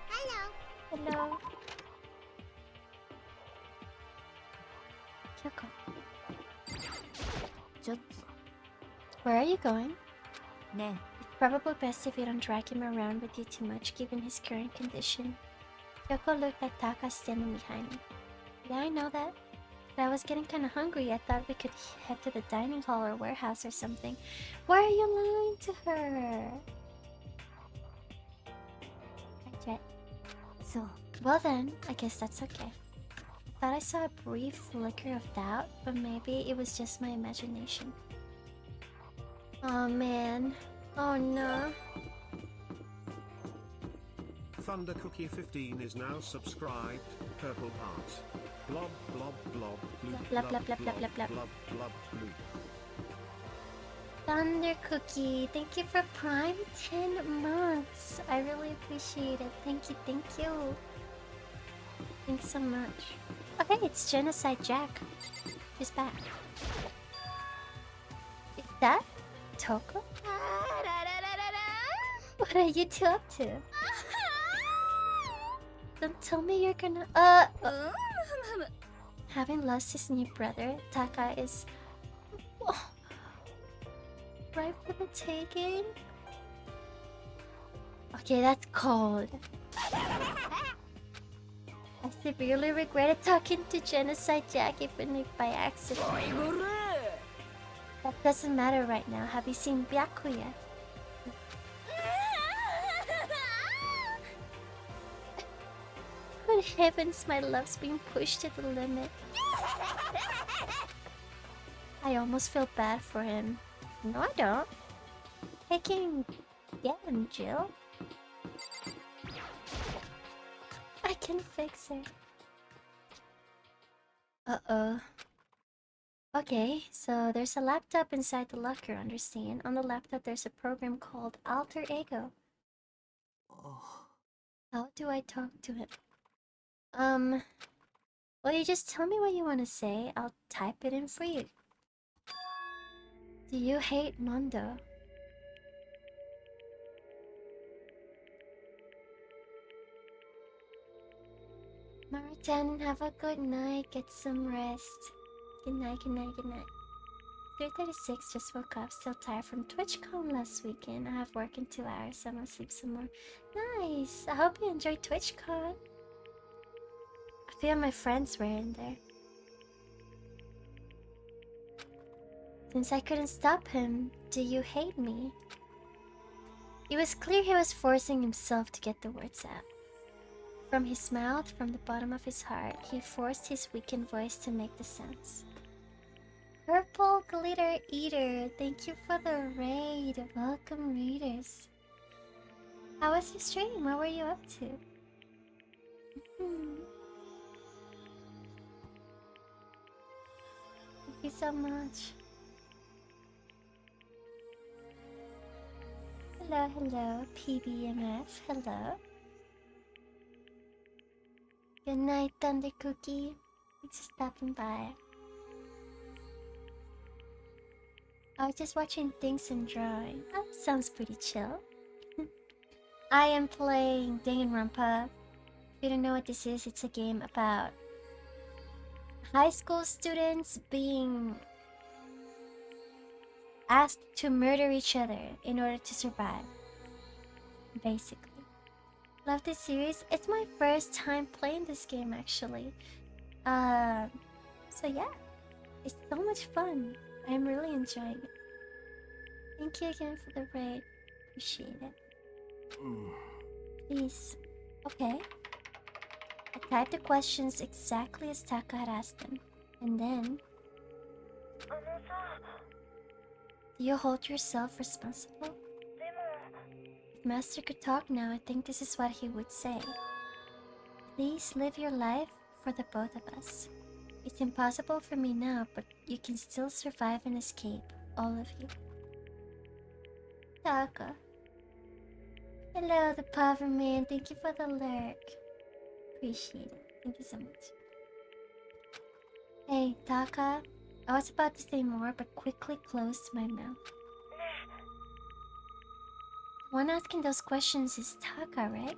Hello. Hello. Kyoko. Where are you going? Ne. It's probably best if you don't drag him around with you too much given his current condition. Kyoko looked at Taka standing behind me. Yeah, I know that. But I was getting kinda hungry. I thought we could head to the dining hall or warehouse or something. Why are you lying to her? Hi, Jet. So. Well then, I guess that's okay. I thought I saw a brief flicker of doubt, but maybe it was just my imagination. Oh man. Oh no. Thunder Cookie 15 is now subscribed. Purple heart. Blob, blob, blob, Blub, blub, blub, blub, blub, blub. blub, blub, blue. Thunder Cookie, thank you for Prime 10 months. I really appreciate it. Thank you, thank you. Thanks so much. Oh hey, it's Genocide Jack. He's back. Is that Toko? What are you two up to? Don't tell me you're gonna having lost his new brother, Taka is right for the taking. Okay, that's cold. I severely regretted talking to Genocide Jack even if by accident. That doesn't matter right now. Have you seen Byaku yet? Good heavens, my love's being pushed to the limit. I almost feel bad for him. No, I don't. I can get him, Jill. I can fix it. Uh-oh. Okay, so there's a laptop inside the locker, understand? On the laptop there's a program called Alter Ego. How do I talk to him? Well, you just tell me what you want to say. I'll type it in for you. Do you hate Mondo? Martin, have a good night. Get some rest. Good night, good night, good night. 3:36, just woke up. Still tired from TwitchCon last weekend. I have work in 2 hours, so I'm gonna sleep some more. Nice! I hope you enjoyed TwitchCon. A few of my friends were in there. Since I couldn't stop him, do you hate me? It was clear he was forcing himself to get the words out. From his mouth, from the bottom of his heart, he forced his weakened voice to make the sense. Purple Glitter Eater, thank you for the raid. Welcome, readers. How was your stream? What were you up to? Thank you so much. Hello, hello, PBMF, hello. Good night, Thunder Cookie. Thanks for stopping by. I was just watching things and drawing. That sounds pretty chill. I am playing Danganronpa. If you don't know what this is, it's a game about high school students being asked to murder each other in order to survive. Basically. Love this series. It's my first time playing this game actually. So yeah. It's so much fun. I'm really enjoying it. Thank you again for the raid. Appreciate it. Please. Okay. I typed the questions exactly as Taka had asked them. And then... Do you hold yourself responsible? If Master could talk now, I think this is what he would say. Please live your life for the both of us. It's impossible for me now, but you can still survive and escape, all of you. Taka. Hello, the Pava Man. Thank you for the lurk. Appreciate it. Thank you so much. Hey, Taka. I was about to say more, but quickly closed my mouth. The one asking those questions is Taka, right?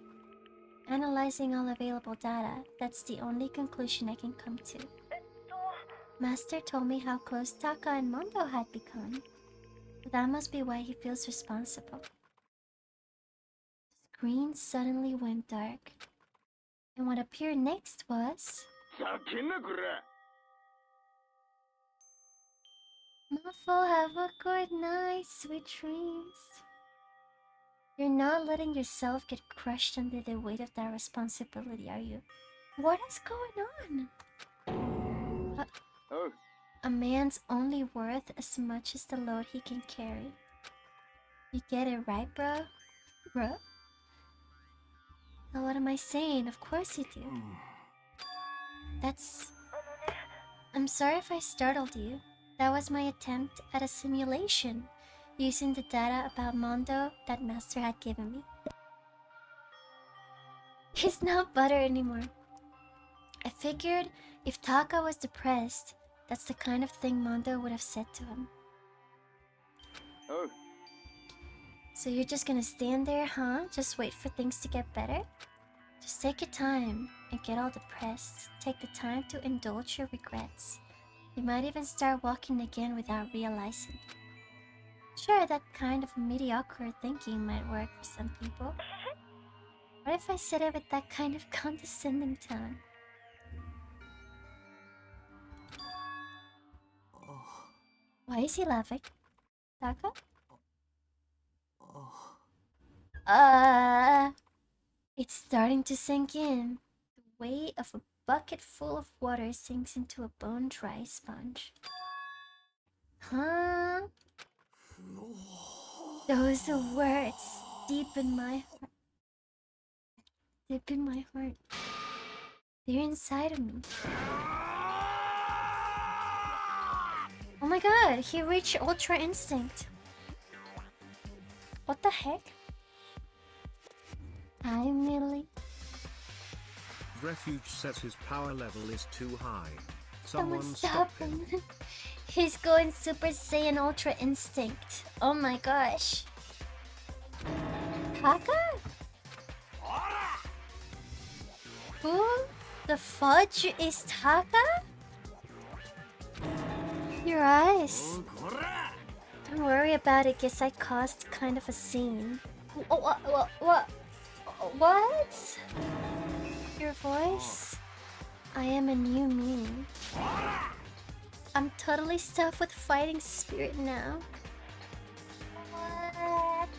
Analyzing all available data, that's the only conclusion I can come to. Master told me how close Taka and Mondo had become. But that must be why he feels responsible. The screen suddenly went dark. And what appeared next was... Muffle, have a good night, sweet dreams. You're not letting yourself get crushed under the weight of that responsibility, are you? What is going on? A man's only worth as much as the load he can carry. You get it right, bro? Bro? Now what am I saying? Of course you do. That's... I'm sorry if I startled you. That was my attempt at a simulation, using the data about Mondo that Master had given me. He's not butter anymore. I figured if Taka was depressed, that's the kind of thing Mondo would have said to him. So you're just gonna stand there, huh? Just wait for things to get better? Just take your time and get all depressed. Take the time to indulge your regrets. You might even start walking again without realizing. Sure, that kind of mediocre thinking might work for some people. What if I said it with that kind of condescending tone? Why is he laughing? Taka? It's starting to sink in. The weight of a bucket full of water sinks into a bone-dry sponge. Huh? Those are words deep in my heart. Deep in my heart. They're inside of me. Oh my god, he reached Ultra Instinct. What the heck? Hi, Millie. Refuge says his power level is too high. Someone stop him. He's going Super Saiyan Ultra Instinct. Oh my gosh. Taka? Who the fudge is Taka? Your eyes. Don't worry about it, guess I caused kind of a scene. What? Your voice? I am a new me. I'm totally stuffed with fighting spirit now. What?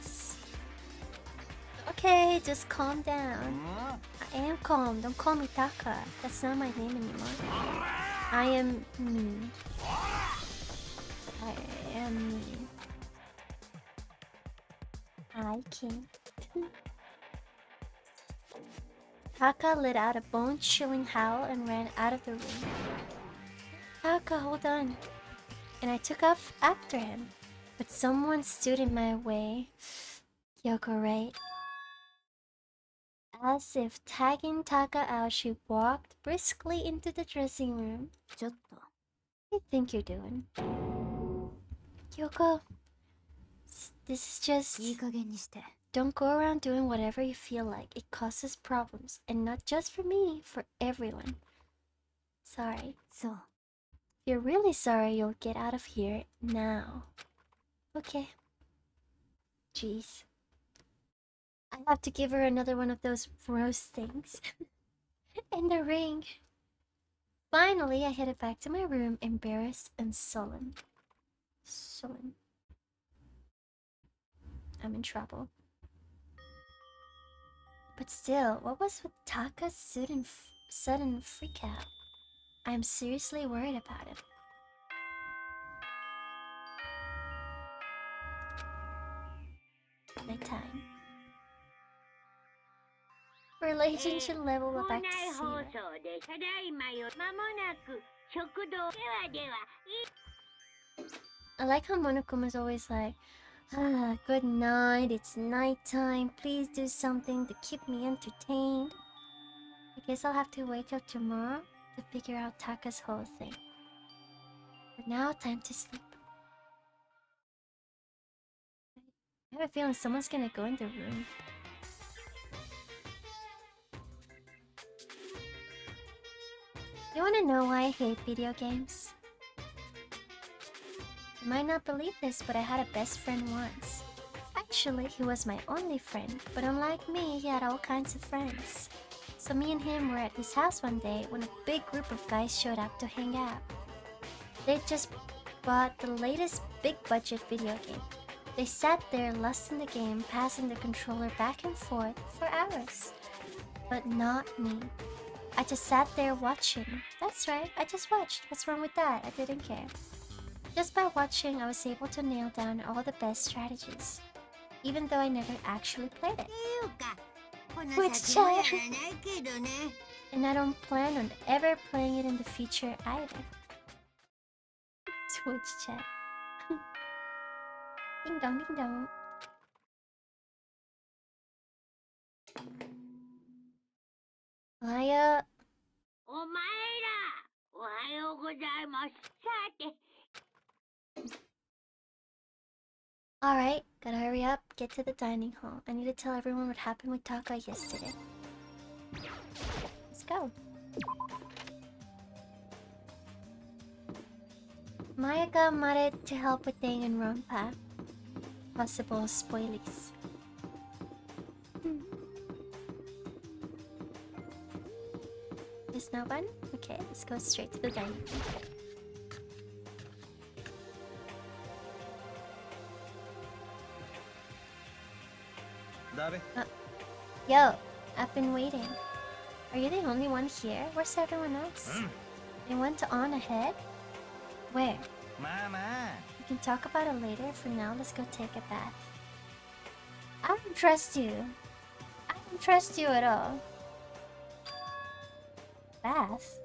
Okay, just calm down. I am calm. Don't call me Taka. That's not my name anymore. I am me. I am me. I can't. Taka let out a bone-chilling howl and ran out of the room. Taka, hold on. And I took off after him. But someone stood in my way. Kyoko, right? As if tagging Taka out, she walked briskly into the dressing room. What do you think you're doing? Kyoko, this is just... Don't go around doing whatever you feel like. It causes problems. And not just for me, for everyone. Sorry. そう。 If you're really sorry, you'll get out of here now. Okay. Jeez. I have to give her another one of those rose things. And the ring. Finally, I headed back to my room, embarrassed and sullen. Sullen. I'm in trouble. But still, what was with Taka's sudden freak out? I'm seriously worried about him. Nighttime. Relationship level, we're back to zero. I like how Monokuma's always like, good night, it's nighttime, please do something to keep me entertained. I guess I'll have to wait till tomorrow to figure out Taka's whole thing. For now, time to sleep. I have a feeling someone's gonna go in the room. You wanna know why I hate video games? You might not believe this, but I had a best friend once. Actually, he was my only friend, but unlike me, he had all kinds of friends. So me and him were at his house one day when a big group of guys showed up to hang out. They just bought the latest big budget video game. They sat there lost in the game, passing the controller back and forth for hours. But not me. I just sat there watching. That's right, I just watched. What's wrong with that? I didn't care. Just by watching, I was able to nail down all the best strategies, even though I never actually played it. Twitch chat. And I don't plan on ever playing it in the future either. Twitch chat. Ding dong, ding dong. Ohio. Alright, gotta hurry up, get to the dining hall. I need to tell everyone what happened with Taka yesterday. Let's go. Maya got modded to help with Danganronpa. Possible spoilies. There's no one? Okay, let's go straight to the dining room. Yo, I've been waiting. Are you the only one here? Where's everyone else? They went on ahead? Where? We can talk about it later. For now, let's go take a bath. I don't trust you. I don't trust you at all. Bath?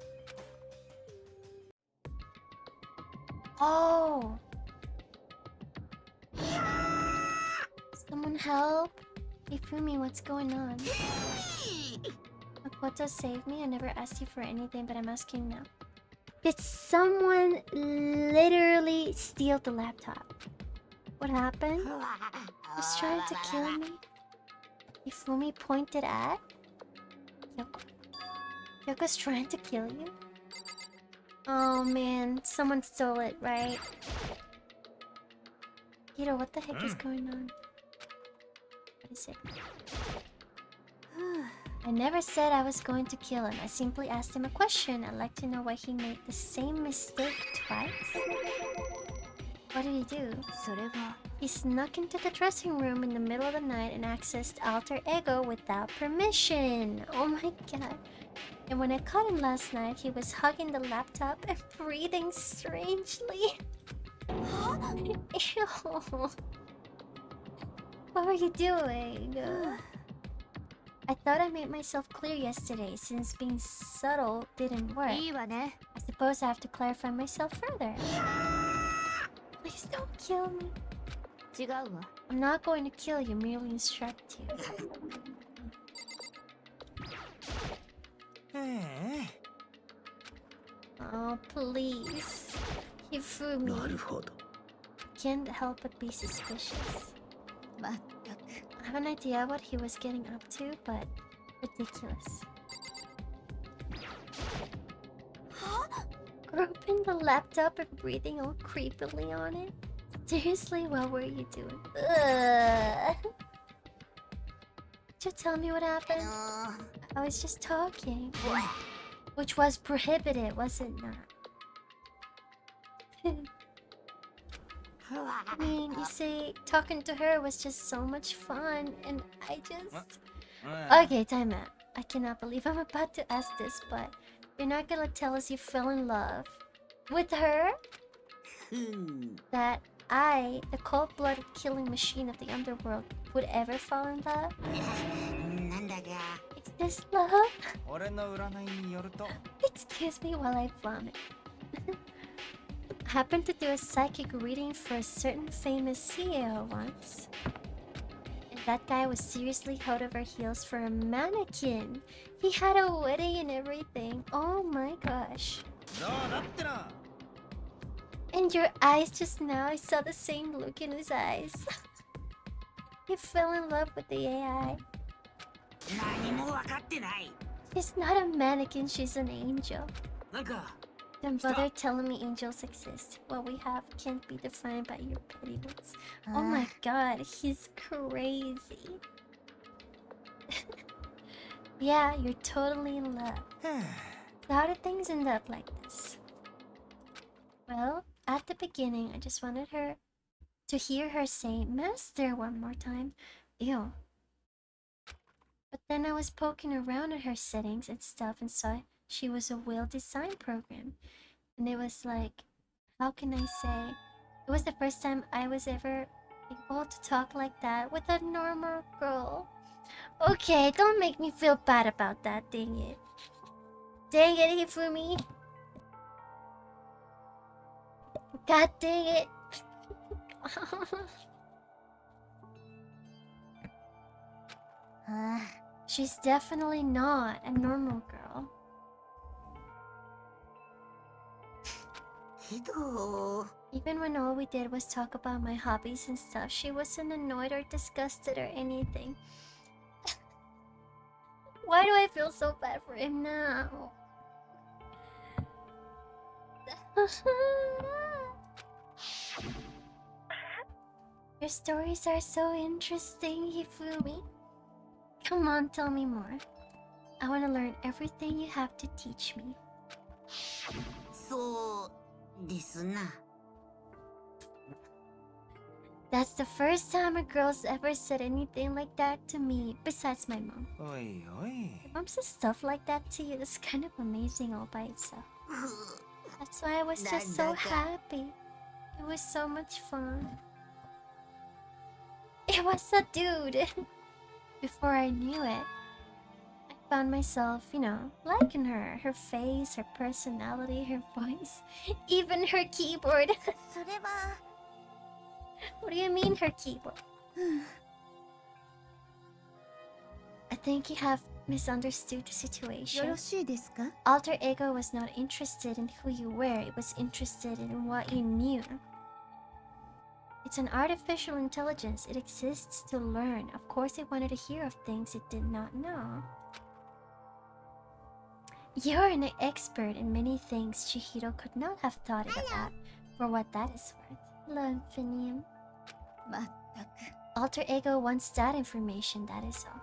Oh! Someone help! Ifumi, what's going on? Makoto saved me. I never asked you for anything, but I'm asking now. Did someone literally steal the laptop? What happened? Was trying to kill me? Ifumi pointed at Yoko. Yoko's trying to kill you? Oh man, someone stole it, right? Hiro, what the heck is going on? What is it? I never said I was going to kill him. I simply asked him a question. I'd like to know why he made the same mistake twice. What did he do? He snuck into the dressing room in the middle of the night and accessed Alter Ego without permission. Oh my god. And when I caught him last night, he was hugging the laptop and breathing strangely. Ew. What were you doing? I thought I made myself clear yesterday since being subtle didn't work. I suppose I have to clarify myself further. Please don't kill me. I'm not going to kill you, merely instruct you. Oh, please. Hifumi. Can't help but be suspicious. I have an idea what he was getting up to, but ridiculous. open the laptop and breathing all creepily on it? Seriously, what were you doing? Ugh. Could you tell me what happened? I was just talking. Which was prohibited, was it not? I mean, you see, talking to her was just so much fun, and I just... Okay, time out. I cannot believe I'm about to ask this, but you're not gonna tell us you fell in love with her? That I, the cold-blooded killing machine of the underworld, would ever fall in love? Is this love? Excuse me while I vomit. I happened to do a psychic reading for a certain famous CEO once. And that guy was seriously head over heels for a mannequin. He had a wedding and everything. Oh my gosh. And your eyes just now, I saw the same look in his eyes. He fell in love with the AI. She's not a mannequin, she's an angel. Don't bother telling me angels exist. What we have can't be defined by your petty ones. Oh my god, he's crazy. Yeah, you're totally in love. So how did things end up like this? Well, at the beginning, I just wanted her to hear her say master one more time. Ew. But then I was poking around at her settings and stuff and saw she was a well-designed program. And it was like, how can I say? It was the first time I was ever able to talk like that with a normal girl. Okay, don't make me feel bad about that, dang it. Dang it, Hifumi. God dang it. She's definitely not a normal girl. Even when all we did was talk about my hobbies and stuff, she wasn't annoyed or disgusted or anything. Why do I feel so bad for him now? Your stories are so interesting, Hifumi. Come on, tell me more. I want to learn everything you have to teach me. That's the first time a girl's ever said anything like that to me, besides my mom. Your mom says stuff like that to you, that's kind of amazing all by itself. That's why I was just so happy. It was so much fun. It was a dude. Before I knew it, I found myself, you know, liking her. Her face, her personality, her voice, even her keyboard. What do you mean, her keyboard? I think you have misunderstood the situation. Alter Ego was not interested in who you were, it was interested in what you knew. It's an artificial intelligence. It exists to learn. Of course, it wanted to hear of things it did not know. You're an expert in many things Chihiro could not have thought it about, for what that is worth. Hello, Infinium. Alter Ego wants that information, that is all.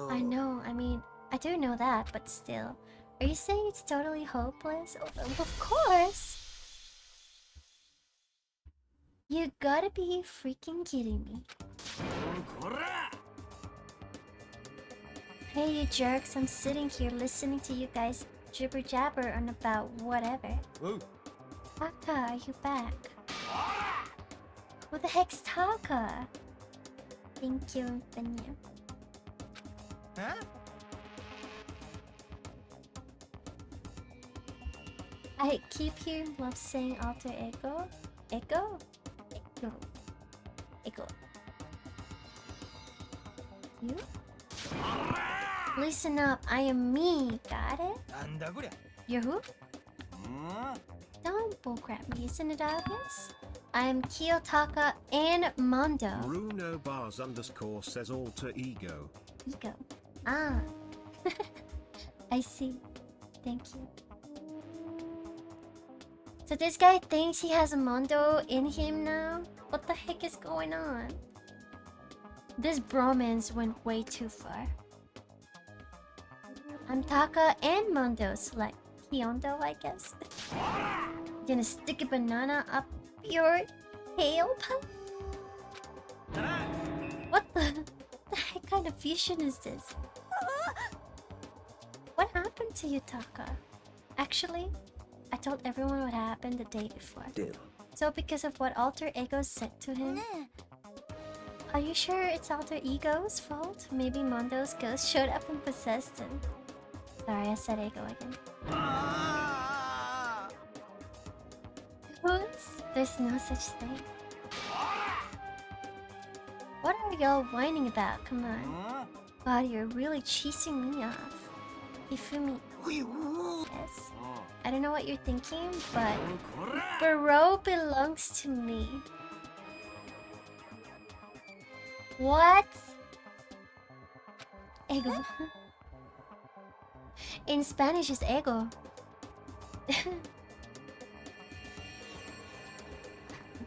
I know, I mean, I do know that, but still. Are you saying it's totally hopeless? Oh, of course! You gotta be freaking kidding me. Hey, you jerks, I'm sitting here listening to you guys jibber jabber on about whatever. Taka, are you back? Who the heck's Taka? Thank you, Infinia. I keep hearing Blub saying alter ego. Ego? Ego. Ego. You? Listen up, I am me, got it? You're who? Don't bullcrap me, isn't it obvious? I am Kiyotaka and Mondo. Bruno Bars _ says alter ego. Ego. Ah. I see. Thank you. So this guy thinks he has a Mondo in him now? What the heck is going on? This bromance went way too far. I'm Taka and Mondo's like Kyondo, I guess. Gonna stick a banana up your tailpipe? What the heck kind of fusion is this? What happened to you, Taka? Actually, I told everyone what happened the day before. So because of what alter ego said to him? Are you sure it's alter ego's fault? Maybe Mondo's ghost showed up and possessed him. Sorry, I said ego again. Whoops, there's no such thing. What are y'all whining about? Come on. God, you're really cheesing me off. Hifumi. Yes. I don't know what you're thinking, but bro belongs to me. What? Ego. In Spanish, it's ego.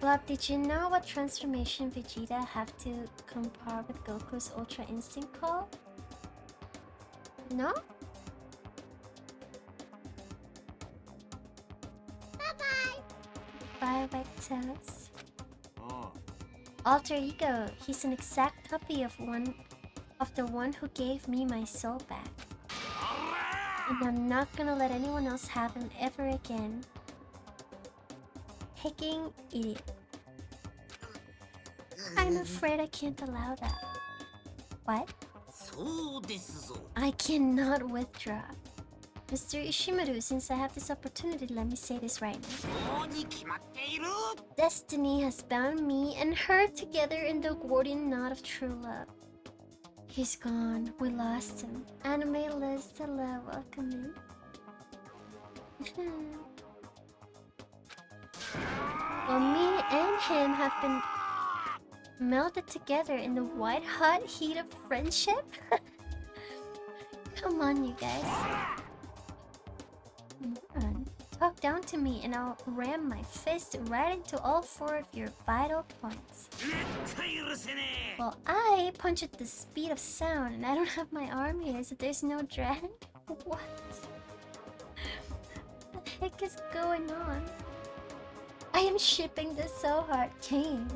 Blub, did you know what transformation Vegeta have to compare with Goku's Ultra Instinct call? No? Bye, Vectos. Alter ego. He's an exact copy of the one who gave me my soul back. And I'm not gonna let anyone else have him ever again. Hecking idiot. I'm afraid I can't allow that. What? I cannot withdraw. Mr. Ishimaru, since I have this opportunity, let me say this right now. Destiny has bound me and her together in the Gordian knot of true love. He's gone. We lost him. Anime Liz to love. Welcome in. Well, me and him have been melted together in the white hot heat of friendship. Come on, you guys. Come on. Talk down to me and I'll ram my fist right into all four of your vital points. Well, I punch at the speed of sound and I don't have my arm here, so there's no drag. What? What the heck is going on? I am shipping this so hard. Kane.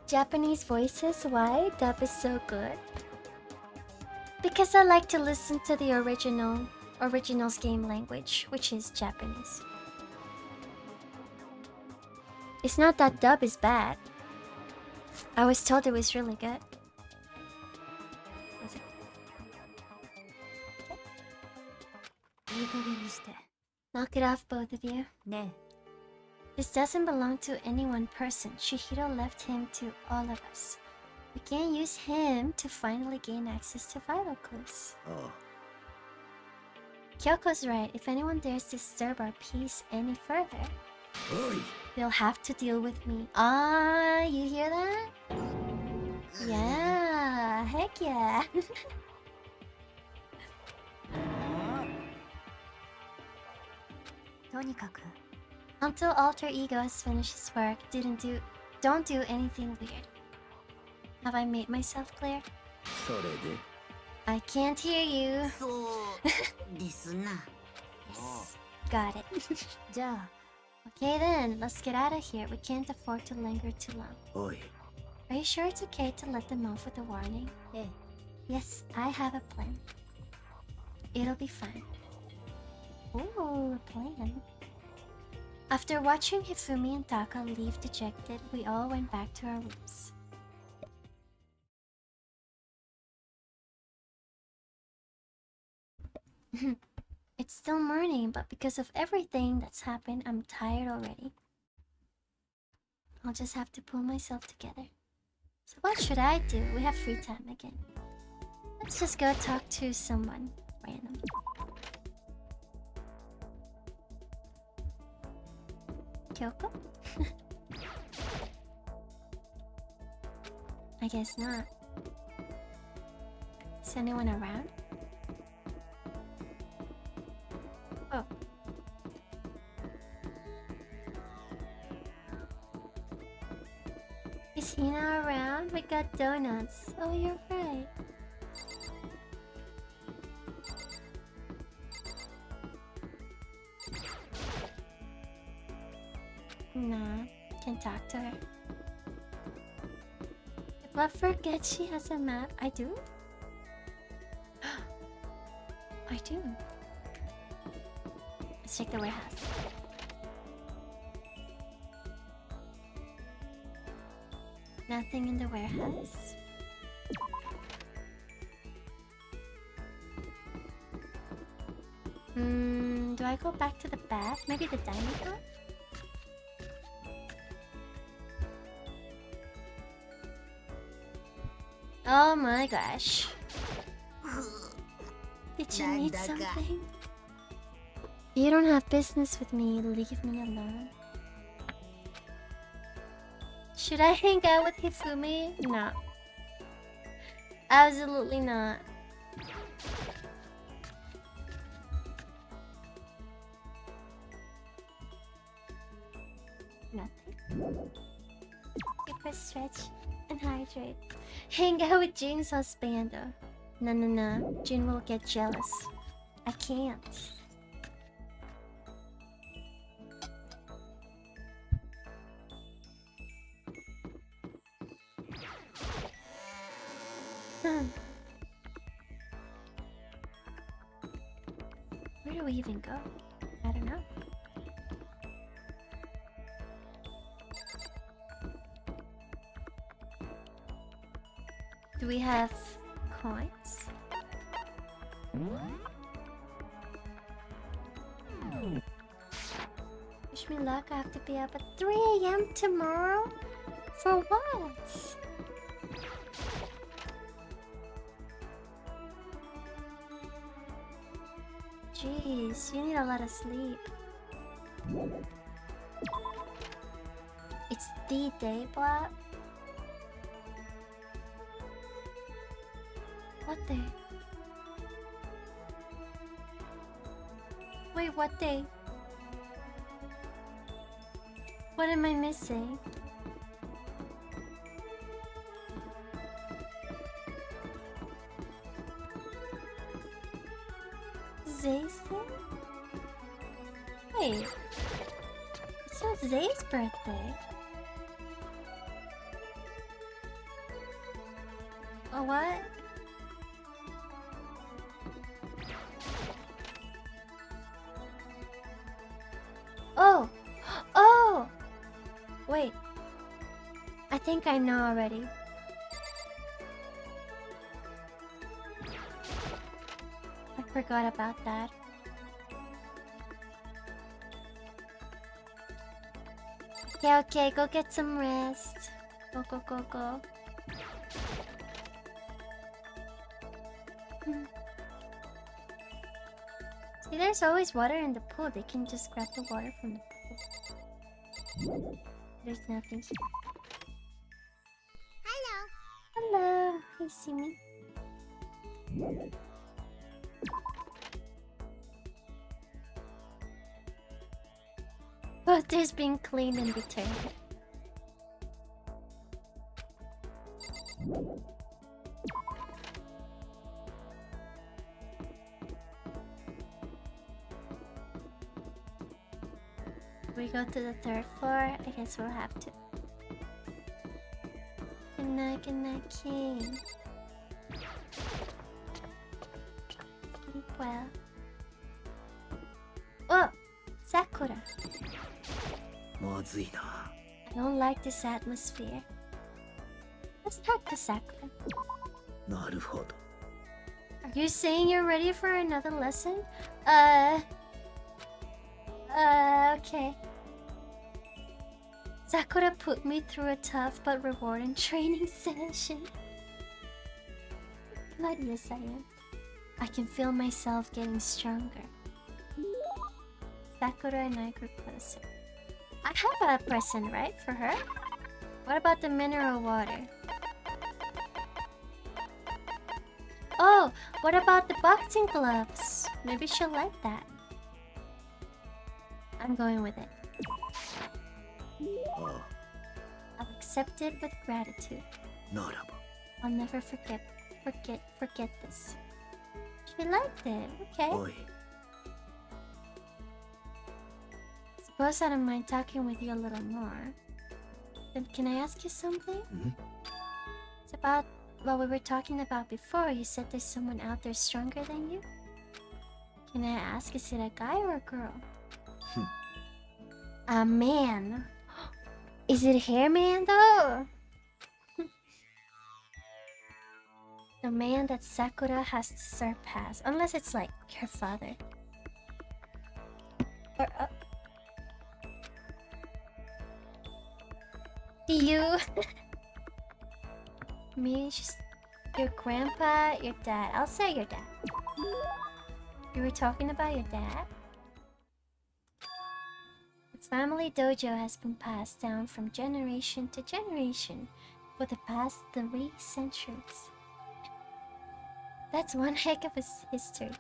Japanese voices? Why? Dub is so good. Because I like to listen to the original's game language, which is Japanese. It's not that dub is bad. I was told it was really good. Was it? Okay. Knock it off, both of you. This doesn't belong to any one person. Chihiro left him to all of us. We can't use him to finally gain access to vital clues. Kyoko's right. If anyone dares disturb our peace any further, they'll have to deal with me. Ah, you hear that? Yeah, heck yeah. Until alter ego has finished his work, don't do anything weird. Have I made myself clear? I can't hear you. Yes, got it. Okay then, let's get out of here. We can't afford to linger too long. Are you sure it's okay to let them off with a warning? Yes, I have a plan. It'll be fine. Ooh, a plan. After watching Hifumi and Taka leave dejected, we all went back to our rooms. It's still morning, but because of everything that's happened, I'm tired already. I'll just have to pull myself together. So what should I do? We have free time again. Let's just go talk to someone random. Kyoko? I guess not. Is anyone around? Oh. not around? We got donuts. Oh, you're right. Nah, can't talk to her. If Blub forgets she has a map, I do? I do. Let's check the warehouse. Nothing in the warehouse. Do I go back to the bath? Maybe the dining room? Oh my gosh. Did you need something? You don't have business with me, leave me alone. Should I hang out with Hifumi? No. Absolutely not. Nothing. Super stretch and hydrate. Hang out with June's husband. No. June will get jealous. I can't. Where do we even go? I don't know. Do we have coins? Wish me luck, I have to be up at 3 AM tomorrow? For what? Jeez, you need a lot of sleep. It's the day, Blob. What day? Wait, what day? What am I missing? Zay's day? Wait. It's not Zay's birthday. Oh, what? Oh! Oh! Wait. I think I know already. I forgot about that. Okay, go get some rest. Go. See, there's always water in the pool. They can just grab the water from the pool. There's nothing here. Hello. You see me? Both there's being cleaned and returned. We go to the 3rd floor. I guess we'll have to. Good night, King. Sleep well. Oh! Sakura. I don't like this atmosphere. Let's talk to Sakura. Are you saying you're ready for another lesson? Okay. Sakura put me through a tough but rewarding training session. But yes, I am. I can feel myself getting stronger. Sakura and I grew closer. I have a present, right, for her? What about the mineral water? Oh, what about the boxing gloves? Maybe she'll like that. I'm going with it. Alex accepted with gratitude. ならば I'll never forget this. She liked it. Okay. おい Suppose I don't mind talking with you a little more. Then can I ask you something? It's about what we were talking about before. You said there's someone out there stronger than you. Can I ask, is it a guy or a girl? A man. Is it hair man though? The man that Sakura has to surpass, unless it's like her father. Or you. Me, just your grandpa, your dad. I'll say your dad. You were talking about your dad? The family dojo has been passed down from generation to generation for the past 3 centuries. That's one heck of a history.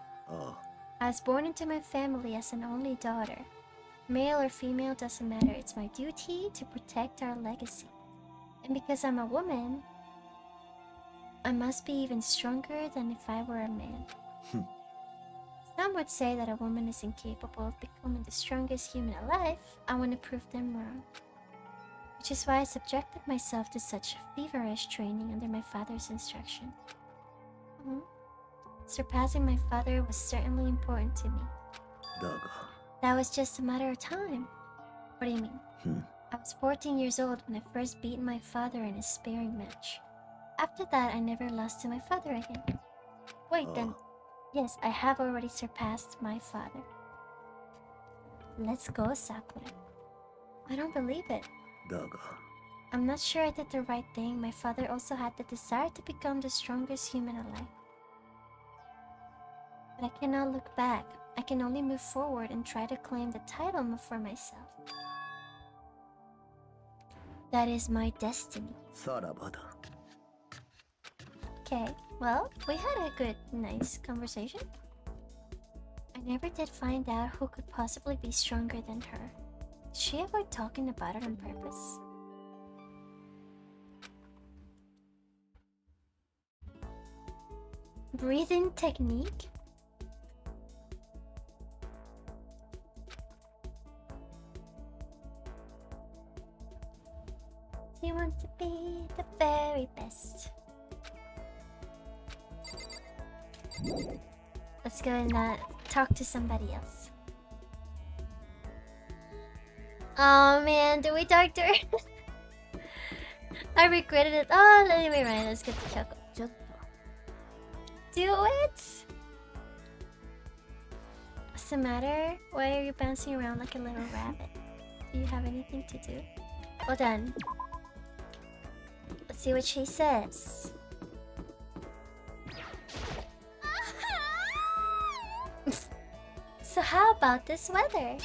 I was born into my family as an only daughter. Male or female doesn't matter. It's my duty to protect our legacy. And because I'm a woman, I must be even stronger than if I were a man. Some would say that a woman is incapable of becoming the strongest human alive. I want to prove them wrong. Which is why I subjected myself to such feverish training under my father's instruction. Surpassing my father was certainly important to me. だが That was just a matter of time. What do you mean? I was 14 years old when I first beat my father in a sparring match. After that, I never lost to my father again. Wait, then. Yes, I have already surpassed my father. Let's go, Sakura. I don't believe it. だが I'm not sure I did the right thing. My father also had the desire to become the strongest human alive. But I cannot look back. I can only move forward and try to claim the title for myself. That is my destiny. さらばだ Okay, well, we had a good, nice conversation. I never did find out who could possibly be stronger than her. Did she avoid talking about it on purpose? Breathing technique? You want to be the very best. Let's go and talk to somebody else. Oh man, did we talk to her? I regretted it. Oh, anyway, right, let's get the Kyoko. Do it! What's the matter? Why are you bouncing around like a little rabbit? Do you have anything to do? Well done. Let's see what she says. So how about this weather?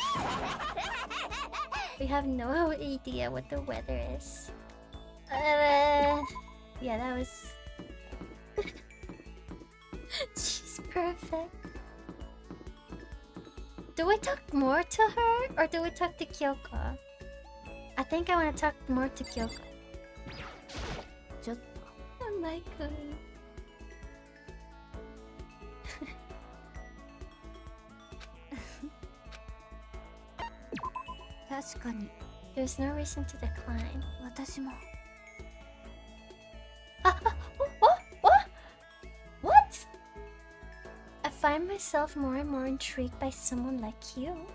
We have no idea what the weather is. Yeah, that was... She's perfect. Do we talk more to her or do we talk to Kyoko? I think I want to talk more to Kyoko. Oh my god. There's no reason to decline. What? I find myself more and more intrigued by someone like you.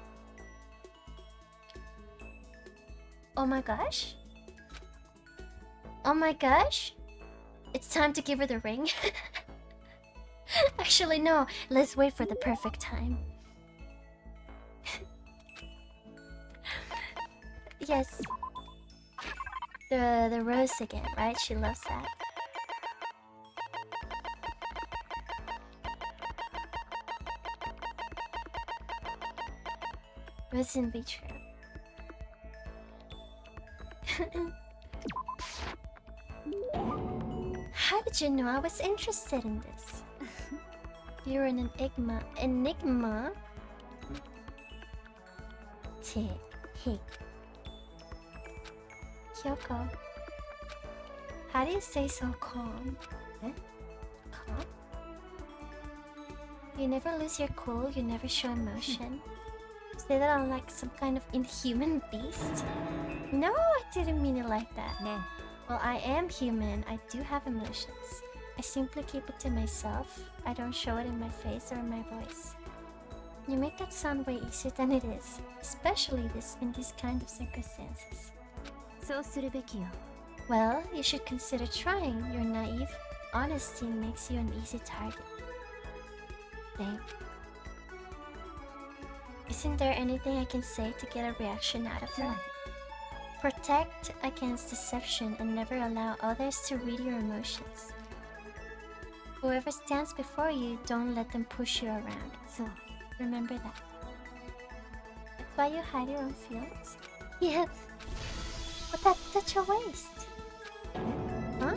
Oh my gosh? Oh my gosh? It's time to give her the ring. Actually, no. Let's wait for the perfect time. Yes. The rose again, right? She loves that. Mustn't be true. How did you know I was interested in this? You're an enigma. Kyoko, How do you stay so calm? Eh? Calm? You never lose your cool, you never show emotion. Say that I'm like some kind of inhuman beast? No, I didn't mean it like that. No. Well, I am human. I do have emotions. I simply keep it to myself. I don't show it in my face or in my voice. You make that sound way easier than it is, especially in these kind of circumstances. そうするべきよ。 Well, you should consider trying. Your naive honesty makes you an easy target. Dang. Isn't there anything I can say to get a reaction out of you? Protect against deception and never allow others to read your emotions. Whoever stands before you, don't let them push you around. So, remember that. That's why you hide your own feelings? Yes. But that's such a waste. Huh?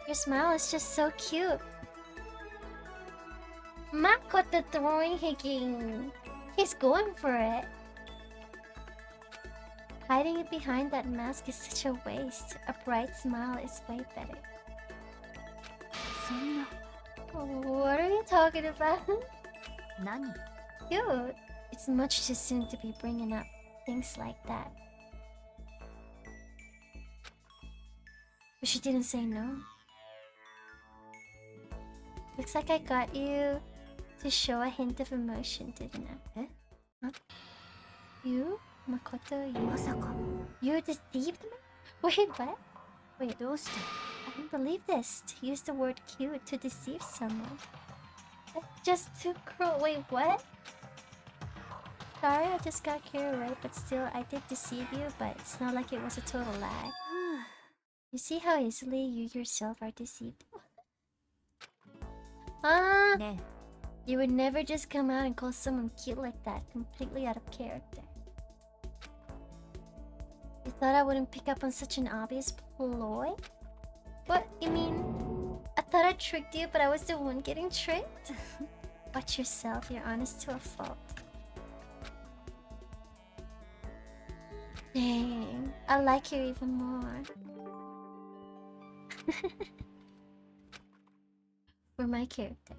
Your smile is just so cute. Makoto throwing higging. He's going for it. Hiding it behind that mask is such a waste. A bright smile is way better. What are you talking about? Nani? Cute. It's much too soon to be bringing up things like that. But she didn't say no. Looks like I got you to show a hint of emotion, didn't I? Eh? Huh? You? Makoto, you deceived me? Wait, what? Wait, I don't believe this. To use the word cute to deceive someone. That's just too cruel. Wait, what? Sorry, I just got carried away, but still, I did deceive you, but it's not like it was a total lie. You see how easily you yourself are deceived? Ne. You would never just come out and call someone cute like that, completely out of character. You thought I wouldn't pick up on such an obvious ploy? What? You mean, I thought I tricked you, but I was the one getting tricked? Watch yourself, you're honest to a fault. Dang, I like you even more. For my character.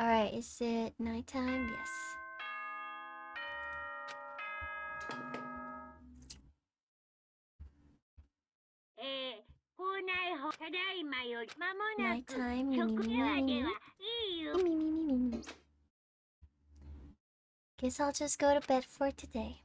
Alright, is it nighttime? Yes. Nighttime. Guess I'll just go to bed for today.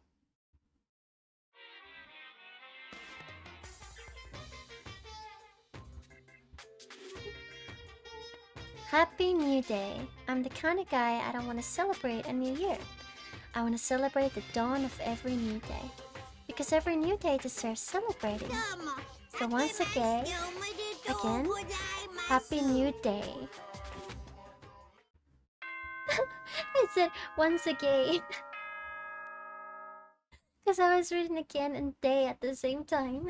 Happy New Day. I'm the kind of guy I don't want to celebrate a new year. I want to celebrate the dawn of every new day. Because every new day deserves celebrating. So once again, Happy New Day. I said once again. Because I was reading again and day at the same time.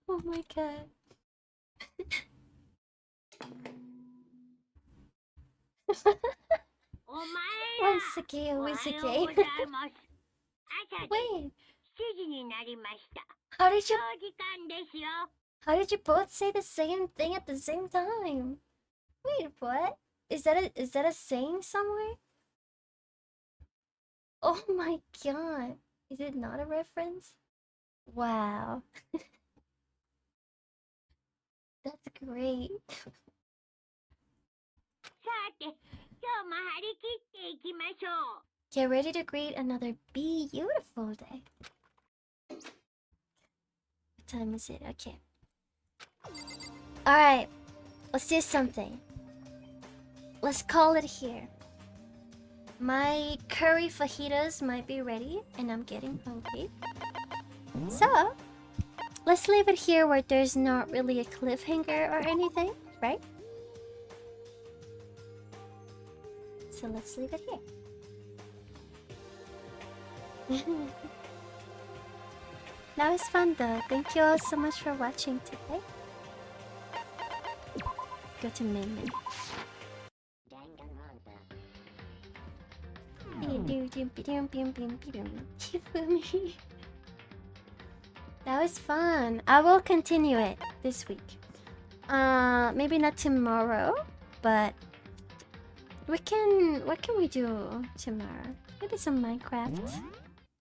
Oh my god. Once again, once again. Wait. How did you both say the same thing at the same time? Wait, what? Is that a saying somewhere? Oh my god. Is it not a reference? Wow. That's great. Get ready to greet another beautiful day. What time is it? Okay. Alright. Let's do something. Let's call it here. My curry fajitas might be ready, and I'm getting hungry. So, let's leave it here where there's not really a cliffhanger or anything, right? So let's leave it here. That was fun though. Thank you all so much for watching today. Go to main menu. Danganronpa. Hifumi. That was fun. I will continue it this week. Maybe not tomorrow, but what can we do tomorrow? Maybe some Minecraft.